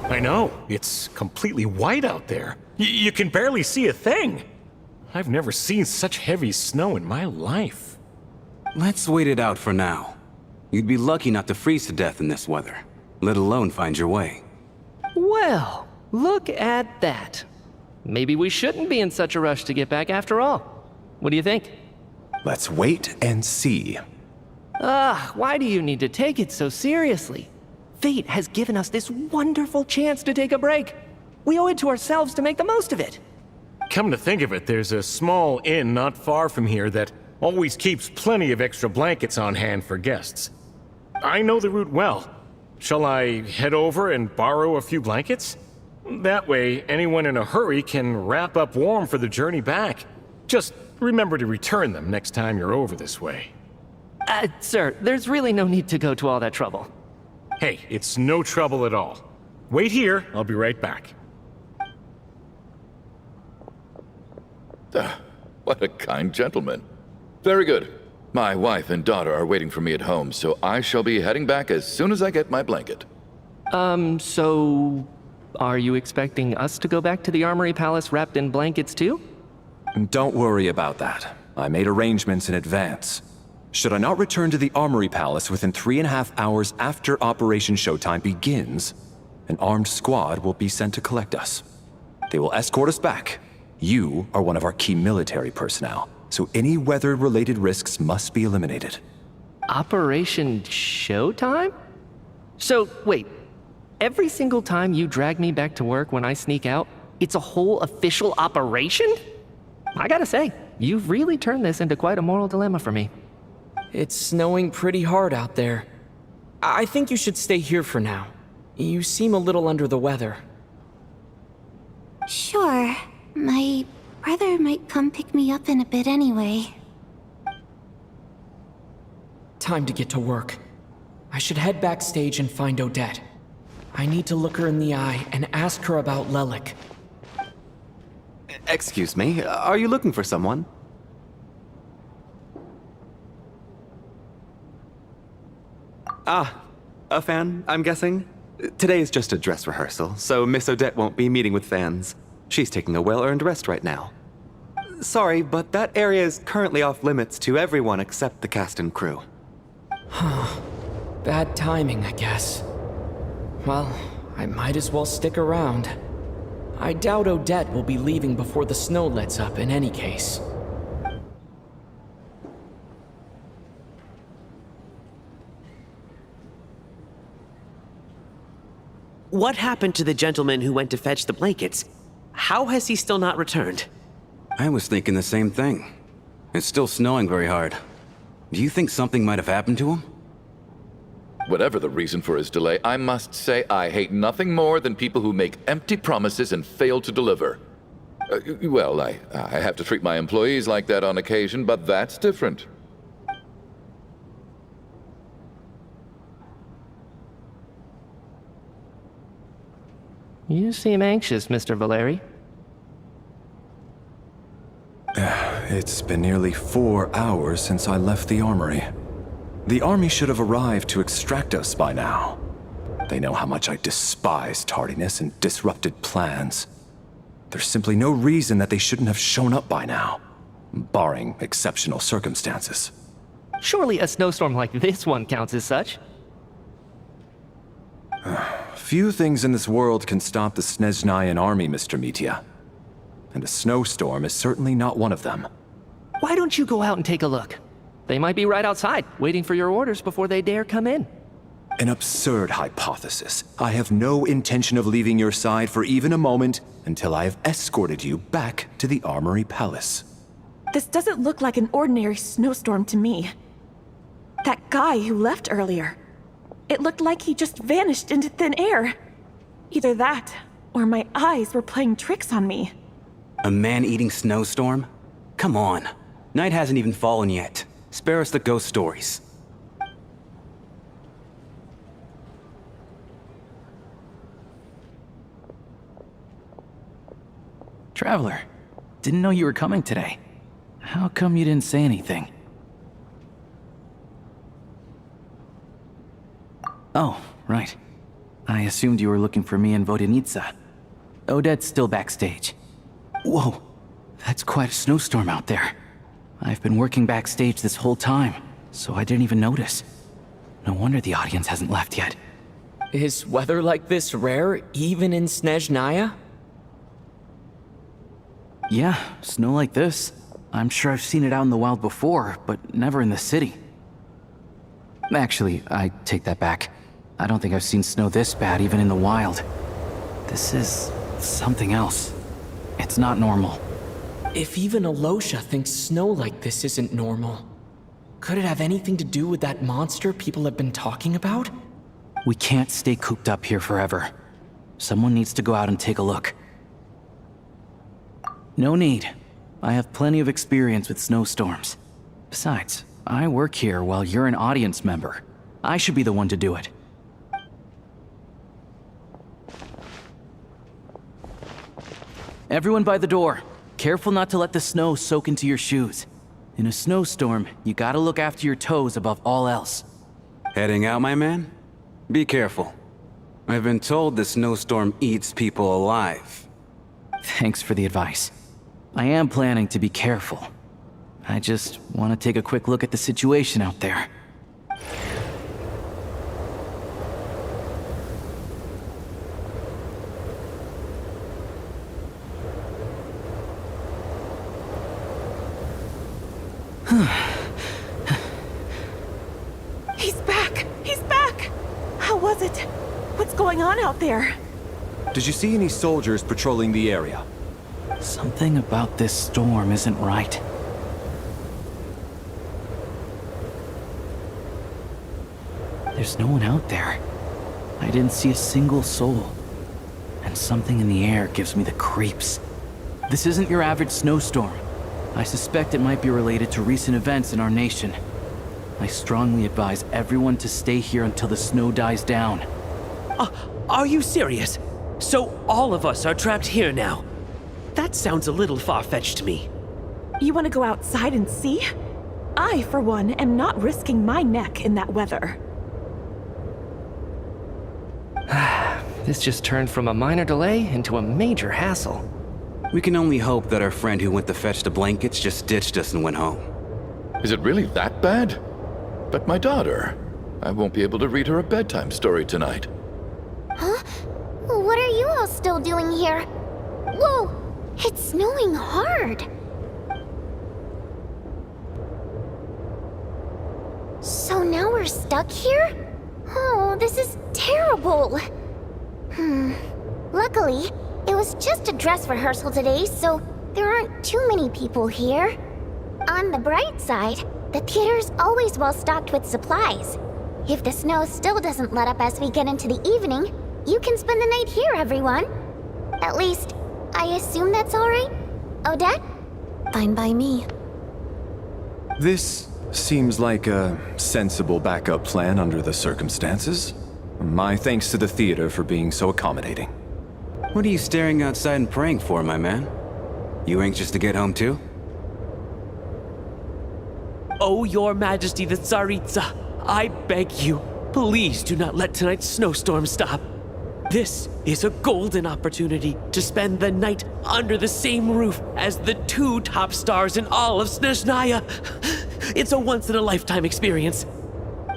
I know. It's completely white out there. You can barely see a thing. I've never seen such heavy snow in my life. Let's wait it out for now. You'd be lucky not to freeze to death in this weather, let alone find your way. Well, look at that. Maybe we shouldn't be in such a rush to get back after all. What do you think? Let's wait and see. Why do you need to take it so seriously? Fate has given us this wonderful chance to take a break. We owe it to ourselves to make the most of it. Come to think of it, there's a small inn not far from here that always keeps plenty of extra blankets on hand for guests. I know the route well. Shall I head over and borrow a few blankets? That way, anyone in a hurry can wrap up warm for the journey back. Just remember to return them next time you're over this way. Sir, there's really no need to go to all that trouble. Hey, it's no trouble at all. Wait here, I'll be right back. What a kind gentleman. Very good. My wife and daughter are waiting for me at home, so I shall be heading back as soon as I get my blanket. So... are you expecting us to go back to the Armory Palace wrapped in blankets too? Don't worry about that. I made arrangements in advance. Should I not return to the Armory Palace within 3.5 hours after Operation Showtime begins, an armed squad will be sent to collect us. They will escort us back. You are one of our key military personnel, so any weather-related risks must be eliminated. Operation Showtime? So, wait. Every single time you drag me back to work when I sneak out, it's a whole official operation? I gotta say, you've really turned this into quite a moral dilemma for me. It's snowing pretty hard out there. I think you should stay here for now. You seem a little under the weather. Sure. My brother might come pick me up in a bit anyway. Time to get to work. I should head backstage and find Odette. I need to look her in the eye and ask her about Lelik. Excuse me, are you looking for someone? Ah, a fan, I'm guessing? Today is just a dress rehearsal, so Miss Odette won't be meeting with fans. She's taking a well-earned rest right now. Sorry, but that area is currently off limits to everyone except the cast and crew. Bad timing, I guess. Well, I might as well stick around. I doubt Odette will be leaving before the snow lets up in any case. What happened to the gentleman who went to fetch the blankets? How has he still not returned? I was thinking the same thing. It's still snowing very hard. Do you think something might have happened to him? Whatever the reason for his delay, I must say I hate nothing more than people who make empty promises and fail to deliver. Well, I have to treat my employees like that on occasion, but that's different. You seem anxious, Mr. Valeriy. It's been nearly 4 hours since I left the armory. The army should have arrived to extract us by now. They know how much I despise tardiness and disrupted plans. There's simply no reason that they shouldn't have shown up by now, barring exceptional circumstances. Surely a snowstorm like this one counts as such. Few things in this world can stop the Snezhnayan army, Mr. Mitya. And a snowstorm is certainly not one of them. Why don't you go out and take a look? They might be right outside, waiting for your orders before they dare come in. An absurd hypothesis. I have no intention of leaving your side for even a moment until I have escorted you back to the Armory Palace. This doesn't look like an ordinary snowstorm to me. That guy who left earlier. It looked like he just vanished into thin air. Either that, or my eyes were playing tricks on me. A man-eating snowstorm? Come on. Night hasn't even fallen yet. Spare us the ghost stories. Traveler, didn't know you were coming today. How come you didn't say anything? Oh, right. I assumed you were looking for me and Vodyanitsa. Odette's still backstage. Whoa, that's quite a snowstorm out there. I've been working backstage this whole time, so I didn't even notice. No wonder the audience hasn't left yet. Is weather like this rare, even in Snezhnaya? Yeah, snow like this. I'm sure I've seen it out in the wild before, but never in the city. Actually, I take that back. I don't think I've seen snow this bad even in the wild. This is something else. It's not normal. If even Alyosha thinks snow like this isn't normal, could it have anything to do with that monster people have been talking about? We can't stay cooped up here forever. Someone needs to go out and take a look. No need. I have plenty of experience with snowstorms. Besides, I work here while you're an audience member. I should be the one to do it. Everyone by the door. Careful not to let the snow soak into your shoes. In a snowstorm, you gotta look after your toes above all else. Heading out, my man? Be careful. I've been told the snowstorm eats people alive. Thanks for the advice. I am planning to be careful. I just want to take a quick look at the situation out there. He's back! He's back! How was it? What's going on out there? Did you see any soldiers patrolling the area? Something about this storm isn't right. There's no one out there. I didn't see a single soul. And something in the air gives me the creeps. This isn't your average snowstorm. I suspect it might be related to recent events in our nation. I strongly advise everyone to stay here until the snow dies down. Are you serious? So all of us are trapped here now? That sounds a little far-fetched to me. You want to go outside and see? I, for one, am not risking my neck in that weather. This just turned from a minor delay into a major hassle. We can only hope that our friend who went to fetch the blankets just ditched us and went home. Is it really that bad? But my daughter, I won't be able to read her a bedtime story tonight. Huh? What are you all still doing here? Whoa! It's snowing hard! So now we're stuck here? Oh, this is terrible! Luckily, it was just a dress rehearsal today, so there aren't too many people here. On the bright side, the theater's always well stocked with supplies. If the snow still doesn't let up as we get into the evening, you can spend the night here, everyone. At least, I assume that's alright? Odette? Fine by me. This seems like a sensible backup plan under the circumstances. My thanks to the theater for being so accommodating. What are you staring outside and praying for, my man? You anxious to get home too? Oh, your majesty the tsaritsa, I beg you, please do not let tonight's snowstorm stop. This is a golden opportunity to spend the night under the same roof as the 2 top stars in all of Snezhnaya. It's a once-in-a-lifetime experience.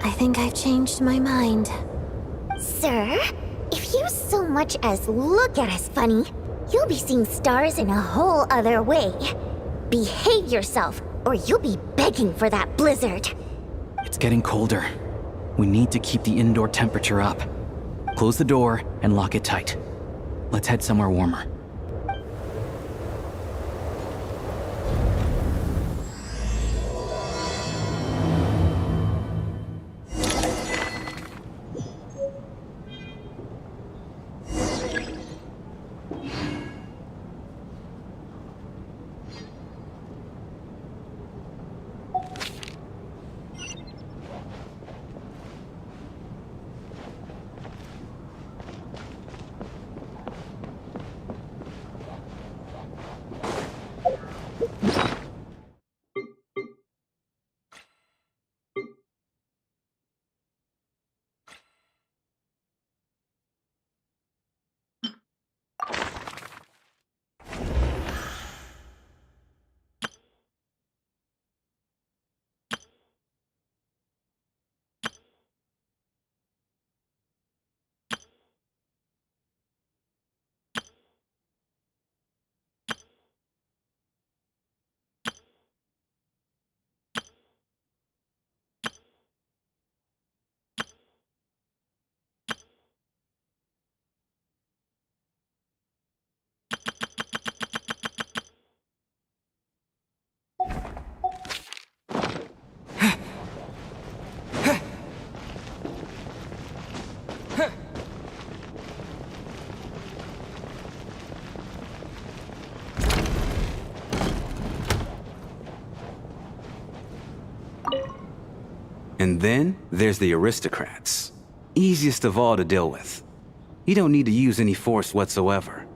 I think I've changed my mind. Sir, if you so much as look at us funny, you'll be seeing stars in a whole other way. Behave yourself, or you'll be begging for that blizzard. It's getting colder. We need to keep the indoor temperature up. Close the door and lock it tight. Let's head somewhere warmer. And then there's the aristocrats. Easiest of all to deal with. You don't need to use any force whatsoever.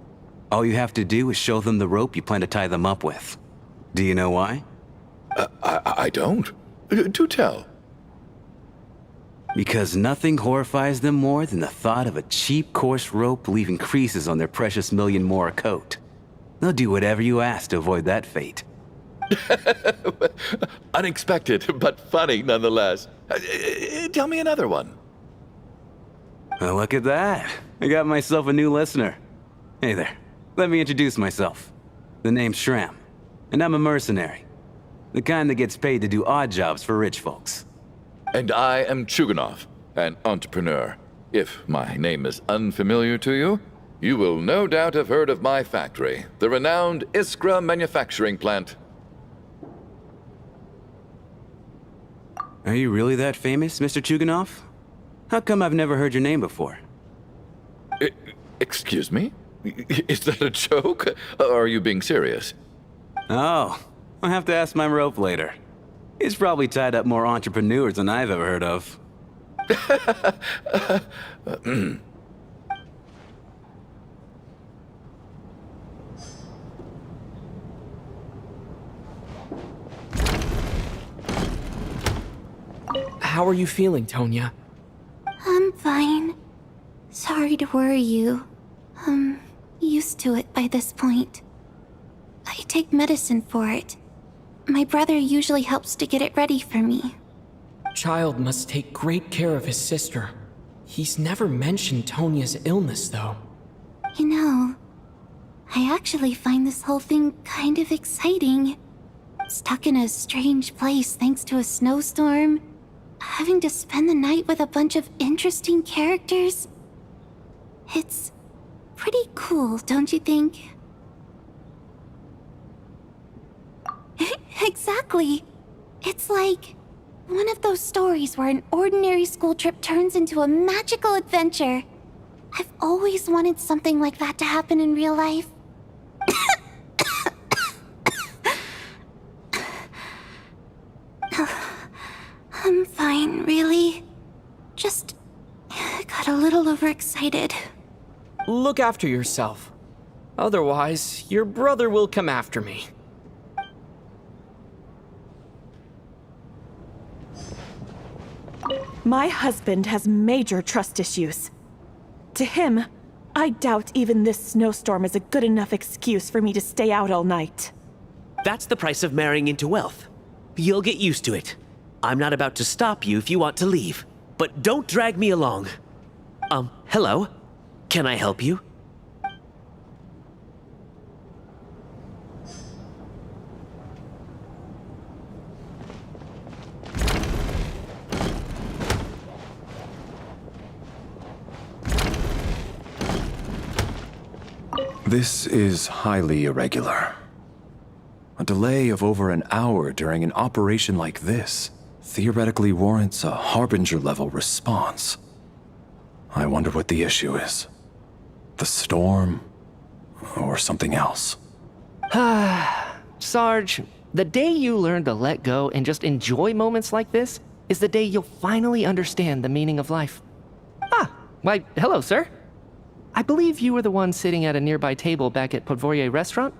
All you have to do is show them the rope you plan to tie them up with. Do you know why? I don't. Do tell. Because nothing horrifies them more than the thought of a cheap, coarse rope leaving creases on their precious million more coat. They'll do whatever you ask to avoid that fate. Unexpected, but funny nonetheless. Tell me another one. Well, look at that. I got myself a new listener. Hey there. Let me introduce myself. The name's Shram, and I'm a mercenary. The kind that gets paid to do odd jobs for rich folks. And I am Chuganov, an entrepreneur. If my name is unfamiliar to you, you will no doubt have heard of my factory, the renowned Iskra manufacturing plant. Are you really that famous, Mr. Chuganov? How come I've never heard your name before? Excuse me? Is that a joke? Or are you being serious? Oh, I'll have to ask my rope later. It's probably tied up more entrepreneurs than I've ever heard of. How are you feeling, Tonya? I'm fine. Sorry to worry you. I'm used to it by this point. I take medicine for it. My brother usually helps to get it ready for me. Child must take great care of his sister. He's never mentioned Tonia's illness, though. You know, I actually find this whole thing kind of exciting. Stuck in a strange place thanks to a snowstorm, having to spend the night with a bunch of interesting characters. It's pretty cool, don't you think? Exactly. It's like one of those stories where an ordinary school trip turns into a magical adventure. I've always wanted something like that to happen in real life. I'm fine, really. Just got a little overexcited. Look after yourself. Otherwise, your brother will come after me. My husband has major trust issues. To him, I doubt even this snowstorm is a good enough excuse for me to stay out all night. That's the price of marrying into wealth. You'll get used to it. I'm not about to stop you if you want to leave, but don't drag me along. Hello? Can I help you? This is highly irregular. A delay of over an hour during an operation like this theoretically warrants a Harbinger-level response. I wonder what the issue is. The storm, or something else. Sarge, the day you learn to let go and just enjoy moments like this is the day you'll finally understand the meaning of life. Why, hello, sir. I believe you were the one sitting at a nearby table back at Podvorye restaurant.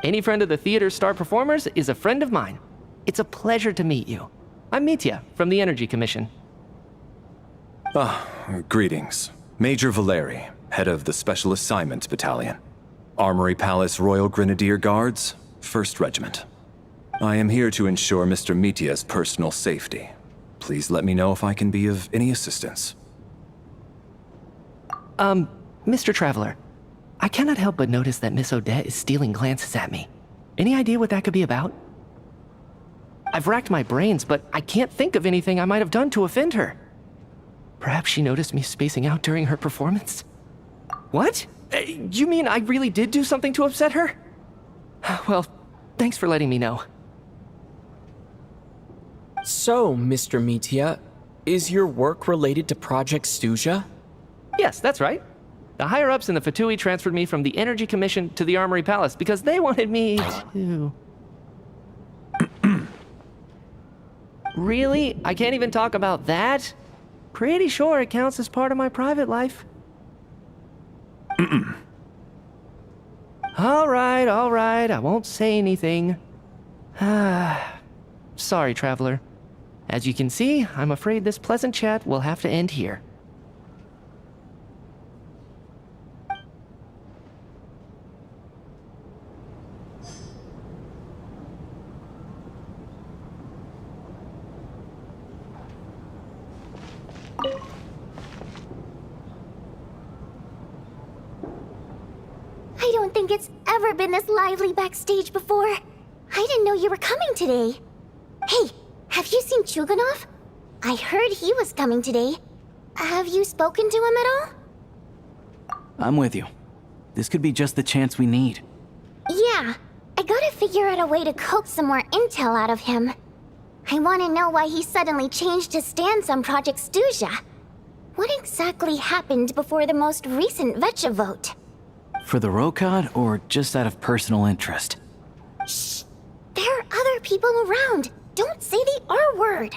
Any friend of the theater's star performers is a friend of mine. It's a pleasure to meet you. I'm Mitya, from the Energy Commission. Greetings. Major Valeriy, head of the Special Assignments Battalion. Armory Palace Royal Grenadier Guards, 1st Regiment. I am here to ensure Mr. Mitya's personal safety. Please let me know if I can be of any assistance. Mr. Traveler, I cannot help but notice that Miss Odette is stealing glances at me. Any idea what that could be about? I've racked my brains, but I can't think of anything I might have done to offend her. Perhaps she noticed me spacing out during her performance? What? You mean I really did do something to upset her? Well, thanks for letting me know. So, Mr. Mitya, is your work related to Project Stuzha? Yes, that's right. The higher-ups in the Fatui transferred me from the Energy Commission to the Armory Palace because they wanted me to... Really? I can't even talk about that? Pretty sure it counts as part of my private life. All right, I won't say anything. Sorry, Traveler. As you can see, I'm afraid this pleasant chat will have to end here. I don't think it's ever been this lively backstage before. I didn't know you were coming today. Hey, have you seen Chuganov? I heard he was coming today. Have you spoken to him at all? I'm with you. This could be just the chance we need. Yeah, I gotta figure out a way to coax some more intel out of him. I want to know why he suddenly changed his stance on Project Stuzha. What exactly happened before the most recent Vetcha vote? For the Rokad, or just out of personal interest? Shh! There are other people around. Don't say the R word.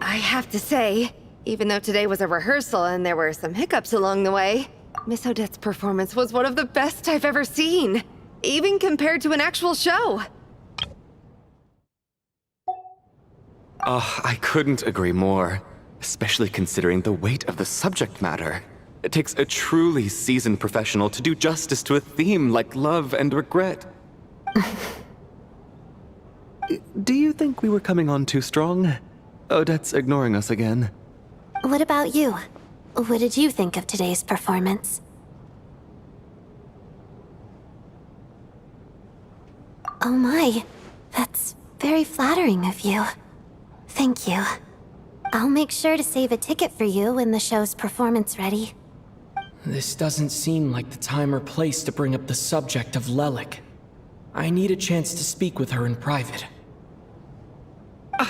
I have to say, even though today was a rehearsal and there were some hiccups along the way, Miss Odette's performance was one of the best I've ever seen. even compared to an actual show. Oh, I couldn't agree more, especially considering the weight of the subject matter. It takes a truly seasoned professional to do justice to a theme like love and regret. Do you think we were coming on too strong? Odette's ignoring us again. What about you? What did you think of today's performance? Oh my, that's very flattering of you. Thank you. I'll make sure to save a ticket for you when the show's performance ready. This doesn't seem like the time or place to bring up the subject of Lelik. I need a chance to speak with her in private.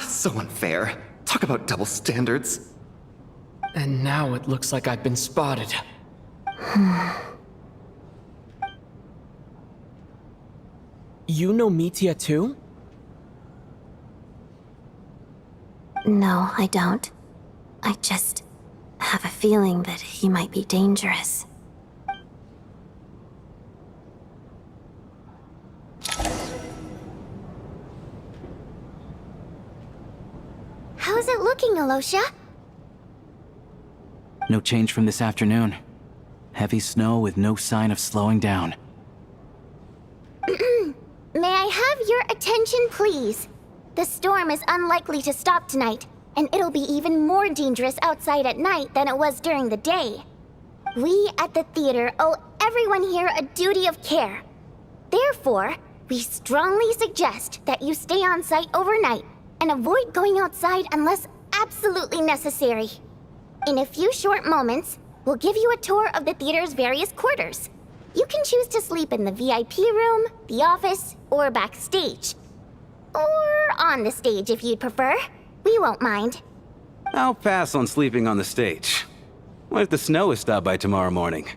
So unfair. Talk about double standards. And now it looks like I've been spotted. You know Mitya too? No, I don't. I just have a feeling that he might be dangerous. How's it looking, Alyosha? No change from this afternoon. Heavy snow with no sign of slowing down. May I have your attention, please? The storm is unlikely to stop tonight, and it'll be even more dangerous outside at night than it was during the day. We at the theater owe everyone here a duty of care. Therefore, we strongly suggest that you stay on site overnight and avoid going outside unless absolutely necessary. In a few short moments, we'll give you a tour of the theater's various quarters. You can choose to sleep in the VIP room, the office, or backstage. Or on the stage if you'd prefer. We won't mind. I'll pass on sleeping on the stage. What if the snow is stopped by tomorrow morning?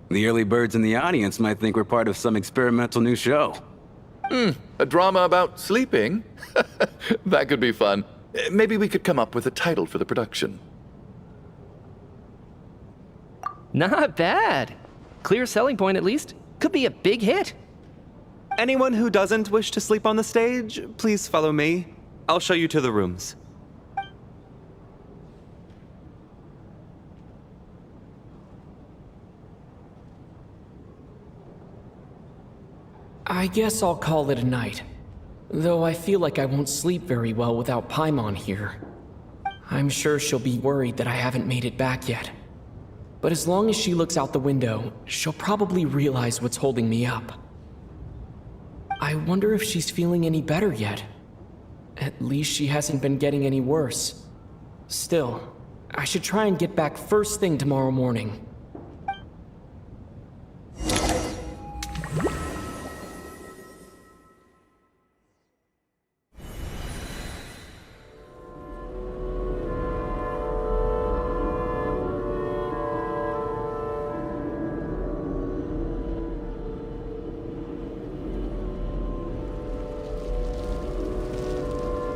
The early birds in the audience might think we're part of some experimental new show. A drama about sleeping? That could be fun. Maybe we could come up with a title for the production. Not bad. Clear selling point, at least. Could be a big hit. Anyone who doesn't wish to sleep on the stage, please follow me. I'll show you to the rooms. I guess I'll call it a night. Though I feel like I won't sleep very well without Paimon here. I'm sure she'll be worried that I haven't made it back yet. But as long as she looks out the window, she'll probably realize what's holding me up. I wonder if she's feeling any better yet. At least she hasn't been getting any worse. Still, I should try and get back first thing tomorrow morning.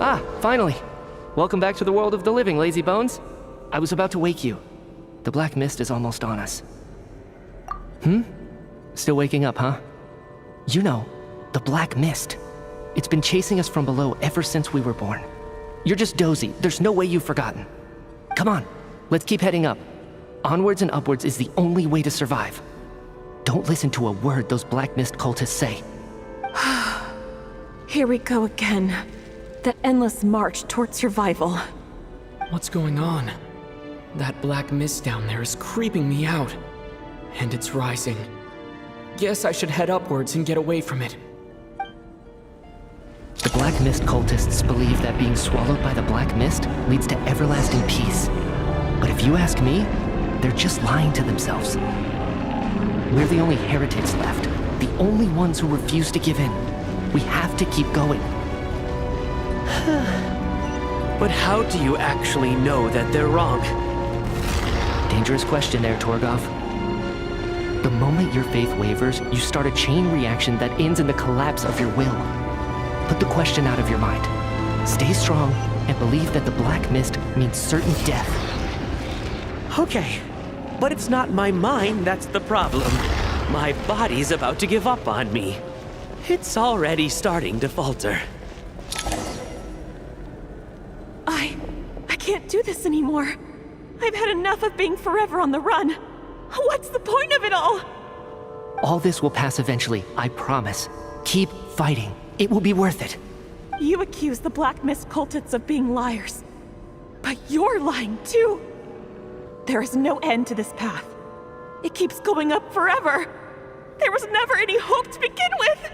Ah, finally. Welcome back to the world of the living, lazy bones. I was about to wake you. The black mist is almost on us. Still waking up, huh? You know, the black mist. It's been chasing us from below ever since we were born. You're just dozy. There's no way you've forgotten. Come on, let's keep heading up. Onwards and upwards is the only way to survive. Don't listen to a word those black mist cultists say. Here we go again. The endless march toward survival. What's going on? That black mist down there is creeping me out. And it's rising. Guess I should head upwards and get away from it. The black mist cultists believe that being swallowed by the black mist leads to everlasting peace. But if you ask me, they're just lying to themselves. We're the only heretics left. The only ones who refuse to give in. We have to keep going. But how do you actually know that they're wrong? Dangerous question there, Torgoff. The moment your faith wavers, you start a chain reaction that ends in the collapse of your will. Put the question out of your mind. Stay strong and believe that the black mist means certain death. Okay, but it's not my mind that's the problem. My body's about to give up on me. It's already starting to falter. I can't do this anymore. I've had enough of being forever on the run. What's the point of it all? All this will pass eventually, I promise. Keep fighting. It will be worth it. You accuse the Black Mist cultists of being liars. But you're lying too. There is no end to this path. It keeps going up forever. There was never any hope to begin with.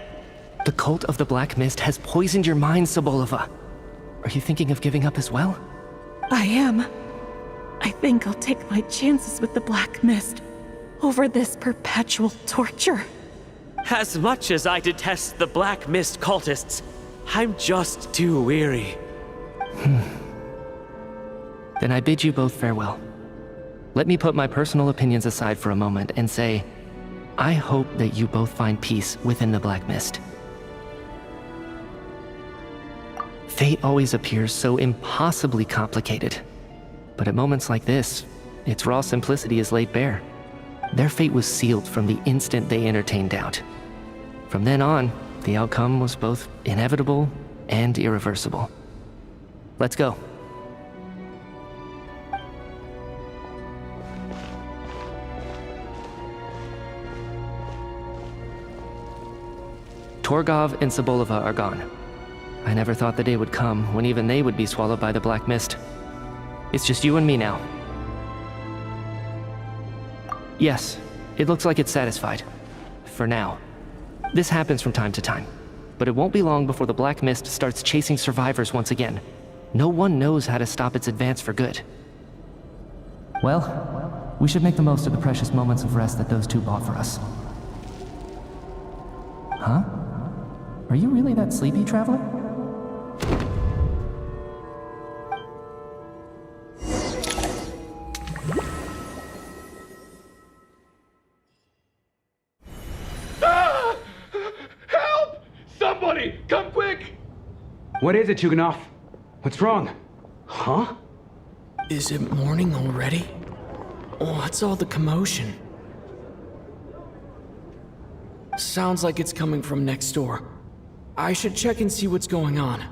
The cult of the Black Mist has poisoned your mind, Sobolova. Are you thinking of giving up as well? I am. I think I'll take my chances with the Black Mist over this perpetual torture. As much as I detest the Black Mist cultists, I'm just too weary. Then I bid you both farewell. Let me put my personal opinions aside for a moment and say, I hope that you both find peace within the Black Mist. Fate always appears so impossibly complicated. But at moments like this, its raw simplicity is laid bare. Their fate was sealed from the instant they entertained doubt. From then on, the outcome was both inevitable and irreversible. Let's go. Torgov and Sobolova are gone. I never thought the day would come when even they would be swallowed by the Black Mist. It's just you and me now. Yes, it looks like it's satisfied. For now. This happens from time to time. But it won't be long before the Black Mist starts chasing survivors once again. No one knows how to stop its advance for good. Well, we should make the most of the precious moments of rest that those two bought for us. Huh? Are you really that sleepy, traveler? Help! Somebody, come quick! What is it, Chuganov? What's wrong? Huh? Is it morning already? What's all the commotion? Sounds like it's coming from next door. I should check and see what's going on.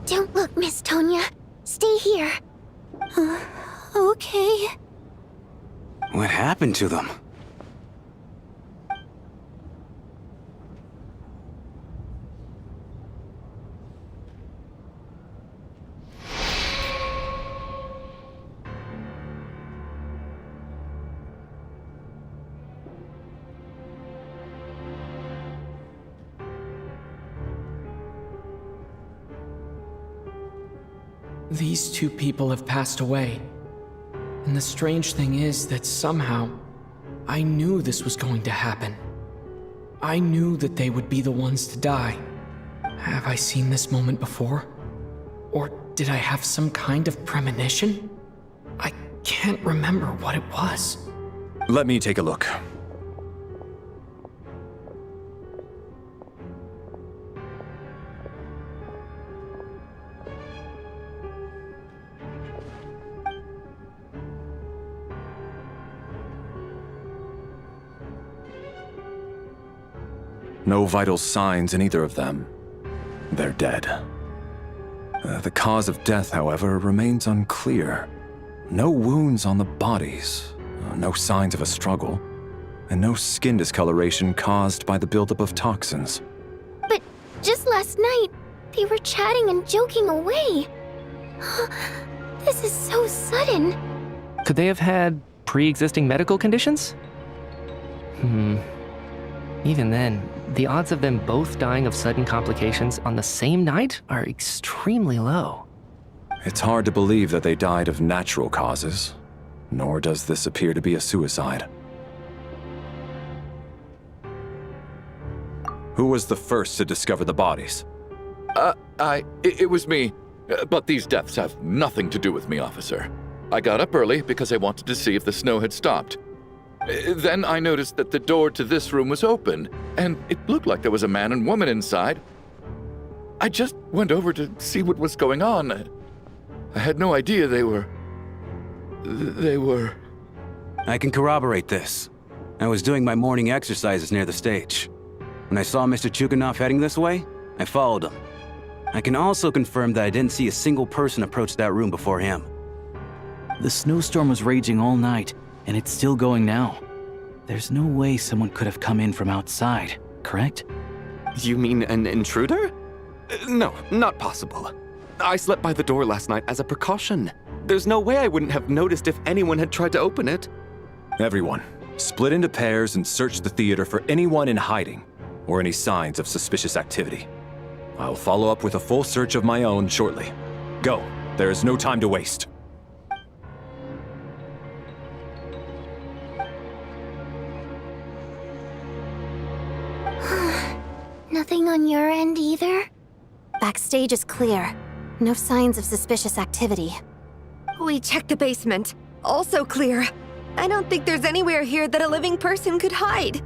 Don't look, Miss Tonya. Stay here. Okay. What happened to them? These two people have passed away. And the strange thing is that somehow, I knew this was going to happen. I knew that they would be the ones to die. Have I seen this moment before? Or did I have some kind of premonition? I can't remember what it was. Let me take a look. No vital signs in either of them. They're dead. The cause of death, however, remains unclear. No wounds on the bodies, no signs of a struggle, and no skin discoloration caused by the buildup of toxins. But just last night, they were chatting and joking away. This is so sudden. Could they have had pre-existing medical conditions? Even then, the odds of them both dying of sudden complications on the same night are extremely low. It's hard to believe that they died of natural causes, nor does this appear to be a suicide. Who was the first to discover the bodies? It was me. But these deaths have nothing to do with me, officer. I got up early because I wanted to see if the snow had stopped. Then I noticed that the door to this room was open, and it looked like there was a man and woman inside. I just went over to see what was going on. I had no idea they were... I can corroborate this. I was doing my morning exercises near the stage. When I saw Mr. Chuganov heading this way, I followed him. I can also confirm that I didn't see a single person approach that room before him. The snowstorm was raging all night, and it's still going now. There's no way someone could have come in from outside, correct? You mean an intruder? No, not possible. I slept by the door last night as a precaution. There's no way I wouldn't have noticed if anyone had tried to open it. Everyone, split into pairs and search the theater for anyone in hiding or any signs of suspicious activity. I'll follow up with a full search of my own shortly. Go. There is no time to waste. Nothing on your end either? Backstage is clear. No signs of suspicious activity. We checked the basement. Also clear. I don't think there's anywhere here that a living person could hide.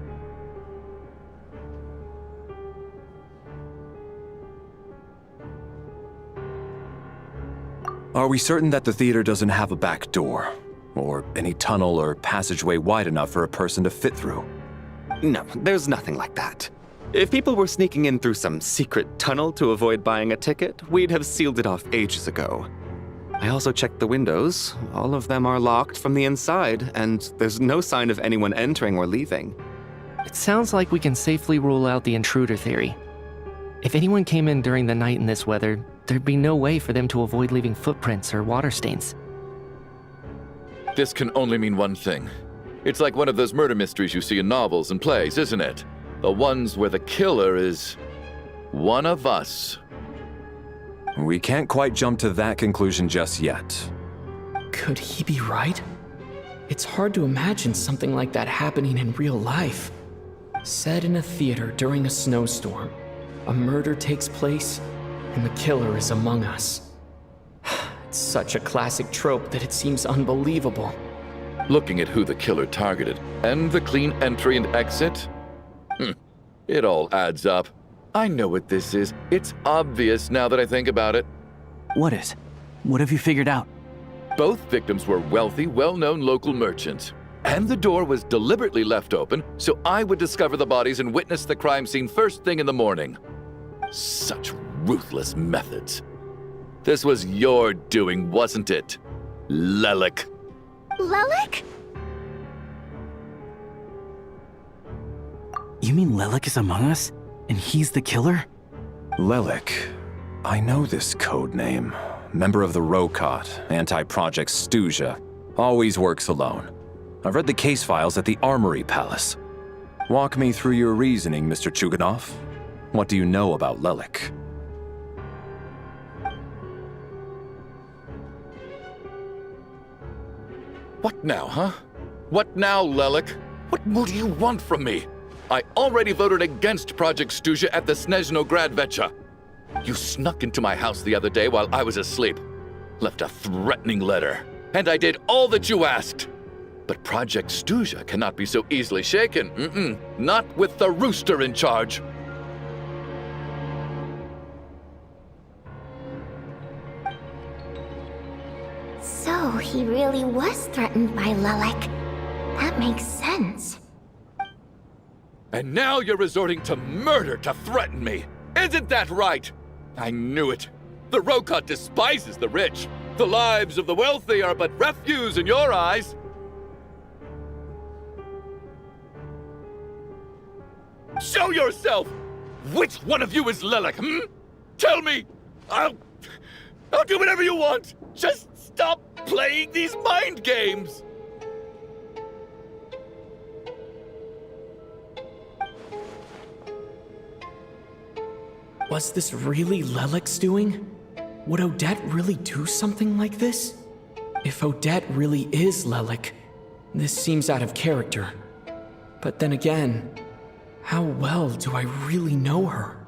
Are we certain that the theater doesn't have a back door? Or any tunnel or passageway wide enough for a person to fit through? No, there's nothing like that. If people were sneaking in through some secret tunnel to avoid buying a ticket, we'd have sealed it off ages ago. I also checked the windows. All of them are locked from the inside, and there's no sign of anyone entering or leaving. It sounds like we can safely rule out the intruder theory. If anyone came in during the night in this weather, there'd be no way for them to avoid leaving footprints or water stains. This can only mean one thing. It's like one of those murder mysteries you see in novels and plays, isn't it? The ones where the killer is one of us. We can't quite jump to that conclusion just yet. Could he be right? It's hard to imagine something like that happening in real life. Set in a theater during a snowstorm, a murder takes place, and the killer is among us. It's such a classic trope that it seems unbelievable. Looking at who the killer targeted, and the clean entry and exit, it all adds up. I know what this is. It's obvious now that I think about it. What is? What have you figured out? Both victims were wealthy, well-known local merchants. And the door was deliberately left open so I would discover the bodies and witness the crime scene first thing in the morning. Such ruthless methods. This was your doing, wasn't it, Lelik? Lelik? You mean Lelik is among us? And he's the killer? Lelik. I know this code name. Member of the Rokot, anti-project stuzha. Always works alone. I've read the case files at the Armory Palace. Walk me through your reasoning, Mr. Chuganov. What do you know about Lelik? What now, huh? What now, Lelik? What more do you want from me? I already voted against Project Stuzha at the Snezhnaya. You snuck into my house the other day while I was asleep. Left a threatening letter. And I did all that you asked. But Project Stuzha cannot be so easily shaken. Not with the rooster in charge. So he really was threatened by Lelik. That makes sense. And now you're resorting to murder to threaten me. Isn't that right? I knew it. The Rokot despises the rich. The lives of the wealthy are but refuse in your eyes. Show yourself! Which one of you is Lelik, Tell me! I'll do whatever you want! Just stop playing these mind games! Was this really Lelik's doing? Would Odette really do something like this? If Odette really is Lelik, this seems out of character. But then again, how well do I really know her?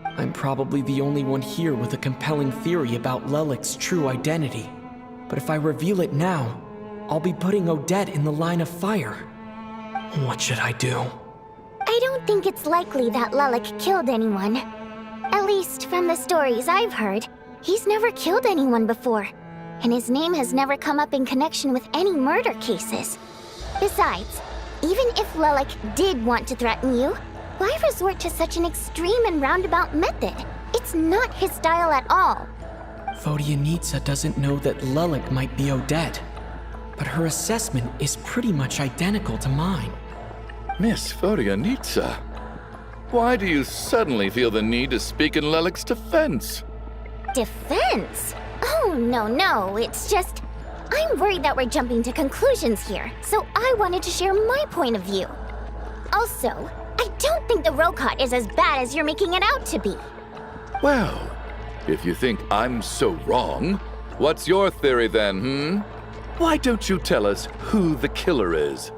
I'm probably the only one here with a compelling theory about Lelik's true identity. But if I reveal it now, I'll be putting Odette in the line of fire. What should I do? I don't think it's likely that Lelik killed anyone. At least from the stories I've heard, he's never killed anyone before. And his name has never come up in connection with any murder cases. Besides, even if Lelik did want to threaten you, why resort to such an extreme and roundabout method? It's not his style at all. Vodyanitsa doesn't know that Lelik might be Odette, but her assessment is pretty much identical to mine. Miss Vodyanitsa, why do you suddenly feel the need to speak in Lelik's defense? Defense? Oh, no, it's just... I'm worried that we're jumping to conclusions here, so I wanted to share my point of view. Also, I don't think the Rokot is as bad as you're making it out to be. Well, if you think I'm so wrong, what's your theory then, Why don't you tell us who the killer is?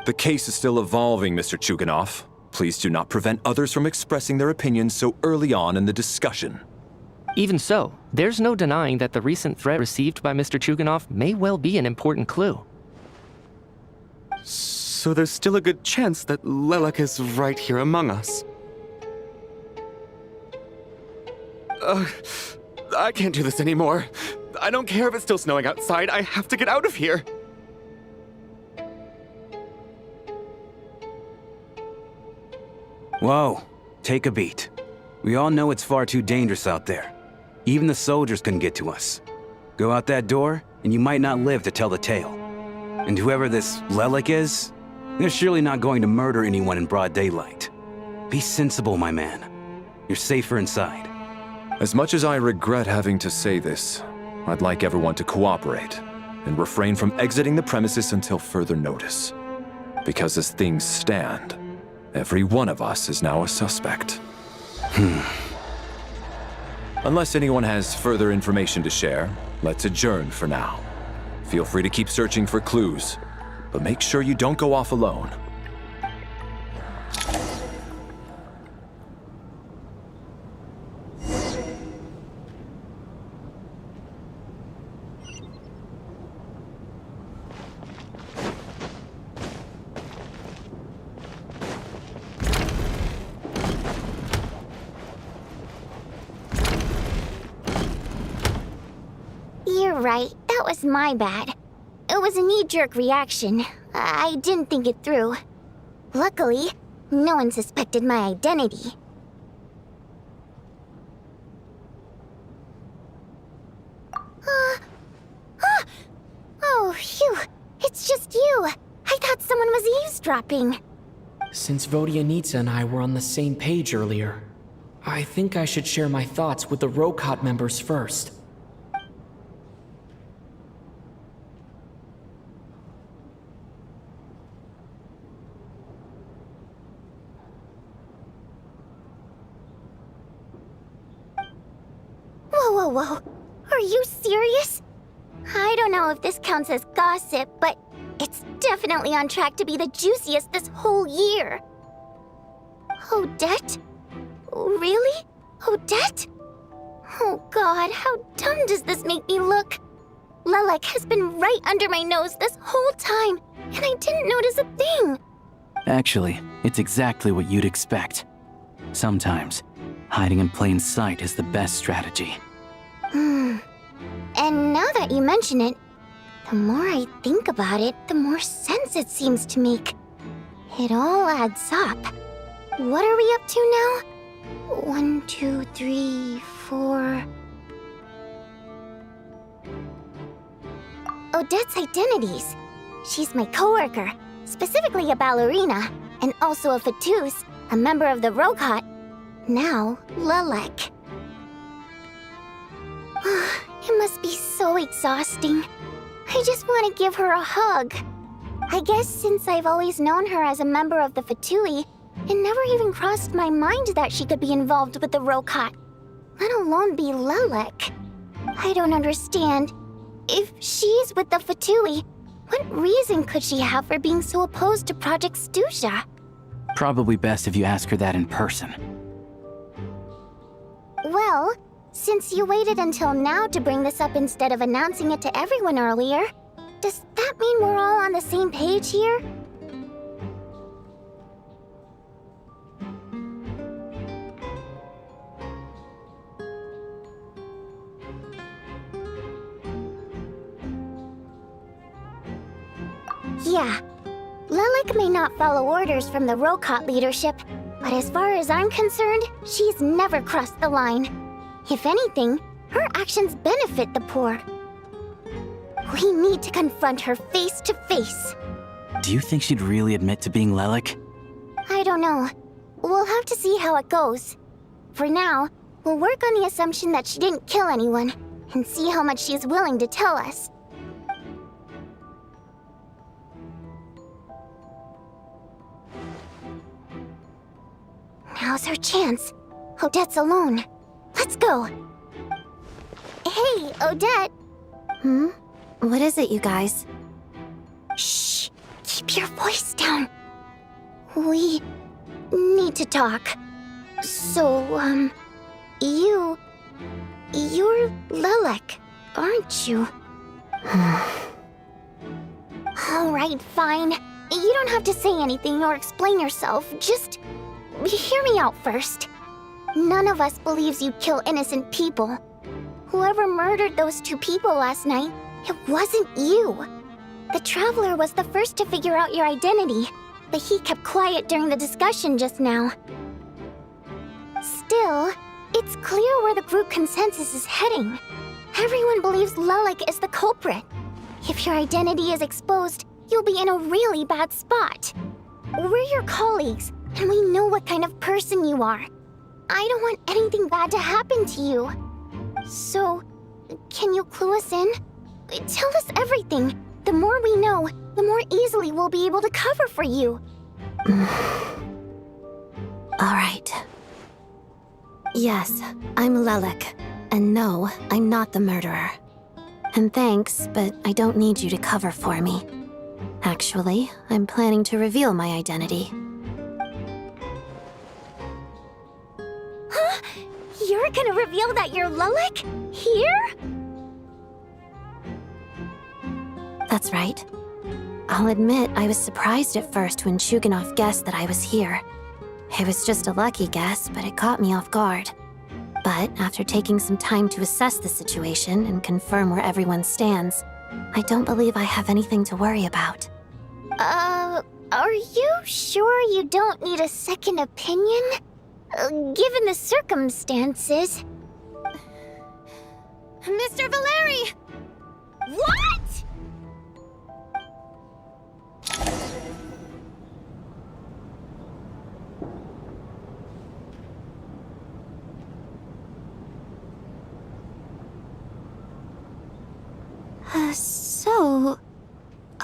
The case is still evolving, Mr. Chuganov. Please do not prevent others from expressing their opinions so early on in the discussion. Even so, there's no denying that the recent threat received by Mr. Chuganov may well be an important clue. So there's still a good chance that Lelik is right here among us. I can't do this anymore. I don't care if it's still snowing outside. I have to get out of here. Whoa, take a beat. We all know it's far too dangerous out there. Even the soldiers can get to us. Go out that door, and you might not live to tell the tale. And whoever this Lelik is, they're surely not going to murder anyone in broad daylight. Be sensible, my man. You're safer inside. As much as I regret having to say this, I'd like everyone to cooperate and refrain from exiting the premises until further notice. Because as things stand, every one of us is now a suspect. Unless anyone has further information to share, let's adjourn for now. Feel free to keep searching for clues, but make sure you don't go off alone. You're right, that was my bad. It was a knee-jerk reaction. I didn't think it through. Luckily, no one suspected my identity. Oh, phew. It's just you. I thought someone was eavesdropping. Since Vodyanitsa and I were on the same page earlier, I think I should share my thoughts with the Rokot members first. Whoa. Are you serious? I don't know if this counts as gossip, but it's definitely on track to be the juiciest this whole year. Odette? Really? Odette? Oh god, how dumb does this make me look? Lelik has been right under my nose this whole time, and I didn't notice a thing. Actually, it's exactly what you'd expect. Sometimes, hiding in plain sight is the best strategy. And now that you mention it, the more I think about it, the more sense it seems to make. It all adds up. What are we up to now? 1, 2, 3, 4... Odette's identities. She's my coworker, specifically a ballerina, and also a fatous, a member of the Rokot. Now, Lelik. It must be so exhausting. I just want to give her a hug. I guess since I've always known her as a member of the Fatui, it never even crossed my mind that she could be involved with the Rokot, let alone be Lelik. I don't understand. If she's with the Fatui, what reason could she have for being so opposed to Project Stuzha? Probably best if you ask her that in person. Well, Since you waited until now to bring this up instead of announcing it to everyone earlier, does that mean we're all on the same page here? Yeah. Lelik may not follow orders from the Rokot leadership, but as far as I'm concerned, she's never crossed the line. If anything, her actions benefit the poor. We need to confront her face to face. Do you think she'd really admit to being Lelik? I don't know. We'll have to see how it goes. For now, we'll work on the assumption that she didn't kill anyone, and see how much she's willing to tell us. Now's her chance. Odette's alone. Let's go. Hey, Odette. What is it, you guys? Shh. Keep your voice down. We need to talk. So, you're Lelik, aren't you? Alright, fine. You don't have to say anything or explain yourself. Just hear me out first. None of us believes you kill innocent people. Whoever murdered those 2 people last night, it wasn't you. The Traveler was the first to figure out your identity, but he kept quiet during the discussion just now. Still, it's clear where the group consensus is heading. Everyone believes Lelik is the culprit. If your identity is exposed, you'll be in a really bad spot. We're your colleagues, and we know what kind of person you are. I don't want anything bad to happen to you. So, can you clue us in? Tell us everything. The more we know, the more easily we'll be able to cover for you. Alright. Yes, I'm Lelik. And no, I'm not the murderer. And thanks, but I don't need you to cover for me. Actually, I'm planning to reveal my identity. Huh? You're gonna reveal that you're Lelik? Here? That's right. I'll admit I was surprised at first when Chuganov guessed that I was here. It was just a lucky guess, but it caught me off guard. But after taking some time to assess the situation and confirm where everyone stands, I don't believe I have anything to worry about. Are you sure you don't need a second opinion? Given the circumstances. Mr. Valeriy! What?! So...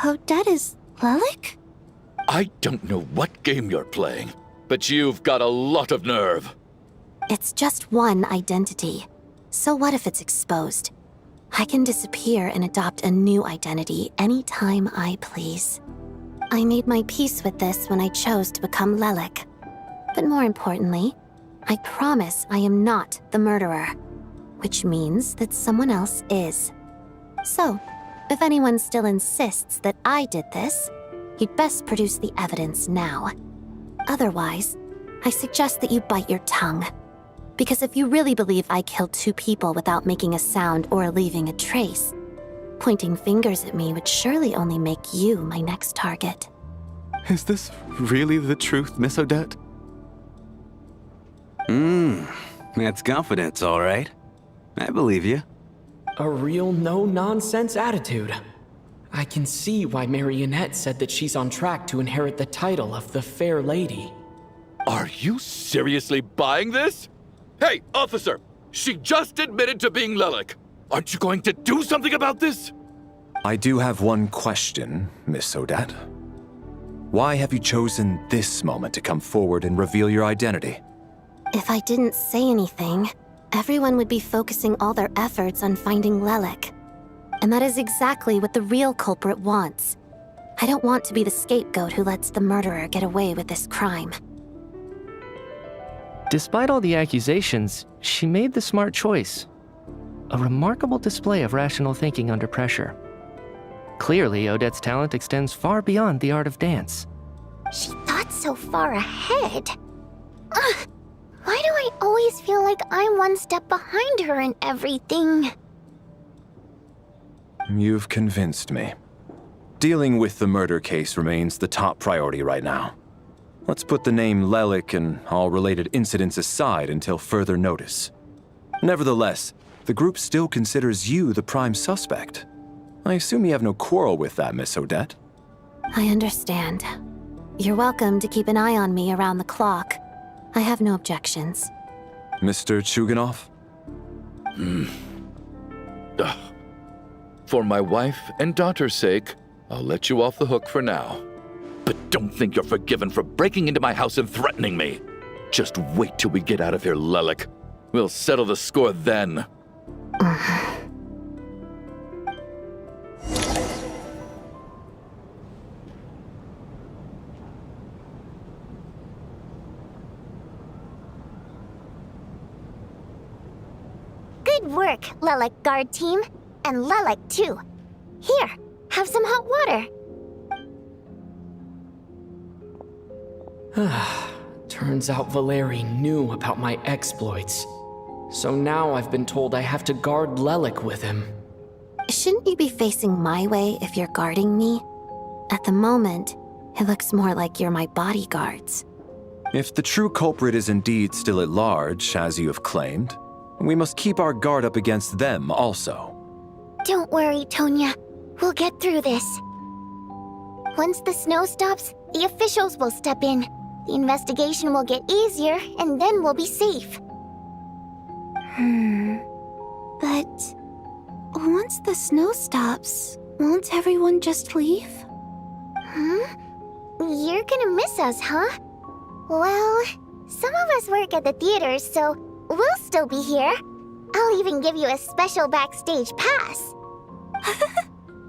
Odette is Lelik? I don't know what game you're playing, but you've got a lot of nerve. It's just one identity. So what if it's exposed? I can disappear and adopt a new identity anytime I please. I made my peace with this when I chose to become Lelik. But more importantly, I promise I am not the murderer, which means that someone else is. So, if anyone still insists that I did this, you'd best produce the evidence now. Otherwise, I suggest that you bite your tongue. Because if you really believe I killed 2 people without making a sound or leaving a trace, pointing fingers at me would surely only make you my next target. Is this really the truth, Miss Odette? That's confidence, all right. I believe you. A real no-nonsense attitude. I can see why Marionette said that she's on track to inherit the title of the Fair Lady. Are you seriously buying this? Hey, officer! She just admitted to being Lelik. Aren't you going to do something about this? I do have one question, Miss Odette. Why have you chosen this moment to come forward and reveal your identity? If I didn't say anything, everyone would be focusing all their efforts on finding Lelik. And that is exactly what the real culprit wants. I don't want to be the scapegoat who lets the murderer get away with this crime. Despite all the accusations, she made the smart choice. A remarkable display of rational thinking under pressure. Clearly, Odette's talent extends far beyond the art of dance. She thought so far ahead. Ugh, why do I always feel like I'm one step behind her in everything? You've convinced me. Dealing with the murder case remains the top priority right now. Let's put the name Lelik and all related incidents aside until further notice. Nevertheless, the group still considers you the prime suspect. I assume you have no quarrel with that, Miss Odette? I understand. You're welcome to keep an eye on me around the clock. I have no objections. Mr. Chuganov? For my wife and daughter's sake, I'll let you off the hook for now. But don't think you're forgiven for breaking into my house and threatening me. Just wait till we get out of here, Lelik. We'll settle the score then. Good work, Lelik guard team. And Lelik too. Here, have some hot water. Turns out Valeriy knew about my exploits. So now I've been told I have to guard Lelik with him. Shouldn't you be facing my way if you're guarding me? At the moment, it looks more like you're my bodyguards. If the true culprit is indeed still at large, as you have claimed, we must keep our guard up against them also. Don't worry, Tonya. We'll get through this. Once the snow stops, the officials will step in. The investigation will get easier, and then we'll be safe. But once the snow stops, won't everyone just leave? You're gonna miss us, huh? Well, some of us work at the theaters, so we'll still be here. I'll even give you a special backstage pass.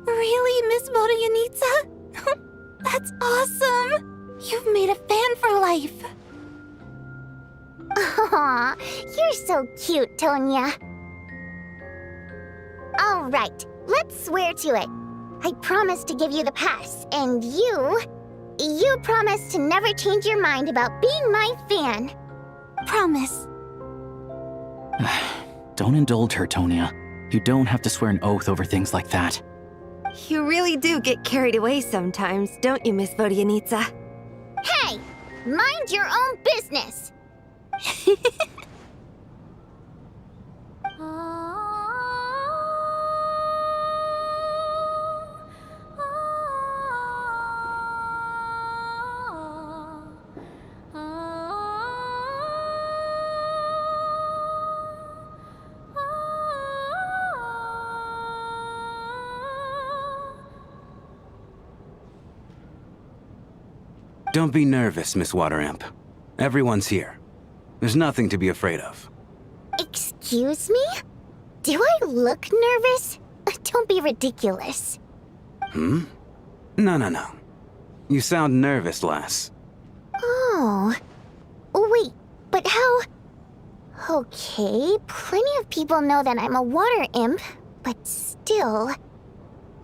Really, Miss Vodyanitsa? That's awesome! You've made a fan for life. Aw, you're so cute, Tonya. All right, let's swear to it. I promise to give you the pass, and you promise to never change your mind about being my fan. Promise. Don't indulge her, Tonya. You don't have to swear an oath over things like that. You really do get carried away sometimes, don't you, Miss Vodyanitsa? Hey, mind your own business. Don't be nervous, Miss Water Imp. Everyone's here. There's nothing to be afraid of. Excuse me? Do I look nervous? Don't be ridiculous. No. You sound nervous, lass. Oh. Wait, but how... Okay, plenty of people know that I'm a water imp, but still...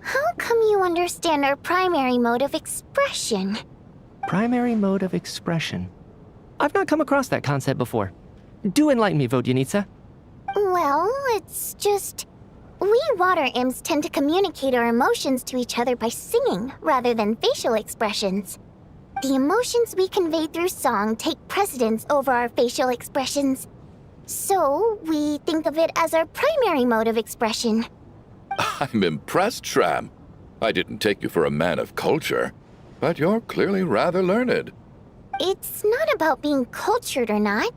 How come you understand our primary mode of expression? Primary mode of expression. I've not come across that concept before. Do enlighten me, Vodyanitsa. Well, it's just... We water imps tend to communicate our emotions to each other by singing rather than facial expressions. The emotions we convey through song take precedence over our facial expressions. So, we think of it as our primary mode of expression. I'm impressed, Shram. I didn't take you for a man of culture, but you're clearly rather learned. It's not about being cultured or not.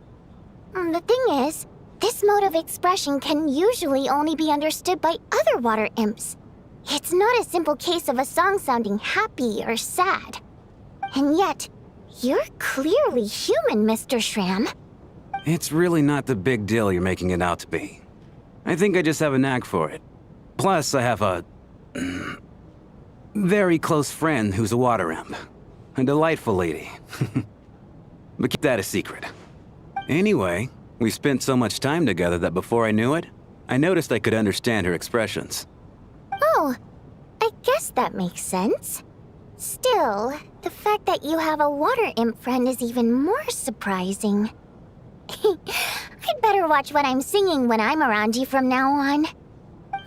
The thing is, this mode of expression can usually only be understood by other water imps. It's not a simple case of a song sounding happy or sad. And yet, you're clearly human, Mr. Shram. It's really not the big deal you're making it out to be. I think I just have a knack for it. Plus, I have a... very close friend who's a water imp. A delightful lady. But keep that a secret. Anyway, we spent so much time together that before I knew it, I noticed I could understand her expressions. Oh, I guess that makes sense. Still, the fact that you have a water imp friend is even more surprising. I'd better watch what I'm singing when I'm around you from now on.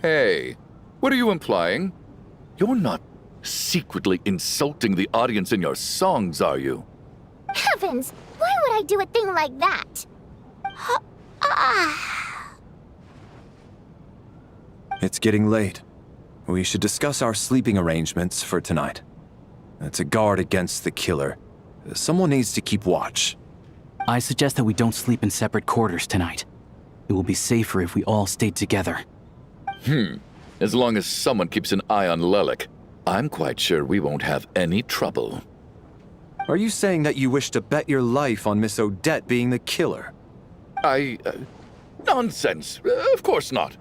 Hey, what are you implying? You're not secretly insulting the audience in your songs, are you? Heavens, why would I do a thing like that? It's getting late. We should discuss our sleeping arrangements for tonight. To guard against the killer, someone needs to keep watch. I suggest that we don't sleep in separate quarters tonight. It will be safer if we all stayed together. As long as someone keeps an eye on Lelik, I'm quite sure we won't have any trouble. Are you saying that you wish to bet your life on Miss Odette being the killer? Nonsense. Of course not.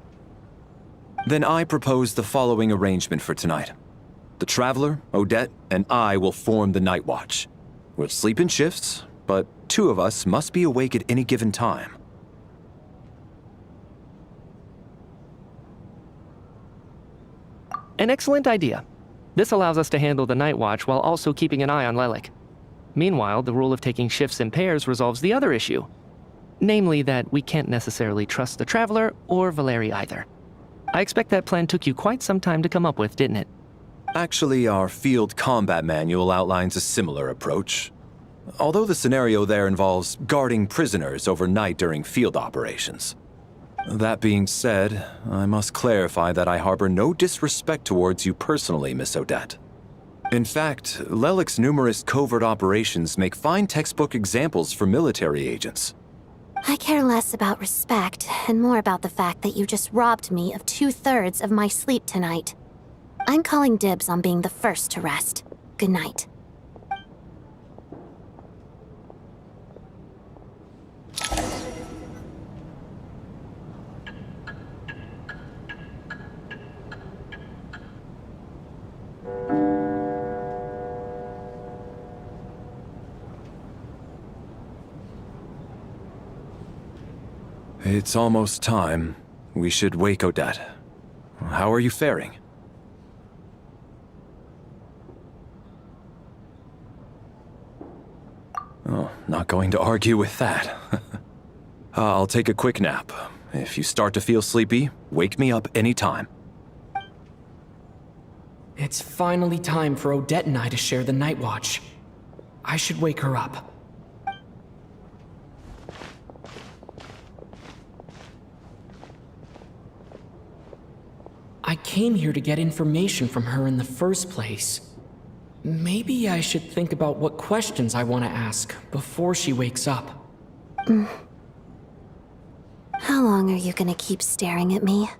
Then I propose the following arrangement for tonight. The Traveler, Odette, and I will form the Night Watch. We'll sleep in shifts, but 2 of us must be awake at any given time. An excellent idea. This allows us to handle the Night Watch while also keeping an eye on Lelik. Meanwhile, the rule of taking shifts in pairs resolves the other issue. Namely that we can't necessarily trust the Traveler or Valeriy either. I expect that plan took you quite some time to come up with, didn't it? Actually, our field combat manual outlines a similar approach. Although the scenario there involves guarding prisoners overnight during field operations. That being said, I must clarify that I harbor no disrespect towards you personally, Miss Odette. In fact, Lelik's numerous covert operations make fine textbook examples for military agents. I care less about respect and more about the fact that you just robbed me of 2/3 of my sleep tonight. I'm calling dibs on being the first to rest. Good night. It's almost time. We should wake Odette. How are you faring? Oh, not going to argue with that. I'll take a quick nap. If you start to feel sleepy, wake me up anytime. It's finally time for Odette and I to share the Night Watch. I should wake her up. I came here to get information from her in the first place. Maybe I should think about what questions I want to ask before she wakes up. How long are you gonna keep staring at me?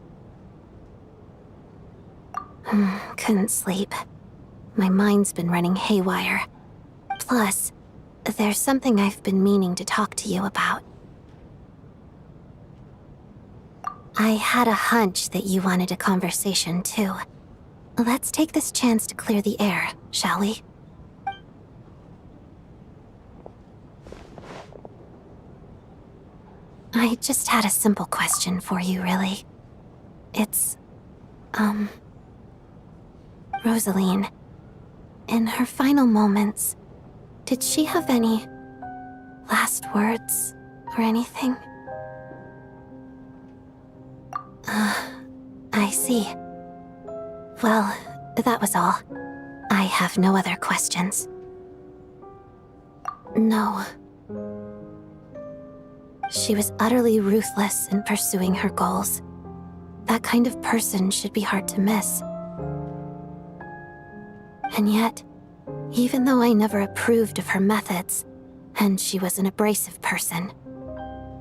Couldn't sleep. My mind's been running haywire. Plus, there's something I've been meaning to talk to you about. I had a hunch that you wanted a conversation, too. Let's take this chance to clear the air, shall we? I just had a simple question for you, really. It's, Rosaline. In her final moments, did she have any last words or anything? I see. Well, that was all. I have no other questions. No. She was utterly ruthless in pursuing her goals. That kind of person should be hard to miss. And yet, even though I never approved of her methods, and she was an abrasive person,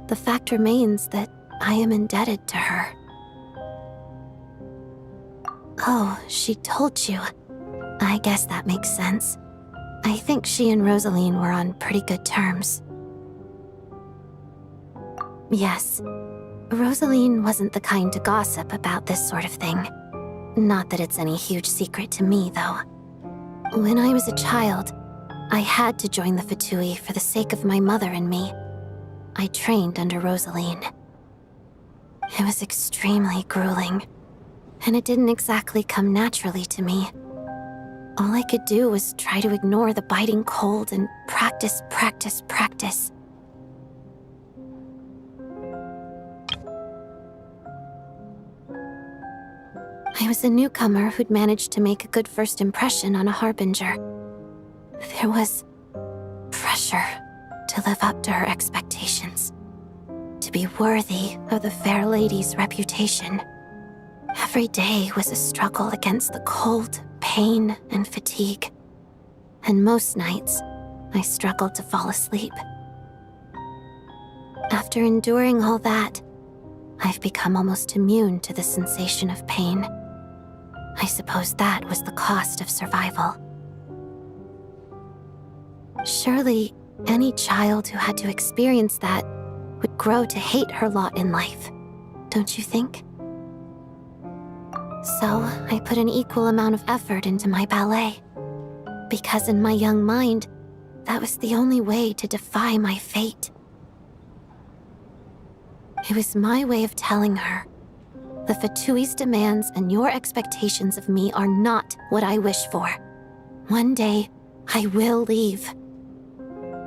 the fact remains that I am indebted to her. Oh, she told you. I guess that makes sense. I think she and Rosaline were on pretty good terms. Yes, Rosaline wasn't the kind to gossip about this sort of thing. Not that it's any huge secret to me, though. When I was a child, I had to join the Fatui for the sake of my mother and me. I trained under Rosaline. It was extremely grueling, and it didn't exactly come naturally to me. All I could do was try to ignore the biting cold and practice, practice, practice. I was a newcomer who'd managed to make a good first impression on a harbinger. There was pressure to live up to her expectations, to be worthy of the fair lady's reputation. Every day was a struggle against the cold, pain, and fatigue. And most nights, I struggled to fall asleep. After enduring all that, I've become almost immune to the sensation of pain. I suppose that was the cost of survival. Surely, any child who had to experience that would grow to hate her lot in life, don't you think? So, I put an equal amount of effort into my ballet. Because in my young mind, that was the only way to defy my fate. It was my way of telling her, the Fatui's demands and your expectations of me are not what I wish for. One day, I will leave.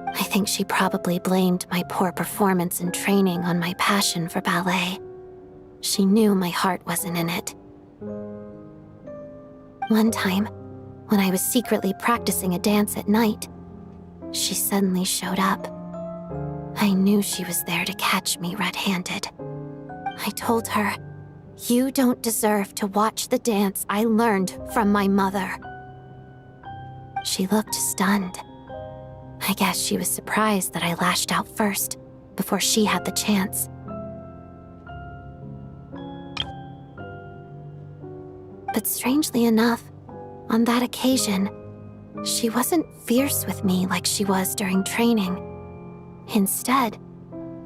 I think she probably blamed my poor performance in training on my passion for ballet. She knew my heart wasn't in it. One time, when I was secretly practicing a dance at night, she suddenly showed up. I knew she was there to catch me red-handed. I told her, "You don't deserve to watch the dance I learned from my mother." She looked stunned. I guess she was surprised that I lashed out first, before she had the chance. But strangely enough, on that occasion, she wasn't fierce with me like she was during training. Instead,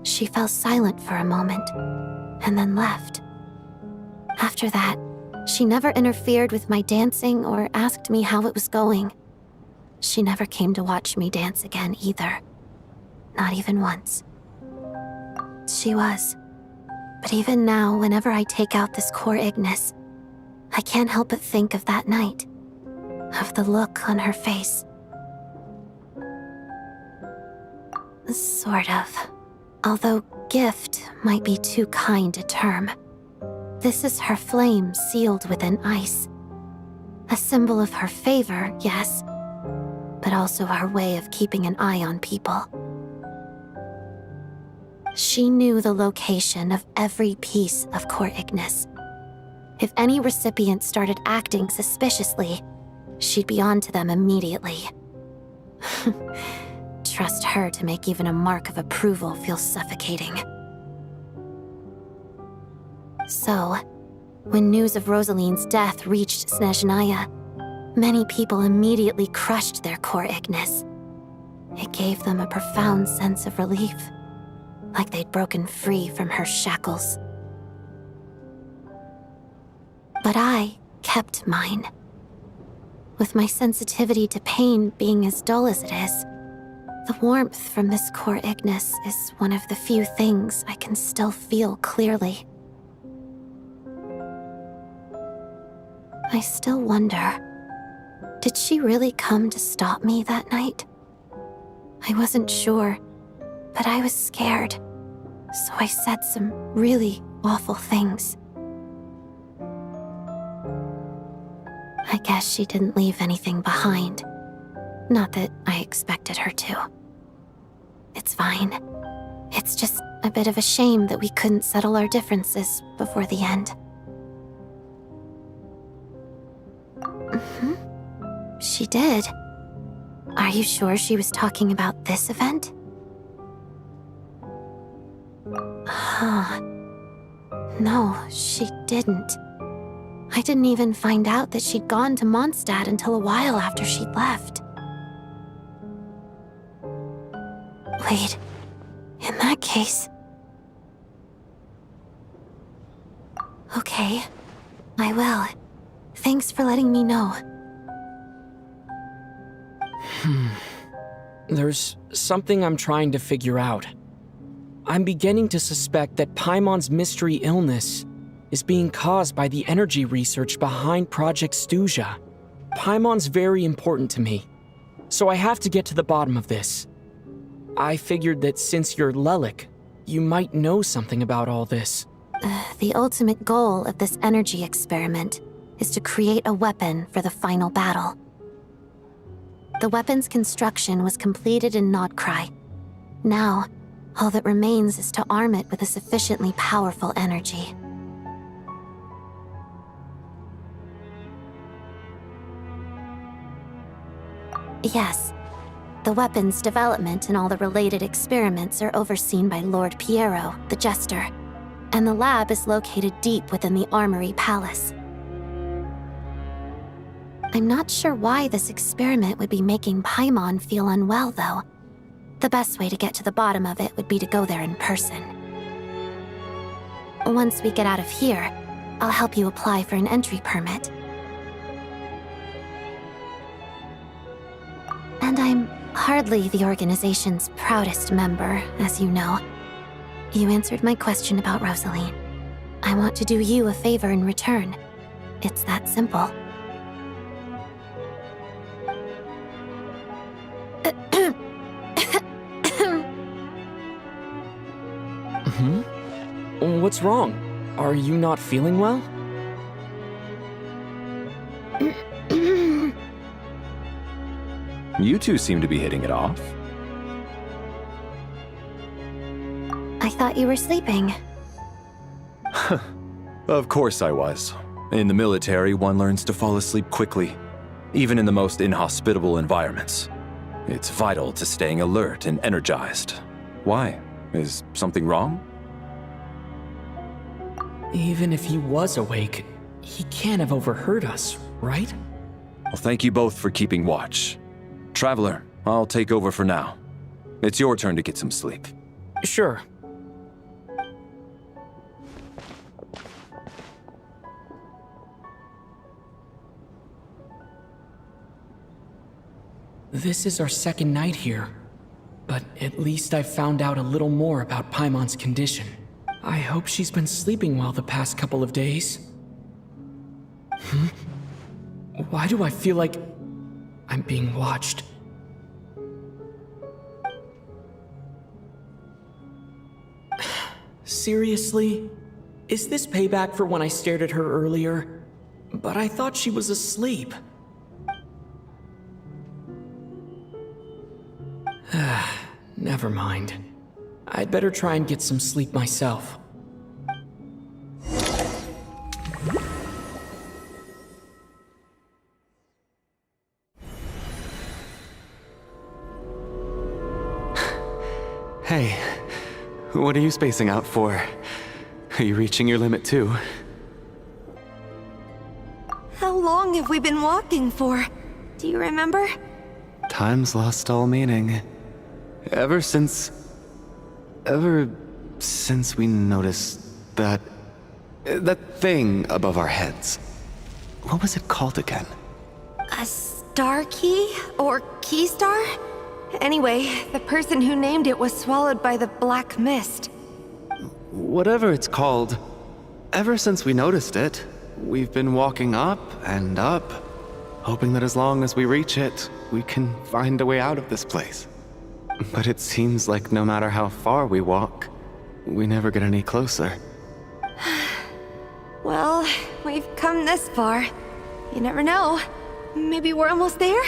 she fell silent for a moment, and then left. After that, she never interfered with my dancing or asked me how it was going. She never came to watch me dance again either. Not even once. She was. But even now, whenever I take out this core Ignis, I can't help but think of that night. Of the look on her face. Sort of. Although gift might be too kind a term. This is her flame sealed within ice. A symbol of her favor, yes, but also our way of keeping an eye on people. She knew the location of every piece of core Ignis. If any recipient started acting suspiciously, she'd be on to them immediately. Trust her to make even a mark of approval feel suffocating. So, when news of Rosaline's death reached Snezhnaya, many people immediately crushed their core Ignis. It gave them a profound sense of relief, like they'd broken free from her shackles. But I kept mine. With my sensitivity to pain being as dull as it is, the warmth from this core Ignis is one of the few things I can still feel clearly. I still wonder, did she really come to stop me that night? I wasn't sure, but I was scared, so I said some really awful things. I guess she didn't leave anything behind. Not that I expected her to. It's fine. It's just a bit of a shame that we couldn't settle our differences before the end. She did. Are you sure she was talking about this event? No, she didn't. I didn't even find out that she'd gone to Mondstadt until a while after she'd left. Wait, in that case... Okay, I will. Thanks for letting me know. There's something I'm trying to figure out. I'm beginning to suspect that Paimon's mystery illness is being caused by the energy research behind Project Stuzha. Paimon's very important to me, so I have to get to the bottom of this. I figured that since you're Lelik, you might know something about all this. The ultimate goal of this energy experiment is to create a weapon for the final battle. The weapon's construction was completed in Nocturne. Now, all that remains is to arm it with a sufficiently powerful energy. Yes, the weapon's development and all the related experiments are overseen by Lord Pierro, the jester, and the lab is located deep within the Armory Palace. I'm not sure why this experiment would be making Paimon feel unwell, though. The best way to get to the bottom of it would be to go there in person. Once we get out of here, I'll help you apply for an entry permit. And I'm hardly the organization's proudest member, as you know. You answered my question about Rosaline. I want to do you a favor in return. It's that simple. What's wrong? Are you not feeling well? You two seem to be hitting it off. I thought you were sleeping. Of course I was. In the military, one learns to fall asleep quickly, even in the most inhospitable environments. It's vital to staying alert and energized. Why? Is something wrong? Even if he was awake, he can't have overheard us, right? Well, thank you both for keeping watch. Traveler, I'll take over for now. It's your turn to get some sleep. Sure. This is our second night here, but at least I've found out a little more about Paimon's condition. I hope she's been sleeping well the past couple of days. Why do I feel like I'm being watched? Seriously? Is this payback for when I stared at her earlier? But I thought she was asleep. Never mind. I'd better try and get some sleep myself. Hey, what are you spacing out for? Are you reaching your limit too? How long have we been walking for? Do you remember? Time's lost all meaning. Ever since we noticed that thing above our heads. What was it called again? A star key? Or key star? Anyway, the person who named it was swallowed by the black mist. Whatever it's called, ever since we noticed it, we've been walking up and up, hoping that as long as we reach it, we can find a way out of this place. But it seems like no matter how far we walk, we never get any closer. Well, we've come this far. You never know. Maybe we're almost there?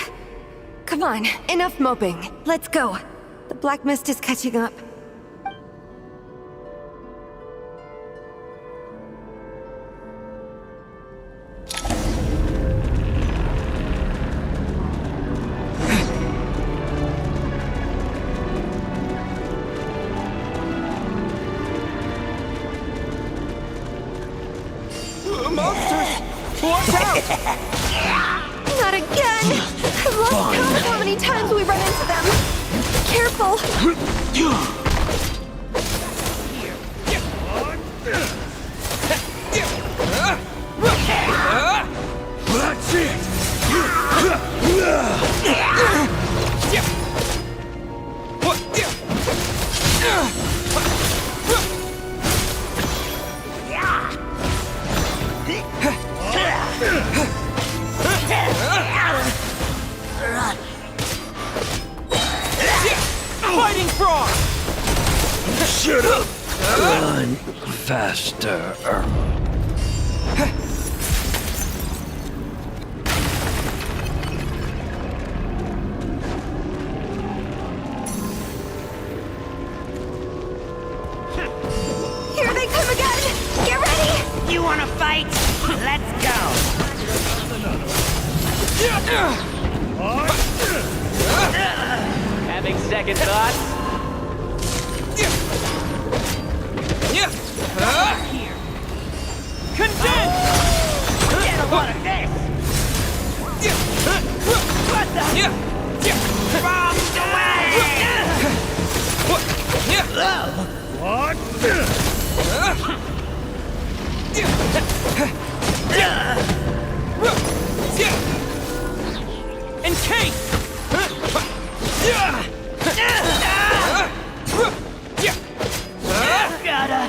Come on, enough moping. Let's go. The black mist is catching up. Monsters! Watch out! Not again! I've lost count of how many times we run into them. Careful! That's it! faster. Here they come again! Get ready! You wanna fight? Let's go! Having second thoughts? Here. Condense! Get a lot of this! What the? Bombs away! Encase! Gotta.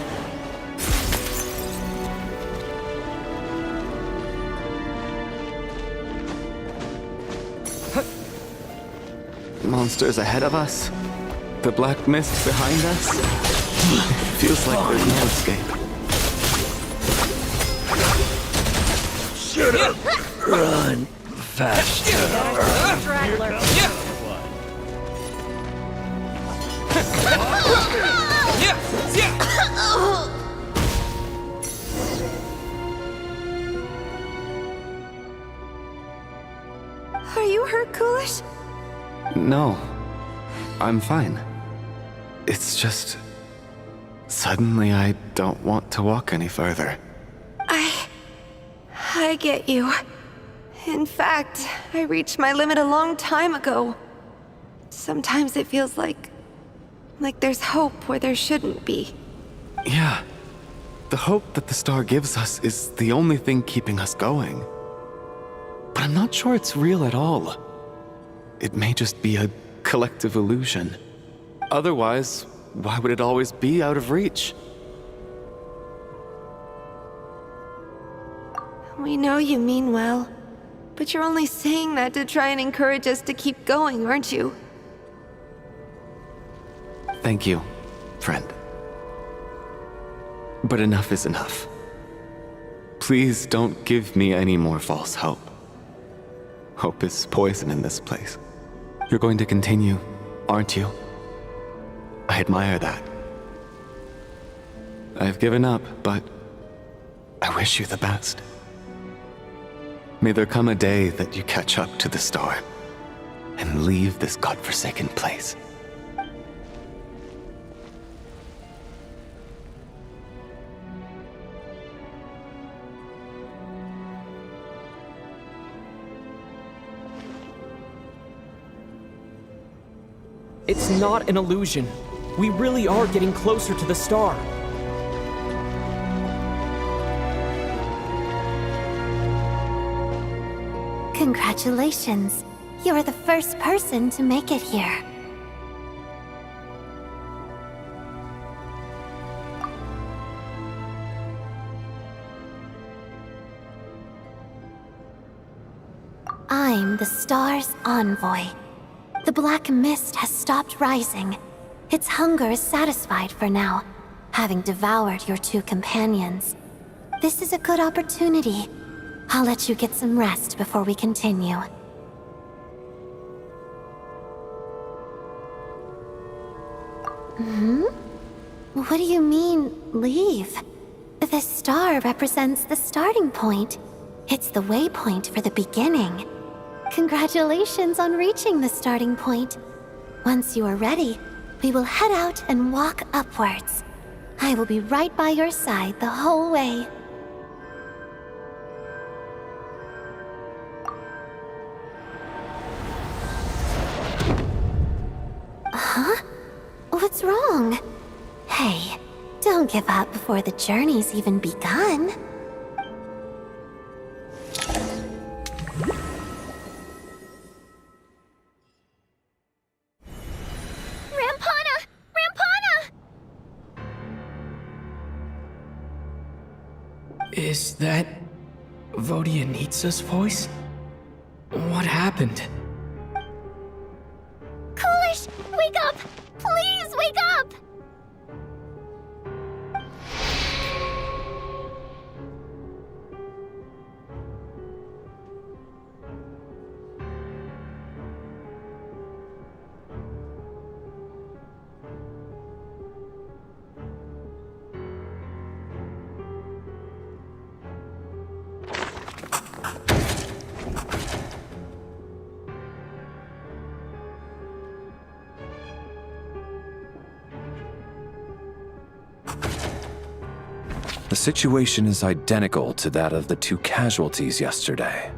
Monsters ahead of us? The black mist behind us? Feels like there's no escape. Should've run faster. Are you hurt, Coolish? No, I'm fine. It's just... suddenly I don't want to walk any further. I get you. In fact, I reached my limit a long time ago. Sometimes it feels like there's hope where there shouldn't be. Yeah. The hope that the star gives us is the only thing keeping us going. But I'm not sure it's real at all. It may just be a collective illusion. Otherwise, why would it always be out of reach? We know you mean well, but you're only saying that to try and encourage us to keep going, aren't you? Thank you, friend. But enough is enough. Please don't give me any more false hope. Hope is poison in this place. You're going to continue, aren't you? I admire that. I've given up, but I wish you the best. May there come a day that you catch up to the star and leave this godforsaken place. It's not an illusion. We really are getting closer to the star. Congratulations. You are the first person to make it here. I'm the star's envoy. The black mist has stopped rising. Its hunger is satisfied for now, having devoured your two companions. This is a good opportunity. I'll let you get some rest before we continue. What do you mean, leave? The star represents the starting point. It's the waypoint for the beginning. Congratulations on reaching the starting point. Once you are ready, we will head out and walk upwards. I will be right by your side the whole way. Huh? What's wrong? Hey, don't give up before the journey's even begun. Is that Vodyanitsa's voice? What happened? Coolish, wake up! Please wake up! situation is identical to that of the 2 casualties yesterday.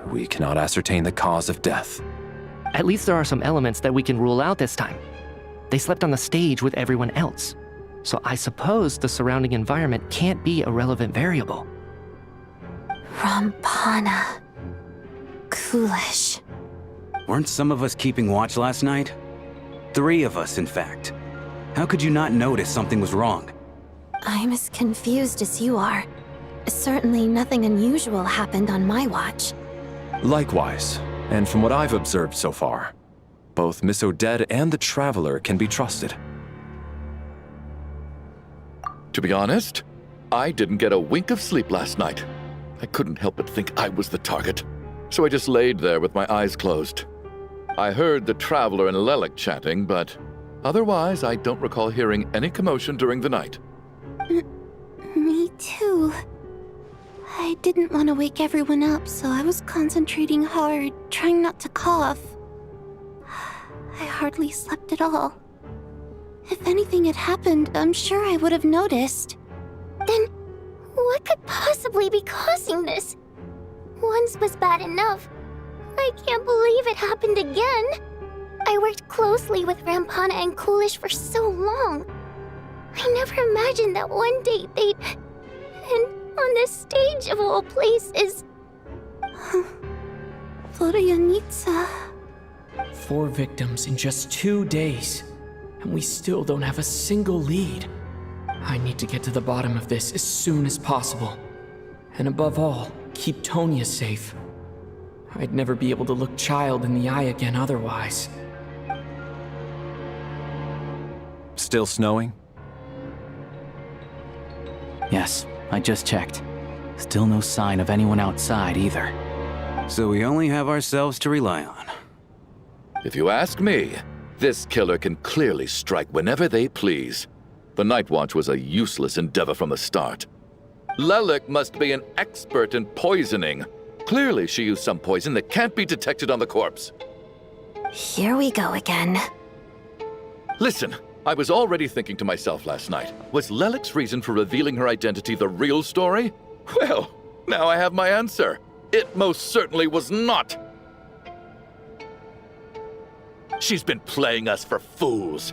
We cannot ascertain the cause of death. At least there are some elements that we can rule out this time. They slept on the stage with everyone else, so I suppose the surrounding environment can't be a relevant variable. Rampana. Coolish. Weren't some of us keeping watch last night? 3 of us, in fact. How could you not notice something was wrong? I'm as confused as you are. Certainly nothing unusual happened on my watch. Likewise, and from what I've observed so far, both Miss Odette and the Traveler can be trusted. To be honest, I didn't get a wink of sleep last night. I couldn't help but think I was the target, so I just laid there with my eyes closed. I heard the Traveler and Lelic chatting, but otherwise I don't recall hearing any commotion during the night. Me too. I didn't want to wake everyone up, so I was concentrating hard, trying not to cough. I hardly slept at all. If anything had happened, I'm sure I would have noticed. Then, what could possibly be causing this? Once was bad enough. I can't believe it happened again. I worked closely with Rampana and Coolish for so long. I never imagined that one day they'd... And on the stage of all places... Vodyanitsa. 4 victims in just 2 days, and we still don't have a single lead. I need to get to the bottom of this as soon as possible. And above all, keep Tonya safe. I'd never be able to look Child in the eye again otherwise. Still snowing? Yes, I just checked. Still no sign of anyone outside either. So we only have ourselves to rely on. If you ask me, this killer can clearly strike whenever they please. The Night Watch was a useless endeavor from the start. Lelic must be an expert in poisoning. Clearly she used some poison that can't be detected on the corpse. Here we go again. Listen, I was already thinking to myself last night, was Lelic's reason for revealing her identity the real story? Well, now I have my answer. It most certainly was not. She's been playing us for fools.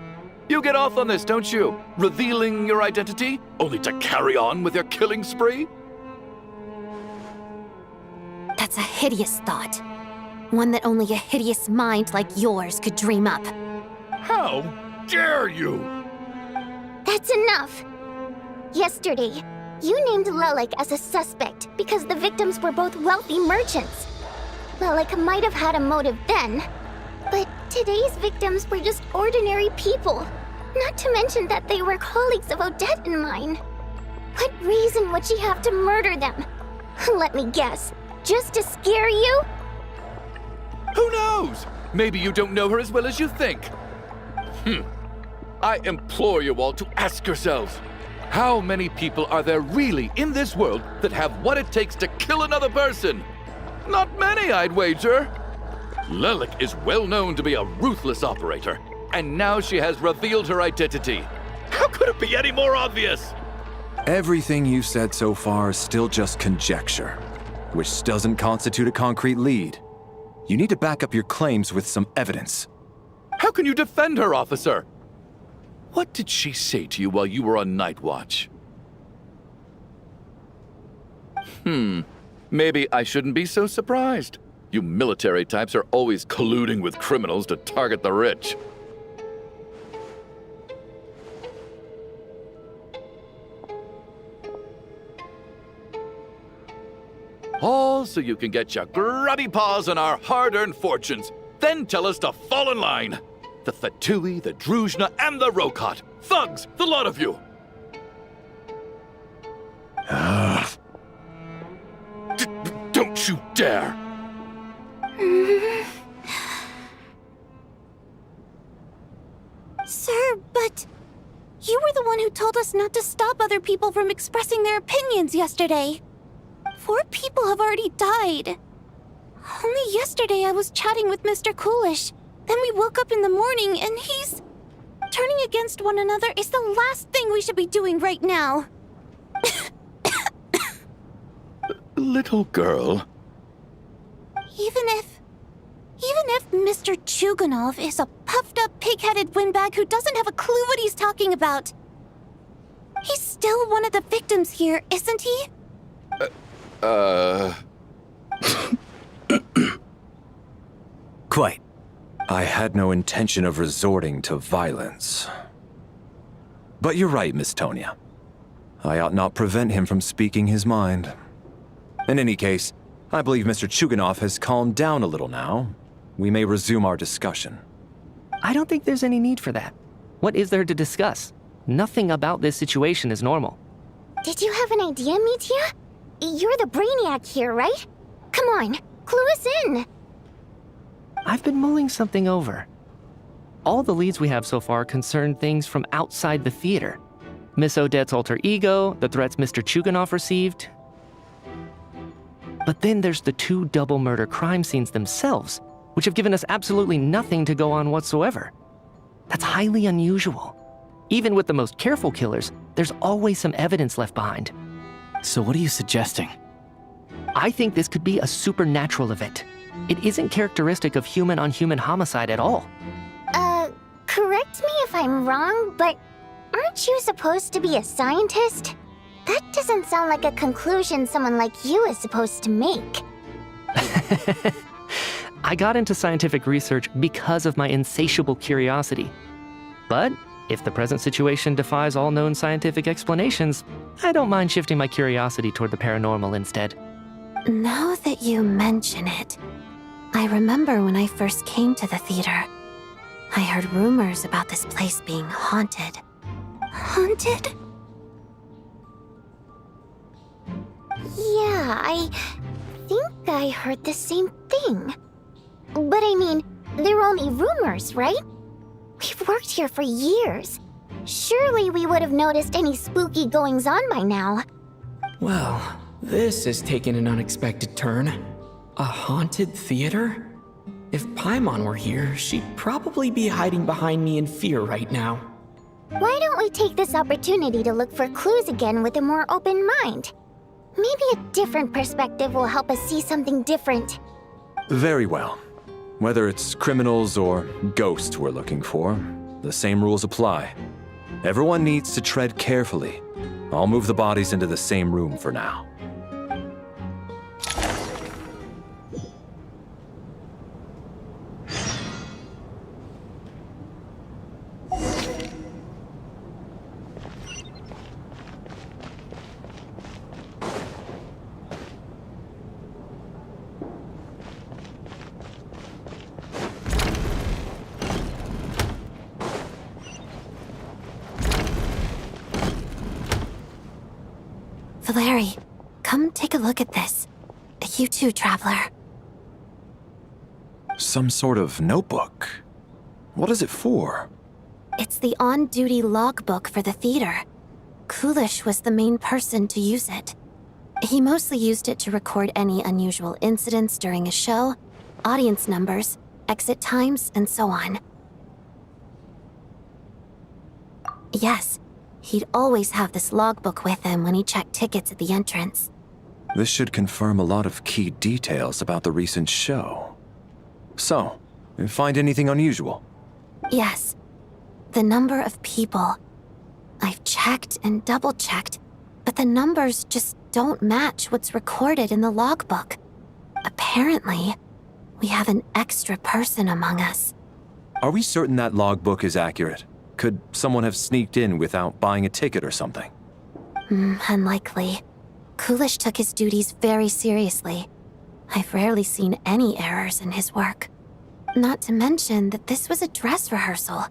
You get off on this, don't you? Revealing your identity, only to carry on with your killing spree? That's a hideous thought. One that only a hideous mind like yours could dream up. How dare you? That's enough! Yesterday, you named Lelic as a suspect because the victims were both wealthy merchants. Lelic might have had a motive then, but today's victims were just ordinary people. Not to mention that they were colleagues of Odette and mine. What reason would she have to murder them? Let me guess. Just to scare you? Who knows? Maybe you don't know her as well as you think. I implore you all to ask yourselves, how many people are there really in this world that have what it takes to kill another person? Not many, I'd wager. Lelic is well known to be a ruthless operator, and now she has revealed her identity. How could it be any more obvious? Everything you said so far is still just conjecture, which doesn't constitute a concrete lead. You need to back up your claims with some evidence. How can you defend her, officer? What did she say to you while you were on Night Watch? Maybe I shouldn't be so surprised. You military types are always colluding with criminals to target the rich. All so you can get your grubby paws on our hard-earned fortunes, then tell us to fall in line. The Thatui, the Druzhna, and the Rokot. Thugs, the lot of you! Don't you dare! Sir, but... you were the one who told us not to stop other people from expressing their opinions yesterday. 4 people have already died. Only yesterday I was chatting with Mr. Coolish. Then we woke up in the morning and he's... turning against one another is the last thing we should be doing right now. little girl. Even if Mr. Chuganov is a puffed-up, pig-headed windbag who doesn't have a clue what he's talking about, he's still one of the victims here, isn't he? Quite. I had no intention of resorting to violence. But you're right, Miss Tonia. I ought not prevent him from speaking his mind. In any case, I believe Mr. Chuganov has calmed down a little now. We may resume our discussion. I don't think there's any need for that. What is there to discuss? Nothing about this situation is normal. Did you have an idea, Mitya? You're the brainiac here, right? Come on, clue us in. I've been mulling something over. All the leads we have so far concern things from outside the theater. Miss Odette's alter ego, the threats Mr. Chuganov received. But then there's the 2 double murder crime scenes themselves, which have given us absolutely nothing to go on whatsoever. That's highly unusual. Even with the most careful killers, there's always some evidence left behind. So what are you suggesting? I think this could be a supernatural event. It isn't characteristic of human-on-human homicide at all. Correct me if I'm wrong, but aren't you supposed to be a scientist? That doesn't sound like a conclusion someone like you is supposed to make. I got into scientific research because of my insatiable curiosity. But if the present situation defies all known scientific explanations, I don't mind shifting my curiosity toward the paranormal instead. Now that you mention it, I remember when I first came to the theater. I heard rumors about this place being haunted. Haunted? Yeah, I think I heard the same thing. But I mean, they're only rumors, right? We've worked here for years. Surely we would have noticed any spooky goings-on by now. Well, this has taken an unexpected turn. A haunted theater? If Paimon were here, she'd probably be hiding behind me in fear right now. Why don't we take this opportunity to look for clues again with a more open mind? Maybe a different perspective will help us see something different. Very well. Whether it's criminals or ghosts we're looking for, the same rules apply. Everyone needs to tread carefully. I'll move the bodies into the same room for now. Valeriy, come take a look at this. You too, traveler. Some sort of notebook. What is it for? It's the on-duty logbook for the theater. Kulish was the main person to use it. He mostly used it to record any unusual incidents during a show, audience numbers, exit times, and so on. Yes, he'd always have this logbook with him when he checked tickets at the entrance. This should confirm a lot of key details about the recent show. So, you find anything unusual? Yes. The number of people. I've checked and double-checked, but the numbers just don't match what's recorded in the logbook. Apparently, we have an extra person among us. Are we certain that logbook is accurate? Could someone have sneaked in without buying a ticket or something? Unlikely. Kulish took his duties very seriously. I've rarely seen any errors in his work. Not to mention that this was a dress rehearsal,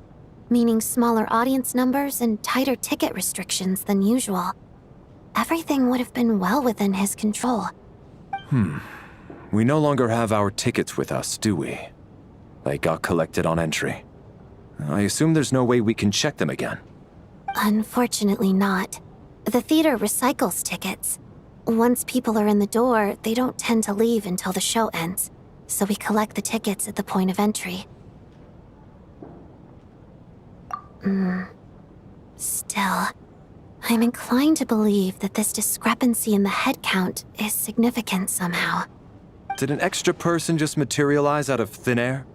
meaning smaller audience numbers and tighter ticket restrictions than usual. Everything would have been well within his control. We no longer have our tickets with us, do we? They got collected on entry. I assume there's no way we can check them again. Unfortunately not. The theater recycles tickets. Once people are in the door, they don't tend to leave until the show ends, so we collect the tickets at the point of entry. Still, I'm inclined to believe that this discrepancy in the head count is significant somehow. Did an extra person just materialize out of thin air?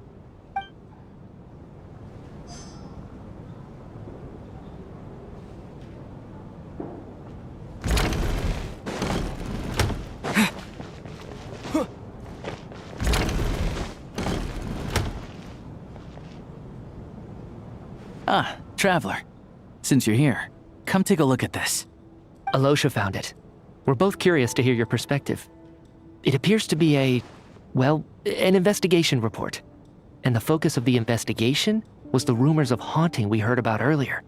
Ah, Traveler. Since you're here, come take a look at this. Alyosha found it. We're both curious to hear your perspective. It appears to be an investigation report. And the focus of the investigation was the rumors of haunting we heard about earlier.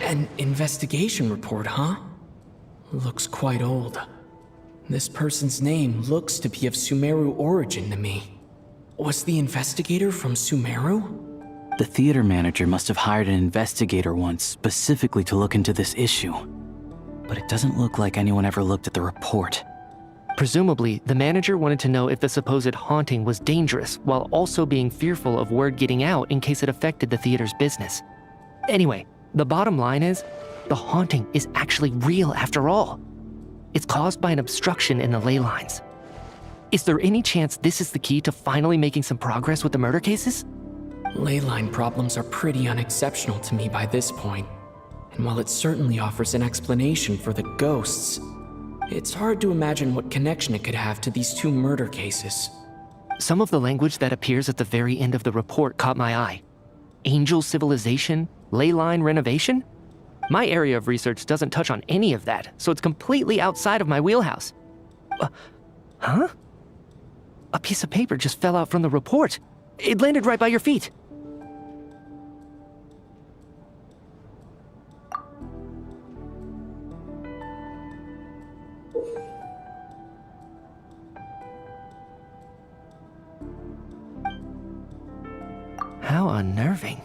An investigation report, huh? Looks quite old. This person's name looks to be of Sumeru origin to me. Was the investigator from Sumeru? The theater manager must have hired an investigator once specifically to look into this issue. But it doesn't look like anyone ever looked at the report. Presumably, the manager wanted to know if the supposed haunting was dangerous, while also being fearful of word getting out in case it affected the theater's business. Anyway, the bottom line is, the haunting is actually real after all. It's caused by an obstruction in the ley lines. Is there any chance this is the key to finally making some progress with the murder cases? Ley line problems are pretty unexceptional to me by this point. And while it certainly offers an explanation for the ghosts, it's hard to imagine what connection it could have to these two murder cases. Some of the language that appears at the very end of the report caught my eye. Angel civilization, ley line renovation? My area of research doesn't touch on any of that, so it's completely outside of my wheelhouse. Huh? A piece of paper just fell out from the report. It landed right by your feet. How unnerving.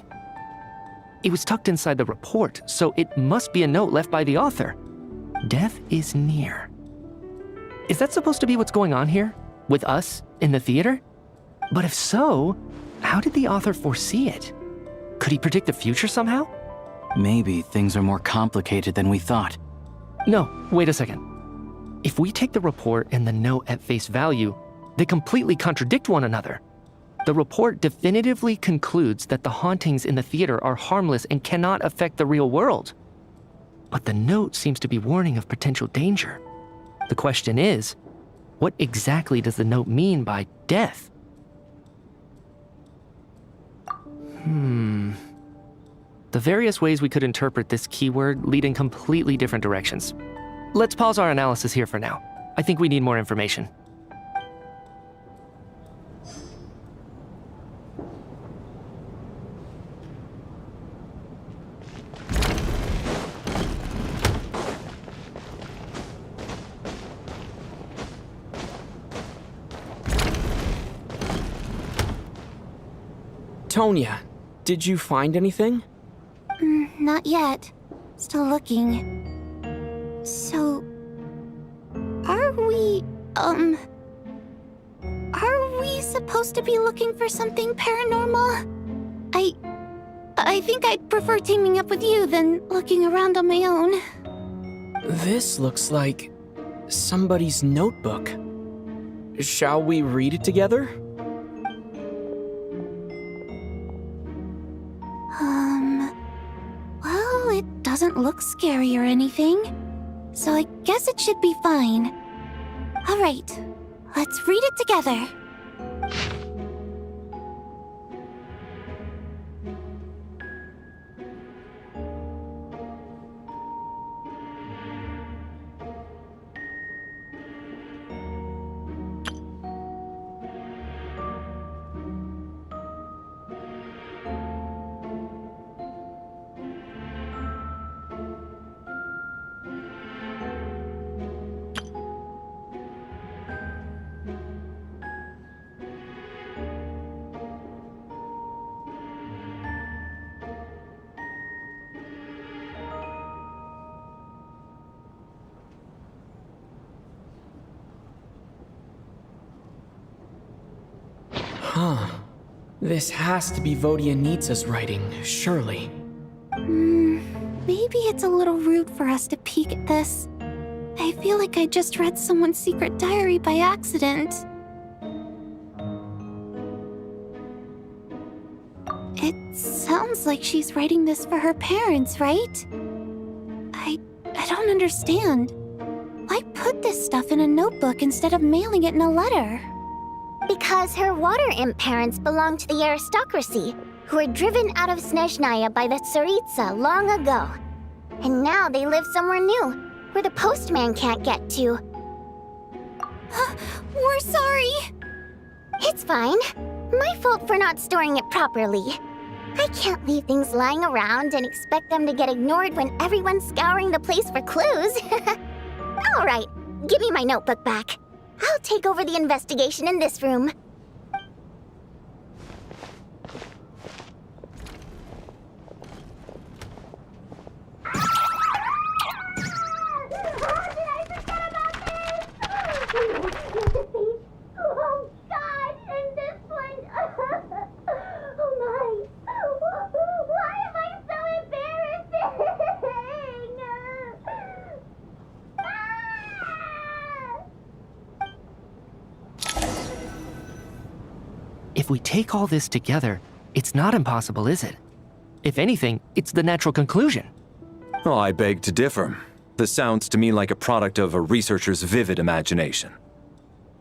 It was tucked inside the report, so it must be a note left by the author. Death is near. Is that supposed to be what's going on here? With us, in the theater? But if so, how did the author foresee it? Could he predict the future somehow? Maybe things are more complicated than we thought. No, wait a second. If we take the report and the note at face value, they completely contradict one another. The report definitively concludes that the hauntings in the theater are harmless and cannot affect the real world. But the note seems to be warning of potential danger. The question is, what exactly does the note mean by death? The various ways we could interpret this keyword lead in completely different directions. Let's pause our analysis here for now. I think we need more information. Tonya, did you find anything? Not yet. Still looking. So... Are we supposed to be looking for something paranormal? I think I'd prefer teaming up with you than looking around on my own. This looks like somebody's notebook. Shall we read it together? Well, it doesn't look scary or anything, so I guess it should be fine. All right, let's read it together. Huh. This has to be vodyanitsa's writing, surely. Maybe it's a little rude for us to peek at this. I feel like I just read someone's secret diary by accident. It sounds like she's writing this for her parents, right? I don't understand. Why put this stuff in a notebook instead of mailing it in a letter? Because her water imp parents belong to the aristocracy, who were driven out of Snezhnaya by the tsaritsa long ago. And now they live somewhere new, where the postman can't get to. We're sorry! It's fine. My fault for not storing it properly. I can't leave things lying around and expect them to get ignored when everyone's scouring the place for clues. All right, give me my notebook back. I'll take over the investigation in this room. Oh, God, and this one. Oh, my. Why am I so embarrassing? If we take all this together, it's not impossible, is it? If anything, it's the natural conclusion. Oh, I beg to differ. This sounds to me like a product of a researcher's vivid imagination.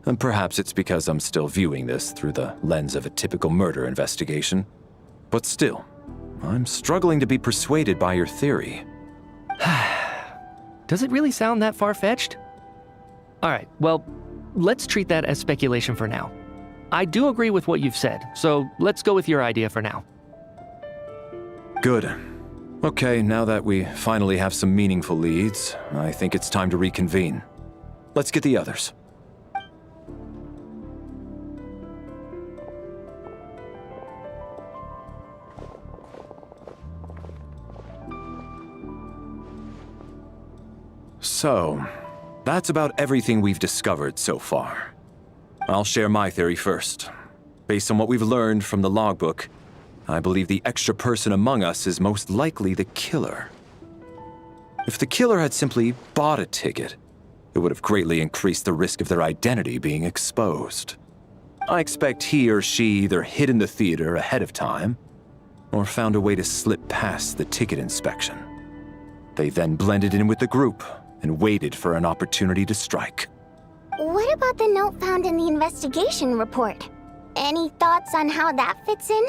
And perhaps it's because I'm still viewing this through the lens of a typical murder investigation. But still, I'm struggling to be persuaded by your theory. Does it really sound that far-fetched? All right, well, let's treat that as speculation for now. I do agree with what you've said, so let's go with your idea for now. Good. Okay, now that we finally have some meaningful leads, I think it's time to reconvene. Let's get the others. So, that's about everything we've discovered so far. I'll share my theory first. Based on what we've learned from the logbook, I believe the extra person among us is most likely the killer. If the killer had simply bought a ticket, it would have greatly increased the risk of their identity being exposed. I expect he or she either hid in the theater ahead of time, or found a way to slip past the ticket inspection. They then blended in with the group and waited for an opportunity to strike. What about the note found in the investigation report? Any thoughts on how that fits in?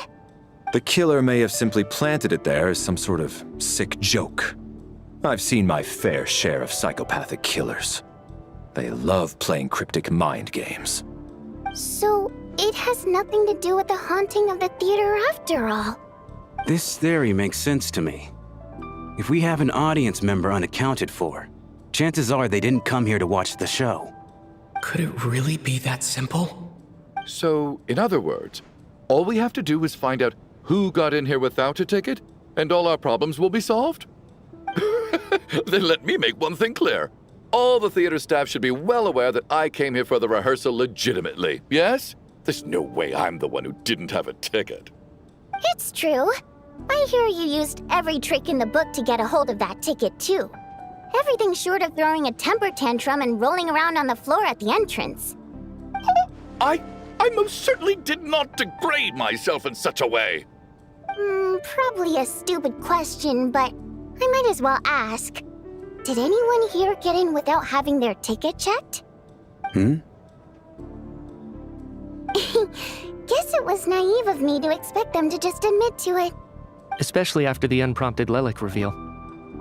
The killer may have simply planted it there as some sort of sick joke. I've seen my fair share of psychopathic killers. They love playing cryptic mind games. So, it has nothing to do with the haunting of the theater after all. This theory makes sense to me. If we have an audience member unaccounted for, chances are they didn't come here to watch the show. Could it really be that simple? So, in other words, all we have to do is find out who got in here without a ticket, and all our problems will be solved? Then let me make one thing clear. All the theater staff should be well aware that I came here for the rehearsal legitimately, yes? There's no way I'm the one who didn't have a ticket. It's true. I hear you used every trick in the book to get a hold of that ticket, too. Everything short of throwing a temper tantrum and rolling around on the floor at the entrance. I most certainly did not degrade myself in such a way. Probably a stupid question, but I might as well ask. Did anyone here get in without having their ticket checked? Guess it was naive of me to expect them to just admit to it. Especially after the unprompted Lelik reveal.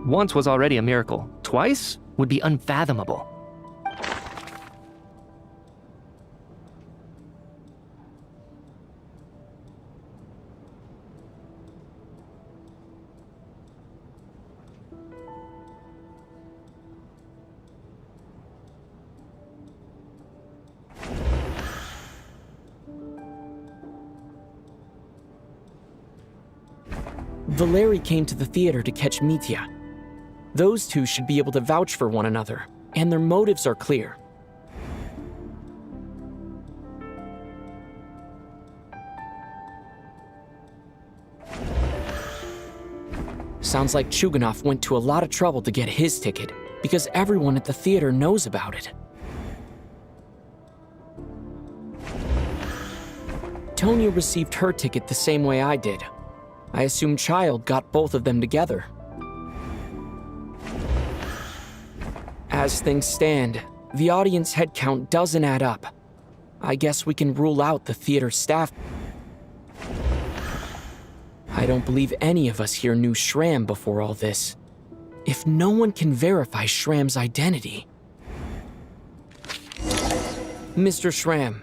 Once was already a miracle. Twice would be unfathomable. Valeriy came to the theater to catch Mitya. Those two should be able to vouch for one another, and their motives are clear. Sounds like Chuganov went to a lot of trouble to get his ticket, because everyone at the theater knows about it. Tonya received her ticket the same way I did. I assume Child got both of them together. As things stand, the audience head count doesn't add up. I guess we can rule out the theater staff. I don't believe any of us here knew Shram before all this. If no one can verify Shram's identity... Mr. Shram,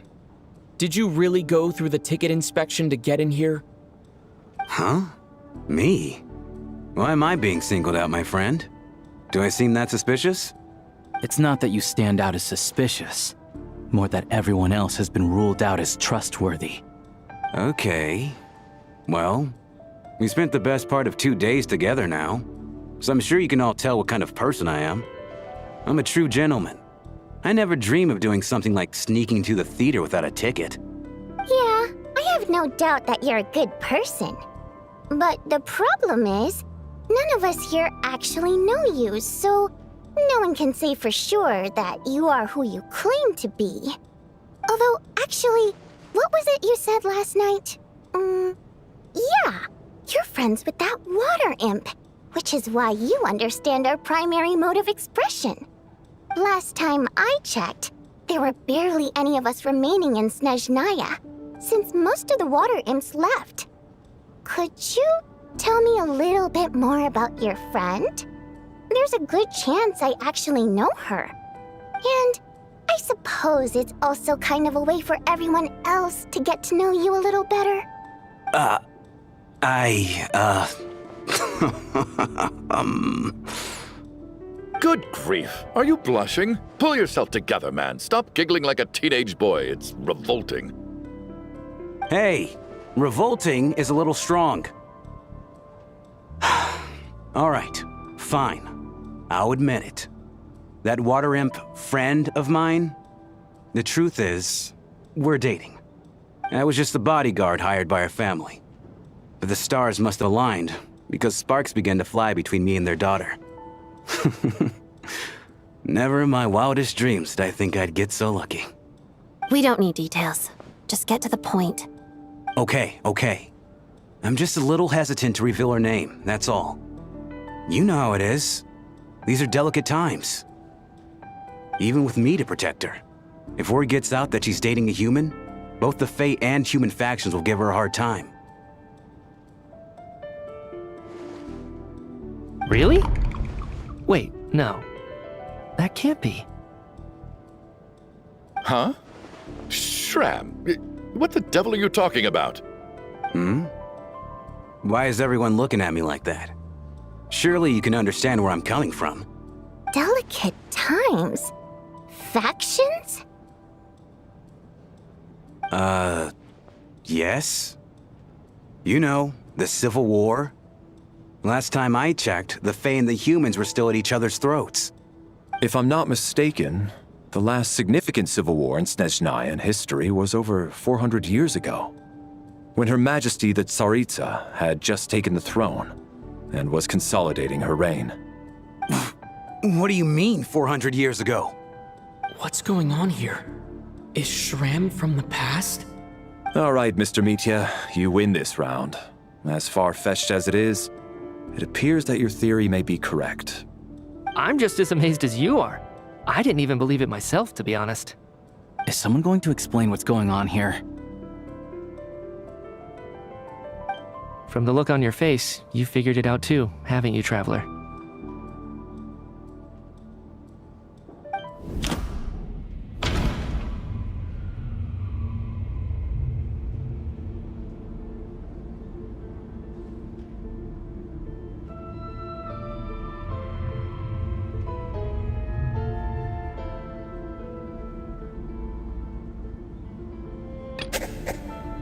did you really go through the ticket inspection to get in here? Huh? Me? Why am I being singled out, my friend? Do I seem that suspicious? It's not that you stand out as suspicious, more that everyone else has been ruled out as trustworthy. Okay. Well, we spent the best part of 2 days together now, so I'm sure you can all tell what kind of person I am. I'm a true gentleman. I never dream of doing something like sneaking to the theater without a ticket. Yeah, I have no doubt that you're a good person. But the problem is, none of us here actually know you, so no one can say for sure that you are who you claim to be. Although, actually, what was it you said last night? Yeah, you're friends with that water imp, which is why you understand our primary mode of expression. Last time I checked, there were barely any of us remaining in Snezhnaya, since most of the water imps left. Could you tell me a little bit more about your friend? There's a good chance I actually know her. And I suppose it's also kind of a way for everyone else to get to know you a little better. Good grief. Are you blushing? Pull yourself together, man. Stop giggling like a teenage boy. It's revolting. Hey, revolting is a little strong. All right, fine. I'll admit it. That water imp friend of mine, the truth is, we're dating. I was just the bodyguard hired by our family. But the stars must have aligned, because sparks began to fly between me and their daughter. Never in my wildest dreams did I think I'd get so lucky. We don't need details. Just get to the point. Okay. I'm just a little hesitant to reveal her name, that's all. You know how it is. These are delicate times. Even with me to protect her. If word gets out that she's dating a human, both the Fae and human factions will give her a hard time. Really? Wait, no. That can't be. Huh? Shram, what the devil are you talking about? Why is everyone looking at me like that? Surely you can understand where I'm coming from. Delicate times? Factions? Yes? You know, the Civil War? Last time I checked, the Fae and the humans were still at each other's throats. If I'm not mistaken, the last significant civil war in Snezhnaya history was over 400 years ago, when Her Majesty the Tsaritsa had just taken the throne and was consolidating her reign. What do you mean, 400 years ago? What's going on here? Is Shram from the past? All right, Mr. Mitya, you win this round. As far-fetched as it is, it appears that your theory may be correct. I'm just as amazed as you are. I didn't even believe it myself, to be honest. Is someone going to explain what's going on here? From the look on your face, you figured it out too, haven't you, Traveler?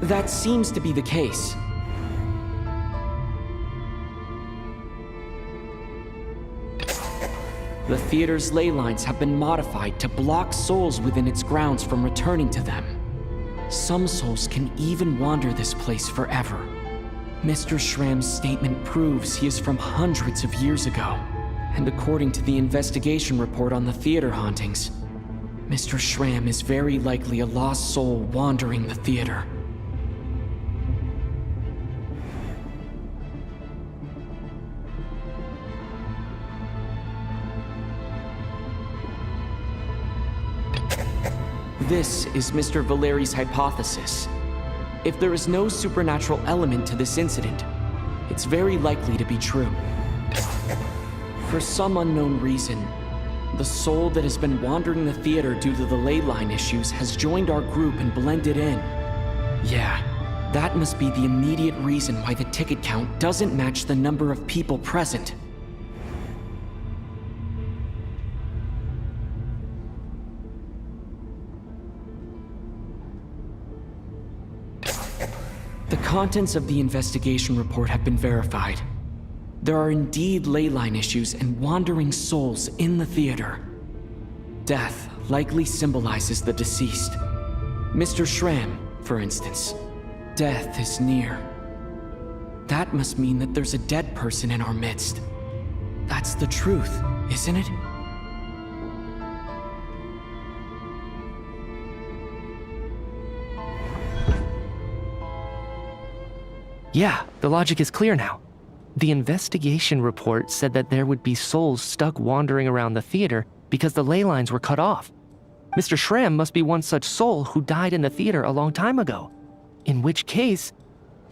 That seems to be the case. The theater's ley lines have been modified to block souls within its grounds from returning to them. Some souls can even wander this place forever. Mr. Schramm's statement proves he is from hundreds of years ago. And according to the investigation report on the theater hauntings, Mr. Schramm is very likely a lost soul wandering the theater. This is Mr. Valeriy's hypothesis. If there is no supernatural element to this incident, it's very likely to be true. For some unknown reason, the soul that has been wandering the theater due to the ley line issues has joined our group and blended in. Yeah, that must be the immediate reason why the ticket count doesn't match the number of people present. The contents of the investigation report have been verified. There are indeed ley line issues and wandering souls in the theater. Death likely symbolizes the deceased. Mr. Schramm, for instance. Death is near. That must mean that there's a dead person in our midst. That's the truth, isn't it? Yeah, the logic is clear now. The investigation report said that there would be souls stuck wandering around the theater because the ley lines were cut off. Mr. Schramm must be one such soul who died in the theater a long time ago. In which case,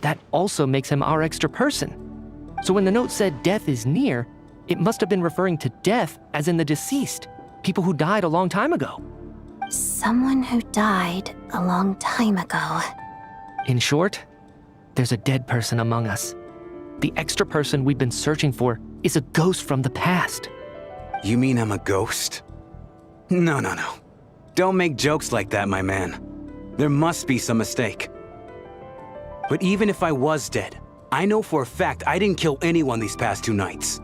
that also makes him our extra person. So when the note said death is near, it must have been referring to death as in the deceased, people who died a long time ago. Someone who died a long time ago. In short, there's a dead person among us. The extra person we've been searching for is a ghost from the past. You mean I'm a ghost? No. Don't make jokes like that, my man. There must be some mistake. But even if I was dead, I know for a fact I didn't kill anyone these past 2 nights.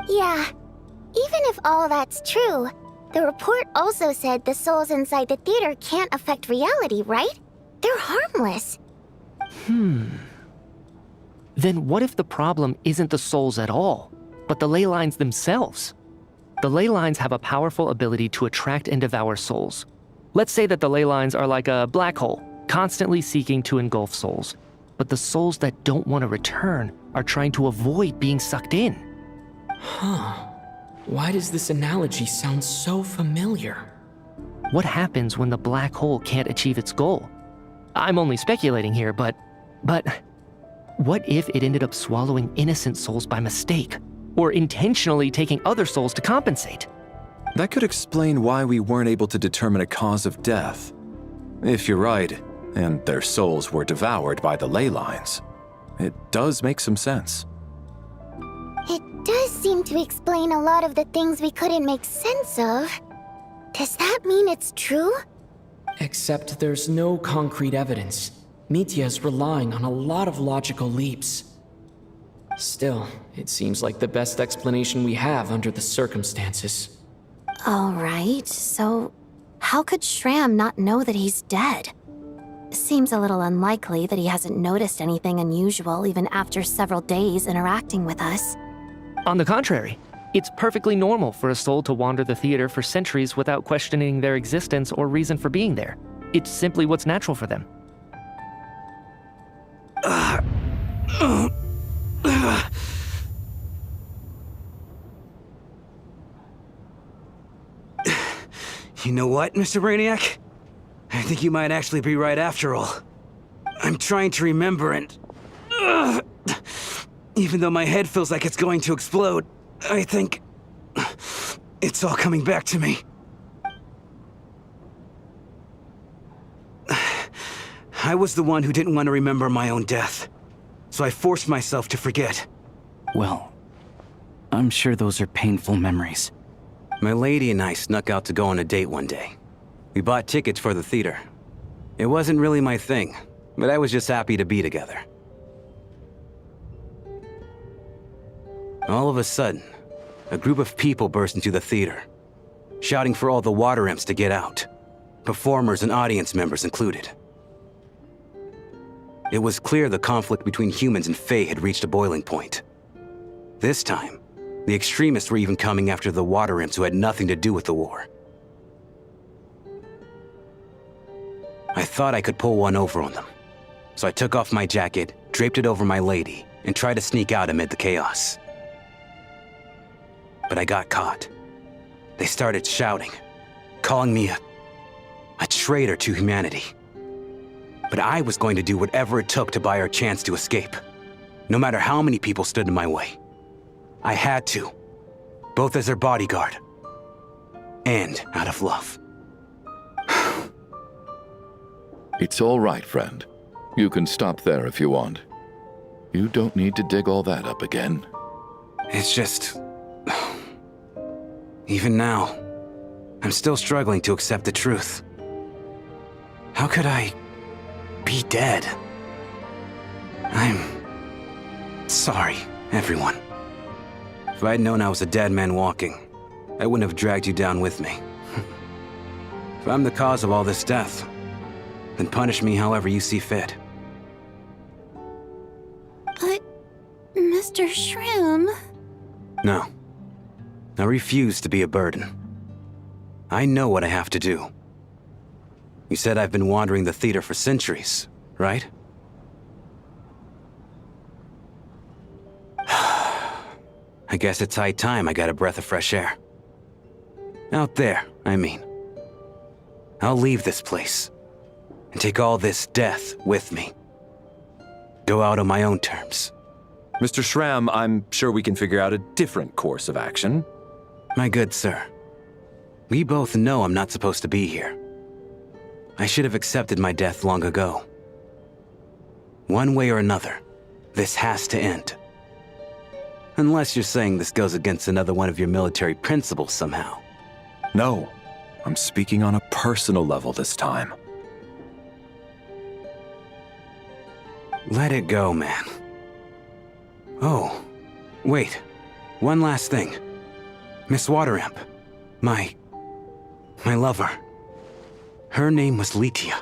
Yeah, even if all that's true, the report also said the souls inside the theater can't affect reality, right? They're harmless. Then what if the problem isn't the souls at all, but the ley lines themselves? The ley lines have a powerful ability to attract and devour souls. Let's say that the ley lines are like a black hole, constantly seeking to engulf souls. But the souls that don't want to return are trying to avoid being sucked in. Huh. Why does this analogy sound so familiar? What happens when the black hole can't achieve its goal? I'm only speculating here, but what if it ended up swallowing innocent souls by mistake, or intentionally taking other souls to compensate? That could explain why we weren't able to determine a cause of death. If you're right, and their souls were devoured by the ley lines, it does make some sense. It does seem to explain a lot of the things we couldn't make sense of. Does that mean it's true? Except there's no concrete evidence. Mitya is relying on a lot of logical leaps. Still, it seems like the best explanation we have under the circumstances. All right, so how could Schramm not know that he's dead? Seems a little unlikely that he hasn't noticed anything unusual even after several days interacting with us. On the contrary, it's perfectly normal for a soul to wander the theater for centuries without questioning their existence or reason for being there. It's simply what's natural for them. You know what, Mr. Brainiac? I think you might actually be right after all. I'm trying to remember and... even though my head feels like it's going to explode, I think... it's all coming back to me. I was the one who didn't want to remember my own death, so I forced myself to forget. Well, I'm sure those are painful memories. My lady and I snuck out to go on a date one day. We bought tickets for the theater. It wasn't really my thing, but I was just happy to be together. All of a sudden, a group of people burst into the theater, shouting for all the water imps to get out, performers and audience members included. It was clear the conflict between humans and Fae had reached a boiling point. This time, the extremists were even coming after the water imps who had nothing to do with the war. I thought I could pull one over on them, so I took off my jacket, draped it over my lady, and tried to sneak out amid the chaos. But I got caught. They started shouting, calling me a traitor to humanity. But I was going to do whatever it took to buy our chance to escape, no matter how many people stood in my way. I had to, both as their bodyguard and out of love. It's all right, friend. You can stop there if you want. You don't need to dig all that up again. It's just... Even now, I'm still struggling to accept the truth. How could I be dead? I'm sorry, everyone. If I'd known I was a dead man walking, I wouldn't have dragged you down with me. If I'm the cause of all this death, then punish me however you see fit. But, Mr. Shroom... No. I refuse to be a burden. I know what I have to do. You said I've been wandering the theater for centuries, right? I guess it's high time I got a breath of fresh air. Out there, I mean. I'll leave this place and take all this death with me. Go out on my own terms. Mr. Shram, I'm sure we can figure out a different course of action. My good sir, we both know I'm not supposed to be here. I should have accepted my death long ago. One way or another, this has to end. Unless you're saying this goes against another one of your military principles somehow. No, I'm speaking on a personal level this time. Let it go, man. Oh, wait. One last thing. Miss Water Imp. My lover. Her name was Mitya.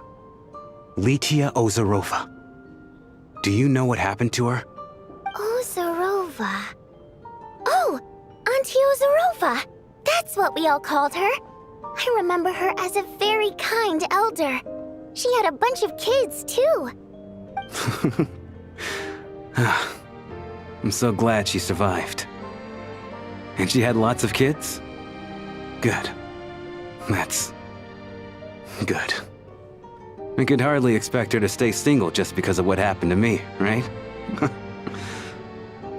Mitya Ozarova. Do you know what happened to her? Ozarova. Oh, Auntie Ozarova. That's what we all called her. I remember her as a very kind elder. She had a bunch of kids, too. I'm so glad she survived. And she had lots of kids? Good. That's... good. I could hardly expect her to stay single just because of what happened to me, right?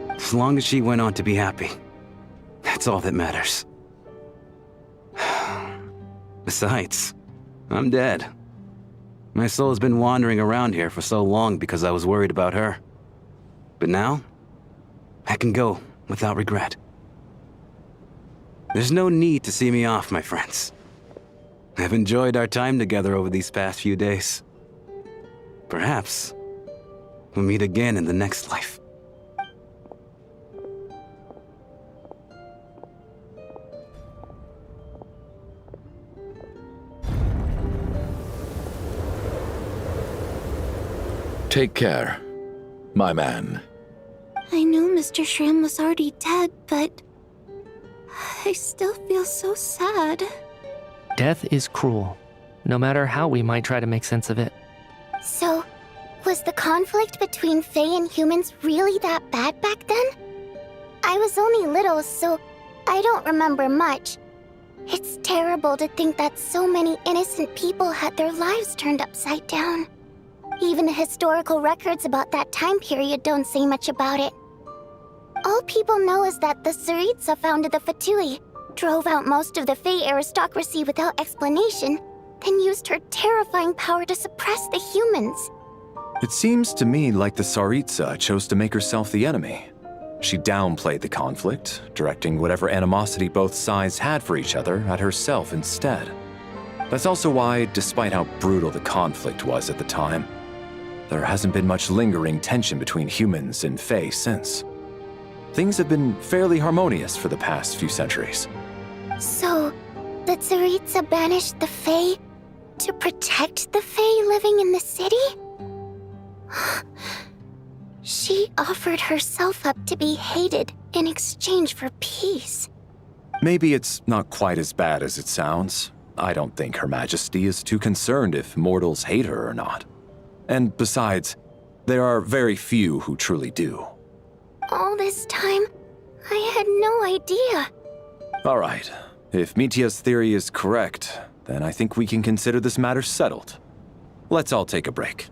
As long as she went on to be happy, that's all that matters. Besides, I'm dead. My soul has been wandering around here for so long because I was worried about her. But now, I can go without regret. There's no need to see me off, my friends. I've enjoyed our time together over these past few days. Perhaps we'll meet again in the next life. Take care, my man. I knew Mr. Shroom was already dead, but... I still feel so sad. Death is cruel, no matter how we might try to make sense of it. So, was the conflict between Fae and humans really that bad back then? I was only little, so I don't remember much. It's terrible to think that so many innocent people had their lives turned upside down. Even the historical records about that time period don't say much about it. All people know is that the Tsaritsa founded the Fatui, drove out most of the Fae aristocracy without explanation, then used her terrifying power to suppress the humans. It seems to me like the Tsaritsa chose to make herself the enemy. She downplayed the conflict, directing whatever animosity both sides had for each other at herself instead. That's also why, despite how brutal the conflict was at the time, there hasn't been much lingering tension between humans and Fae since. Things have been fairly harmonious for the past few centuries. So, the Tsaritsa banished the Fae to protect the Fae living in the city? She offered herself up to be hated in exchange for peace. Maybe it's not quite as bad as it sounds. I don't think Her Majesty is too concerned if mortals hate her or not. And besides, there are very few who truly do. All this time, I had no idea. All right. If Mitya's theory is correct, then I think we can consider this matter settled. Let's all take a break.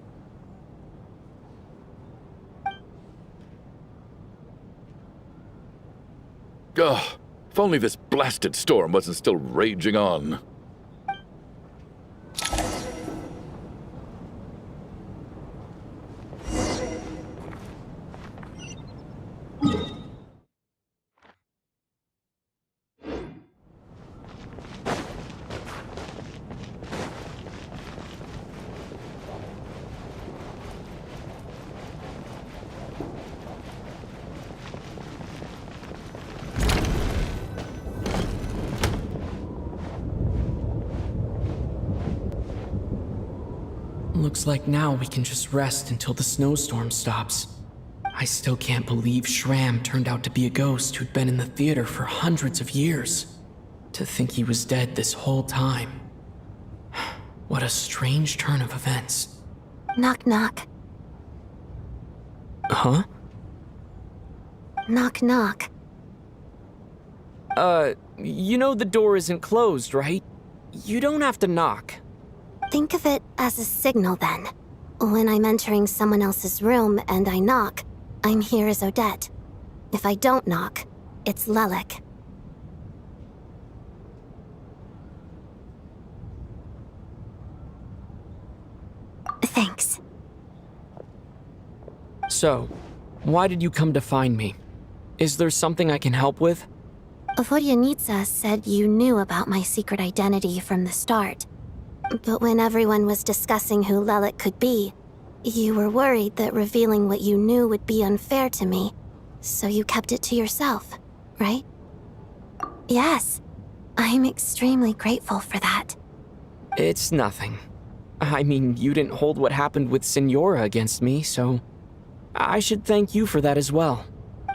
Ugh, if only this blasted storm wasn't still raging on. Looks like now we can just rest until the snowstorm stops. I still can't believe Shram turned out to be a ghost who'd been in the theater for hundreds of years. To think he was dead this whole time. What a strange turn of events. Knock knock. Huh? Knock knock. You know the door isn't closed, right? You don't have to knock. Think of it as a signal then. When I'm entering someone else's room and I knock, I'm here as Odette. If I don't knock, it's Lelic. Thanks. So, why did you come to find me? Is there something I can help with? Vodyanitsa said you knew about my secret identity from the start. But when everyone was discussing who Lelic could be, you were worried that revealing what you knew would be unfair to me, so you kept it to yourself, right? Yes, I'm extremely grateful for that. It's nothing. I mean, you didn't hold what happened with Signora against me, so I should thank you for that as well.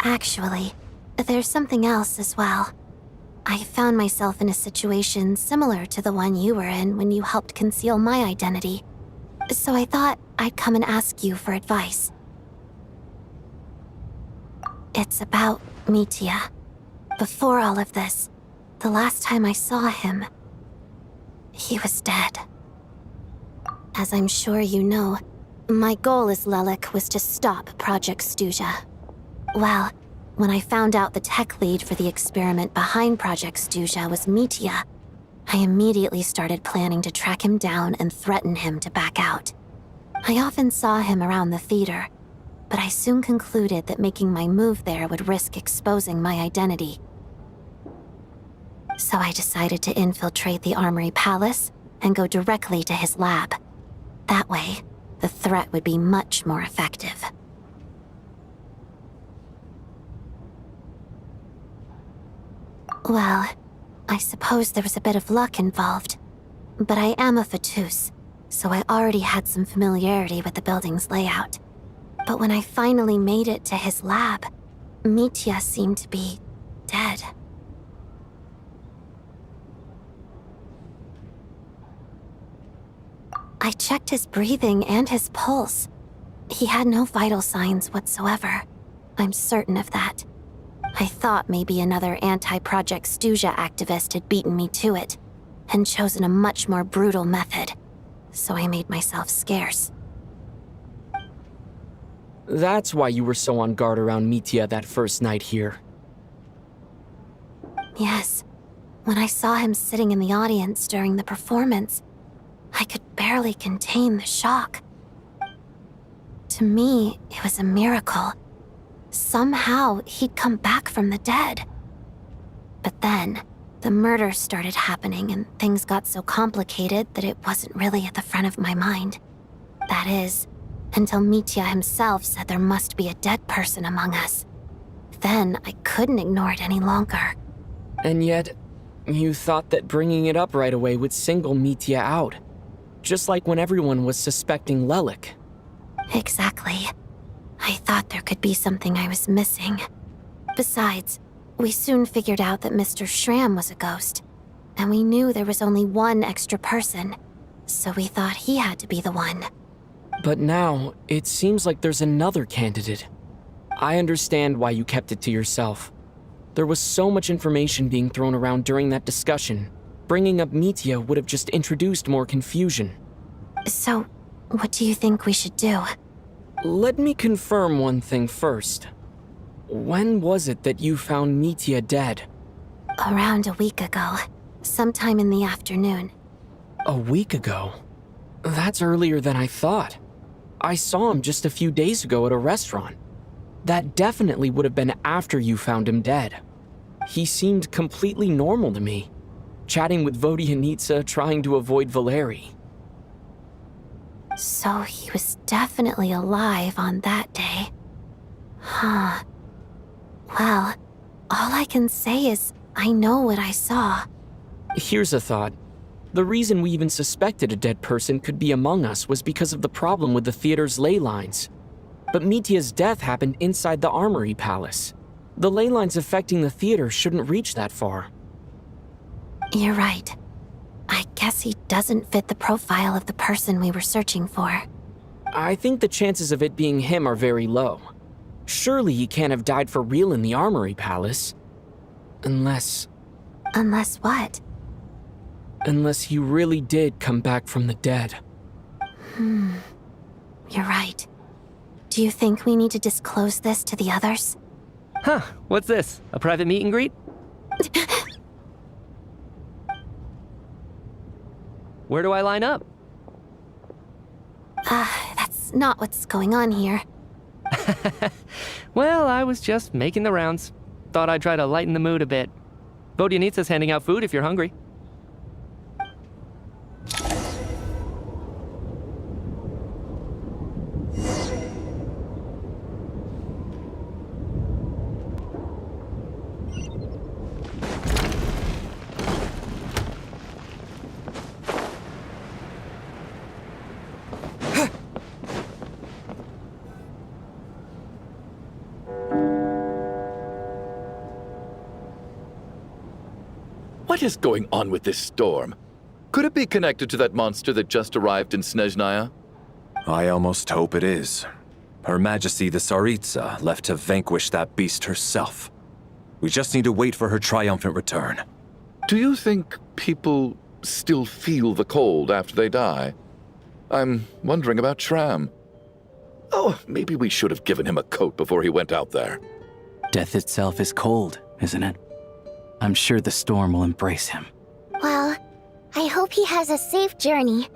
Actually, there's something else as well. I found myself in a situation similar to the one you were in when you helped conceal my identity. So I thought I'd come and ask you for advice. It's about Mitya. Before all of this, the last time I saw him, he was dead. As I'm sure you know, my goal as Lelic was to stop Project Stuzha. Well, when I found out the tech lead for the experiment behind Project Stuzha was Mitya, I immediately started planning to track him down and threaten him to back out. I often saw him around the theater, but I soon concluded that making my move there would risk exposing my identity. So I decided to infiltrate the Armory Palace and go directly to his lab. That way, the threat would be much more effective. Well, I suppose there was a bit of luck involved. But I am a Fatus, so I already had some familiarity with the building's layout. But when I finally made it to his lab, Mitya seemed to be dead. I checked his breathing and his pulse. He had no vital signs whatsoever. I'm certain of that. I thought maybe another anti-Project Stuzha activist had beaten me to it, and chosen a much more brutal method, so I made myself scarce. That's why you were so on guard around Mitya that first night here. Yes. When I saw him sitting in the audience during the performance, I could barely contain the shock. To me, it was a miracle. Somehow, he'd come back from the dead. But then, the murder started happening and things got so complicated that it wasn't really at the front of my mind. That is, until Mitya himself said there must be a dead person among us. Then, I couldn't ignore it any longer. And yet, you thought that bringing it up right away would single Mitya out. Just like when everyone was suspecting Lelic. Exactly. I thought there could be something I was missing. Besides, we soon figured out that Mr. Shram was a ghost, and we knew there was only one extra person, so we thought he had to be the one. But now, it seems like there's another candidate. I understand why you kept it to yourself. There was so much information being thrown around during that discussion. Bringing up Mitya would have just introduced more confusion. So, what do you think we should do? Let me confirm one thing first. When was it that you found Mitya dead? Around a week ago. Sometime in the afternoon. A week ago? That's earlier than I thought. I saw him just a few days ago at a restaurant. That definitely would have been after you found him dead. He seemed completely normal to me, chatting with Vodyanitsa, trying to avoid Valeriy. So he was definitely alive on that day. Huh. Well, all I can say is I know what I saw. Here's a thought. The reason we even suspected a dead person could be among us was because of the problem with the theater's ley lines. But Mitya's death happened inside the Armory Palace. The ley lines affecting the theater shouldn't reach that far. You're right. I guess he doesn't fit the profile of the person we were searching for. I think the chances of it being him are very low. Surely he can't have died for real in the Armory Palace. Unless... Unless what? Unless he really did come back from the dead. You're right. Do you think we need to disclose this to the others? Huh, what's this? A private meet and greet? Where do I line up? That's not what's going on here. Well, I was just making the rounds. Thought I'd try to lighten the mood a bit. Vodyanitsa's handing out food if you're hungry. What is going on with this storm? Could it be connected to that monster that just arrived in Snezhnaya? I almost hope it is. Her Majesty the Tsaritsa left to vanquish that beast herself. We just need to wait for her triumphant return. Do you think people still feel the cold after they die? I'm wondering about Shram. Oh, maybe we should have given him a coat before he went out there. Death itself is cold, isn't it? I'm sure the storm will embrace him. Well, I hope he has a safe journey.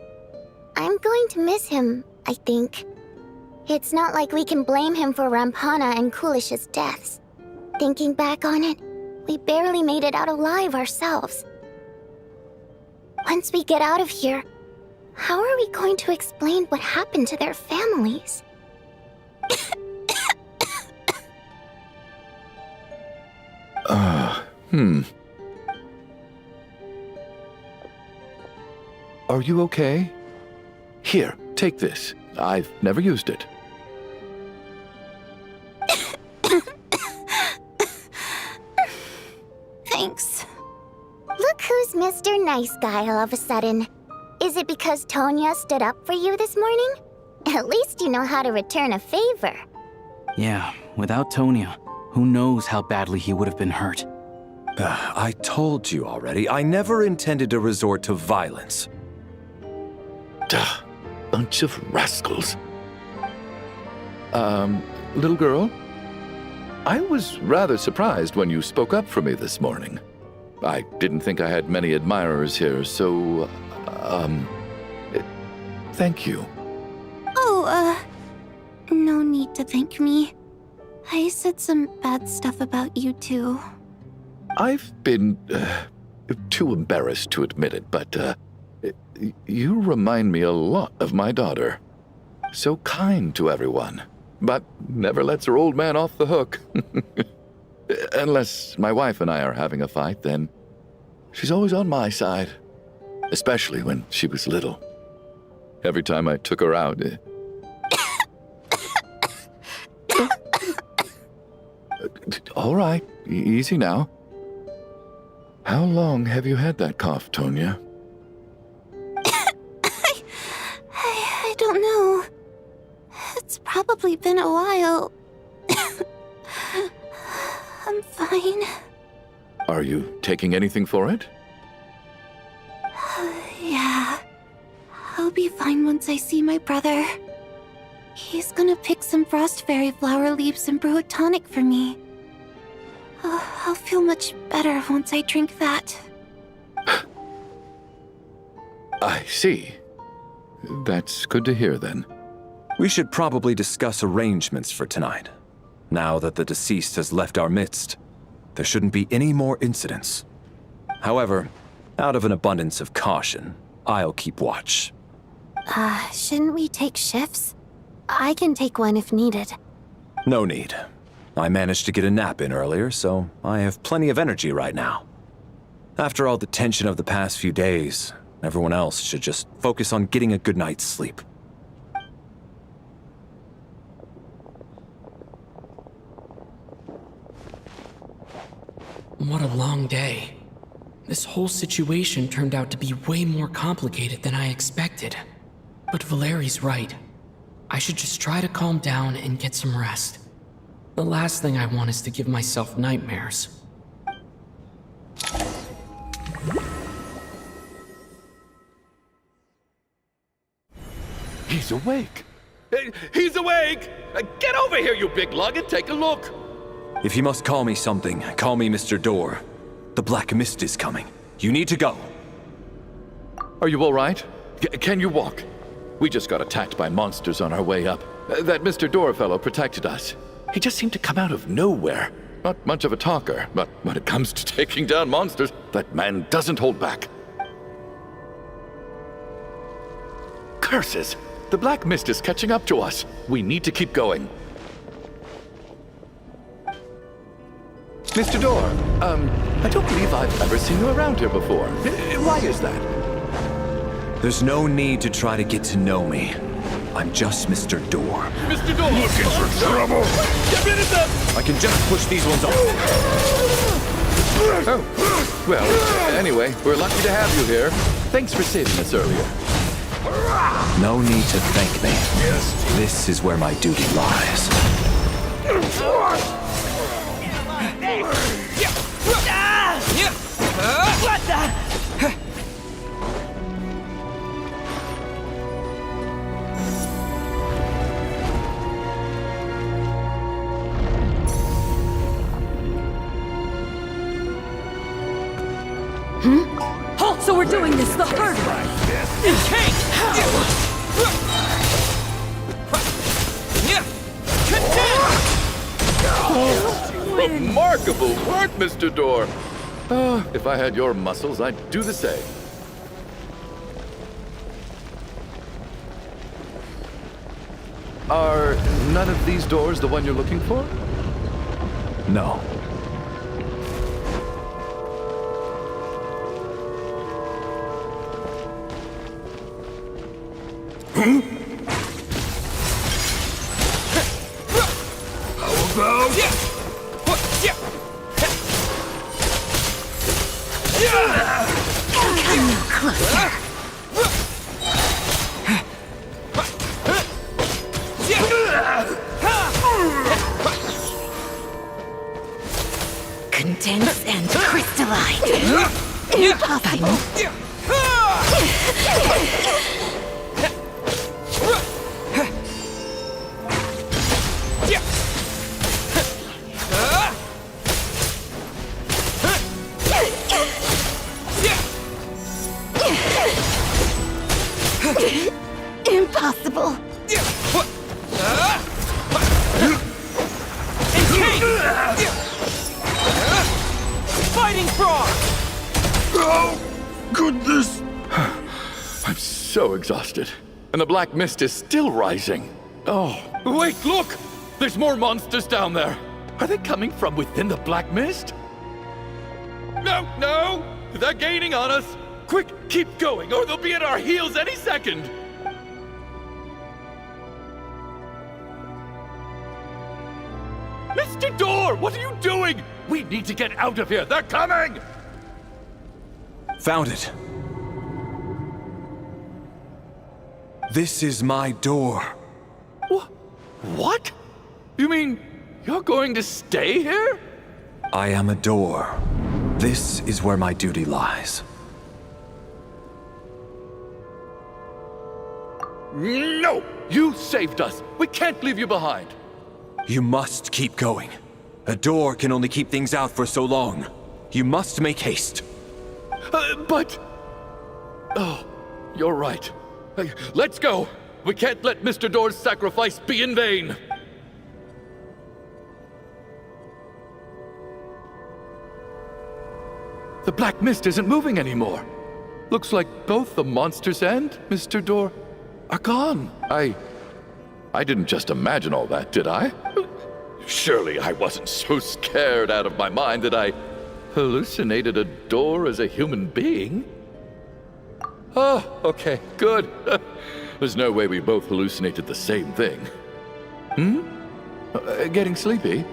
I'm going to miss him, I think. It's not like we can blame him for Rampana and Kulish's deaths. Thinking back on it, we barely made it out alive ourselves. Once we get out of here, how are we going to explain what happened to their families? Are you okay? Here, take this. I've never used it. Thanks. Look who's Mr. Nice Guy all of a sudden. Is it because Tonya stood up for you this morning? At least you know how to return a favor. Yeah, without Tonya, who knows how badly he would have been hurt. I told you already, I never intended to resort to violence. Duh, bunch of rascals. Little girl? I was rather surprised when you spoke up for me this morning. I didn't think I had many admirers here, so, thank you. Oh, no need to thank me. I said some bad stuff about you too. I've been, too embarrassed to admit it, but, you remind me a lot of my daughter. So kind to everyone, but never lets her old man off the hook. Unless my wife and I are having a fight, then she's always on my side. Especially when she was little. Every time I took her out, All right, easy now. How long have you had that cough, Tonya? I don't know. It's probably been a while. I'm fine. Are you taking anything for it? Yeah. I'll be fine once I see my brother. He's gonna pick some frost fairy flower leaves and brew a tonic for me. I'll feel much better once I drink that. I see. That's good to hear, then. We should probably discuss arrangements for tonight. Now that the deceased has left our midst, there shouldn't be any more incidents. However, out of an abundance of caution, I'll keep watch. Shouldn't we take shifts? I can take one if needed. No need. I managed to get a nap in earlier, so I have plenty of energy right now. After all the tension of the past few days, everyone else should just focus on getting a good night's sleep. What a long day. This whole situation turned out to be way more complicated than I expected. But Valeri's right. I should just try to calm down and get some rest. The last thing I want is to give myself nightmares. He's awake! He's awake! Get over here, you big lug, and take a look! If you must call me something, call me Mr. Door. The Black Mist is coming. You need to go. Are you all right? Can you walk? We just got attacked by monsters on our way up. That Mr. Door fellow protected us. He just seemed to come out of nowhere. Not much of a talker, but when it comes to taking down monsters, that man doesn't hold back. Curses! The Black Mist is catching up to us. We need to keep going. Mr. Door, I don't believe I've ever seen you around here before. Why is that? There's no need to try to get to know me. I'm just Mr. Door. Mr. Door! Looking for trouble! Get rid of them! I can just push these ones off. Oh, well, anyway, we're lucky to have you here. Thanks for saving us earlier. No need to thank me. This is where my duty lies. What the? Oh, so we're doing this the hard way. Remarkable work, Mr. Door. If I had your muscles, I'd do the same. Are none of these doors the one you're looking for? No. How about... Come no closer. Condense and crystalline. Impossible. Impossible. Fighting frog! Oh, goodness! I'm so exhausted. And the Black Mist is still rising. Oh, wait, look! There's more monsters down there. Are they coming from within the Black Mist? No, no! They're gaining on us! Quick, keep going, or they'll be at our heels any second! Mr. Door, what are you doing? We need to get out of here. They're coming! Found it. This is my door. What? You mean you're going to stay here? I am a door. This is where my duty lies. No! You saved us. We can't leave you behind. You must keep going. A door can only keep things out for so long. You must make haste. But... Oh, you're right. Let's go. We can't let Mr. Door's sacrifice be in vain. The black mist isn't moving anymore. Looks like both the monsters and Mr. Door are gone. I didn't just imagine all that, did I? Surely I wasn't so scared out of my mind that I hallucinated a door as a human being? Oh, okay, good. There's no way we both hallucinated the same thing. Getting sleepy?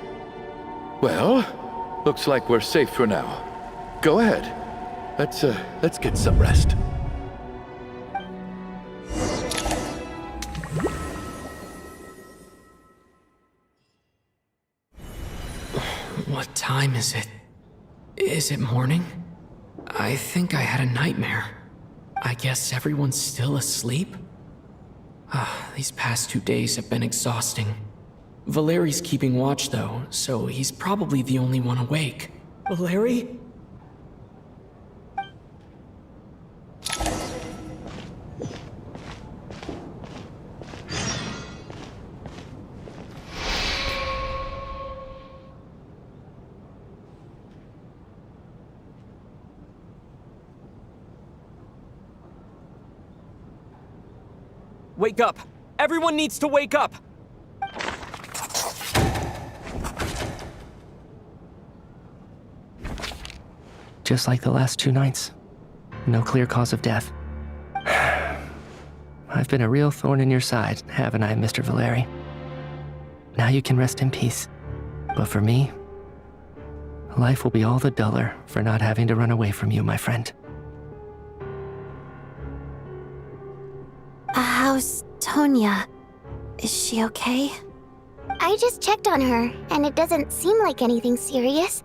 Well, looks like we're safe for now. Go ahead. Let's get some rest. What time is it? Is it morning? I think I had a nightmare. I guess everyone's still asleep? These past 2 days have been exhausting. Valeri's keeping watch though, so he's probably the only one awake. Valeriy? Wake up! Everyone needs to wake up! Just like the last 2 nights. No clear cause of death. I've been a real thorn in your side, haven't I, Mr. Valeriy? Now you can rest in peace. But for me, life will be all the duller for not having to run away from you, my friend. How's Tonya? Is she okay? I just checked on her, and it doesn't seem like anything serious.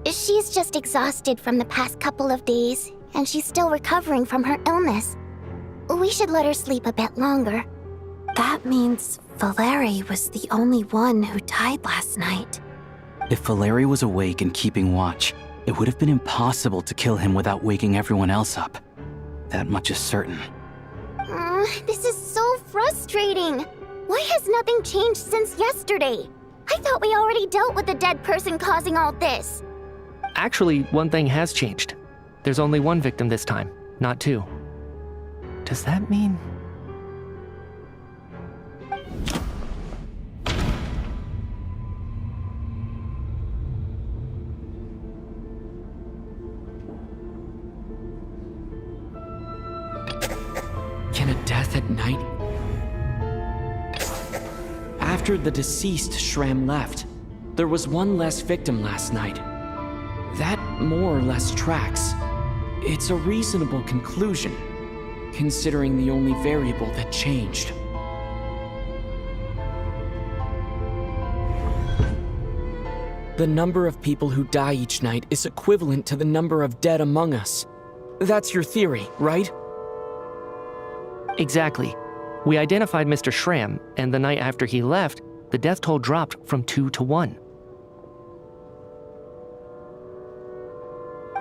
She's just exhausted from the past couple of days, and she's still recovering from her illness. We should let her sleep a bit longer. That means Valeriy was the only one who died last night. If Valeriy was awake and keeping watch, it would have been impossible to kill him without waking everyone else up. That much is certain. This is so frustrating. Why has nothing changed since yesterday? I thought we already dealt with the dead person causing all this. Actually, one thing has changed. There's only 1 victim this time, not 2. Does that mean... Can a death at night? After the deceased Shram left, there was 1 less victim last night. That more or less tracks. It's a reasonable conclusion, considering the only variable that changed. The number of people who die each night is equivalent to the number of dead among us. That's your theory, right? Exactly. We identified Mr. Shram, and the night after he left, the death toll dropped from 2 to 1.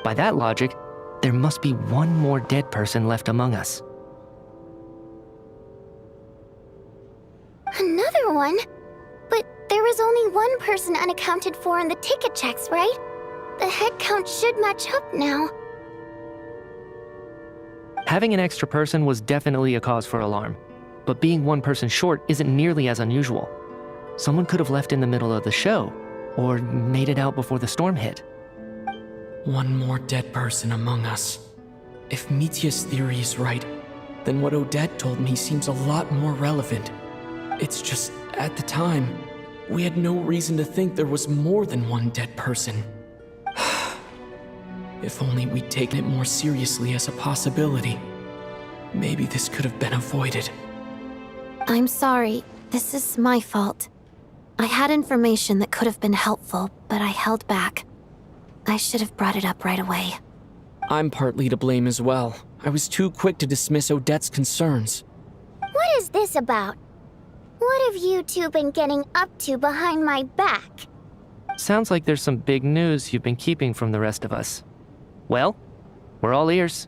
By that logic, there must be 1 more dead person left among us. Another one? But there was only 1 person unaccounted for in the ticket checks, right? The head count should match up now. Having an extra person was definitely a cause for alarm, but being 1 person short isn't nearly as unusual. Someone could have left in the middle of the show, or made it out before the storm hit. 1 more dead person among us. If Mitya's theory is right, then what Odette told me seems a lot more relevant. It's just, at the time, We had no reason to think there was more than one dead person. If only we'd taken it more seriously as a possibility. Maybe this could have been avoided. I'm sorry. This is my fault. I had information that could have been helpful, but I held back. I should have brought it up right away. I'm partly to blame as well. I was too quick to dismiss Odette's concerns. What is this about? What have you two been getting up to behind my back? Sounds like there's some big news you've been keeping from the rest of us. Well, we're all ears.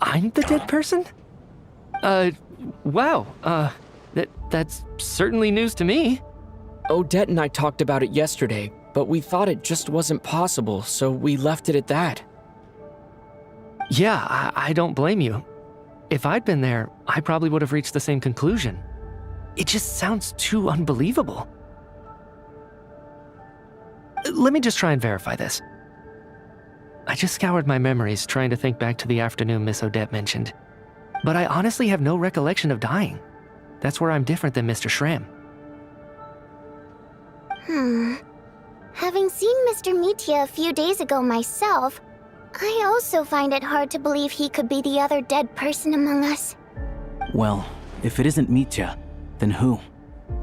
I'm the dead person? Wow, that's certainly news to me. Odette and I talked about it yesterday, but we thought it just wasn't possible, so we left it at that. Yeah, I don't blame you. If I'd been there, I probably would have reached the same conclusion. It just sounds too unbelievable. Let me just try and verify this. I just scoured my memories trying to think back to the afternoon Miss Odette mentioned. But I honestly have no recollection of dying. That's where I'm different than Mr. Shram. Having seen Mr. Mitya a few days ago myself, I also find it hard to believe he could be the other dead person among us. Well, if it isn't Mitya, then who?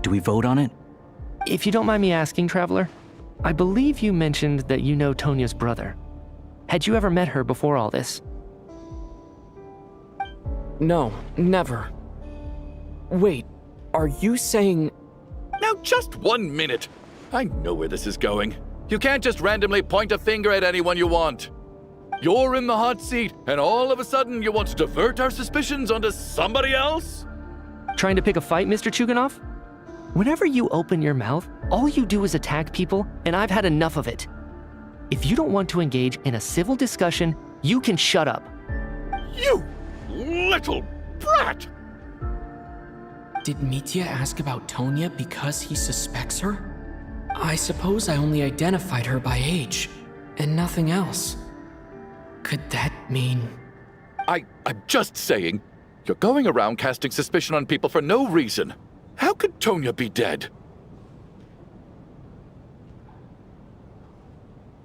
Do we vote on it? If you don't mind me asking, Traveler, I believe you mentioned that you know Tonya's brother. Had you ever met her before all this? No, never. Wait, are you saying... Now just 1 minute. I know where this is going. You can't just randomly point a finger at anyone you want. You're in the hot seat, and all of a sudden you want to divert our suspicions onto somebody else? Trying to pick a fight, Mr. Chuganov? Whenever you open your mouth, all you do is attack people, and I've had enough of it. If you don't want to engage in a civil discussion, you can shut up. You little brat! Did Mitya ask about Tonya because he suspects her? I suppose I only identified her by age, and nothing else. Could that mean... I'm just saying, you're going around casting suspicion on people for no reason. How could Tonya be dead?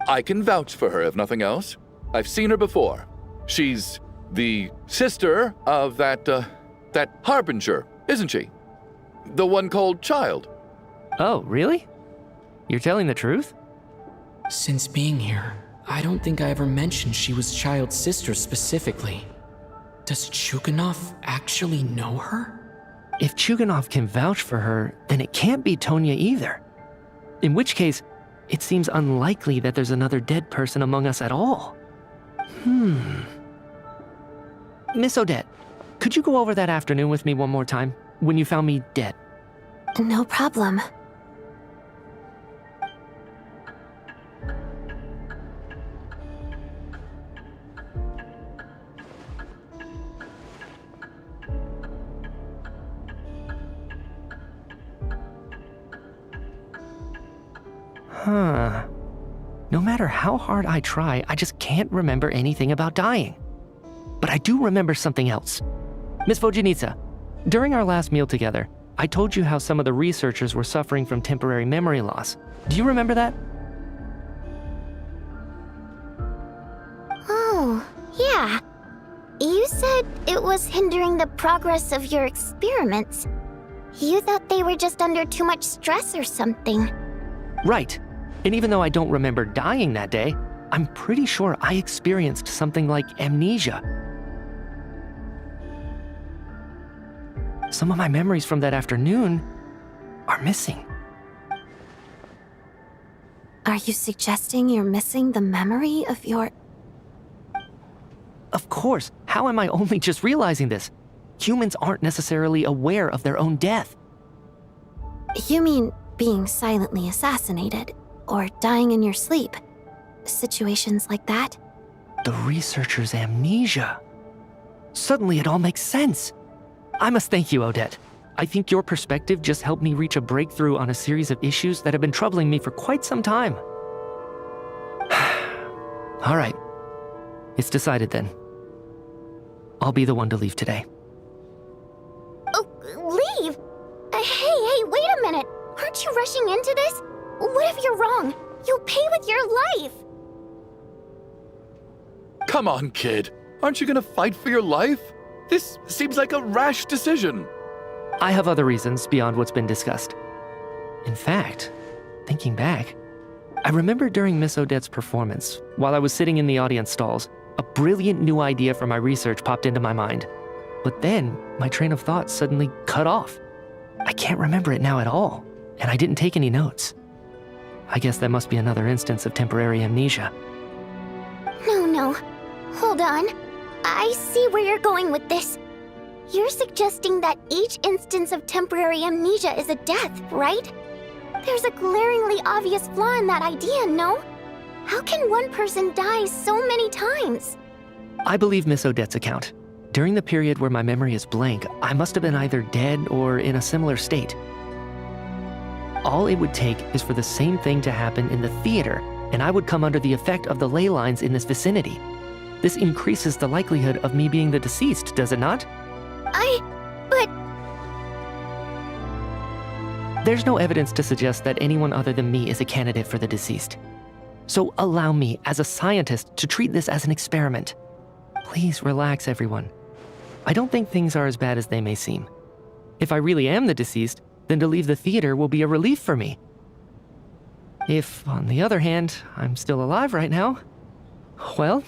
I can vouch for her, if nothing else. I've seen her before. She's the sister of that Harbinger, isn't she? The one called Child. Oh, really? You're telling the truth? Since being here, I don't think I ever mentioned she was Child's sister specifically. Does Chuganov actually know her? If Chuganov can vouch for her, then it can't be Tonya either. In which case, it seems unlikely that there's another dead person among us at all. Miss Odette, could you go over that afternoon with me one more time, when you found me dead? No problem. No matter how hard I try, I just can't remember anything about dying. But I do remember something else. Miss Vodyanitsa, during our last meal together, I told you how some of the researchers were suffering from temporary memory loss. Do you remember that? Oh, yeah. You said it was hindering the progress of your experiments. You thought they were just under too much stress or something. Right. And even though I don't remember dying that day, I'm pretty sure I experienced something like amnesia. Some of my memories from that afternoon are missing. Are you suggesting you're missing the memory of your... Of course. How am I only just realizing this? Humans aren't necessarily aware of their own death. You mean being silently assassinated, or dying in your sleep? Situations like that? The researcher's amnesia. Suddenly it all makes sense. I must thank you, Odette. I think your perspective just helped me reach a breakthrough on a series of issues that have been troubling me for quite some time. All right. It's decided then. I'll be the one to leave today. Oh, leave? Hey, wait a minute. Aren't you rushing into this? What if you're wrong? You'll pay with your life. Come on, kid. Aren't you gonna fight for your life? This seems like a rash decision. I have other reasons beyond what's been discussed. In fact, thinking back, I remember during Miss Odette's performance, while I was sitting in the audience stalls, a brilliant new idea for my research popped into my mind. But then, my train of thought suddenly cut off. I can't remember it now at all, and I didn't take any notes. I guess that must be another instance of temporary amnesia. No. Hold on. I see where you're going with this. You're suggesting that each instance of temporary amnesia is a death, right? There's a glaringly obvious flaw in that idea, no? How can one person die so many times? I believe Miss Odette's account. During the period where my memory is blank, I must have been either dead or in a similar state. All it would take is for the same thing to happen in the theater, and I would come under the effect of the ley lines in this vicinity. This increases the likelihood of me being the deceased, does it not? But... There's no evidence to suggest that anyone other than me is a candidate for the deceased. So allow me, as a scientist, to treat this as an experiment. Please relax, everyone. I don't think things are as bad as they may seem. If I really am the deceased, then to leave the theater will be a relief for me. If, on the other hand, I'm still alive right now, well,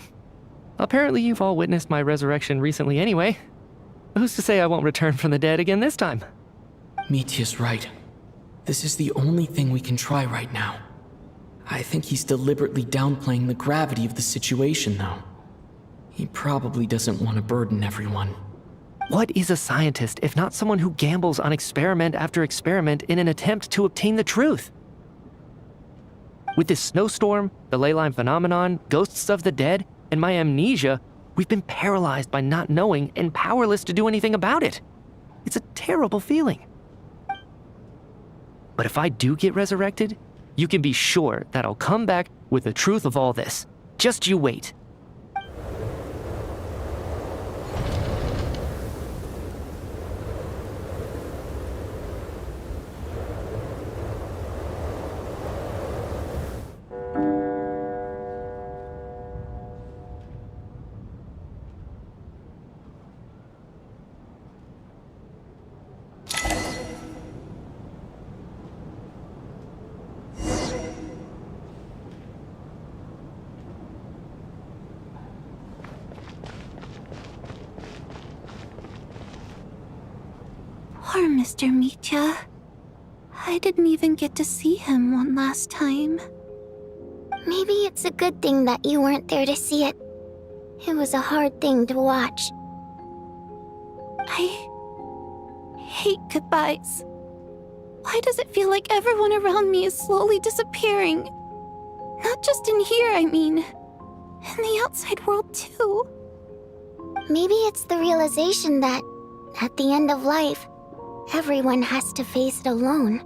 apparently you've all witnessed my resurrection recently anyway. Who's to say I won't return from the dead again this time? Mitya's right. This is the only thing we can try right now. I think he's deliberately downplaying the gravity of the situation, though. He probably doesn't want to burden everyone. What is a scientist if not someone who gambles on experiment after experiment in an attempt to obtain the truth? With this snowstorm, the ley line phenomenon, ghosts of the dead, and my amnesia, we've been paralyzed by not knowing and powerless to do anything about it. It's a terrible feeling. But if I do get resurrected, you can be sure that I'll come back with the truth of all this. Just you wait. Poor Mr. Mitya. I didn't even get to see him one last time. Maybe it's a good thing that you weren't there to see it. It was a hard thing to watch. I hate goodbyes. Why does it feel like everyone around me is slowly disappearing? Not just in here, I mean. In the outside world, too. Maybe it's the realization that, at the end of life, everyone has to face it alone.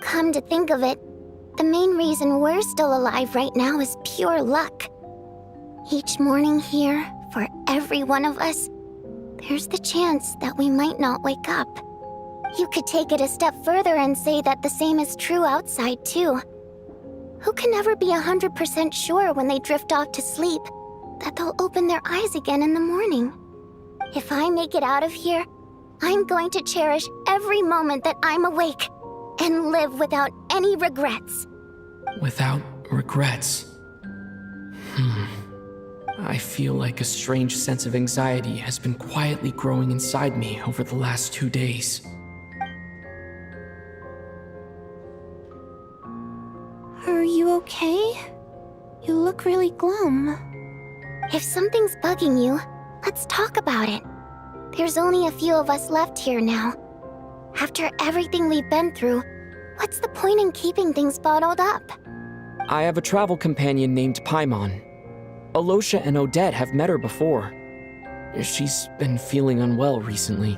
Come to think of it, the main reason we're still alive right now is pure luck. Each morning here, for every one of us, there's the chance that we might not wake up. You could take it a step further and say that the same is true outside, too. Who can ever be 100% sure when they drift off to sleep that they'll open their eyes again in the morning? If I make it out of here, I'm going to cherish every moment that I'm awake and live without any regrets. Without regrets. I feel like a strange sense of anxiety has been quietly growing inside me over the last 2 days. Are you okay? You look really glum. If something's bugging you, let's talk about it. There's only a few of us left here now. After everything we've been through, what's the point in keeping things bottled up? I have a travel companion named Paimon. Alyosha and Odette have met her before. She's been feeling unwell recently.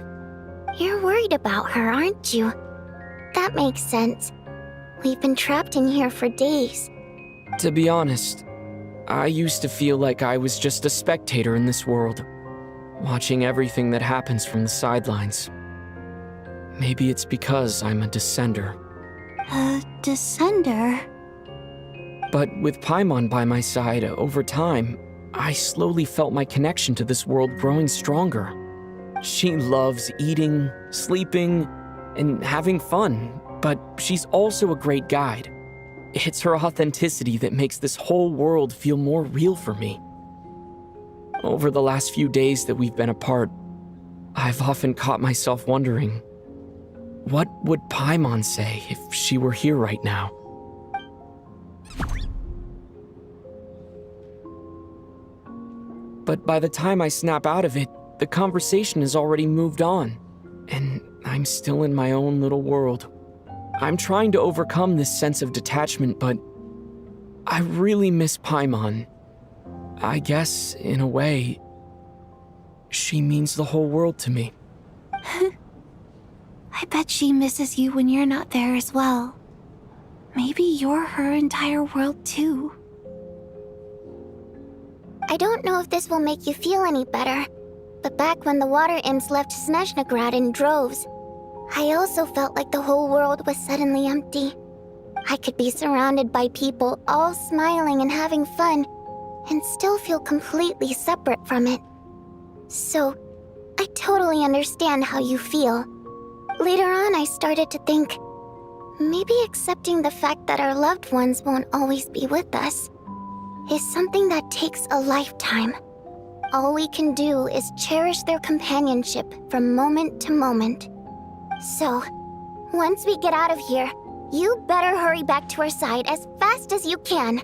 You're worried about her, aren't you? That makes sense. We've been trapped in here for days. To be honest, I used to feel like I was just a spectator in this world. watching everything that happens from the sidelines. Maybe it's because I'm a descender. A descender? But with Paimon by my side, over time, I slowly felt my connection to this world growing stronger. She loves eating, sleeping, and having fun, but she's also a great guide. It's her authenticity that makes this whole world feel more real for me. Over the last few days that we've been apart, I've often caught myself wondering, what would Paimon say if she were here right now? But by the time I snap out of it, the conversation has already moved on, and I'm still in my own little world. I'm trying to overcome this sense of detachment, but I really miss Paimon. I guess, in a way, she means the whole world to me. I bet she misses you when you're not there as well. Maybe you're her entire world too. I don't know if this will make you feel any better, but back when the water imps left Snezhnaya in droves, I also felt like the whole world was suddenly empty. I could be surrounded by people all smiling and having fun, and still feel completely separate from it. So, I totally understand how you feel. Later on, I started to think, maybe accepting the fact that our loved ones won't always be with us is something that takes a lifetime. All we can do is cherish their companionship from moment to moment. So, once we get out of here, you better hurry back to our side as fast as you can.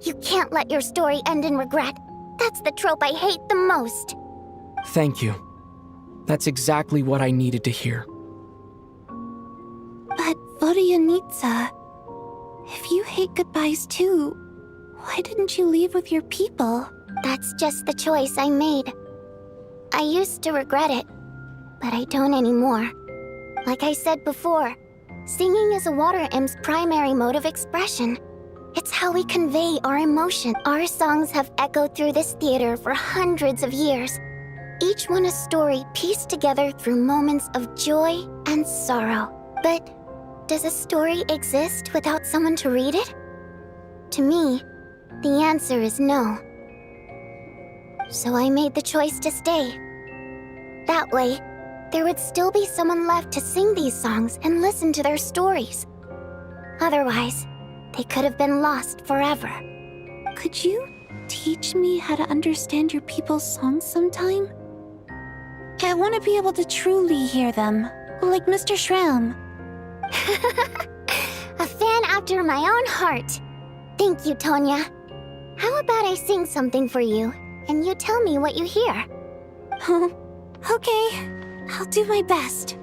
You can't let your story end in regret. That's the trope I hate the most. Thank you. That's exactly what I needed to hear. But vodyanitsa, if you hate goodbyes too, why didn't you leave with your people? That's just the choice I made. I used to regret it, but I don't anymore. Like I said before, singing is a water imp's primary mode of expression. It's how we convey our emotion. Our songs have echoed through this theater for hundreds of years, each one a story pieced together through moments of joy and sorrow. But does a story exist without someone to read it? To me, the answer is no. So I made the choice to stay. That way, there would still be someone left to sing these songs and listen to their stories. Otherwise, they could have been lost forever. Could you teach me how to understand your people's songs sometime? I want to be able to truly hear them, like Mr. Shram. A fan after my own heart. Thank you, Tonya. How about I sing something for you, and you tell me what you hear? Okay, I'll do my best.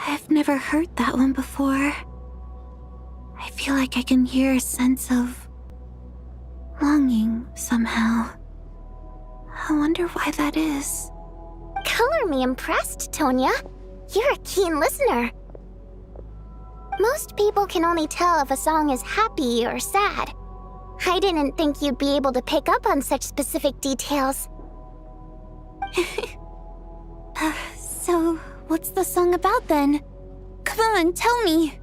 I've never heard that one before. I feel like I can hear a sense of longing somehow. I wonder why that is. Color me impressed, Tonya. You're a keen listener. Most people can only tell if a song is happy or sad. I didn't think you'd be able to pick up on such specific details. So, what's the song about then? Come on, tell me!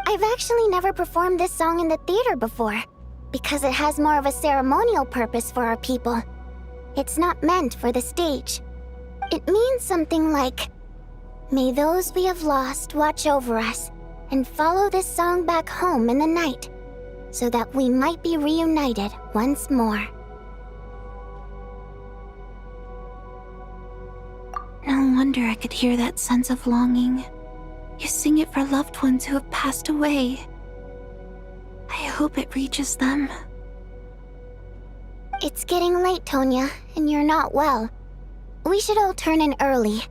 I've actually never performed this song in the theater before, because it has more of a ceremonial purpose for our people. It's not meant for the stage. It means something like, "May those we have lost watch over us, and follow this song back home in the night, so that we might be reunited once more." No wonder I could hear that sense of longing. You sing it for loved ones who have passed away. I hope it reaches them. It's getting late, Tonya, and you're not well. We should all turn in early.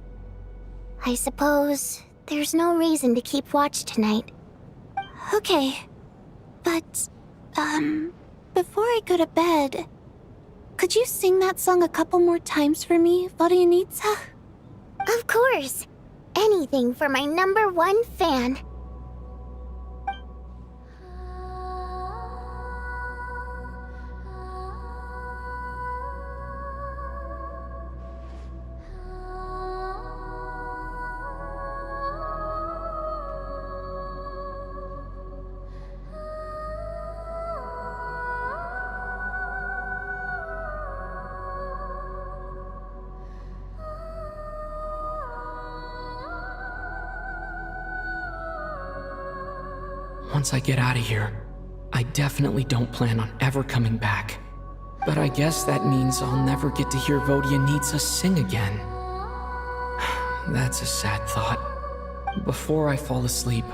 I suppose there's no reason to keep watch tonight. Okay, but, Before I go to bed, could you sing that song a couple more times for me, vodyanitsa? Of course. Anything for my #1 fan. Once I get out of here, I definitely don't plan on ever coming back. But I guess that means I'll never get to hear vodyanitsa sing again. That's a sad thought. Before I fall asleep,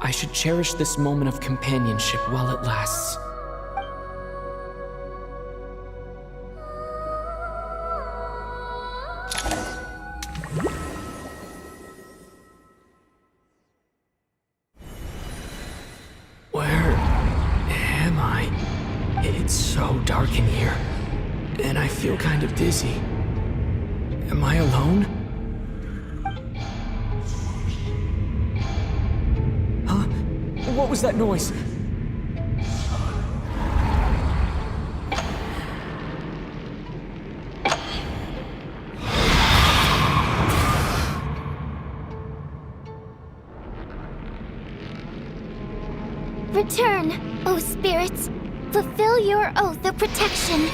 I should cherish this moment of companionship while it lasts. It's so dark in here, and I feel kind of dizzy. Am I alone? Huh? What was that noise? Return, O spirits. Fulfill your oath of protection.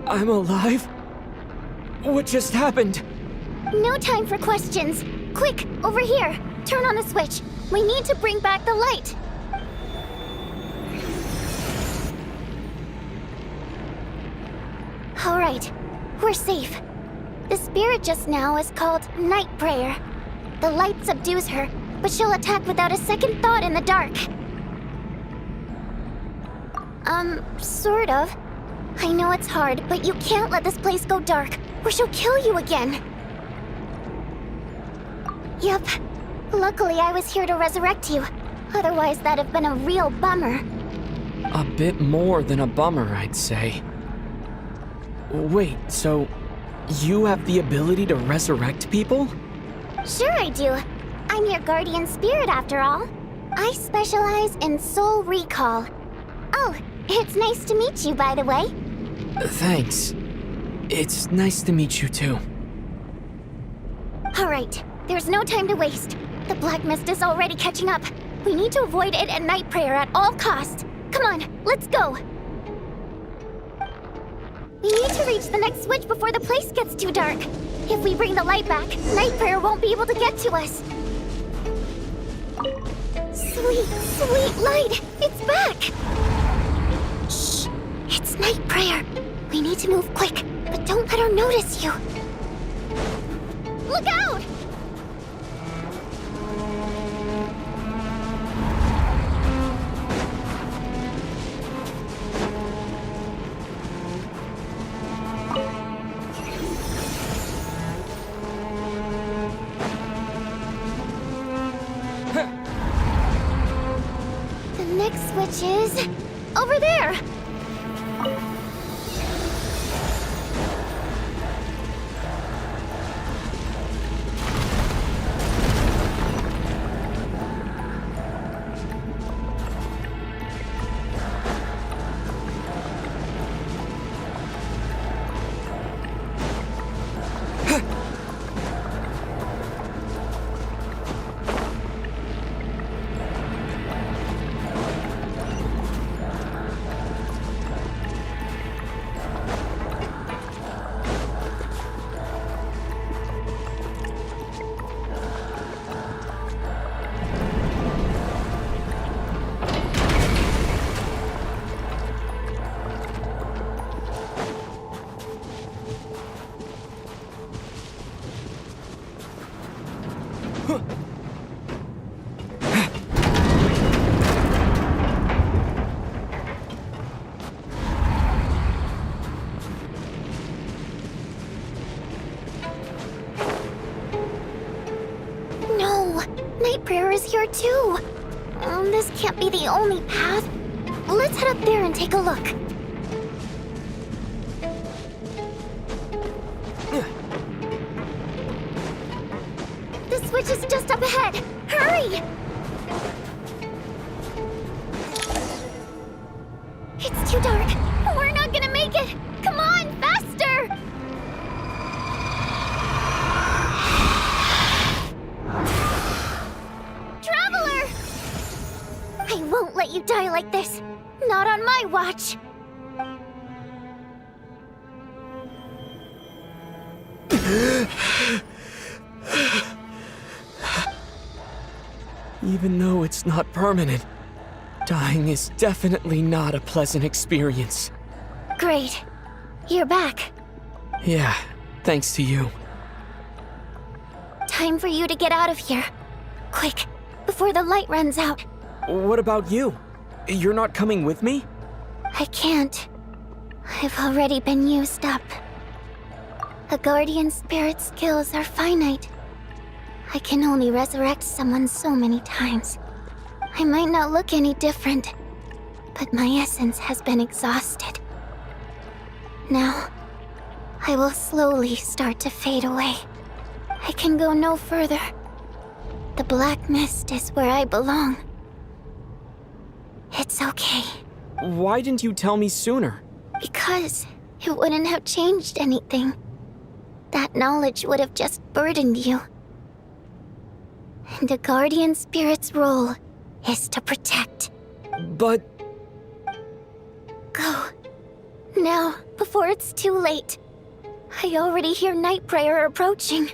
I'm alive? What just happened? No time for questions. Quick, over here. Turn on the switch. We need to bring back the light. All right, we're safe. The spirit just now is called Night Prayer. The light subdues her, but she'll attack without a second thought in the dark. Sort of. I know it's hard, but you can't let this place go dark, or she'll kill you again. Yep. Luckily, I was here to resurrect you. Otherwise, that'd have been a real bummer. A bit more than a bummer, I'd say. Wait, so you have the ability to resurrect people? Sure I do. I'm your guardian spirit after all. I specialize in soul recall. Oh, it's nice to meet you, by the way. Thanks. It's nice to meet you too. All right, there's no time to waste. The black mist is already catching up. We need to avoid it at Night Prayer at all costs. Come on, let's go. We need to reach the next switch before the place gets too dark. If we bring the light back, Night Prayer won't be able to get to us. Sweet, sweet light! It's back! Shh! It's Night Prayer. We need to move quick, but don't let her notice you. Look out! The next switch is over there. Night Prayer is here too. This can't be the only path. Let's head up there and take a look. The switch is just up ahead. Hurry! It's too dark. We're not gonna make it. Come on, faster! Traveler! I won't let you die like this. Not on my watch. Even though it's not permanent, dying is definitely not a pleasant experience. Great. You're back. Yeah, thanks to you. Time for you to get out of here. Quick, before the light runs out. What about you? You're not coming with me? I can't. I've already been used up. A guardian spirit's skills are finite. I can only resurrect someone so many times. I might not look any different, but my essence has been exhausted. Now, I will slowly start to fade away. I can go no further. The black mist is where I belong. It's okay. Why didn't you tell me sooner? Because it wouldn't have changed anything. That knowledge would have just burdened you. And a guardian spirit's role is to protect. But... Go. Now, before it's too late. I already hear Night Prayer approaching.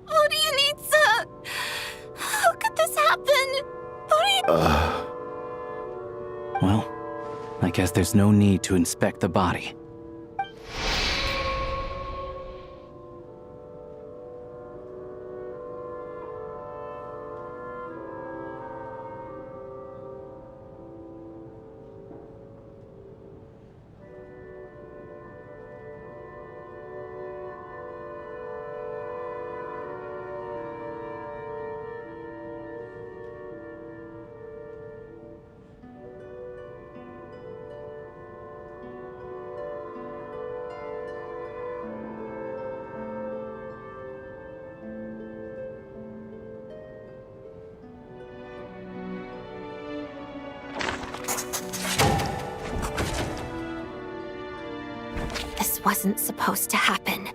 Vodyanitsa! How could this happen? Well, I guess there's no need to inspect the body. This wasn't supposed to happen.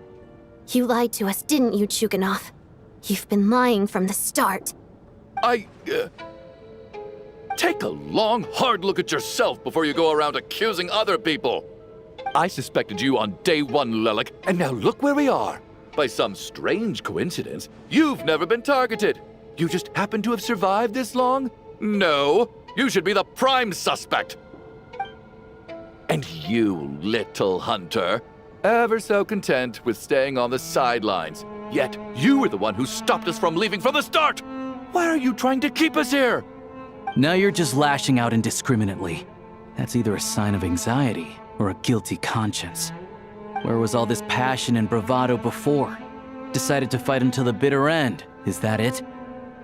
You lied to us, didn't you, Chuganov? You've been lying from the start. Take a long, hard look at yourself before you go around accusing other people. I suspected you on day one, Lelik, and now look where we are. By some strange coincidence, you've never been targeted. You just happen to have survived this long? No, you should be the prime suspect. And you, little hunter, ever so content with staying on the sidelines. Yet, you were the one who stopped us from leaving from the start! Why are you trying to keep us here? Now you're just lashing out indiscriminately. That's either a sign of anxiety or a guilty conscience. Where was all this passion and bravado before? Decided to fight until the bitter end. Is that it?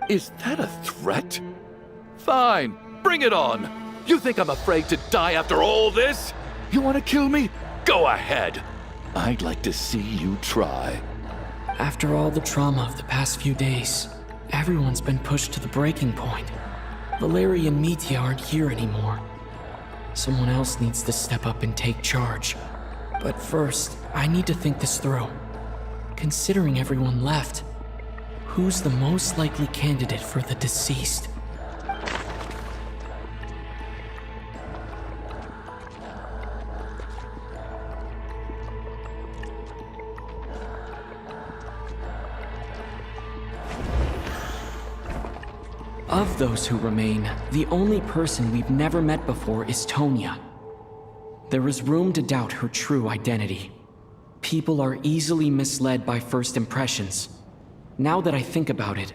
Is that a threat? Fine, bring it on. You think I'm afraid to die after all this? You want to kill me? Go ahead. I'd like to see you try. After all the trauma of the past few days, everyone's been pushed to the breaking point. Valeriy and Mitya aren't here anymore. Someone else needs to step up and take charge. But first, I need to think this through. Considering everyone left, who's the most likely candidate for the deceased? Of those who remain, the only person we've never met before is Tonya. There is room to doubt her true identity. People are easily misled by first impressions. Now that I think about it,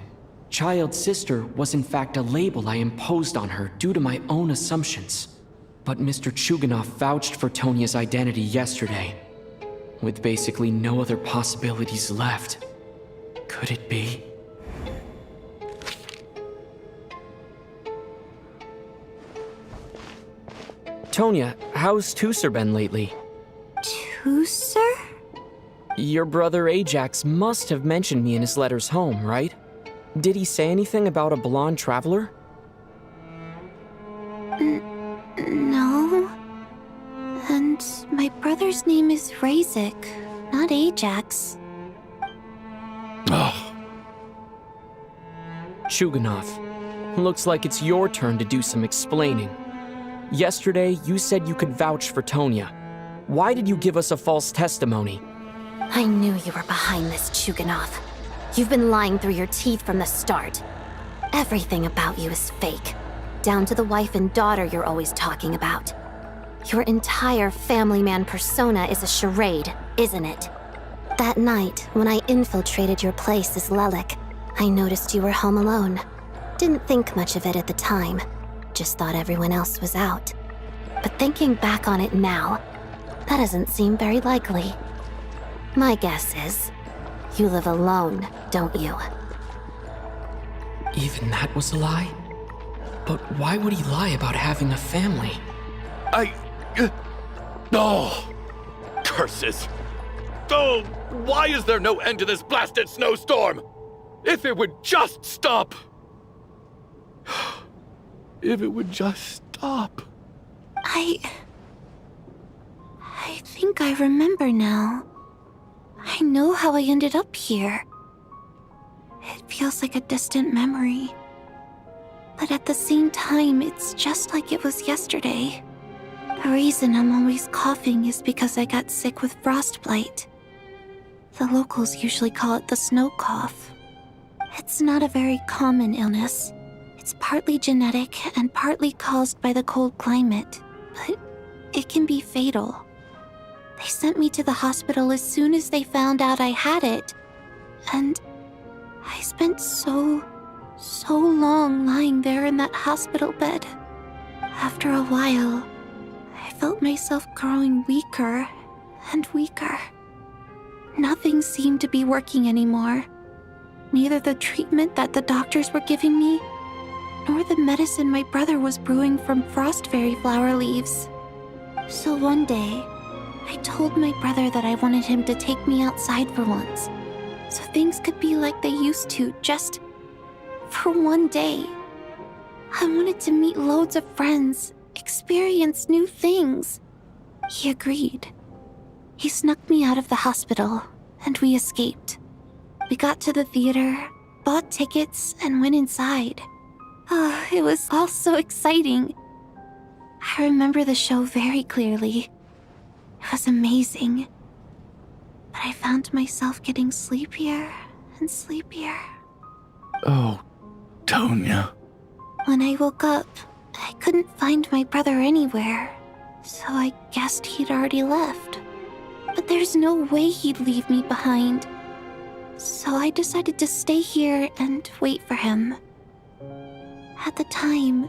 child sister was in fact a label I imposed on her due to my own assumptions. But Mr. Chuganov vouched for Tonia's identity yesterday, with basically no other possibilities left. Could it be? Tonia, how's Tusser been lately? Tusser? Your brother Ajax must have mentioned me in his letters home, right? Did he say anything about a blonde traveler? No. And my brother's name is Razik, not Ajax. Chuganov, looks like it's your turn to do some explaining. Yesterday, you said you could vouch for Tonia. Why did you give us a false testimony? I knew you were behind this, Chuganov. You've been lying through your teeth from the start. Everything about you is fake, down to the wife and daughter you're always talking about. Your entire family man persona is a charade, isn't it? That night, when I infiltrated your place as Lelik, I noticed you were home alone. Didn't think much of it at the time. Just thought everyone else was out. But thinking back on it now, that doesn't seem very likely. My guess is, you live alone, don't you? Even that was a lie? But why would he lie about having a family? Oh! Curses! Oh, why is there no end to this blasted snowstorm? If it would just stop! If it would just stop. I think I remember now. I know how I ended up here. It feels like a distant memory. But at the same time, it's just like it was yesterday. The reason I'm always coughing is because I got sick with frostbite. The locals usually call it the snow cough. It's not a very common illness. It's partly genetic and partly caused by the cold climate, but it can be fatal. They sent me to the hospital as soon as they found out I had it, and I spent so long lying there in that hospital bed. After a while, I felt myself growing weaker and weaker. Nothing seemed to be working anymore. Neither the treatment that the doctors were giving me, nor the medicine my brother was brewing from frost fairy flower leaves. So one day, I told my brother that I wanted him to take me outside for once, so things could be like they used to, just for one day. I wanted to meet loads of friends, experience new things. He agreed. He snuck me out of the hospital, and we escaped. We got to the theater, bought tickets, and went inside. Oh, it was all so exciting. I remember the show very clearly. It was amazing. But I found myself getting sleepier and sleepier. Oh, Tonia. When I woke up, I couldn't find my brother anywhere, so I guessed he'd already left. But there's no way he'd leave me behind. So I decided to stay here and wait for him. At the time,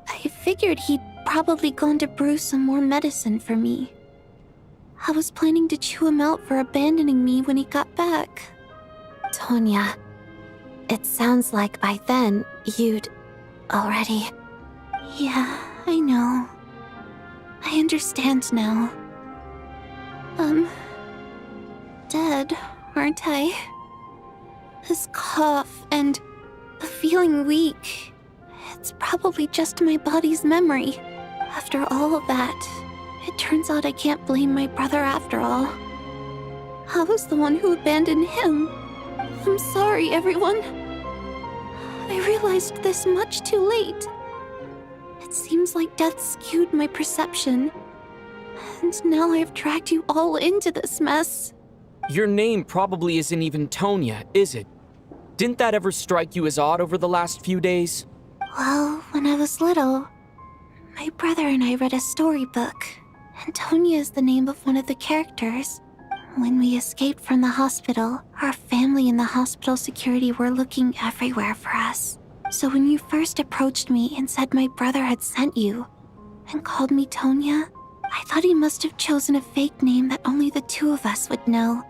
I figured he'd probably gone to brew some more medicine for me. I was planning to chew him out for abandoning me when he got back. Tonia, it sounds like by then you'd already... Yeah, I know. I understand now. Dead, aren't I? This cough and the feeling weak, it's probably just my body's memory. After all of that, it turns out I can't blame my brother after all. I was the one who abandoned him. I'm sorry, everyone. I realized this much too late. It seems like death skewed my perception. And now I've dragged you all into this mess. Your name probably isn't even Tonia, is it? Didn't that ever strike you as odd over the last few days? Well, when I was little, my brother and I read a storybook, and Tonia is the name of one of the characters. When we escaped from the hospital, our family and the hospital security were looking everywhere for us. So when you first approached me and said my brother had sent you, and called me Tonya, I thought he must have chosen a fake name that only the two of us would know.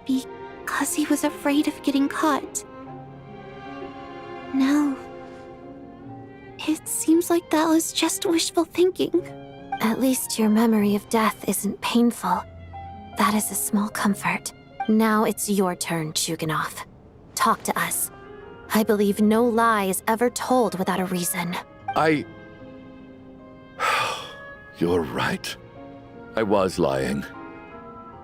Because he was afraid of getting caught. No. It seems like that was just wishful thinking. At least your memory of death isn't painful. That is a small comfort. Now it's your turn, Chuganov. Talk to us. I believe no lie is ever told without a reason. You're right. I was lying.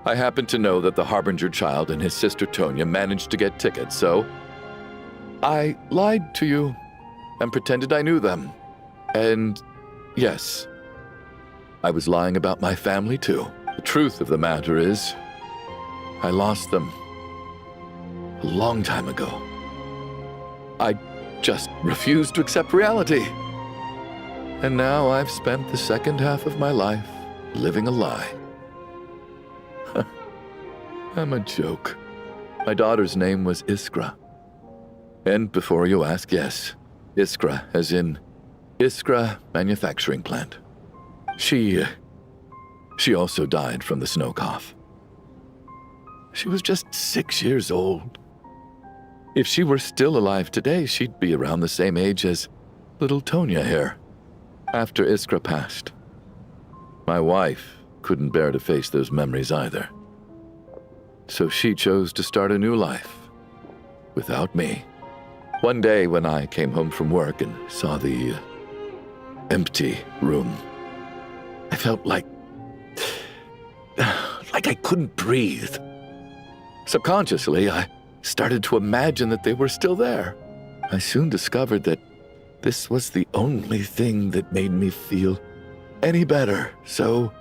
I happen to know that the Harbinger child and his sister Tonya managed to get tickets, so I lied to you and pretended I knew them. And yes, I was lying about my family too. The truth of the matter is, I lost them a long time ago. I just refused to accept reality. And now I've spent the second half of my life living a lie. I'm a joke. My daughter's name was Iskra. And before you ask, yes, Iskra, as in Iskra Manufacturing Plant. She also died from the snow cough. She was just 6 years old. If she were still alive today, she'd be around the same age as little Tonya here. After Iskra passed, my wife couldn't bear to face those memories either. So she chose to start a new life, without me. One day when I came home from work and saw the empty room, I felt like I couldn't breathe. Subconsciously, I started to imagine that they were still there. I soon discovered that this was the only thing that made me feel any better, so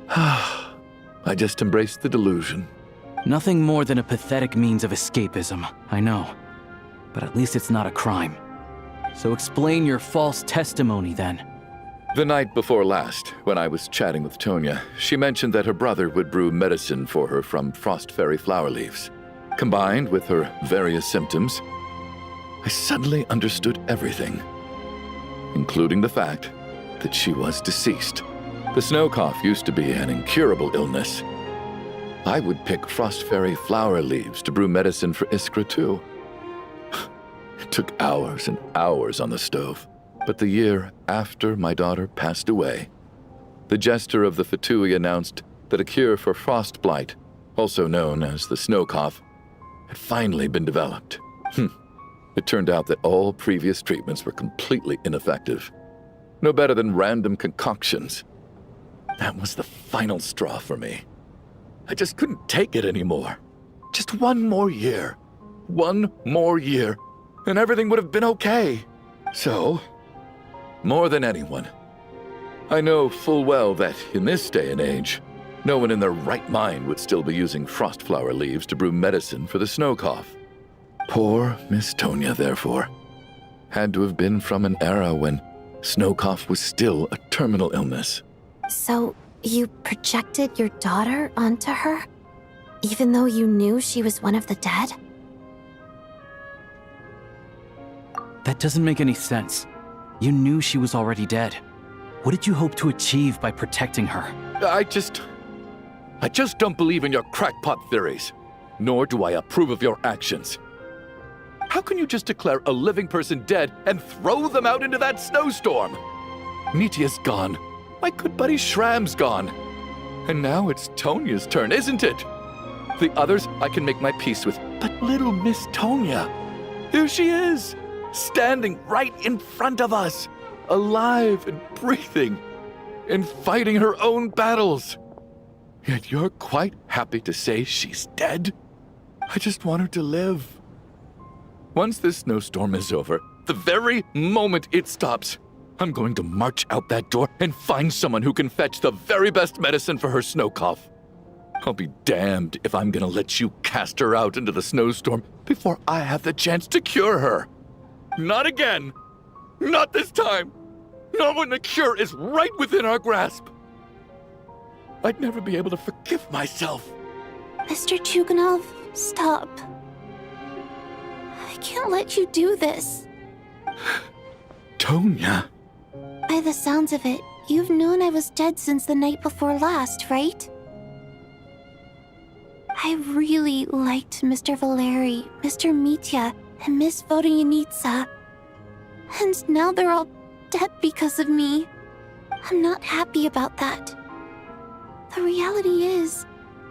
I just embraced the delusion. Nothing more than a pathetic means of escapism, I know. But at least it's not a crime. So explain your false testimony then. The night before last, when I was chatting with Tonya, she mentioned that her brother would brew medicine for her from frost fairy flower leaves. Combined with her various symptoms, I suddenly understood everything, including the fact that she was deceased. The snow cough used to be an incurable illness. I would pick frost fairy flower leaves to brew medicine for Iskra too. It took hours and hours on the stove. But the year after my daughter passed away, the jester of the Fatui announced that a cure for frost blight, also known as the snow cough, had finally been developed. It turned out that all previous treatments were completely ineffective. No better than random concoctions. That was the final straw for me. I just couldn't take it anymore. Just one more year. One more year, and everything would have been okay. So, more than anyone, I know full well that in this day and age, no one in their right mind would still be using frost flower leaves to brew medicine for the snow cough. Poor Miss Tonya, therefore, had to have been from an era when snow cough was still a terminal illness. So, you projected your daughter onto her? Even though you knew she was one of the dead? That doesn't make any sense. You knew she was already dead. What did you hope to achieve by protecting her? I just don't believe in your crackpot theories, nor do I approve of your actions. How can you just declare a living person dead and throw them out into that snowstorm? Mitya's gone. My good buddy Shram's gone. And now it's Tonya's turn, isn't it? The others I can make my peace with, but little Miss Tonya, here she is, standing right in front of us, alive and breathing, and fighting her own battles. Yet you're quite happy to say she's dead? I just want her to live. Once this snowstorm is over, the very moment it stops, I'm going to march out that door and find someone who can fetch the very best medicine for her snow cough. I'll be damned if I'm gonna let you cast her out into the snowstorm before I have the chance to cure her. Not again. Not this time. Not when the cure is right within our grasp. I'd never be able to forgive myself. Mr. Chuganov, stop. I can't let you do this. Tonya. By the sounds of it, you've known I was dead since the night before last, right? I really liked Mr. Valeriy, Mr. Mitya, and Miss Vodyanitsa. And now they're all dead because of me. I'm not happy about that. The reality is,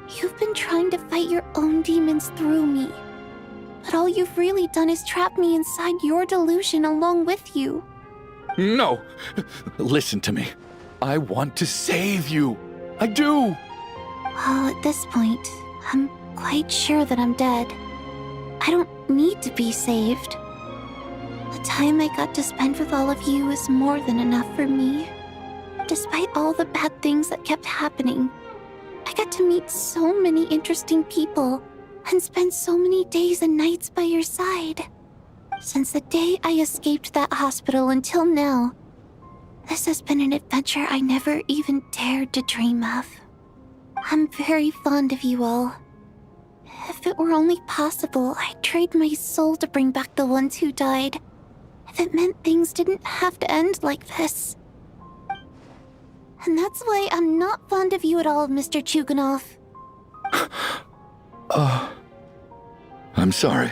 you've been trying to fight your own demons through me. But all you've really done is trap me inside your delusion along with you. No! Listen to me. I want to save you. I do! Well, at this point, I'm quite sure that I'm dead. I don't need to be saved. The time I got to spend with all of you is more than enough for me. Despite all the bad things that kept happening, I got to meet so many interesting people and spend so many days and nights by your side. Since the day I escaped that hospital until now, this has been an adventure I never even dared to dream of. I'm very fond of you all. If it were only possible, I'd trade my soul to bring back the ones who died. If it meant things didn't have to end like this. And that's why I'm not fond of you at all, Mr. Chuganov. I'm sorry.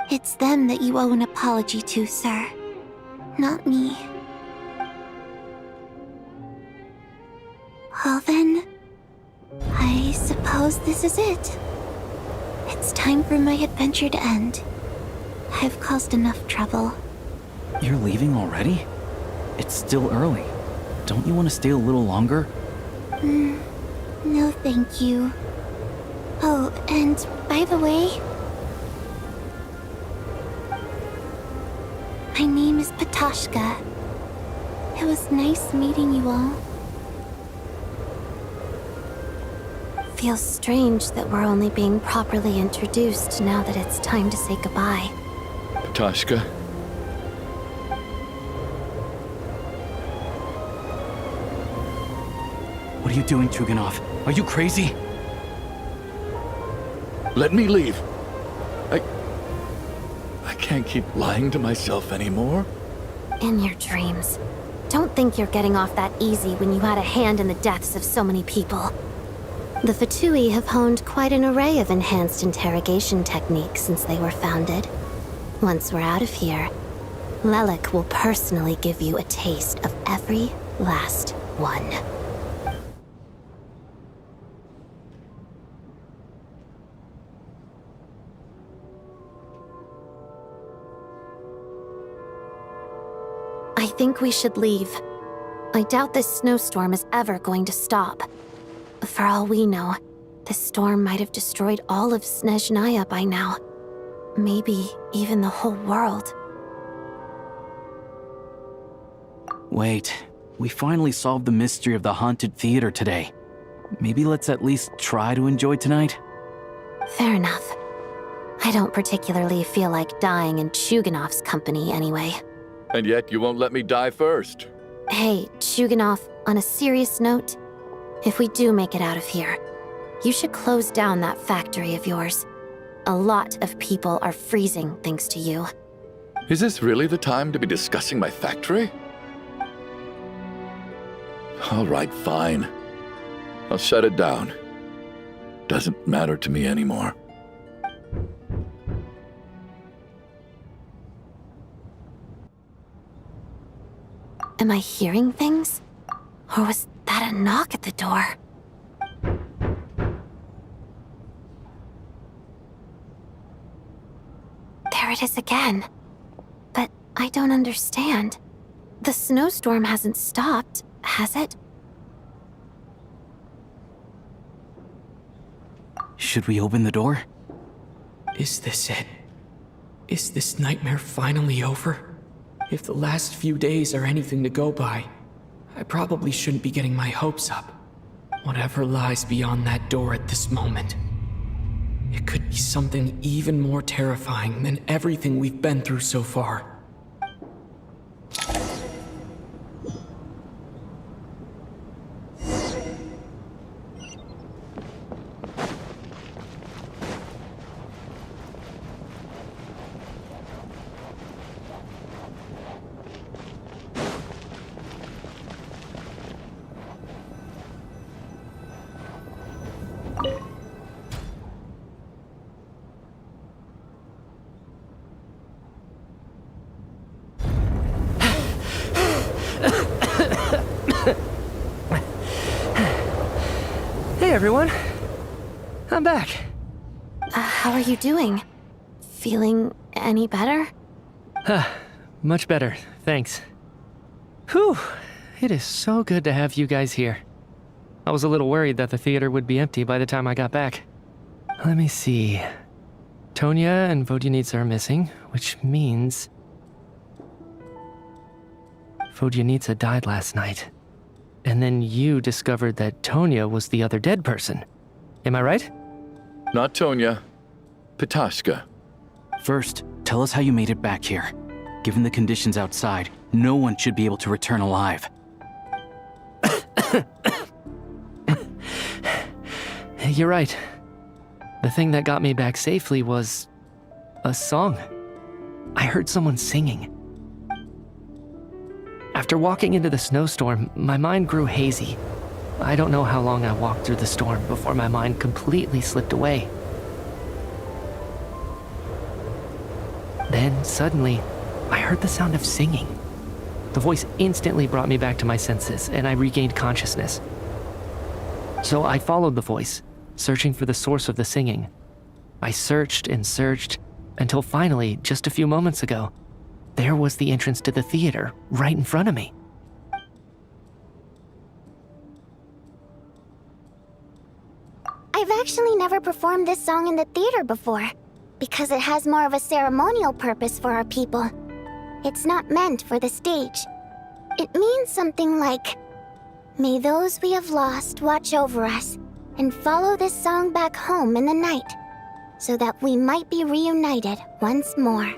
It's them that you owe an apology to, sir. Not me. Well then, I suppose this is it. It's time for my adventure to end. I've caused enough trouble. You're leaving already? It's still early. Don't you want to stay a little longer? No thank you. Oh, and by the way, my name is Patashka. It was nice meeting you all. Feels strange that we're only being properly introduced now that it's time to say goodbye. Patashka. What are you doing, Chuganov? Are you crazy? Let me leave. I can't keep lying to myself anymore. In your dreams. Don't think you're getting off that easy when you had a hand in the deaths of so many people. The Fatui have honed quite an array of enhanced interrogation techniques since they were founded. Once we're out of here, Lelik will personally give you a taste of every last one. I think we should leave. I doubt this snowstorm is ever going to stop. For all we know, this storm might have destroyed all of Snezhnaya by now. Maybe even the whole world. Wait, we finally solved the mystery of the haunted theater today. Maybe let's at least try to enjoy tonight? Fair enough. I don't particularly feel like dying in Chuganov's company anyway. And yet you won't let me die first. Hey, Chuganov, on a serious note, if we do make it out of here, you should close down that factory of yours. A lot of people are freezing thanks to you. Is this really the time to be discussing my factory? All right, fine. I'll shut it down. Doesn't matter to me anymore. Am I hearing things? Or was that a knock at the door? There it is again. But I don't understand. The snowstorm hasn't stopped, has it? Should we open the door? Is this it? Is this nightmare finally over? If the last few days are anything to go by, I probably shouldn't be getting my hopes up. Whatever lies beyond that door at this moment, it could be something even more terrifying than everything we've been through so far. Hey everyone. I'm back. How are you doing? Feeling any better? Much better, thanks. Whew, it is so good to have you guys here. I was a little worried that the theater would be empty by the time I got back. Let me see. Tonya and Vodyanitsa are missing, which means Vodyanitsa died last night. And then you discovered that Tonya was the other dead person. Am I right? Not Tonya. Pitashka. First, tell us how you made it back here. Given the conditions outside, no one should be able to return alive. You're right. The thing that got me back safely was a song. I heard someone singing. After walking into the snowstorm, my mind grew hazy. I don't know how long I walked through the storm before my mind completely slipped away. Then, suddenly, I heard the sound of singing. The voice instantly brought me back to my senses, and I regained consciousness. So I followed the voice, searching for the source of the singing. I searched and searched, until finally, just a few moments ago, there was the entrance to the theater, right in front of me. I've actually never performed this song in the theater before, because it has more of a ceremonial purpose for our people. It's not meant for the stage. It means something like, "May those we have lost watch over us, and follow this song back home in the night, so that we might be reunited once more."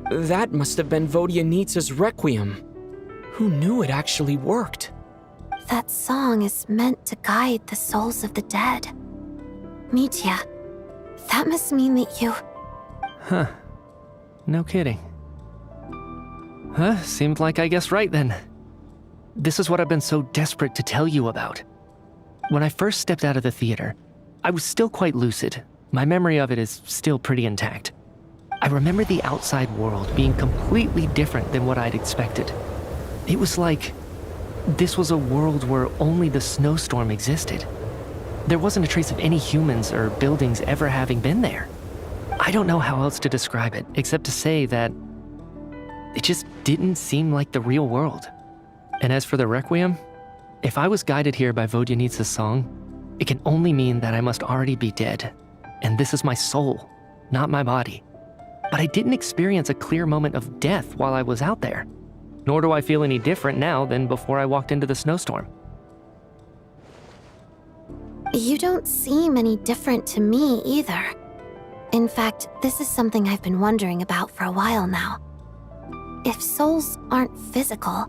That must have been Vodyanitsa's requiem. Who knew it actually worked? That song is meant to guide the souls of the dead. Mitya, that must mean that you... Huh. No kidding. Seemed like I guessed right then. This is what I've been so desperate to tell you about. When I first stepped out of the theater, I was still quite lucid. My memory of it is still pretty intact. I remember the outside world being completely different than what I'd expected. It was like this was a world where only the snowstorm existed. There wasn't a trace of any humans or buildings ever having been there. I don't know how else to describe it, except to say that it just didn't seem like the real world. And as for the requiem, if I was guided here by Vodyanitsa's song, it can only mean that I must already be dead. And this is my soul, not my body. But I didn't experience a clear moment of death while I was out there. Nor do I feel any different now than before I walked into the snowstorm. You don't seem any different to me either. In fact, this is something I've been wondering about for a while now. If souls aren't physical,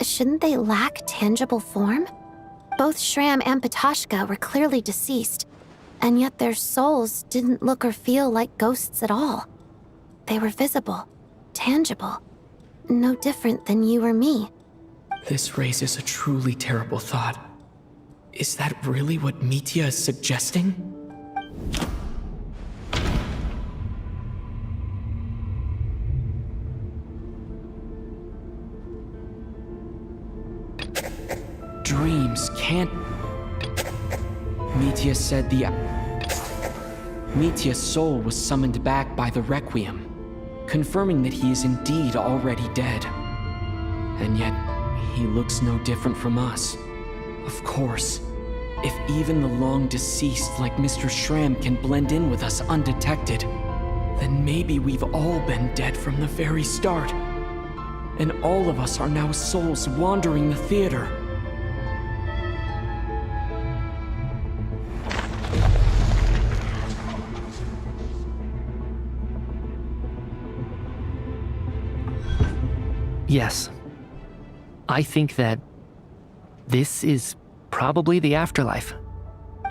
shouldn't they lack tangible form? Both Shram and Pitashka were clearly deceased, and yet their souls didn't look or feel like ghosts at all. They were visible, tangible, no different than you or me. This raises a truly terrible thought. Is that really what Mitya is suggesting? Dreams can't... Mitya said Mitya's soul was summoned back by the requiem, confirming that he is indeed already dead. And yet, he looks no different from us. Of course, if even the long-deceased like Mr. Shram can blend in with us undetected, then maybe we've all been dead from the very start. And all of us are now souls wandering the theater. Yes. I think that this is probably the afterlife.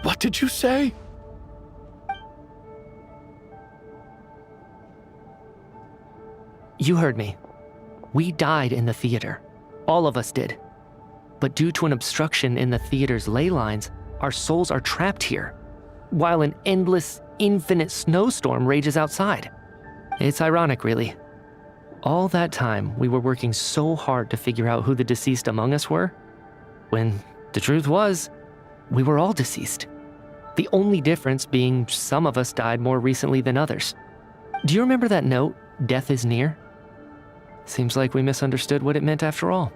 What did you say? You heard me. We died in the theater. All of us did. But due to an obstruction in the theater's ley lines, our souls are trapped here, while an endless, infinite snowstorm rages outside. It's ironic, really. All that time, we were working so hard to figure out who the deceased among us were, when the truth was, we were all deceased. The only difference being some of us died more recently than others. Do you remember that note, "Death is near"? Seems like we misunderstood what it meant after all.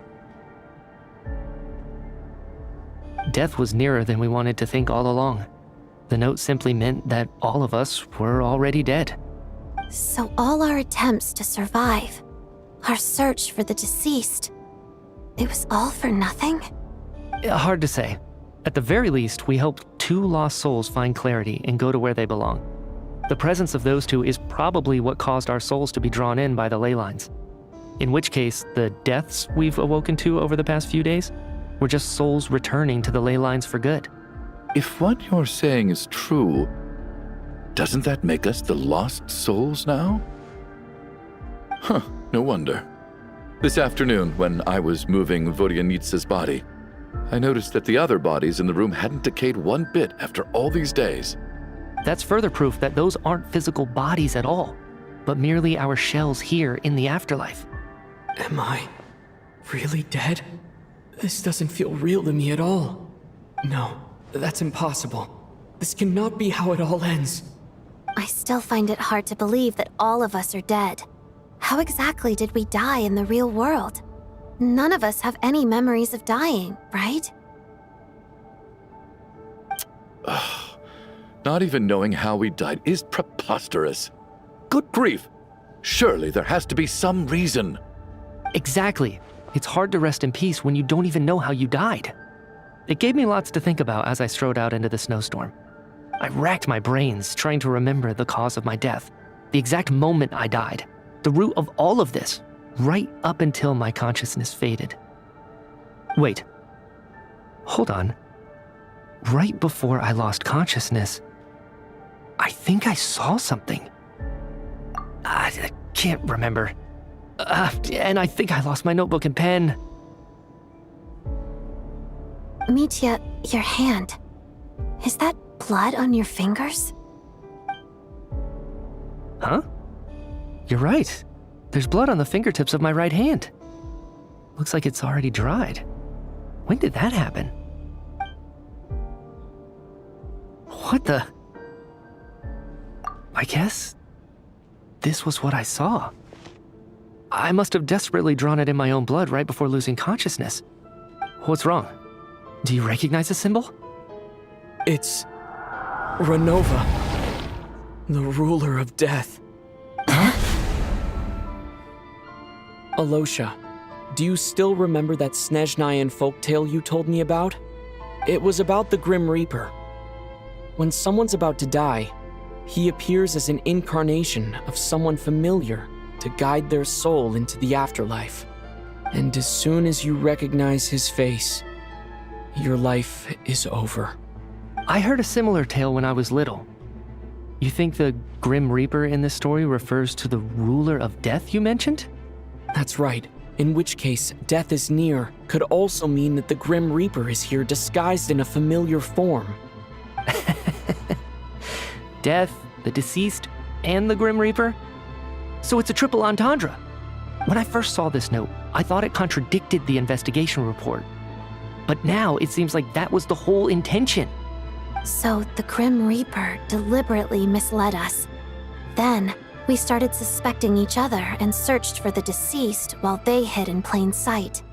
Death was nearer than we wanted to think all along. The note simply meant that all of us were already dead. So all our attempts to survive, our search for the deceased, it was all for nothing? Hard to say. At the very least, we hoped 2 lost souls find clarity and go to where they belong. The presence of those 2 is probably what caused our souls to be drawn in by the ley lines. In which case, the deaths we've awoken to over the past few days were just souls returning to the ley lines for good. If what you're saying is true, doesn't that make us the lost souls now? Huh, no wonder. This afternoon, when I was moving Vodyanitsa's body, I noticed that the other bodies in the room hadn't decayed one bit after all these days. That's further proof that those aren't physical bodies at all, but merely our shells here in the afterlife. Am I really dead? This doesn't feel real to me at all. No, that's impossible. This cannot be how it all ends. I still find it hard to believe that all of us are dead. How exactly did we die in the real world? None of us have any memories of dying, right? Not even knowing how we died is preposterous. Good grief! Surely there has to be some reason. Exactly. It's hard to rest in peace when you don't even know how you died. It gave me lots to think about as I strode out into the snowstorm. I racked my brains trying to remember the cause of my death, the exact moment I died, the root of all of this, right up until my consciousness faded. Wait. Hold on. Right before I lost consciousness, I think I saw something. I can't remember. And I think I lost my notebook and pen. Mitya, your hand. Is that blood on your fingers? Huh? You're right. There's blood on the fingertips of my right hand. Looks like it's already dried. When did that happen? What the? I guess this was what I saw. I must have desperately drawn it in my own blood right before losing consciousness. What's wrong? Do you recognize the symbol? It's Ronova, the ruler of death. Alyosha, do you still remember that Snezhnayan folktale you told me about? It was about the Grim Reaper. When someone's about to die, he appears as an incarnation of someone familiar to guide their soul into the afterlife. And as soon as you recognize his face, your life is over. I heard a similar tale when I was little. You think the Grim Reaper in this story refers to the ruler of death you mentioned? That's right. In which case, death is near could also mean that the Grim Reaper is here disguised in a familiar form. Death, the deceased, and the Grim Reaper? So it's a triple entendre. When I first saw this note, I thought it contradicted the investigation report. But now it seems like that was the whole intention. So the Grim Reaper deliberately misled us. Then, we started suspecting each other and searched for the deceased while they hid in plain sight.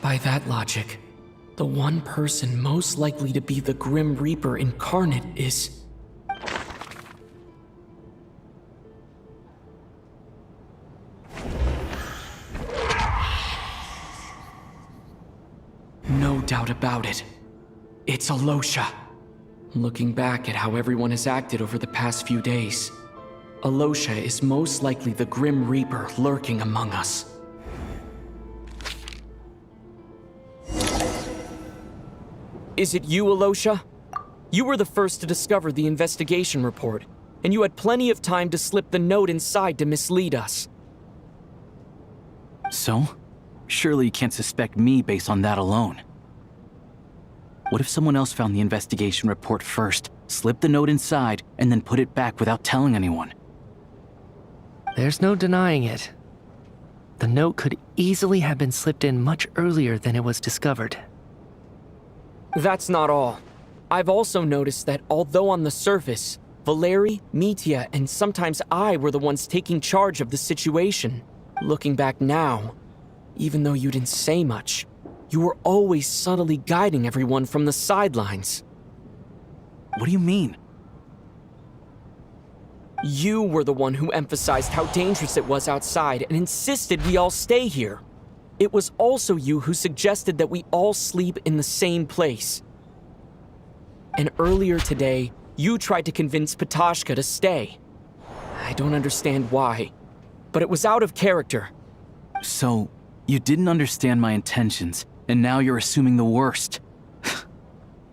By that logic, the one person most likely to be the Grim Reaper incarnate is... No doubt about it. It's Alyosha. Looking back at how everyone has acted over the past few days, Alyosha is most likely the Grim Reaper lurking among us. Is it you, Alyosha? You were the first to discover the investigation report, and you had plenty of time to slip the note inside to mislead us. So? Surely you can't suspect me based on that alone. What if someone else found the investigation report first, slipped the note inside, and then put it back without telling anyone? There's no denying it. The note could easily have been slipped in much earlier than it was discovered. That's not all. I've also noticed that although on the surface, Valeriy, Mitya, and sometimes I were the ones taking charge of the situation, looking back now, even though you didn't say much, you were always subtly guiding everyone from the sidelines. What do you mean? You were the one who emphasized how dangerous it was outside and insisted we all stay here. It was also you who suggested that we all sleep in the same place. And earlier today, you tried to convince Patashka to stay. I don't understand why, but it was out of character. So, you didn't understand my intentions, and now you're assuming the worst.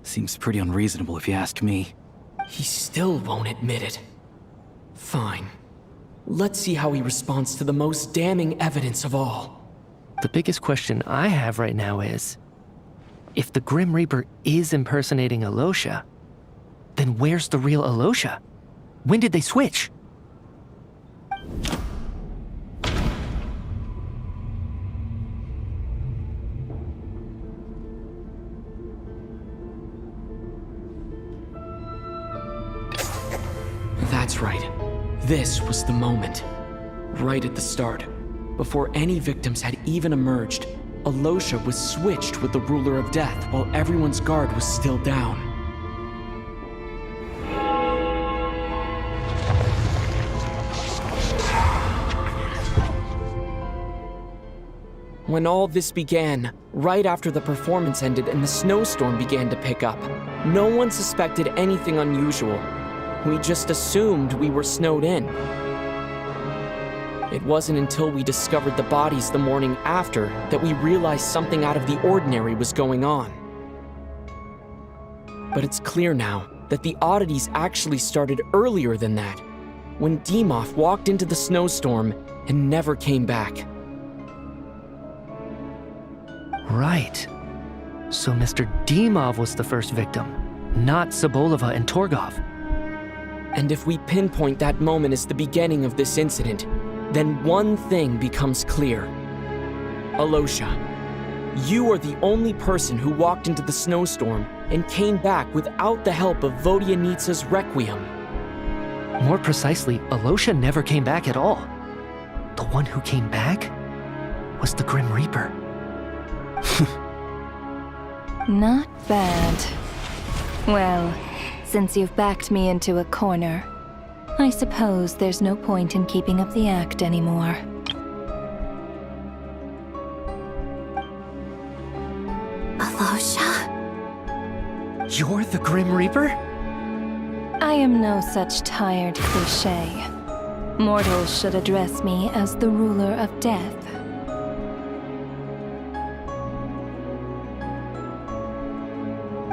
Seems pretty unreasonable if you ask me. He still won't admit it. Fine. Let's see how he responds to the most damning evidence of all. The biggest question I have right now is, if the Grim Reaper is impersonating Alyosha, then where's the real Alyosha? When did they switch? That's right. This was the moment. Right at the start. Before any victims had even emerged, Alyosha was switched with the Ruler of Death while everyone's guard was still down. When all this began, right after the performance ended and the snowstorm began to pick up, no one suspected anything unusual. We just assumed we were snowed in. It wasn't until we discovered the bodies the morning after that we realized something out of the ordinary was going on. But it's clear now that the oddities actually started earlier than that, when Dimov walked into the snowstorm and never came back. Right. So Mr. Dimov was the first victim, not Sobolova and Torgov. And if we pinpoint that moment as the beginning of this incident, then one thing becomes clear. Alyosha, you are the only person who walked into the snowstorm and came back without the help of Vodyanitsa's Requiem. More precisely, Alyosha never came back at all. The one who came back was the Grim Reaper. Not bad. Well, since you've backed me into a corner, I suppose there's no point in keeping up the act anymore. Alyosha? You're the Grim Reaper? I am no such tired cliché. Mortals should address me as the Ruler of Death.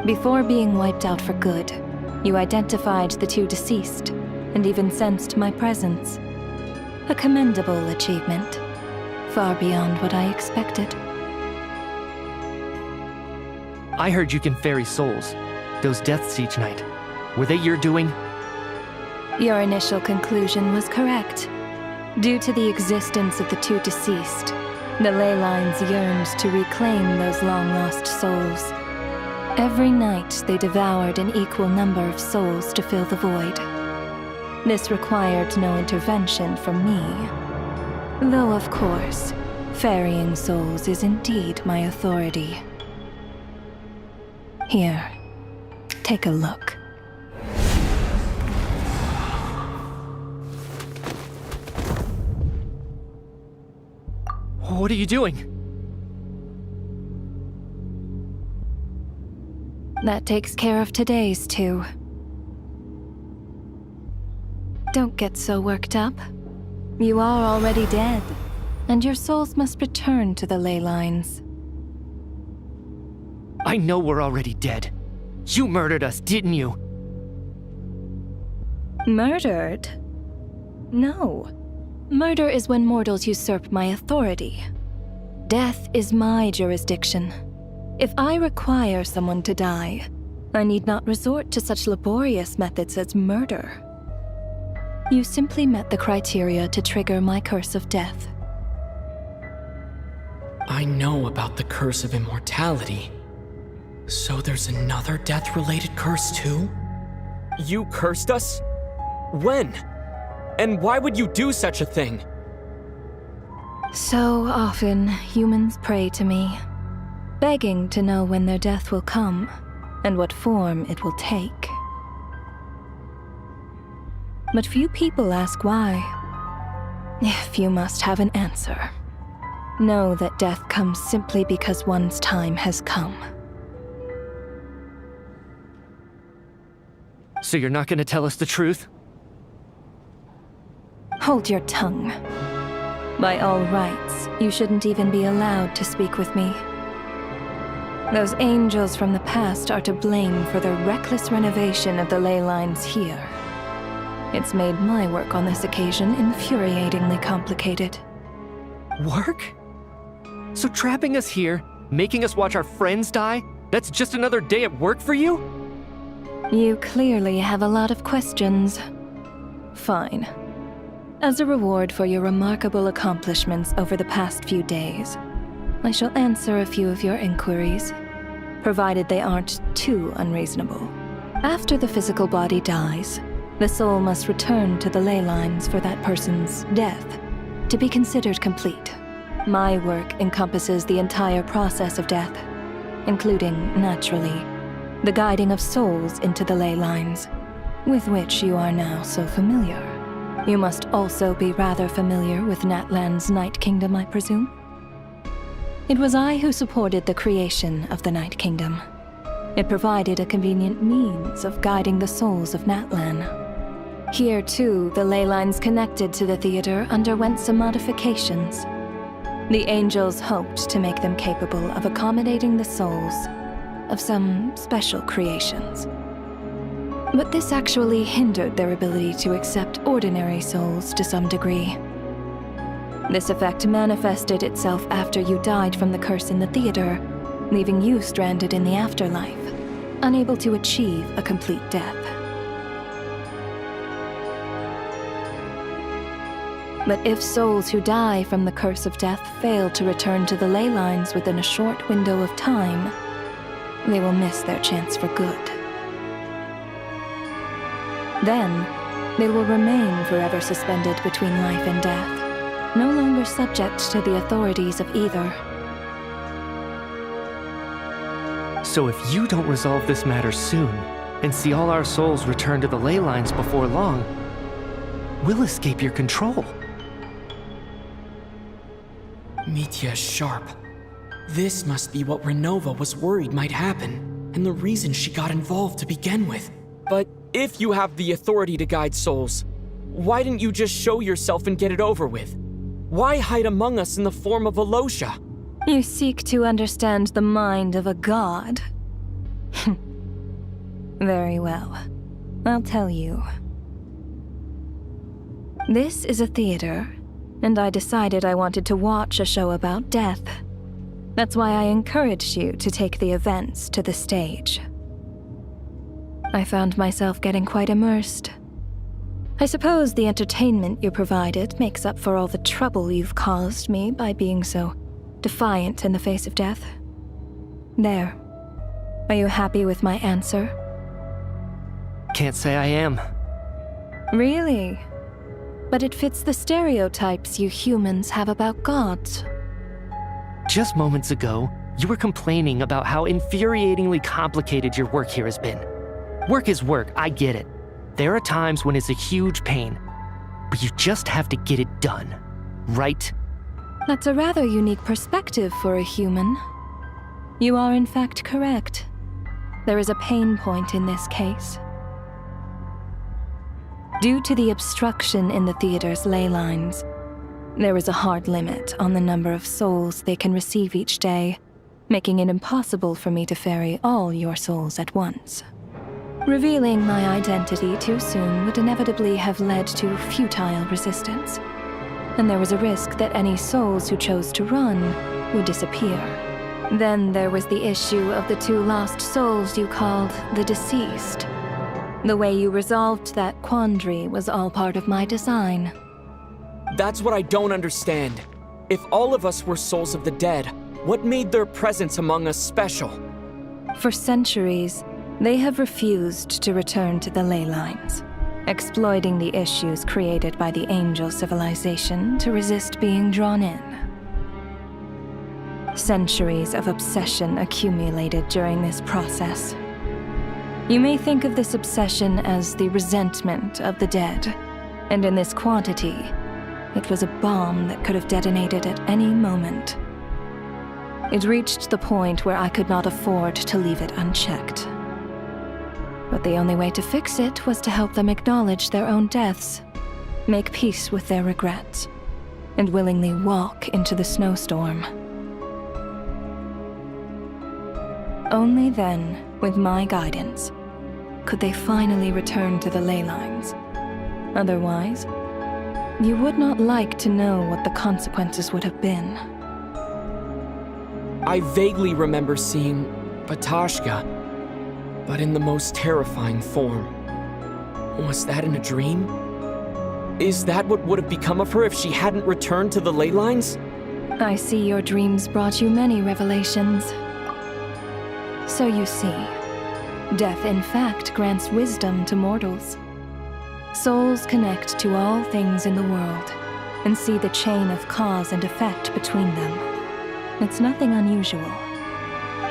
Before being wiped out for good, you identified the two deceased, and even sensed my presence. A commendable achievement, far beyond what I expected. I heard you can ferry souls. Those deaths each night. Were they your doing? Your initial conclusion was correct. Due to the existence of the two deceased, the ley lines yearned to reclaim those long-lost souls. Every night, they devoured an equal number of souls to fill the void. This required no intervention from me. Though, of course, ferrying souls is indeed my authority. Here, take a look. What are you doing? That takes care of today's too. Don't get so worked up. You are already dead, and your souls must return to the ley lines. I know we're already dead. You murdered us, didn't you? Murdered? No. Murder is when mortals usurp my authority. Death is my jurisdiction. If I require someone to die, I need not resort to such laborious methods as murder. You simply met the criteria to trigger my curse of death. I know about the curse of immortality. So there's another death-related curse too? You cursed us? When? And why would you do such a thing? So often, humans pray to me, begging to know when their death will come and what form it will take. But few people ask why. If you must have an answer, know that death comes simply because one's time has come. So you're not gonna tell us the truth? Hold your tongue. By all rights, you shouldn't even be allowed to speak with me. Those angels from the past are to blame for the reckless renovation of the ley lines here. It's made my work on this occasion infuriatingly complicated. Work? So trapping us here, making us watch our friends die, that's just another day at work for you? You clearly have a lot of questions. Fine. As a reward for your remarkable accomplishments over the past few days, I shall answer a few of your inquiries, provided they aren't too unreasonable. After the physical body dies, the soul must return to the ley lines for that person's death to be considered complete. My work encompasses the entire process of death, including, naturally, the guiding of souls into the ley lines, with which you are now so familiar. You must also be rather familiar with Natlan's Night Kingdom, I presume? It was I who supported the creation of the Night Kingdom. It provided a convenient means of guiding the souls of Natlan. Here, too, the ley lines connected to the theater underwent some modifications. The angels hoped to make them capable of accommodating the souls of some special creations. But this actually hindered their ability to accept ordinary souls to some degree. This effect manifested itself after you died from the curse in the theater, leaving you stranded in the afterlife, unable to achieve a complete death. But if souls who die from the curse of death fail to return to the ley lines within a short window of time, they will miss their chance for good. Then, they will remain forever suspended between life and death, no longer subject to the authorities of either. So if you don't resolve this matter soon, and see all our souls return to the ley lines before long, we'll escape your control. Mitya's sharp. This must be what Ronova was worried might happen, and the reason she got involved to begin with. But if you have the authority to guide souls, why didn't you just show yourself and get it over with? Why hide among us in the form of alyosha? You seek to understand the mind of a god. Very well. I'll tell you. This is a theater, and I decided I wanted to watch a show about death. That's why I encouraged you to take the events to the stage. I found myself getting quite immersed. I suppose the entertainment you provided makes up for all the trouble you've caused me by being so defiant in the face of death. There. Are you happy with my answer? Can't say I am. Really? But it fits the stereotypes you humans have about gods. Just moments ago, you were complaining about how infuriatingly complicated your work here has been. Work is work, I get it. There are times when it's a huge pain, but you just have to get it done, right? That's a rather unique perspective for a human. You are in fact correct. There is a pain point in this case. Due to the obstruction in the theater's ley lines, there is a hard limit on the number of souls they can receive each day, making it impossible for me to ferry all your souls at once. Revealing my identity too soon would inevitably have led to futile resistance, and there was a risk that any souls who chose to run would disappear. Then there was the issue of the 2 lost souls you called the deceased. The way you resolved that quandary was all part of my design. That's what I don't understand. If all of us were souls of the dead, what made their presence among us special? For centuries, they have refused to return to the ley lines, exploiting the issues created by the angel civilization to resist being drawn in. Centuries of obsession accumulated during this process. You may think of this obsession as the resentment of the dead, and in this quantity, it was a bomb that could have detonated at any moment. It reached the point where I could not afford to leave it unchecked. But the only way to fix it was to help them acknowledge their own deaths, make peace with their regrets, and willingly walk into the snowstorm. Only then, with my guidance, could they finally return to the ley lines. Otherwise, you would not like to know what the consequences would have been. I vaguely remember seeing Batashka, but in the most terrifying form. Was that in a dream? Is that what would have become of her if she hadn't returned to the ley lines? I see your dreams brought you many revelations. So you see, death in fact grants wisdom to mortals. Souls connect to all things in the world and see the chain of cause and effect between them. It's nothing unusual.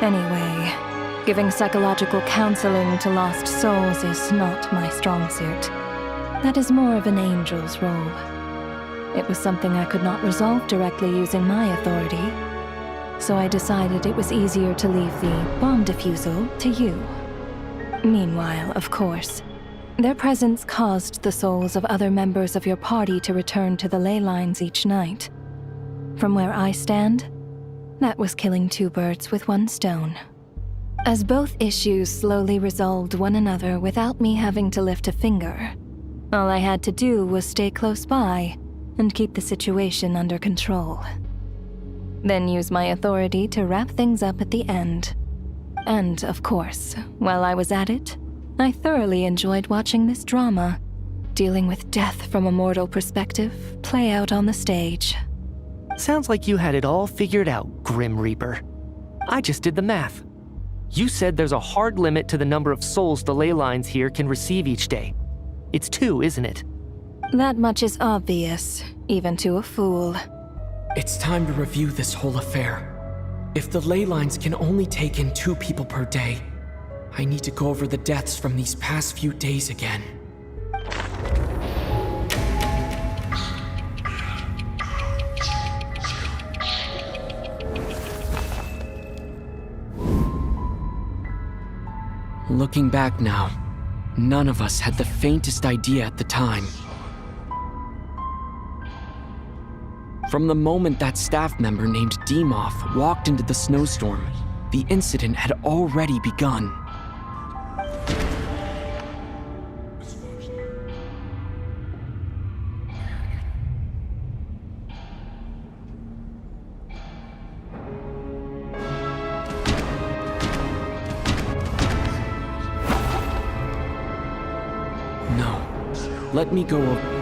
Anyway, giving psychological counseling to lost souls is not my strong suit. That is more of an angel's role. It was something I could not resolve directly using my authority, so I decided it was easier to leave the bomb defusal to you. Meanwhile, of course, their presence caused the souls of other members of your party to return to the ley lines each night. From where I stand, that was killing two birds with one stone. As both issues slowly resolved one another without me having to lift a finger, all I had to do was stay close by and keep the situation under control. Then use my authority to wrap things up at the end. And, of course, while I was at it, I thoroughly enjoyed watching this drama, dealing with death from a mortal perspective, play out on the stage. Sounds like you had it all figured out, Grim Reaper. I just did the math. You said there's a hard limit to the number of souls the ley lines here can receive each day. It's 2, isn't it? That much is obvious, even to a fool. It's time to review this whole affair. If the ley lines can only take in 2 people per day, I need to go over the deaths from these past few days again. Looking back now, none of us had the faintest idea at the time. From the moment that staff member named Demoth walked into the snowstorm, the incident had already begun. No, let me go over.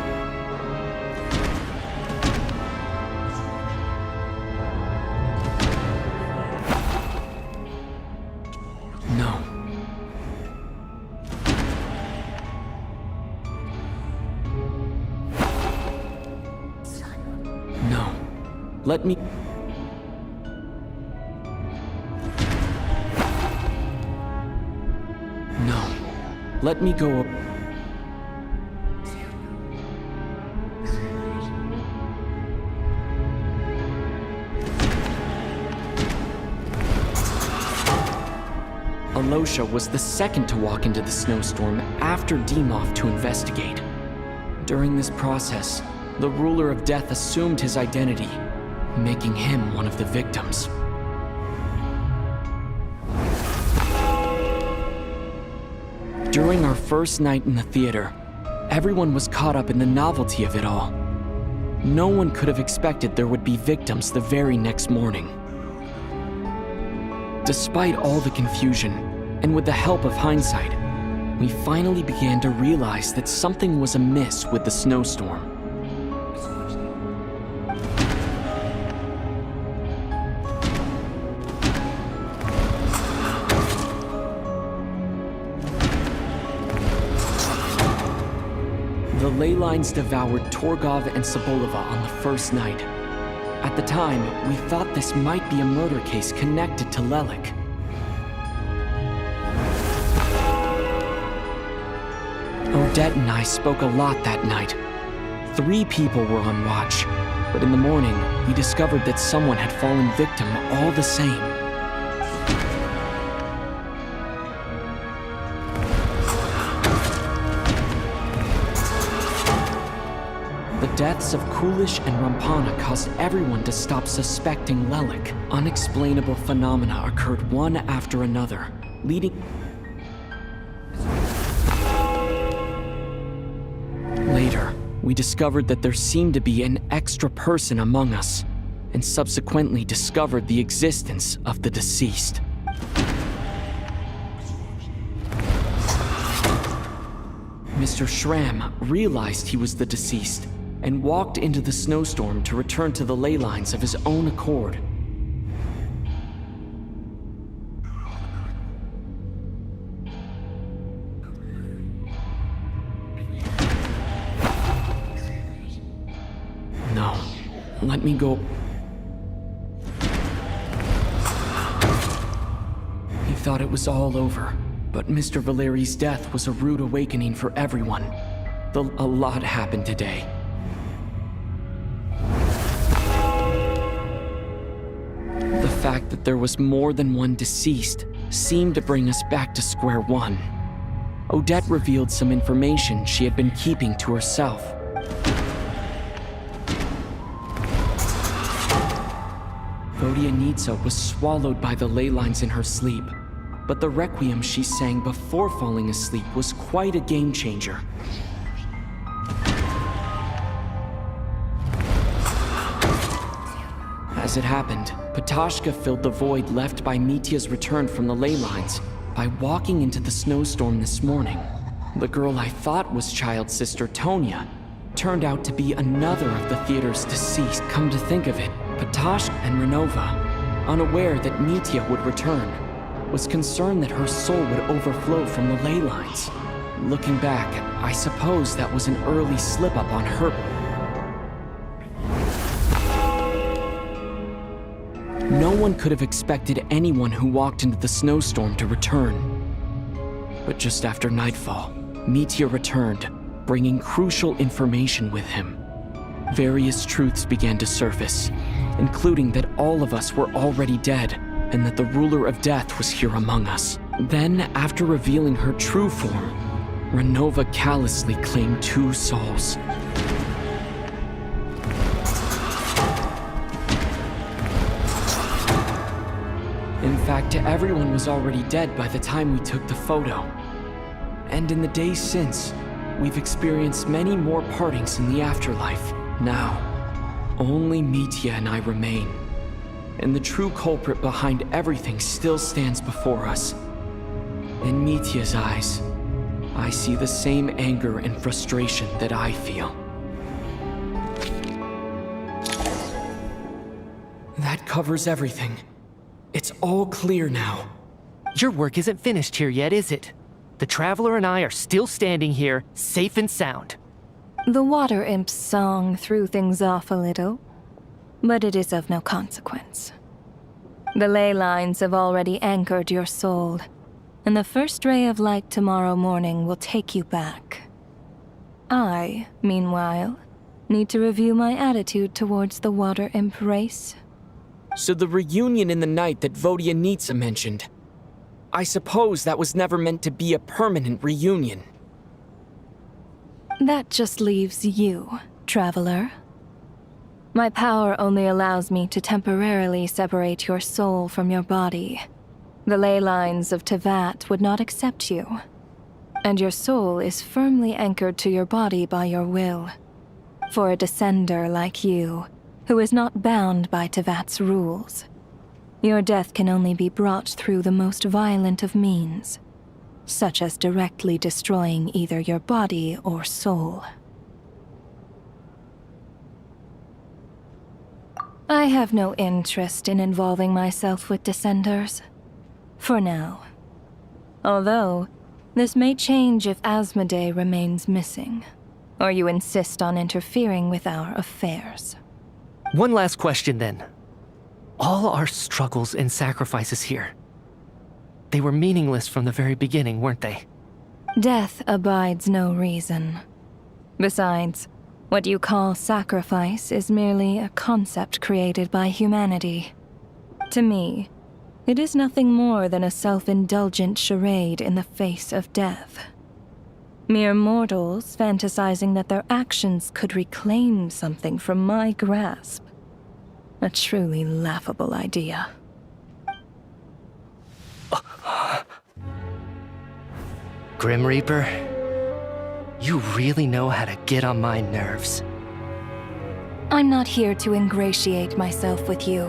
Let me... No. Let me go... Alyosha was the second to walk into the snowstorm after Demoth to investigate. During this process, the ruler of death assumed his identity, making him one of the victims. During our first night in the theater, everyone was caught up in the novelty of it all. No one could have expected there would be victims the very next morning. Despite all the confusion, and with the help of hindsight, we finally began to realize that something was amiss with the snowstorm. ley lines devoured Torgov and Sobolova on the first night. At the time, we thought this might be a murder case connected to Lelik. Odette and I spoke a lot that night. 3 people were on watch, but in the morning, we discovered that someone had fallen victim all the same. The deaths of Kulish and Rampana caused everyone to stop suspecting Lelik. Unexplainable phenomena occurred one after another, leading... Later, we discovered that there seemed to be an extra person among us, and subsequently discovered the existence of the deceased. Mr. Schramm realized he was the deceased and walked into the snowstorm to return to the ley lines of his own accord. No, let me go. He thought it was all over, but Mr. Valeri's death was a rude awakening for everyone. A lot happened today. The fact that there was more than one deceased seemed to bring us back to square one. Odette revealed some information she had been keeping to herself. Vodyanitsa was swallowed by the ley lines in her sleep, but the requiem she sang before falling asleep was quite a game changer. As it happened, Patashka filled the void left by Mitya's return from the ley lines by walking into the snowstorm this morning. The girl I thought was child sister Tonya turned out to be another of the theater's deceased. Come to think of it, Patashka and Ronova, unaware that Mitya would return, was concerned that her soul would overflow from the ley lines. Looking back, I suppose that was an early slip-up on her. No one could have expected anyone who walked into the snowstorm to return. But just after nightfall, Mitya returned, bringing crucial information with him. Various truths began to surface, including that all of us were already dead, and that the ruler of death was here among us. Then, after revealing her true form, Ronova callously claimed 2 souls. In fact, everyone was already dead by the time we took the photo. And in the days since, we've experienced many more partings in the afterlife. Now, only Mitya and I remain. And the true culprit behind everything still stands before us. In Mitya's eyes, I see the same anger and frustration that I feel. That covers everything. It's all clear now. Your work isn't finished here yet, is it? The Traveler and I are still standing here, safe and sound. The water imp's song threw things off a little, but it is of no consequence. The ley lines have already anchored your soul, and the first ray of light tomorrow morning will take you back. I, meanwhile, need to review my attitude towards the water imp race. So the reunion in the night that Vodyanitsa mentioned, I suppose that was never meant to be a permanent reunion. That just leaves you, Traveler. My power only allows me to temporarily separate your soul from your body. The ley lines of Tevat would not accept you, and your soul is firmly anchored to your body by your will. For a descender like you, who is not bound by Tevat's rules, your death can only be brought through the most violent of means, such as directly destroying either your body or soul. I have no interest in involving myself with Descenders, for now. Although, this may change if Asmodee remains missing, Or you insist on interfering with our affairs? One last question then. All our struggles and sacrifices here, they were meaningless from the very beginning, weren't they? Death abides no reason. Besides, what you call sacrifice is merely a concept created by humanity. To me, it is nothing more than a self-indulgent charade in the face of death. Mere mortals fantasizing that their actions could reclaim something from my grasp. A truly laughable idea. Grim Reaper, you really know how to get on my nerves. I'm not here to ingratiate myself with you.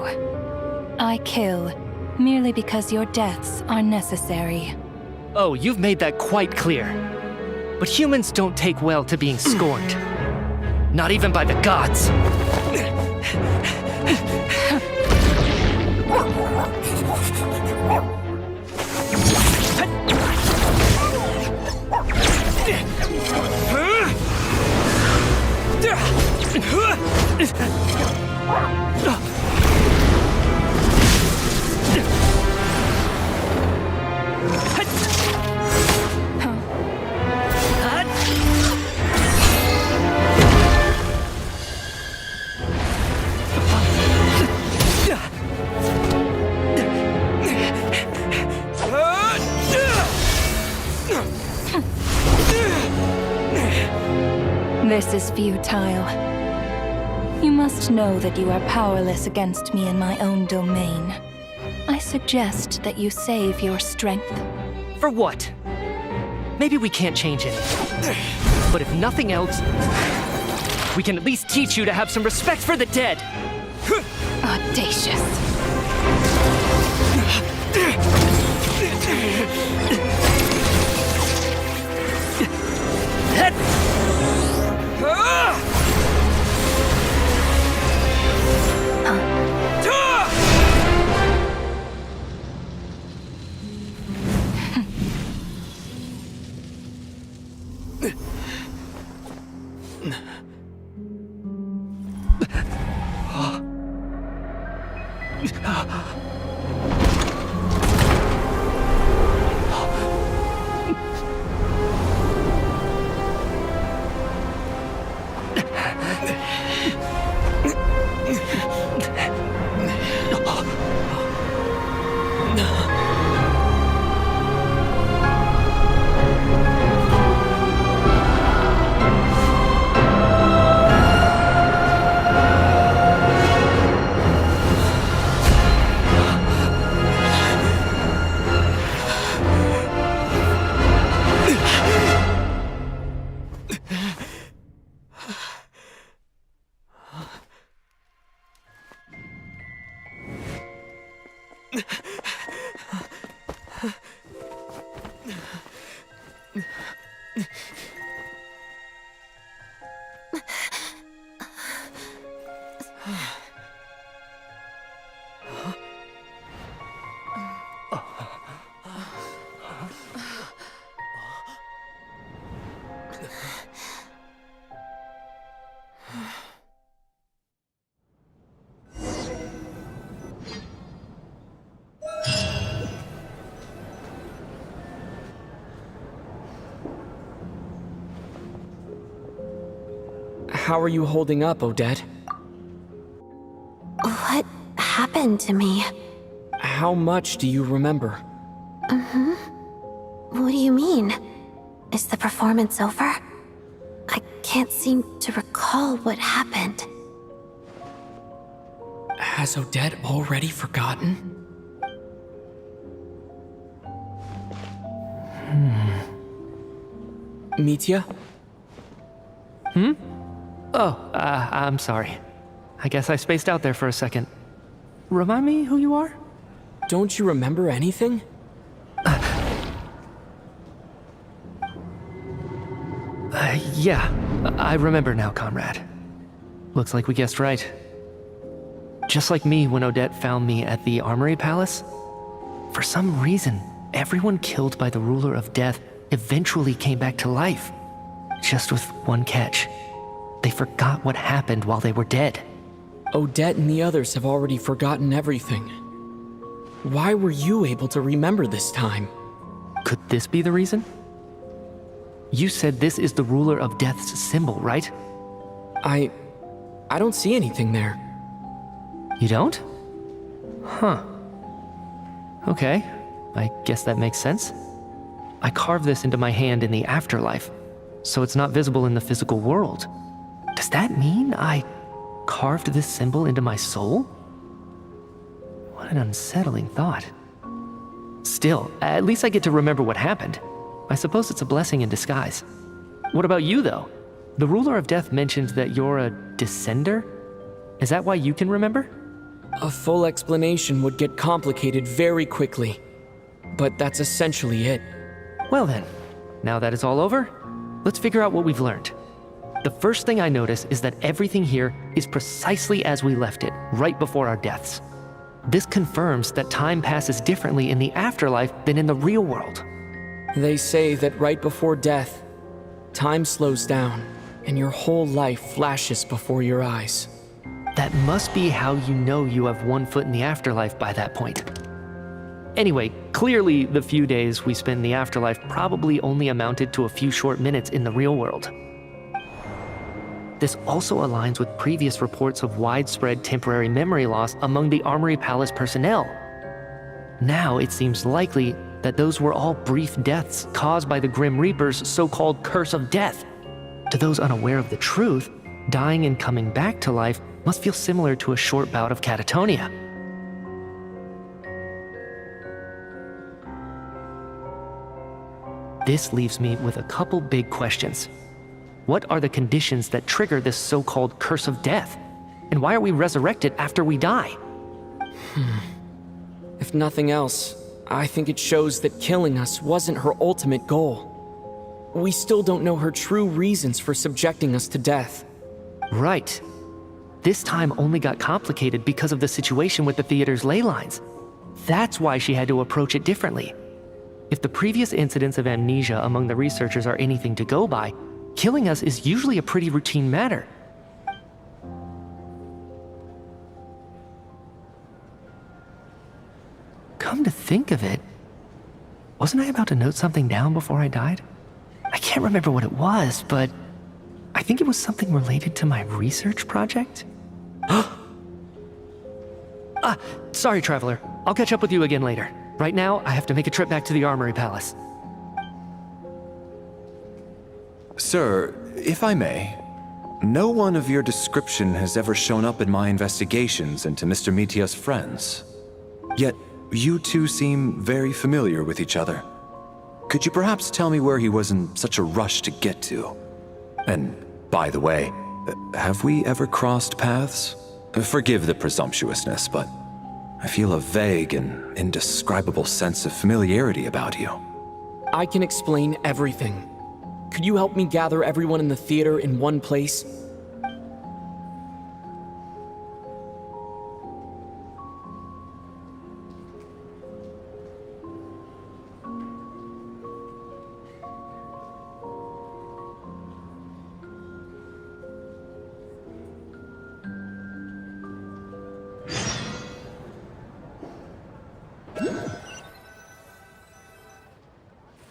I kill merely because your deaths are necessary. Oh, you've made that quite clear. But humans don't take well to being scorned. Not even by the gods. This is futile. You must know that you are powerless against me in my own domain. I suggest that you save your strength. For what? Maybe we can't change it. But if nothing else, we can at least teach you to have some respect for the dead. Audacious. How are you holding up, Odette? What happened to me? How much do you remember? What do you mean? Is the performance over? I can't seem to recall what happened. Has Odette already forgotten? Mitya? Oh, I'm sorry. I guess I spaced out there for a second. Remind me who you are? Don't you remember anything? Yeah, I remember now, comrade. Looks like we guessed right. Just like me when Odette found me at the Armory Palace, for some reason, everyone killed by the Ruler of Death eventually came back to life. just with one catch. They forgot what happened while they were dead. Odette and the others have already forgotten everything. Why were you able to remember this time? Could this be the reason? You said this is the ruler of death's symbol, right? I don't see anything there. You don't? Huh. Okay, I guess that makes sense. I carved this into my hand in the afterlife, so it's not visible in the physical world. Does that mean I carved this symbol into my soul? What an unsettling thought. Still, at least I get to remember what happened. I suppose it's a blessing in disguise. What about you, though? The ruler of death mentioned that you're a descender? Is that why you can remember? A full explanation would get complicated very quickly, but that's essentially it. Well then, now that it's all over, let's figure out what we've learned. The first thing I notice is that everything here is precisely as we left it, right before our deaths. This confirms that time passes differently in the afterlife than in the real world. They say that right before death, time slows down, and your whole life flashes before your eyes. That must be how you know you have one foot in the afterlife by that point. Anyway, clearly the few days we spend in the afterlife probably only amounted to a few short minutes in the real world. This also aligns with previous reports of widespread temporary memory loss among the Armory Palace personnel. Now it seems likely that those were all brief deaths caused by the Grim Reaper's so-called curse of death. To those unaware of the truth, dying and coming back to life must feel similar to a short bout of catatonia. This leaves me with a couple big questions. What are the conditions that trigger this so-called curse of death? And why are we resurrected after we die? If nothing else, I think it shows that killing us wasn't her ultimate goal. We still don't know her true reasons for subjecting us to death. Right. This time only got complicated because of the situation with the theater's ley lines. That's why she had to approach it differently. If the previous incidents of amnesia among the researchers are anything to go by, killing us is usually a pretty routine matter. Come to think of it, wasn't I about to note something down before I died? I can't remember what it was, but I think it was something related to my research project. Sorry, Traveler. I'll catch up with you again later. Right now, I have to make a trip back to the Armory Palace. Sir, if I may, no one of your description has ever shown up in my investigations into Mr. Mitya's friends. Yet, you two seem very familiar with each other. Could you perhaps tell me where he was in such a rush to get to? And, by the way, have we ever crossed paths? Forgive the presumptuousness, but I feel a vague and indescribable sense of familiarity about you. I can explain everything. Could you help me gather everyone in the theater in one place?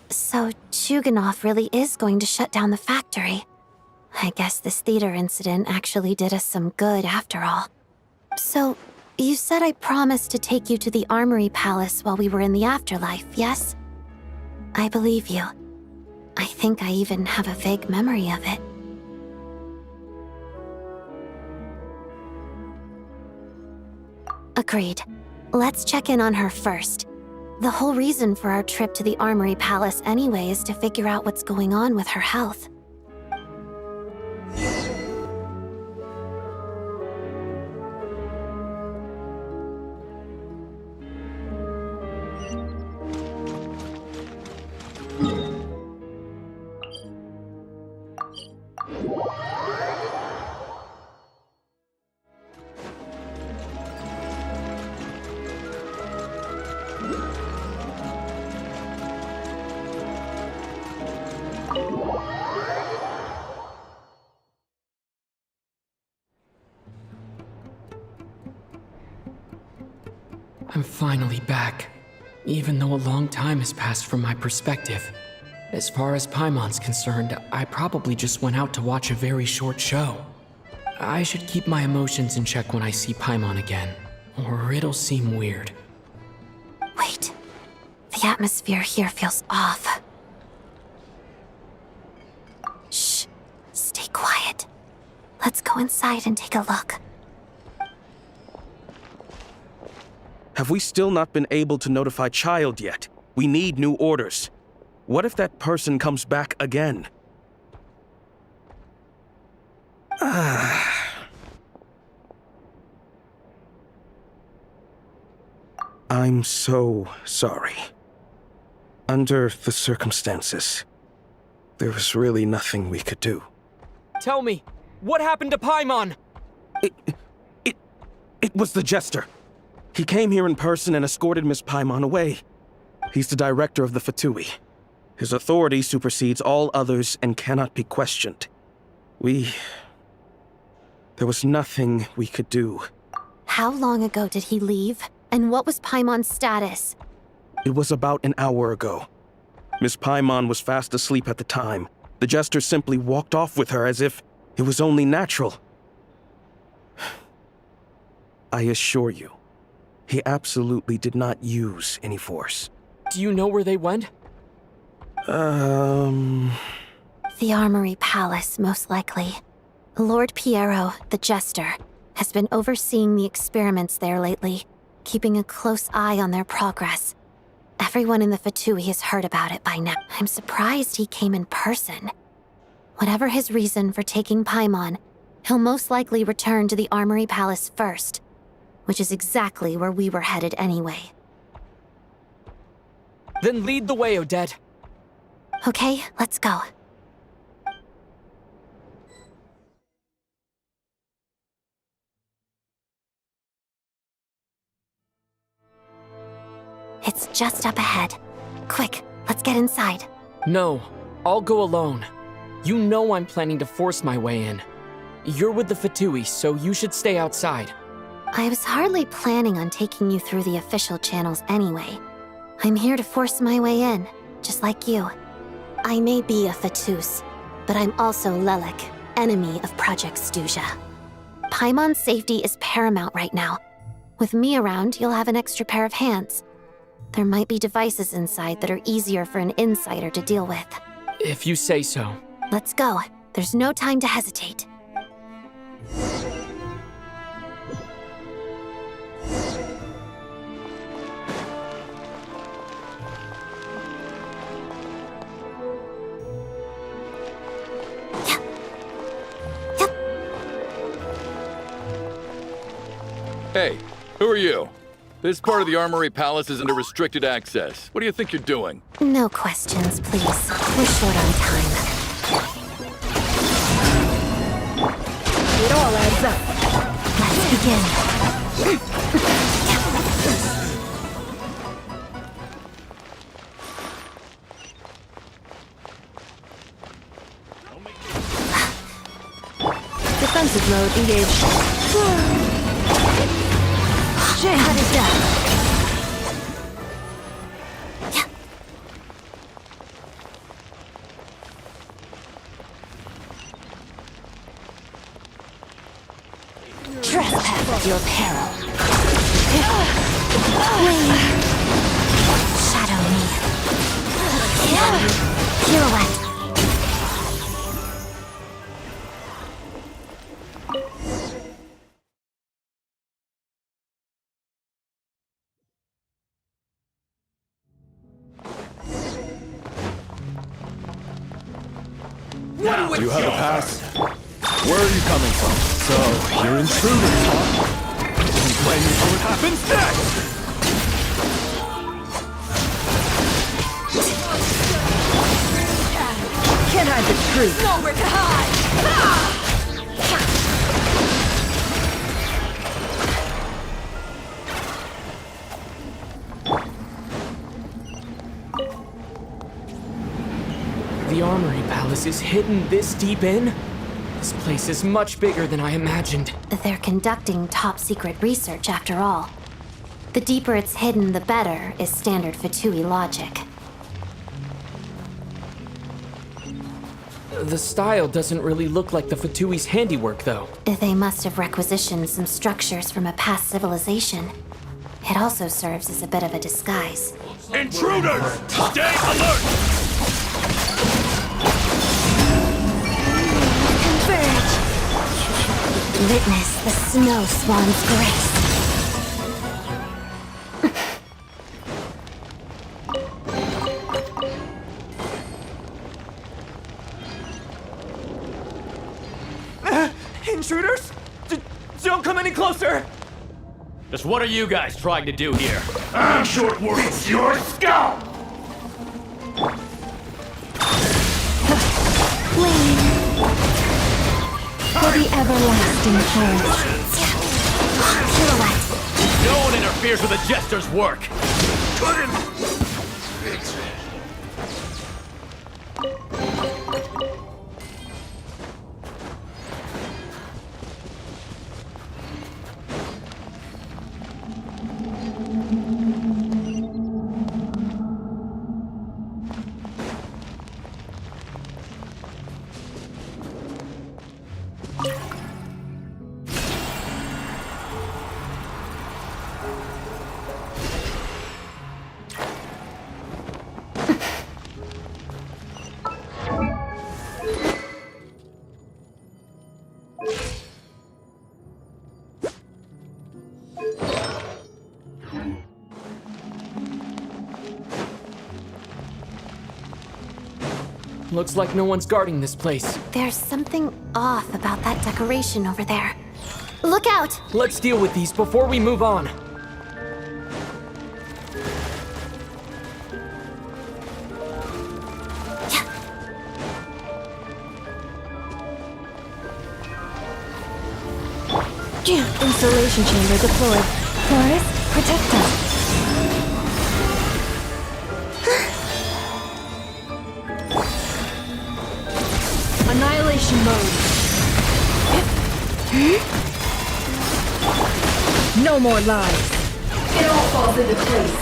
So, Chuganov really is going to shut down the factory. I guess this theater incident actually did us some good after all. So, you said I promised to take you to the Armory Palace while we were in the afterlife, yes? I believe you. I think I even have a vague memory of it. Agreed. Let's check in on her first. The whole reason for our trip to the Armory Palace anyway is to figure out what's going on with her health. I'm finally back, even though a long time has passed from my perspective. As far as Paimon's concerned, I probably just went out to watch a very short show. I should keep my emotions in check when I see Paimon again, or it'll seem weird. Wait. The atmosphere here feels off. Shh. Stay quiet. Let's go inside and take a look. Have we still not been able to notify Child yet? We need new orders. What if that person comes back again? I'm so sorry. Under the circumstances, there was really nothing we could do. Tell me, what happened to Paimon? It was the Jester. He came here in person and escorted Miss Paimon away. He's the director of the Fatui. His authority supersedes all others and cannot be questioned. There was nothing we could do. How long ago did he leave? And what was Paimon's status? It was about an hour ago. Miss Paimon was fast asleep at the time. The Jester simply walked off with her as if it was only natural. I assure you, he absolutely did not use any force. Do you know where they went? The Armory Palace, most likely. Lord Pierro, the Jester, has been overseeing the experiments there lately, keeping a close eye on their progress. Everyone in the Fatui has heard about it by now. I'm surprised he came in person. Whatever his reason for taking Paimon, he'll most likely return to the Armory Palace first, which is exactly where we were headed anyway. Then lead the way, Odette. Okay, let's go. It's just up ahead. Quick, let's get inside. No, I'll go alone. You know I'm planning to force my way in. You're with the Fatui, so you should stay outside. I was hardly planning on taking you through the official channels anyway. I'm here to force my way in, just like you. I may be a Fatus, but I'm also Lelik, enemy of Project Stuzha. Paimon's safety is paramount right now. With me around, you'll have an extra pair of hands. There might be devices inside that are easier for an insider to deal with. If you say so. Let's go. There's no time to hesitate. Hey, who are you? This part of the Armory Palace is under restricted access. What do you think you're doing? No questions, please. We're short on time. It all adds up. Let's begin. Defensive mode engaged. Cut it down. Trespass at your peril. Shadow me. Pirouette. You have a pass? Where are you coming from? So, you're intruders, huh? You waiting for what happens next! Can't hide the truth. Nowhere to hide! The Armory Palace is hidden this deep in? This place is much bigger than I imagined. They're conducting top-secret research after all. The deeper it's hidden, the better, is standard Fatui logic. The style doesn't really look like the Fatui's handiwork, though. They must have requisitioned some structures from a past civilization. It also serves as a bit of a disguise. Intruders! Stay alert! Converge! Witness the snow swan's grace. Intruders? Don't come any closer! Just what are you guys trying to do here? I'm short words your skull! Flame for the everlasting forest. No one interferes with a jester's work! Looks like no one's guarding this place. There's something off about that decoration over there. Look out! Let's deal with these before we move on. Installation chamber deployed. Forest, protect us. Annihilation mode. No more lies. It all falls into place.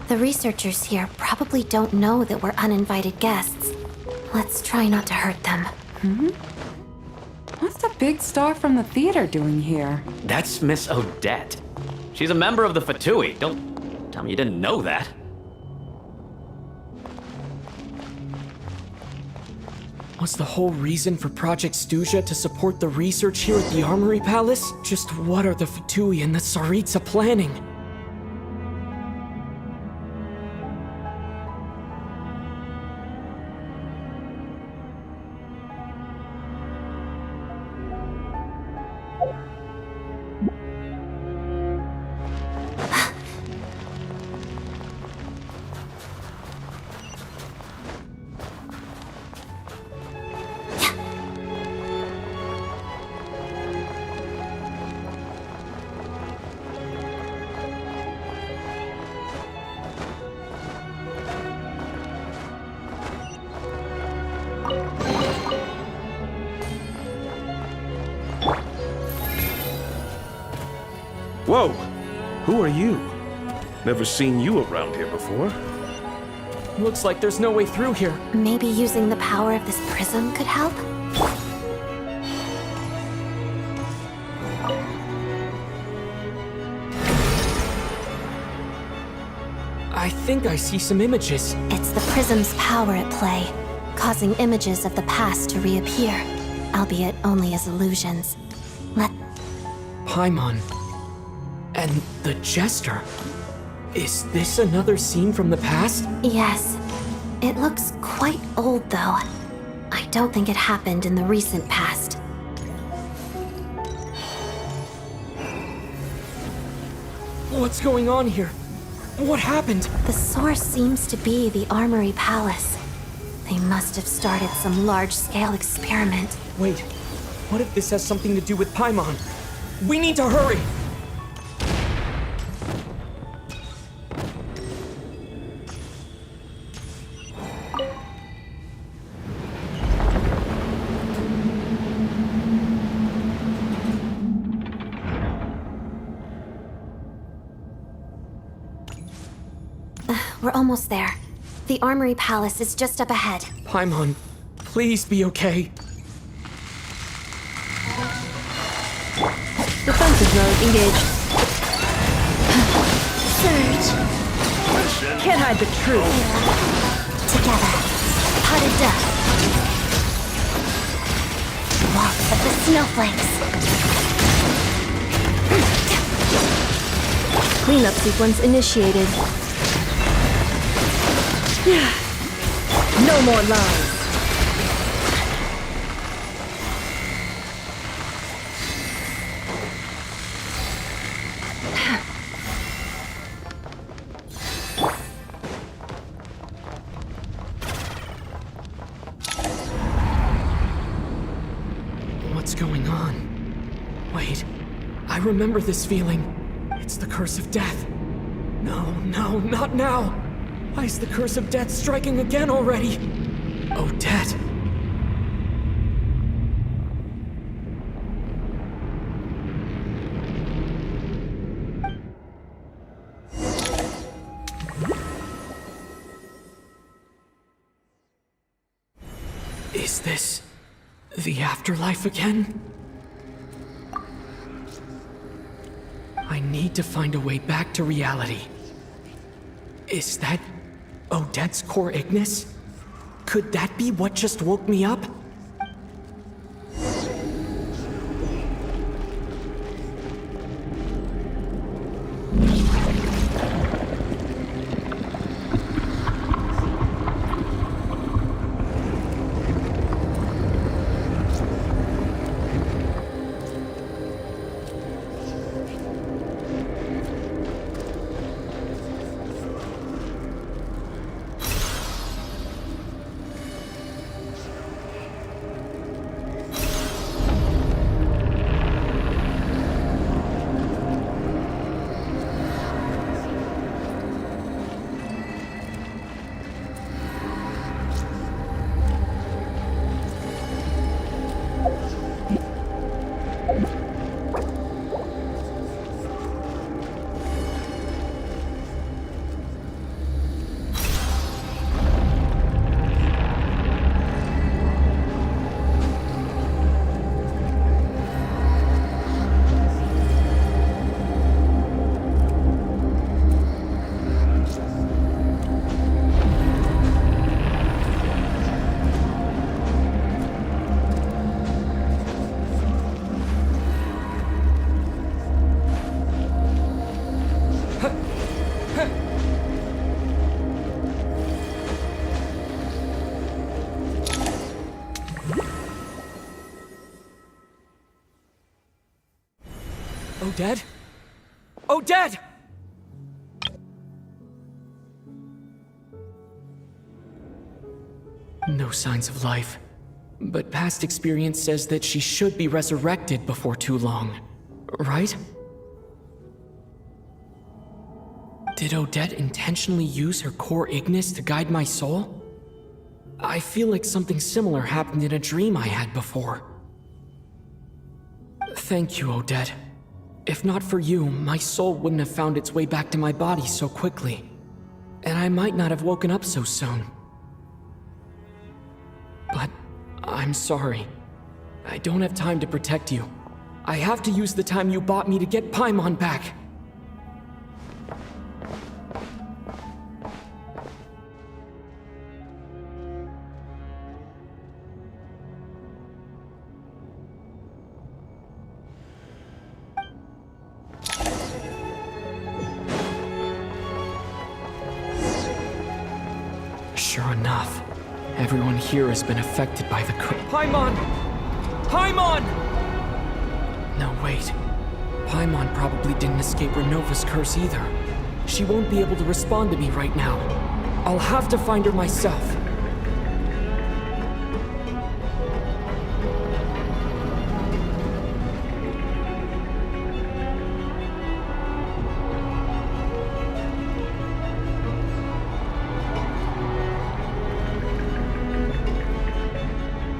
The researchers here probably don't know that we're uninvited guests. Let's try not to hurt them. What's the big star from the theater doing here? That's Miss Odette. She's a member of the Fatui. Don't tell me you didn't know that. Was the whole reason for Project Stuzha to support the research here at the Armory Palace? Just what are the Fatui and the Tsaritsa planning? Whoa! Who are you? Never seen you around here before. Looks like there's no way through here. Maybe using the power of this prism could help? I think I see some images. It's the prism's power at play, causing images of the past to reappear, albeit only as illusions. Paimon. And the jester. Is this another scene from the past? Yes. It looks quite old, though. I don't think it happened in the recent past. What's going on here? What happened? The source seems to be the Armory Palace. They must have started some large-scale experiment. Wait, what if this has something to do with Paimon? We need to hurry! We're almost there. The Armory Palace is just up ahead. Paimon, please be okay. Defensive mode engaged. Surge. Can't hide the truth. Together. Pot of death. Waltz of the snowflakes. Cleanup sequence initiated. No more lies. What's going on? Wait, I remember this feeling. It's the curse of death. No, not now. Why is the curse of death striking again already? Odette. Is this the afterlife again? I need to find a way back to reality. Is that Odette's core Ignis? Could that be what just woke me up? Odette? Odette! No signs of life. But past experience says that she should be resurrected before too long. Right? Did Odette intentionally use her core Ignis to guide my soul? I feel like something similar happened in a dream I had before. Thank you, Odette. If not for you, my soul wouldn't have found its way back to my body so quickly. And I might not have woken up so soon. But I'm sorry. I don't have time to protect you. I have to use the time you bought me to get Paimon back. Sure enough, everyone here has been affected by the Paimon! Paimon! No, wait. Paimon probably didn't escape Renova's curse either. She won't be able to respond to me right now. I'll have to find her myself.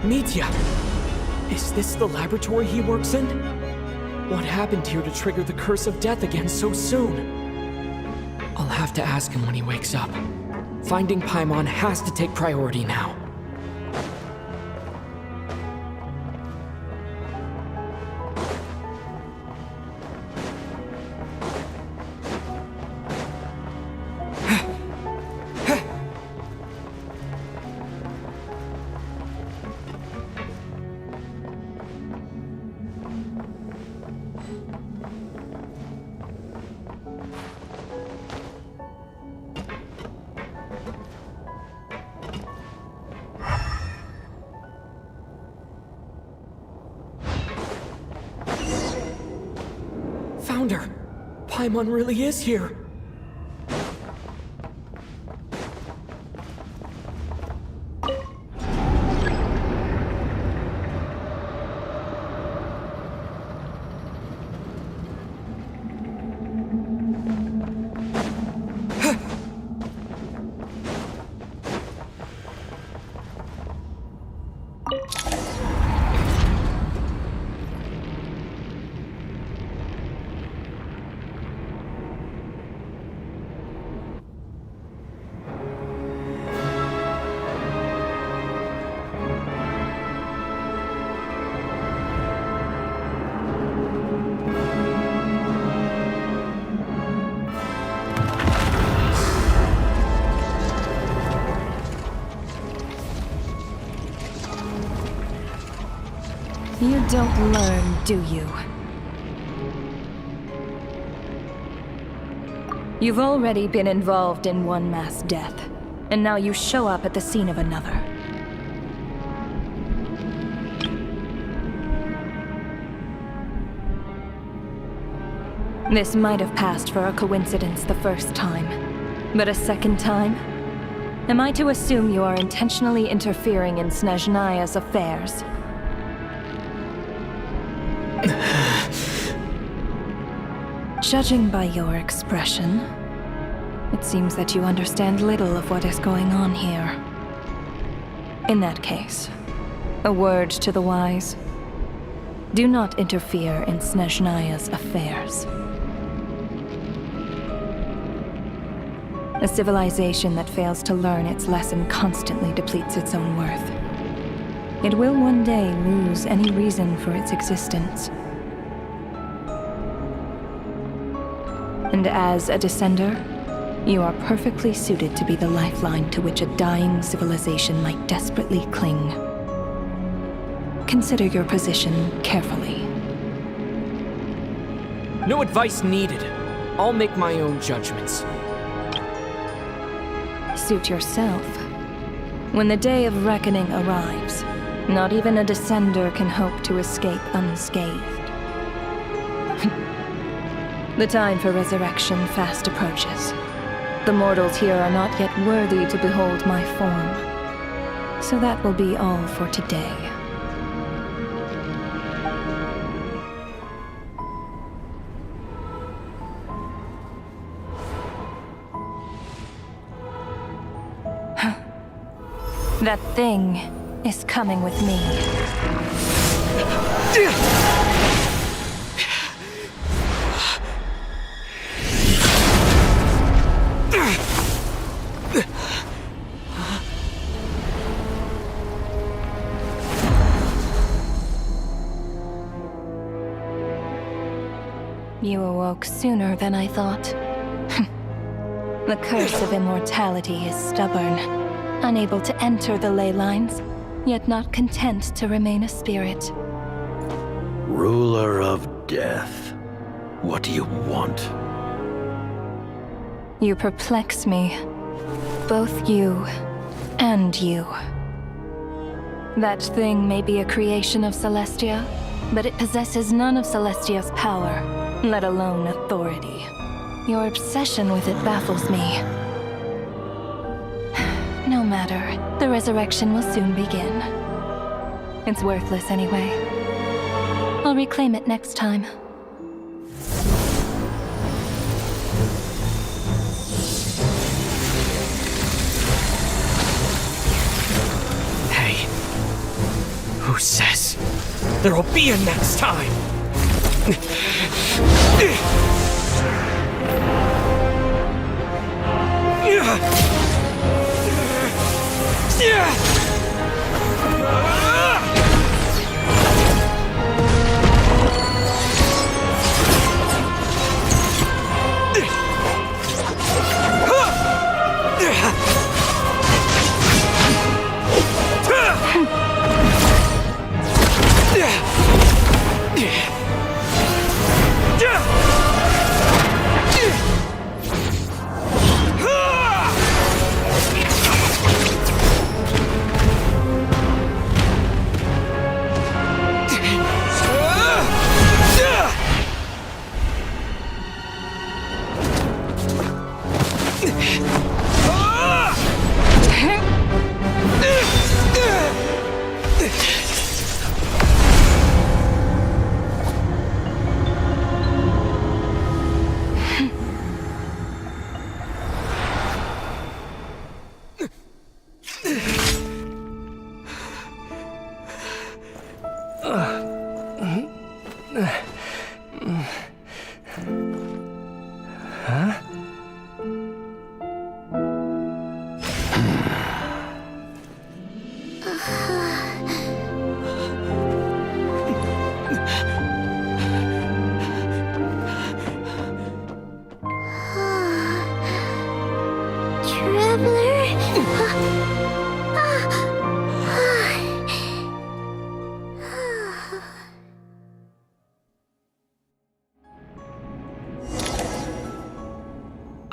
Mitya! Is this the laboratory he works in? What happened here to trigger the curse of death again so soon? I'll have to ask him when he wakes up. Finding Paimon has to take priority now. Found her! Paimon really is here! You don't learn, do you? You've already been involved in one mass death, and now you show up at the scene of another. This might have passed for a coincidence the first time, but a second time? Am I to assume you are intentionally interfering in Snezhnaya's affairs? Judging by your expression, it seems that you understand little of what is going on here. In that case, a word to the wise. Do not interfere in Snezhnaya's affairs. A civilization that fails to learn its lesson constantly depletes its own worth. It will one day lose any reason for its existence. And as a descender, you are perfectly suited to be the lifeline to which a dying civilization might desperately cling. Consider your position carefully. No advice needed. I'll make my own judgments. Suit yourself. When the day of reckoning arrives, not even a descender can hope to escape unscathed. The time for resurrection fast approaches. The mortals here are not yet worthy to behold my form. So that will be all for today. That thing is coming with me. You awoke sooner than I thought. The curse of immortality is stubborn, unable to enter the ley lines, yet not content to remain a spirit. Ruler of death, what do you want? You perplex me. Both you and you. That thing may be a creation of Celestia, but it possesses none of Celestia's power, let alone authority. Your obsession with it baffles me. No matter, the resurrection will soon begin. It's worthless anyway. I'll reclaim it next time. Hey, who says there will be a next time?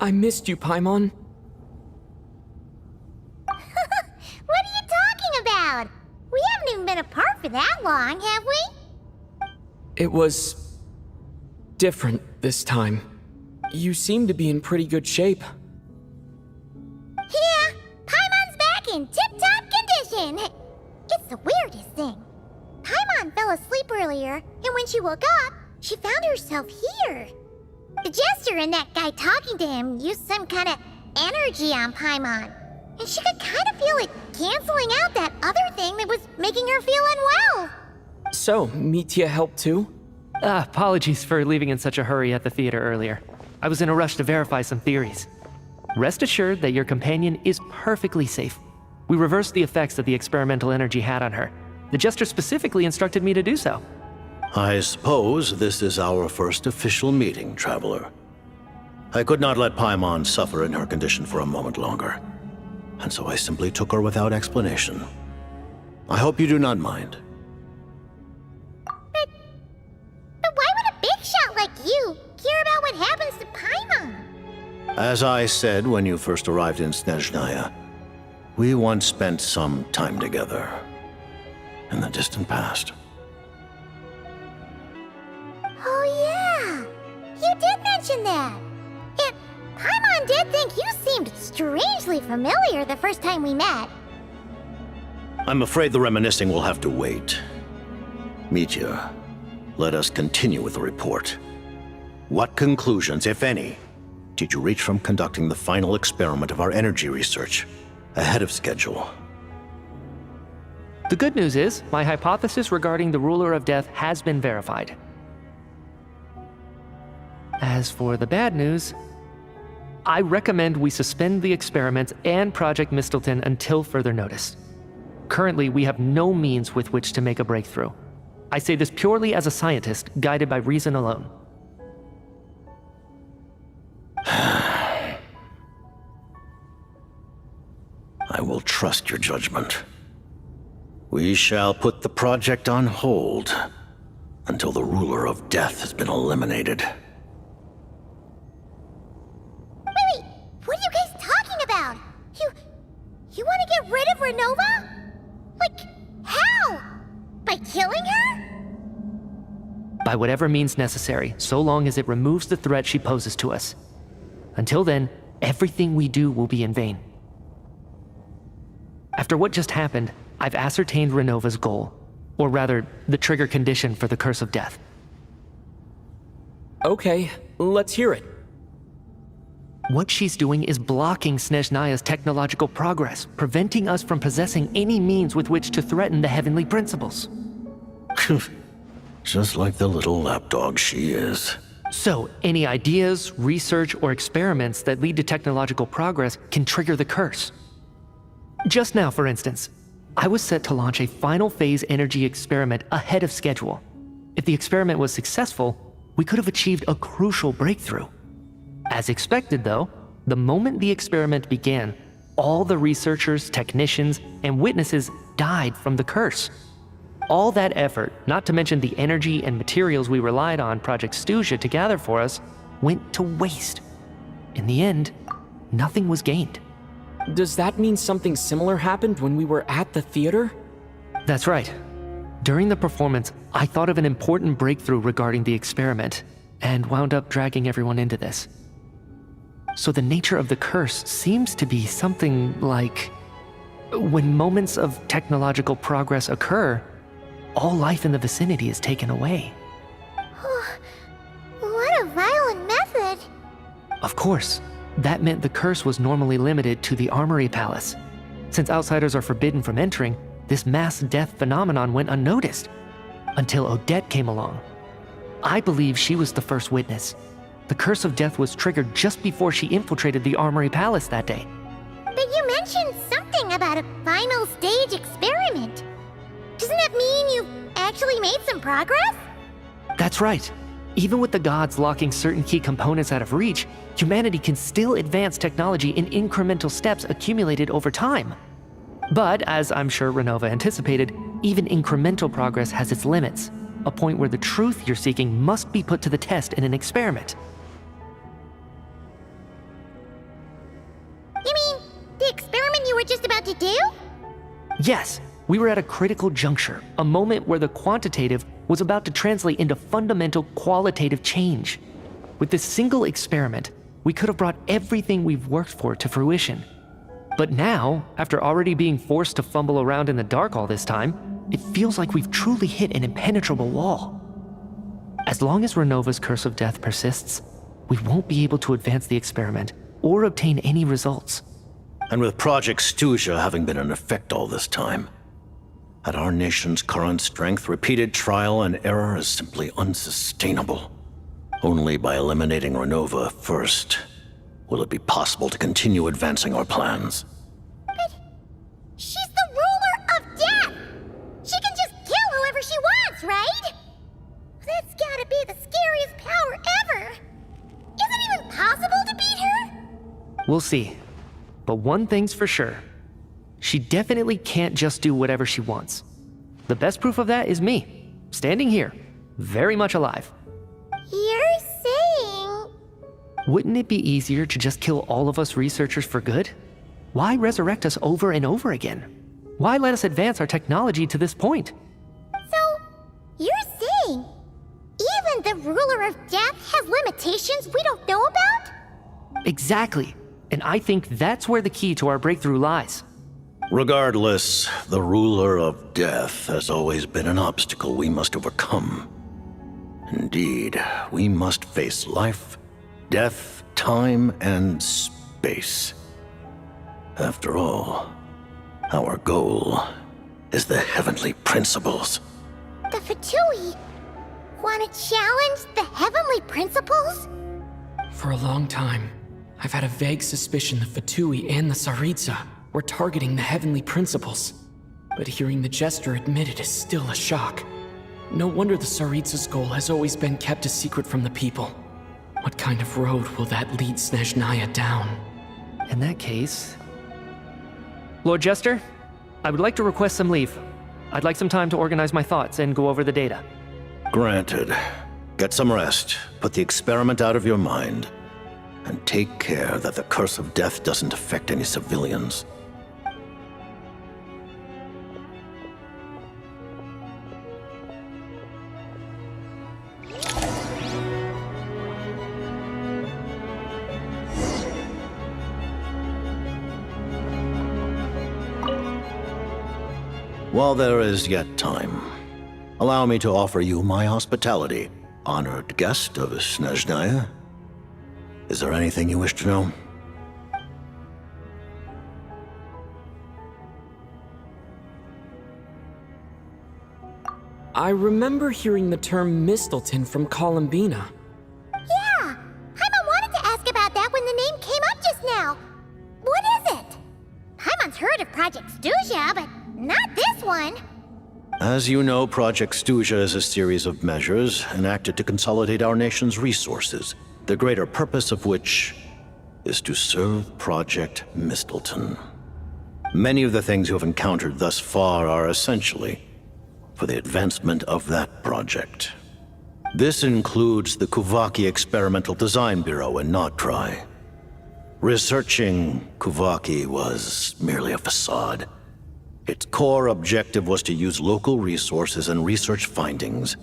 I missed you, Paimon. What are you talking about? We haven't even been apart for that long, have we? It was different this time. You seem to be in pretty good shape. Yeah, Paimon's back in tip-top condition. It's the weirdest thing. Paimon fell asleep earlier, and when she woke up, she found herself here. The jester and that guy talking to him used some kind of energy on Paimon, and she could kind of feel it canceling out that other thing that was making her feel unwell. So, Mitya helped too? Apologies for leaving in such a hurry at the theater earlier. I was in a rush to verify some theories. Rest assured that your companion is perfectly safe. We reversed the effects that the experimental energy had on her. The jester specifically instructed me to do so. I suppose this is our first official meeting, Traveler. I could not let Paimon suffer in her condition for a moment longer, and so I simply took her without explanation. I hope you do not mind. But why would a big shot like you care about what happens to Paimon? As I said when you first arrived in Snezhnaya, we once spent some time together in the distant past. Oh yeah, you did mention that. And Paimon did think you seemed strangely familiar the first time we met. I'm afraid the reminiscing will have to wait. Mitya, let us continue with the report. What conclusions, if any, did you reach from conducting the final experiment of our energy research ahead of schedule? The good news is, my hypothesis regarding the ruler of death has been verified. As for the bad news, I recommend we suspend the experiments and Project Mistelton until further notice. Currently, we have no means with which to make a breakthrough. I say this purely as a scientist, guided by reason alone. I will trust your judgment. We shall put the project on hold until the ruler of death has been eliminated. Wait, what are you guys talking about? You want to get rid of Ronova? Like, how? By killing her? By whatever means necessary, so long as it removes the threat she poses to us. Until then, everything we do will be in vain. After what just happened, I've ascertained Renova's goal, or rather, the trigger condition for the Curse of Death. Okay, let's hear it. What she's doing is blocking Snezhnaya's technological progress, preventing us from possessing any means with which to threaten the heavenly principles. Just like the little lapdog she is. So, any ideas, research, or experiments that lead to technological progress can trigger the curse. Just now, for instance, I was set to launch a final phase energy experiment ahead of schedule. If the experiment was successful, we could have achieved a crucial breakthrough. As expected, though, the moment the experiment began, all the researchers, technicians, and witnesses died from the curse. All that effort, not to mention the energy and materials we relied on Project Stuzha to gather for us, went to waste. In the end, nothing was gained. Does that mean something similar happened when we were at the theater? That's right. During the performance, I thought of an important breakthrough regarding the experiment, and wound up dragging everyone into this. So the nature of the curse seems to be something like, when moments of technological progress occur, all life in the vicinity is taken away. What a violent method! Of course, that meant the curse was normally limited to the Armory Palace. Since outsiders are forbidden from entering, this mass death phenomenon went unnoticed, until Odette came along. I believe she was the first witness. The Curse of Death was triggered just before she infiltrated the Armory Palace that day. But you mentioned something about a final stage experiment. Doesn't that mean you actually made some progress? That's right. Even with the gods locking certain key components out of reach, humanity can still advance technology in incremental steps accumulated over time. But, as I'm sure Ronova anticipated, even incremental progress has its limits, a point where the truth you're seeking must be put to the test in an experiment. You mean the experiment you were just about to do? Yes, we were at a critical juncture, a moment where the quantitative was about to translate into fundamental qualitative change. With this single experiment, we could have brought everything we've worked for to fruition. But now, after already being forced to fumble around in the dark all this time, it feels like we've truly hit an impenetrable wall. As long as Renova's Curse of Death persists, we won't be able to advance the experiment or obtain any results. And with Project Stuzha having been in effect all this time, at our nation's current strength, repeated trial and error is simply unsustainable. Only by eliminating Renova first will it be possible to continue advancing our plans. But she's the ruler of death! She can just kill whoever she wants, right? That's gotta be the scariest power ever! Is it even possible to beat her? We'll see. But one thing's for sure. She definitely can't just do whatever she wants. The best proof of that is me, standing here, very much alive. You're saying... Wouldn't it be easier to just kill all of us researchers for good? Why resurrect us over and over again? Why let us advance our technology to this point? So, you're saying even the ruler of death has limitations we don't know about? Exactly. And I think that's where the key to our breakthrough lies. Regardless, the ruler of death has always been an obstacle we must overcome. Indeed, we must face life, death, time, and space. After all, our goal is the heavenly principles. The Fatui want to challenge the heavenly principles? For a long time, I've had a vague suspicion the Fatui and the Tsaritsa were targeting the heavenly principles. But hearing the jester admit it is still a shock. No wonder the Tsaritsa's goal has always been kept a secret from the people. What kind of road will that lead Snezhnaya down? In that case... Lord Jester, I would like to request some leave. I'd like some time to organize my thoughts and go over the data. Granted. Get some rest, put the experiment out of your mind, and take care that the Curse of Death doesn't affect any civilians. While there is yet time, allow me to offer you my hospitality, honored guest of Snezhnaya. Is there anything you wish to know? I remember hearing the term Mistleton from Columbina. Yeah, Paimon wanted to ask about that when the name came up just now. What is it? Paimon's heard of Project Stuzha, but not this one. As you know, Project Stuzha is a series of measures enacted to consolidate our nation's resources, the greater purpose of which is to serve Project Mistleton. Many of the things you have encountered thus far are essentially for the advancement of that project. This includes the Kuvaki Experimental Design Bureau in Nocturne. Researching Kuvaki was merely a facade. Its core objective was to use local resources and research findings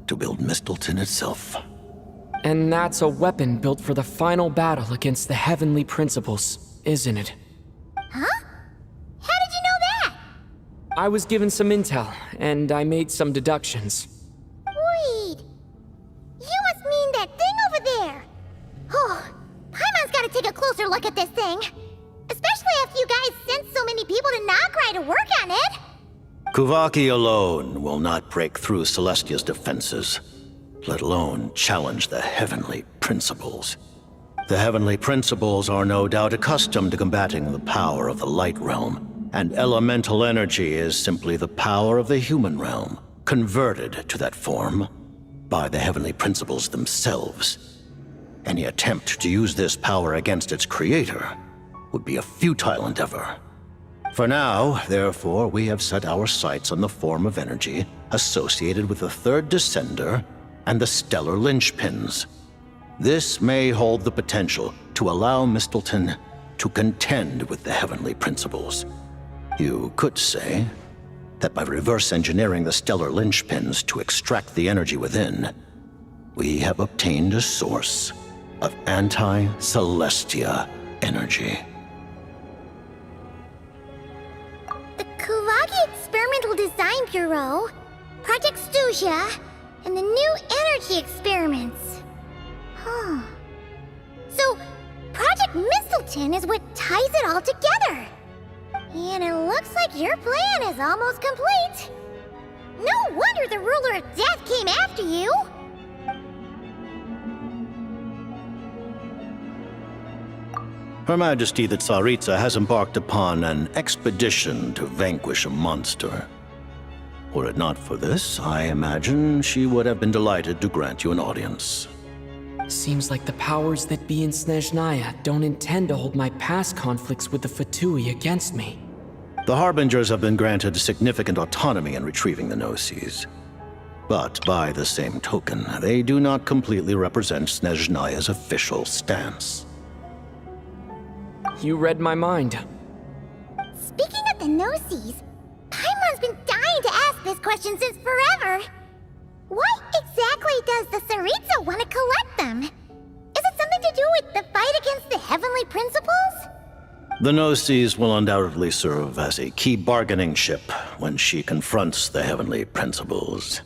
to build Mistleton itself. And that's a weapon built for the final battle against the Heavenly Principles, isn't it? Huh? How did you know that? I was given some intel, and I made some deductions. Wait. You must mean that thing over there. Oh, Paimon's gotta take a closer look at this thing. Especially after you guys sent so many people to Nocturne to work on it. Kuvaki alone will not break through Celestia's defenses, let alone challenge the Heavenly Principles. The Heavenly Principles are no doubt accustomed to combating the power of the Light Realm, and elemental energy is simply the power of the human realm, converted to that form by the Heavenly Principles themselves. Any attempt to use this power against its creator would be a futile endeavor. For now, therefore, we have set our sights on the form of energy associated with the Third Descender and the stellar linchpins. This may hold the potential to allow Mistleton to contend with the Heavenly Principles. You could say that by reverse engineering the stellar linchpins to extract the energy within, we have obtained a source of anti-Celestia energy. The Kuvaki Experimental Design Bureau, Project Stuzha, and the new energy experiments. Huh. So, Project Mistleton is what ties it all together. And it looks like your plan is almost complete. No wonder the Ruler of Death came after you. Her Majesty the Tsaritsa has embarked upon an expedition to vanquish a monster. Were it not for this, I imagine she would have been delighted to grant you an audience. Seems like the powers that be in Snezhnaya don't intend to hold my past conflicts with the Fatui against me. The Harbingers have been granted significant autonomy in retrieving the Gnosis. But by the same token, they do not completely represent Snezhnaya's official stance. You read my mind. Speaking of the Gnosis, Paimon's been dying to ask this question since forever. Why exactly does the tsaritsa want to collect them? Is it something to do with the fight against the Heavenly Principles? The Gnosis will undoubtedly serve as a key bargaining chip when she confronts the Heavenly Principles.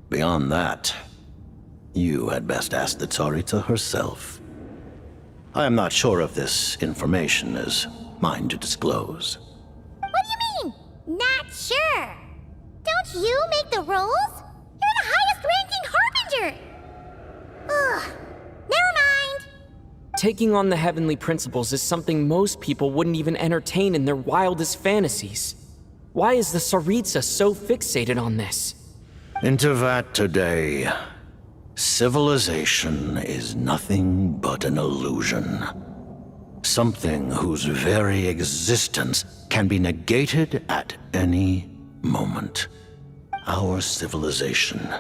Beyond that, you had best ask the tsaritsa herself. I am not sure if this information is mine to disclose. What do you mean, not sure? Don't you make the rules? You're the highest-ranking Harbinger! Ugh, never mind. Taking on the Heavenly Principles is something most people wouldn't even entertain in their wildest fantasies. Why is the tsaritsa so fixated on this? Intervat today. Civilization is nothing but an illusion. Something whose very existence can be negated at any moment. Our civilization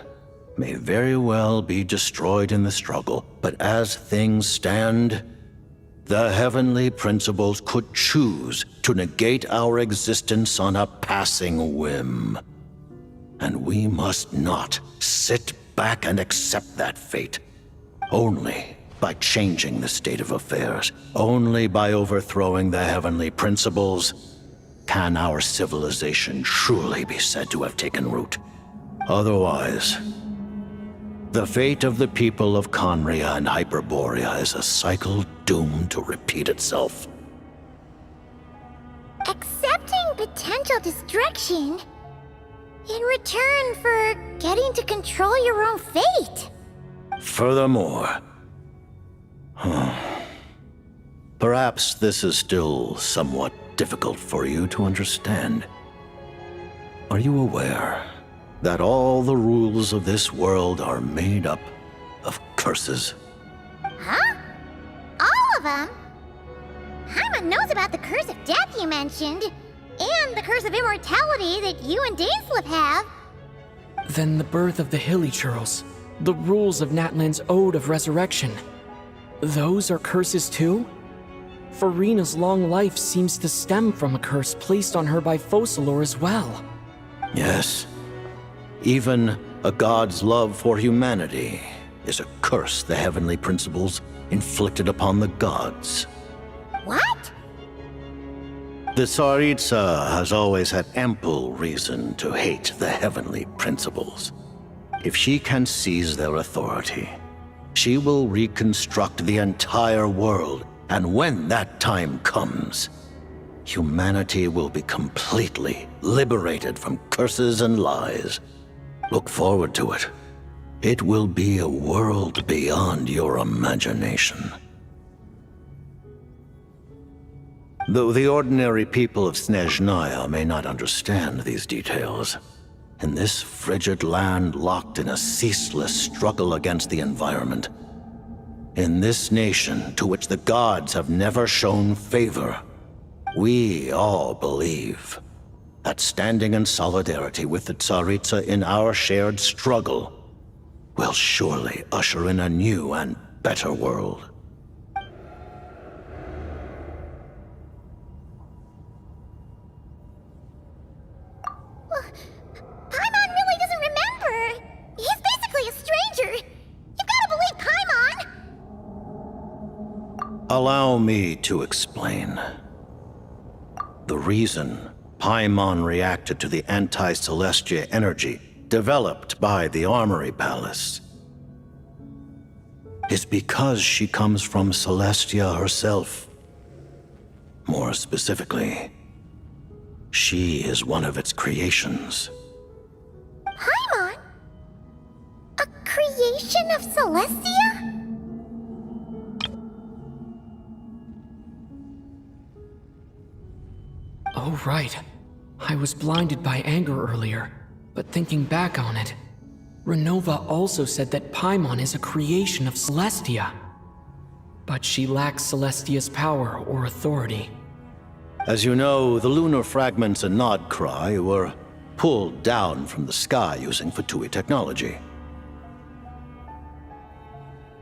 may very well be destroyed in the struggle, but as things stand, the Heavenly Principles could choose to negate our existence on a passing whim. And we must not sit back and accept that fate. Only by changing the state of affairs, only by overthrowing the Heavenly Principles, can our civilization truly be said to have taken root. Otherwise, the fate of the people of Conria and Hyperborea is a cycle doomed to repeat itself. Accepting potential destruction in return for getting to control your own fate. Furthermore, perhaps this is still somewhat difficult for you to understand. Are you aware that all the rules of this world are made up of curses? Huh? All of them? Paimon knows about the curse of death you mentioned, and the curse of immortality that you and Daislip have. Then the birth of the Hilly Churls, the rules of Natlan's Ode of Resurrection. Those are curses too? Farina's long life seems to stem from a curse placed on her by Focalor as well. Yes. Even a god's love for humanity is a curse the heavenly principles inflicted upon the gods. What? The Tsaritsa has always had ample reason to hate the heavenly principles. If she can seize their authority, she will reconstruct the entire world, and when that time comes, humanity will be completely liberated from curses and lies. Look forward to it. It will be a world beyond your imagination. Though the ordinary people of Snezhnaya may not understand these details, in this frigid land locked in a ceaseless struggle against the environment, in this nation to which the gods have never shown favor, we all believe that standing in solidarity with the Tsaritsa in our shared struggle will surely usher in a new and better world. Paimon really doesn't remember! He's basically a stranger! You've gotta believe Paimon! Allow me to explain. The reason Paimon reacted to the anti-Celestia energy developed by the Armory Palace is because she comes from Celestia herself. More specifically, she is one of its creations. Paimon? A creation of Celestia? Oh, right. I was blinded by anger earlier, but thinking back on it, Ronova also said that Paimon is a creation of Celestia. But she lacks Celestia's power or authority. As you know, the lunar fragments in Nodcry were pulled down from the sky using Fatui technology.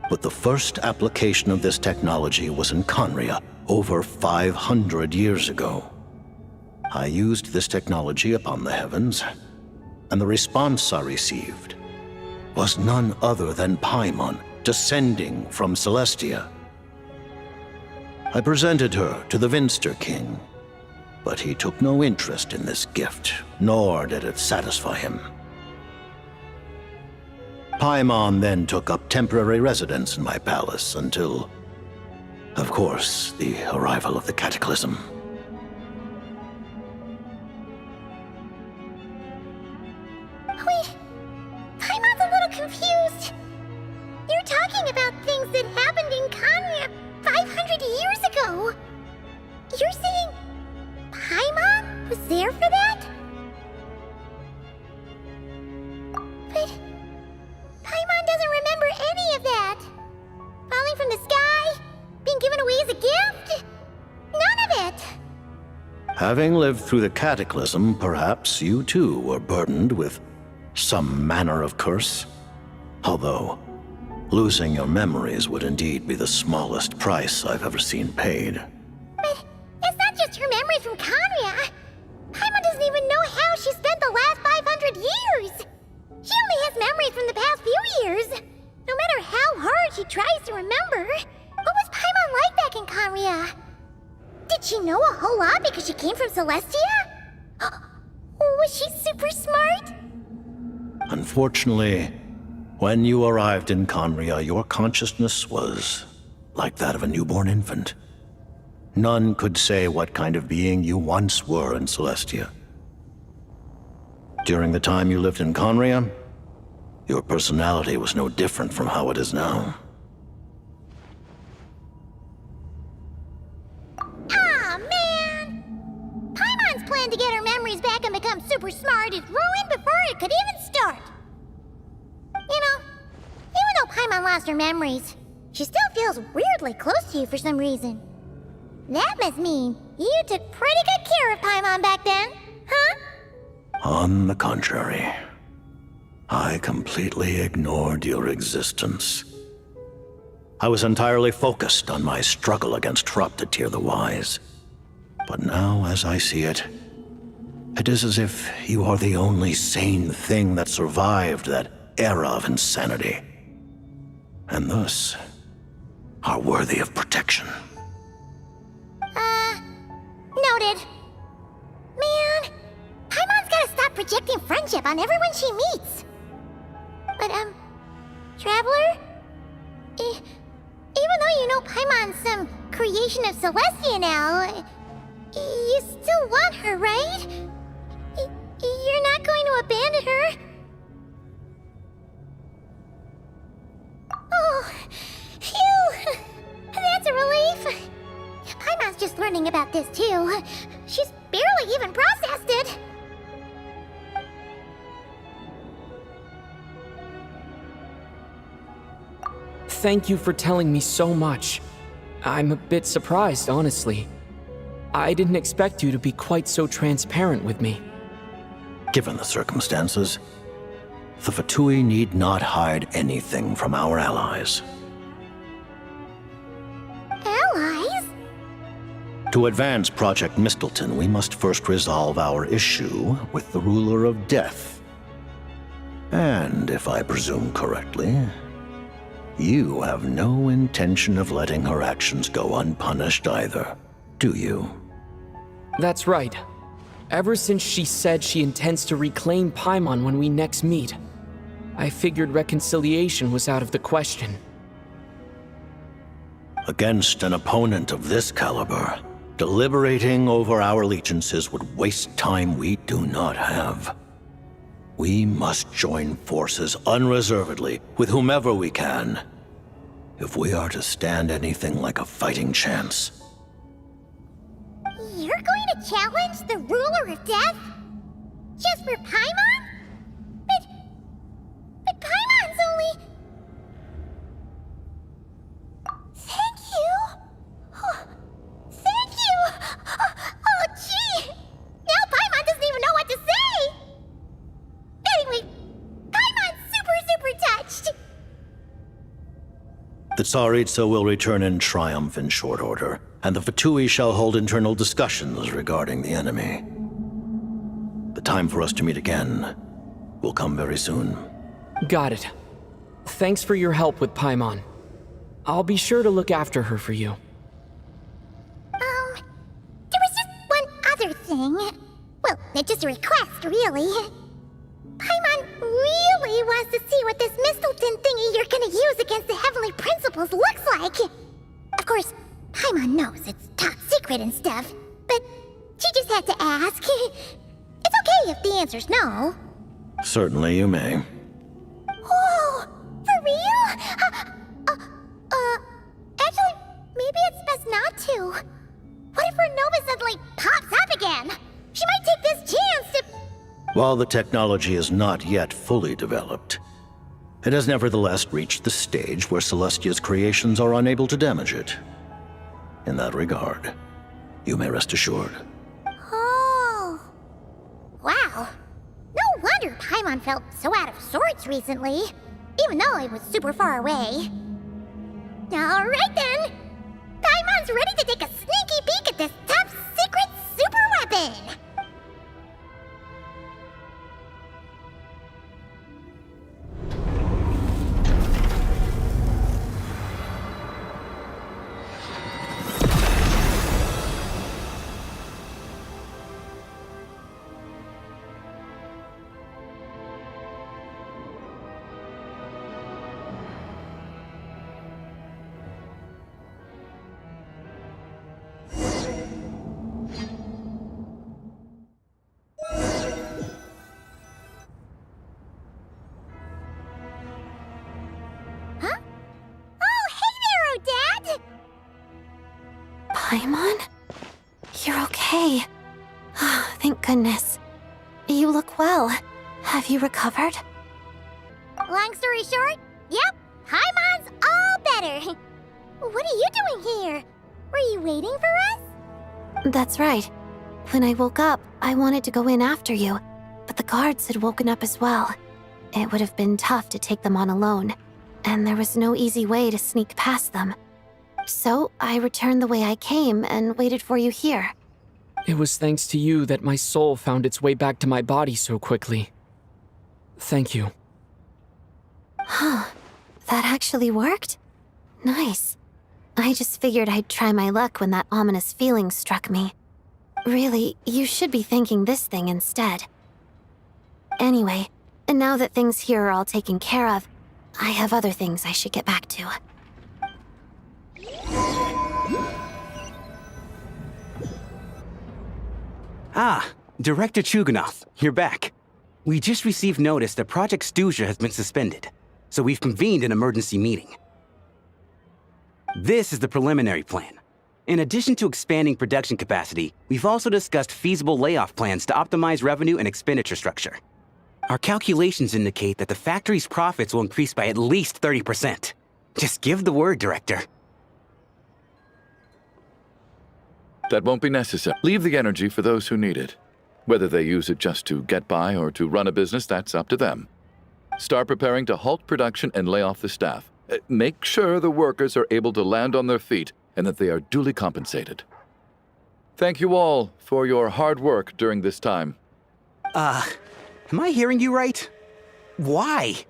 But the first application of this technology was in Conria over 500 years ago. I used this technology upon the heavens, and the response I received was none other than Paimon descending from Celestia. I presented her to the Vinster King, but he took no interest in this gift, nor did it satisfy him. Paimon then took up temporary residence in my palace until, of course, the arrival of the Cataclysm. Wait, Paimon's a little confused. You're talking about things that happened in Conria 500 years ago. You're saying Paimon was there for that? But Paimon doesn't remember any of that. Falling from the sky, being given away as a gift, none of it. Having lived through the Cataclysm, perhaps you too were burdened with some manner of curse. Although, losing your memories would indeed be the smallest price I've ever seen paid. But it's not just her memories from Conria. Paimon doesn't even know how she spent the last 500 years. She only has memories from the past few years. No matter how hard she tries to remember, what was Paimon like back in Conria? Did she know a whole lot because she came from Celestia? Was she super smart? Unfortunately, when you arrived in Conria, your consciousness was like that of a newborn infant. None could say what kind of being you once were in Celestia. During the time you lived in Conria, your personality was no different from how it is now. Aw, man! Paimon's plan to get her memories back and become super smart is ruined before it could even start. You know, even though Paimon lost her memories, she still feels weirdly close to you for some reason. That must mean you took pretty good care of Paimon back then, huh? On the contrary, I completely ignored your existence. I was entirely focused on my struggle against Troptatir the Wise. But now, as I see it, it is as if you are the only sane thing that survived that era of insanity, and thus are worthy of protection. Noted. Man, Paimon's gotta stop projecting friendship on everyone she meets. But, Traveler? Even though you know Paimon's some creation of Celestia now, you still want her, right? You're not going to abandon her? Oh, phew! That's a relief. Paimon's just learning about this, too. She's barely even processed it. Thank you for telling me so much. I'm a bit surprised, honestly. I didn't expect you to be quite so transparent with me. Given the circumstances, the Fatui need not hide anything from our allies. Allies? To advance Project Mistleton, we must first resolve our issue with the Ruler of Death. And, if I presume correctly, you have no intention of letting her actions go unpunished either, do you? That's right. Ever since she said she intends to reclaim Paimon when we next meet, I figured reconciliation was out of the question. Against an opponent of this caliber, deliberating over our allegiances would waste time we do not have. We must join forces unreservedly with whomever we can, if we are to stand anything like a fighting chance. You're going to challenge the Ruler of Death? Just for Paimon? But Paimon's only... Thank you! Oh, thank you! Oh, gee! Now Paimon doesn't even know what to say! Anyway, Paimon's super touched! The tsaritsa will return in triumph in short order, and the Fatui shall hold internal discussions regarding the enemy. The time for us to meet again will come very soon. Got it. Thanks for your help with Paimon. I'll be sure to look after her for you. There was just one other thing. Well, it's just a request, really. Paimon really wants to see what this Mistleton thingy you're gonna use against the Heavenly Principles looks like. Of course, Paimon knows it's top secret and stuff, but she just had to ask. It's okay if the answer's no. Certainly you may. Whoa, for real? Actually, maybe it's best not to. What if Ronova suddenly pops up again? She might take this chance to... While the technology is not yet fully developed, it has nevertheless reached the stage where Celestia's creations are unable to damage it. In that regard, you may rest assured. Oh. Wow. No wonder Paimon felt so out of sorts recently, even though it was super far away. Alright then! Paimon's ready to take a sneaky peek at this top secret super weapon! Paimon? You're okay. Thank goodness. You look well. Have you recovered? Long story short, yep, Paimon's all better. What are you doing here? Were you waiting for us? That's right. When I woke up, I wanted to go in after you, but the guards had woken up as well. It would have been tough to take them on alone, and there was no easy way to sneak past them. So I returned the way I came and waited for you here. It was thanks to you that my soul found its way back to my body so quickly. Thank you. Huh. That actually worked? Nice. I just figured I'd try my luck when that ominous feeling struck me. Really, you should be thanking this thing instead. Anyway, and now that things here are all taken care of, I have other things I should get back to. Ah, Director Chuganov, you're back. We just received notice that Project Stuzha has been suspended, so we've convened an emergency meeting. This is the preliminary plan. In addition to expanding production capacity, we've also discussed feasible layoff plans to optimize revenue and expenditure structure. Our calculations indicate that the factory's profits will increase by at least 30%. Just give the word, Director. That won't be necessary. Leave the energy for those who need it. Whether they use it just to get by or to run a business, that's up to them. Start preparing to halt production and lay off the staff. Make sure the workers are able to land on their feet and that they are duly compensated. Thank you all for your hard work during this time. Am I hearing you right? Why?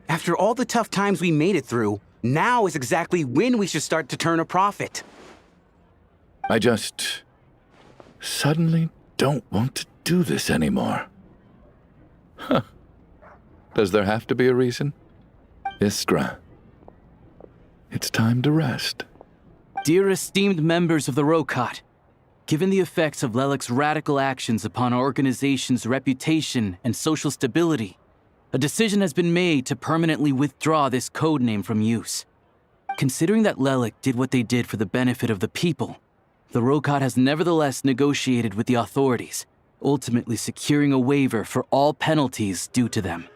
After all the tough times we made it through, now is exactly when we should start to turn a profit. I just suddenly don't want to do this anymore. Huh. Does there have to be a reason? Iskra, it's time to rest. Dear esteemed members of the Rokat, given the effects of Lelik's radical actions upon our organization's reputation and social stability, a decision has been made to permanently withdraw this codename from use. Considering that Lelik did what they did for the benefit of the people, the Rokat has nevertheless negotiated with the authorities, ultimately securing a waiver for all penalties due to them.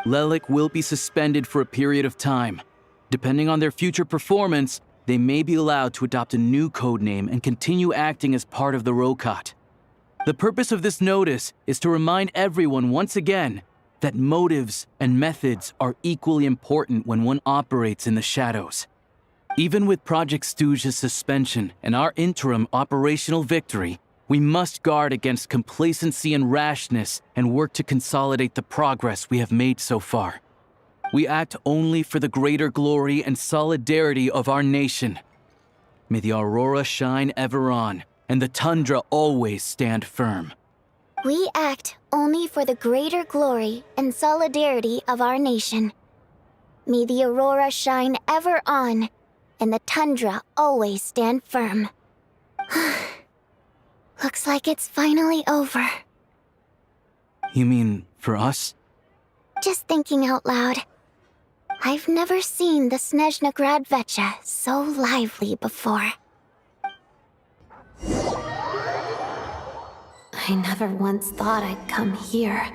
Lelik will be suspended for a period of time. Depending on their future performance, they may be allowed to adopt a new codename and continue acting as part of the Rokat. The purpose of this notice is to remind everyone once again that motives and methods are equally important when one operates in the shadows. Even with Project Stuzha's suspension and our interim operational victory, we must guard against complacency and rashness and work to consolidate the progress we have made so far. We act only for the greater glory and solidarity of our nation. May the aurora shine ever on, and the tundra always stand firm. We act only for the greater glory and solidarity of our nation. May the aurora shine ever on, and the tundra always stand firm. Looks like it's finally over. You mean for us? Just thinking out loud. I've never seen the Snezhnaya Vecha so lively before. I never once thought I'd come here.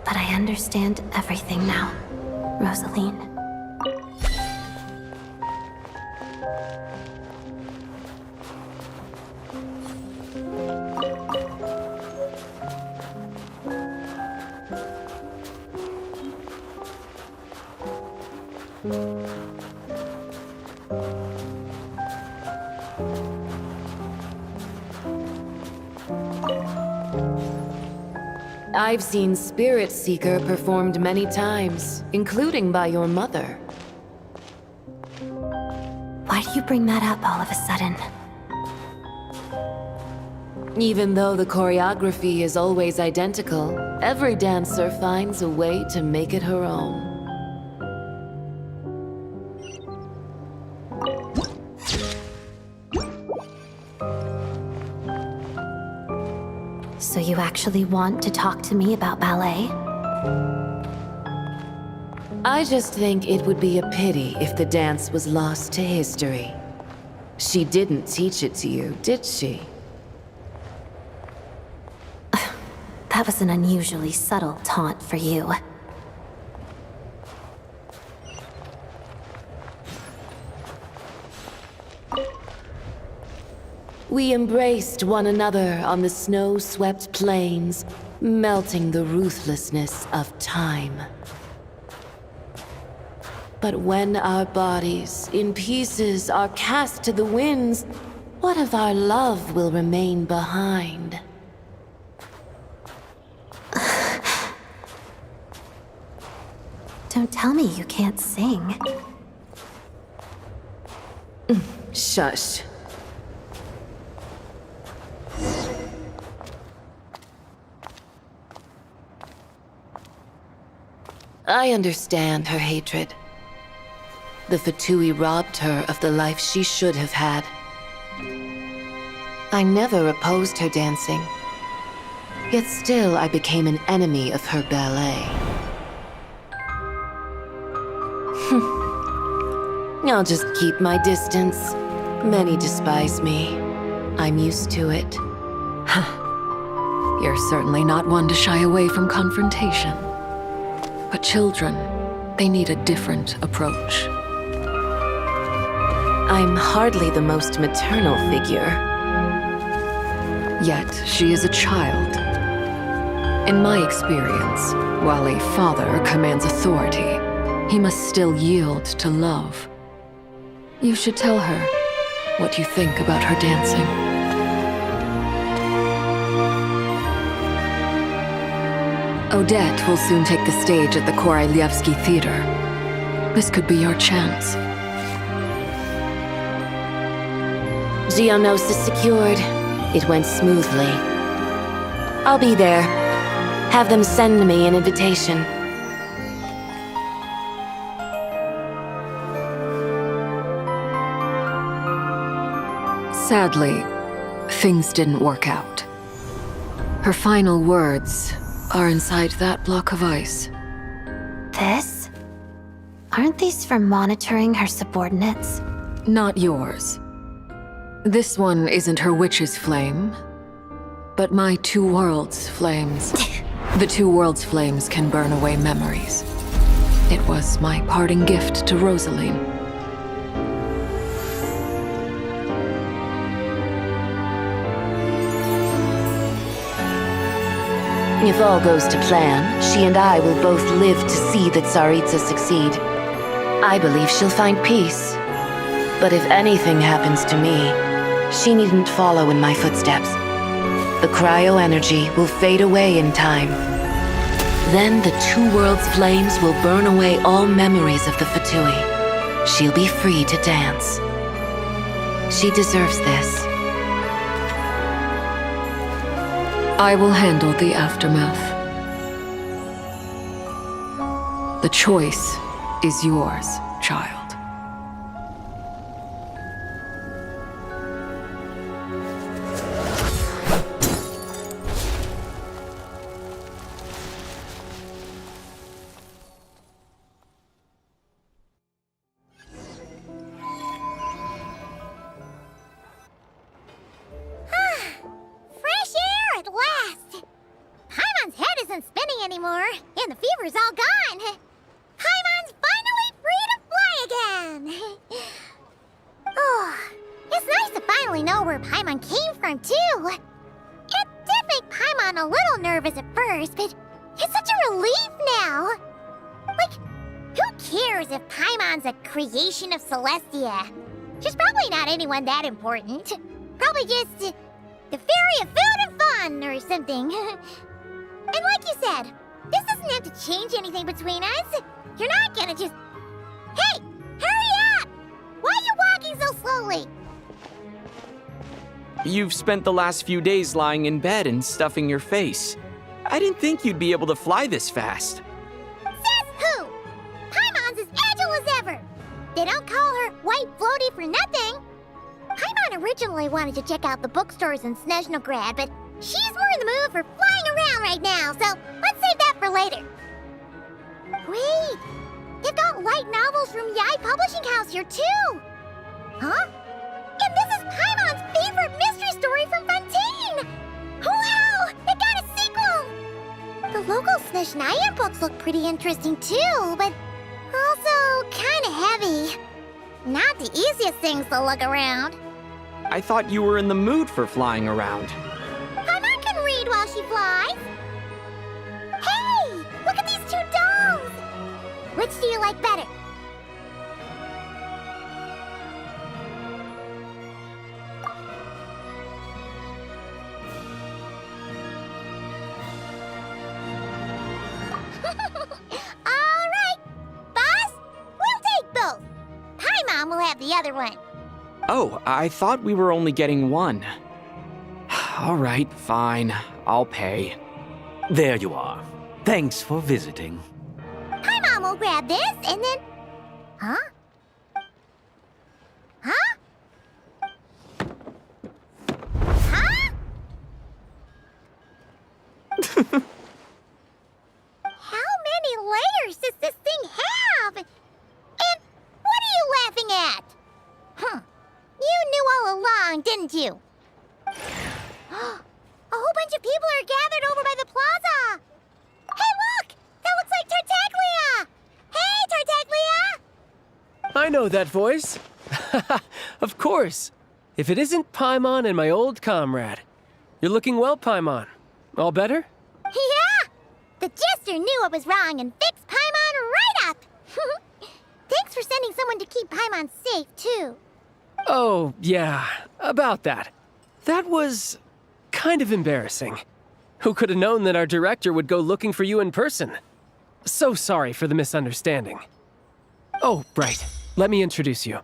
But I understand everything now, Rosaline. I've seen Spirit Seeker performed many times, including by your mother. Why do you bring that up all of a sudden? Even though the choreography is always identical, every dancer finds a way to make it her own. So you actually want to talk to me about ballet? I just think it would be a pity if the dance was lost to history. She didn't teach it to you, did she? That was an unusually subtle taunt for you. We embraced one another on the snow-swept plains, melting the ruthlessness of time. But when our bodies, in pieces, are cast to the winds, what of our love will remain behind? Don't tell me you can't sing. Shush. I understand her hatred. The Fatui robbed her of the life she should have had. I never opposed her dancing. Yet still I became an enemy of her ballet. I'll just keep my distance. Many despise me. I'm used to it. You're certainly not one to shy away from confrontation. But children, they need a different approach. I'm hardly the most maternal figure. Yet, she is a child. In my experience, while a father commands authority, he must still yield to love. You should tell her what you think about her dancing. Odette will soon take the stage at the Korylievsky Theater. This could be your chance. Geonosis secured. It went smoothly. I'll be there. Have them send me an invitation. Sadly, things didn't work out. Her final words are inside that block of ice. This? Aren't these for monitoring her subordinates? Not yours. This one isn't her witch's flame, but my two worlds' flames. The two worlds' flames can burn away memories. It was my parting gift to Rosaline. If all goes to plan, she and I will both live to see the tsaritsa succeed. I believe she'll find peace. But if anything happens to me, she needn't follow in my footsteps. The cryo-energy will fade away in time. Then the two worlds' flames will burn away all memories of the Fatui. She'll be free to dance. She deserves this. I will handle the aftermath. The choice is yours, child. Fresh air at last! Paimon's head isn't spinning anymore, and the fever's all gone. Paimon's finally free to fly again! Oh, it's nice to finally know where Paimon came from, too. It did make Paimon a little nervous at first, but it's such a relief now. Like, who cares if Paimon's a creation of Celestia? She's probably not anyone that important. Probably just the fairy of food and fun or something. And like you said, this doesn't have to change anything between us. You're not gonna just... Hey, hurry up! Why are you walking so slowly? You've spent the last few days lying in bed and stuffing your face. I didn't think you'd be able to fly this fast. Says who? Paimon's as agile as ever. They don't call her White Floaty for nothing. Paimon originally wanted to check out the bookstores in Snezhnaya, but she's more in the mood for flying around right now, so let's save that for later. Wait, they've got light novels from Yai Publishing House here too. Huh? And story from Fontaine! Wow! It got a sequel! The local Snezhnaya books look pretty interesting too, but also kinda heavy. Not the easiest things to lug around. I thought you were in the mood for flying around. Paimon can read while she flies. Hey! Look at these two dolls! Which do you like better? Alright! Boss, we'll take both. Paimon will have the other one. Oh, I thought we were only getting one. All right, fine. I'll pay. There you are. Thanks for visiting. Paimon will grab this and then... Huh? Huh? Huh? How many layers does this thing have? And what are you laughing at? Huh. You knew all along, didn't you? A whole bunch of people are gathered over by the plaza. Hey, look! That looks like Tartaglia! Hey, Tartaglia! I know that voice. Of course. If it isn't Paimon and my old comrade. You're looking well, Paimon. All better? Yeah! The jester knew I was wrong and fixed Paimon right up! Thanks for sending someone to keep Paimon safe, too. Oh, yeah. About that. That was kind of embarrassing. Who could have known that our director would go looking for you in person? So sorry for the misunderstanding. Oh, right. Let me introduce you.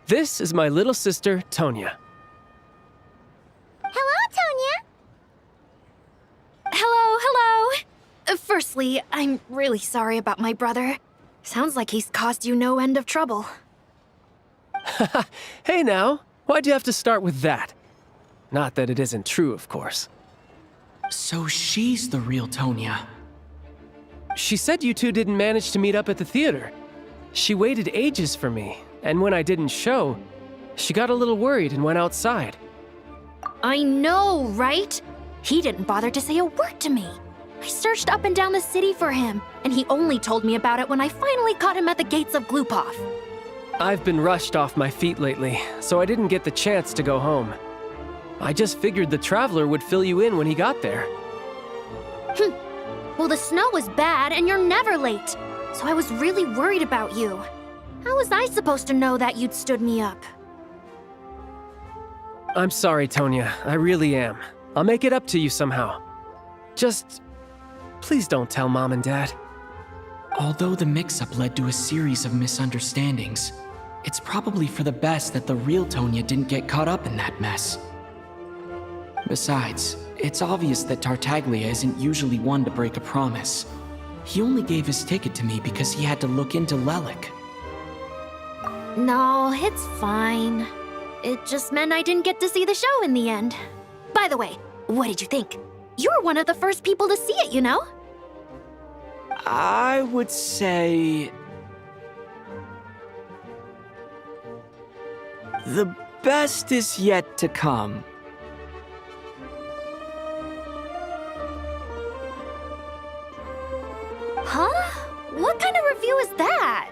This is my little sister, Tonya. Hello, Tonya. Hello. Firstly, I'm really sorry about my brother. Sounds like he's caused you no end of trouble. Hey now, why'd you have to start with that? Not that it isn't true, of course. So she's the real Tonya. She said you two didn't manage to meet up at the theater. She waited ages for me, and when I didn't show, she got a little worried and went outside. I know, right? He didn't bother to say a word to me. I searched up and down the city for him, and he only told me about it when I finally caught him at the gates of Glupov. I've been rushed off my feet lately, so I didn't get the chance to go home. I just figured the Traveler would fill you in when he got there. Well, the snow was bad, and you're never late, so I was really worried about you. How was I supposed to know that you'd stood me up? I'm sorry, Tonya. I really am. I'll make it up to you somehow. Just... please don't tell Mom and Dad. Although the mix-up led to a series of misunderstandings, it's probably for the best that the real Tonya didn't get caught up in that mess. Besides, it's obvious that Tartaglia isn't usually one to break a promise. He only gave his ticket to me because he had to look into Lelik. No, it's fine. It just meant I didn't get to see the show in the end. By the way, what did you think? You were one of the first people to see it, you know? I would say... the best is yet to come. Huh? What kind of review is that?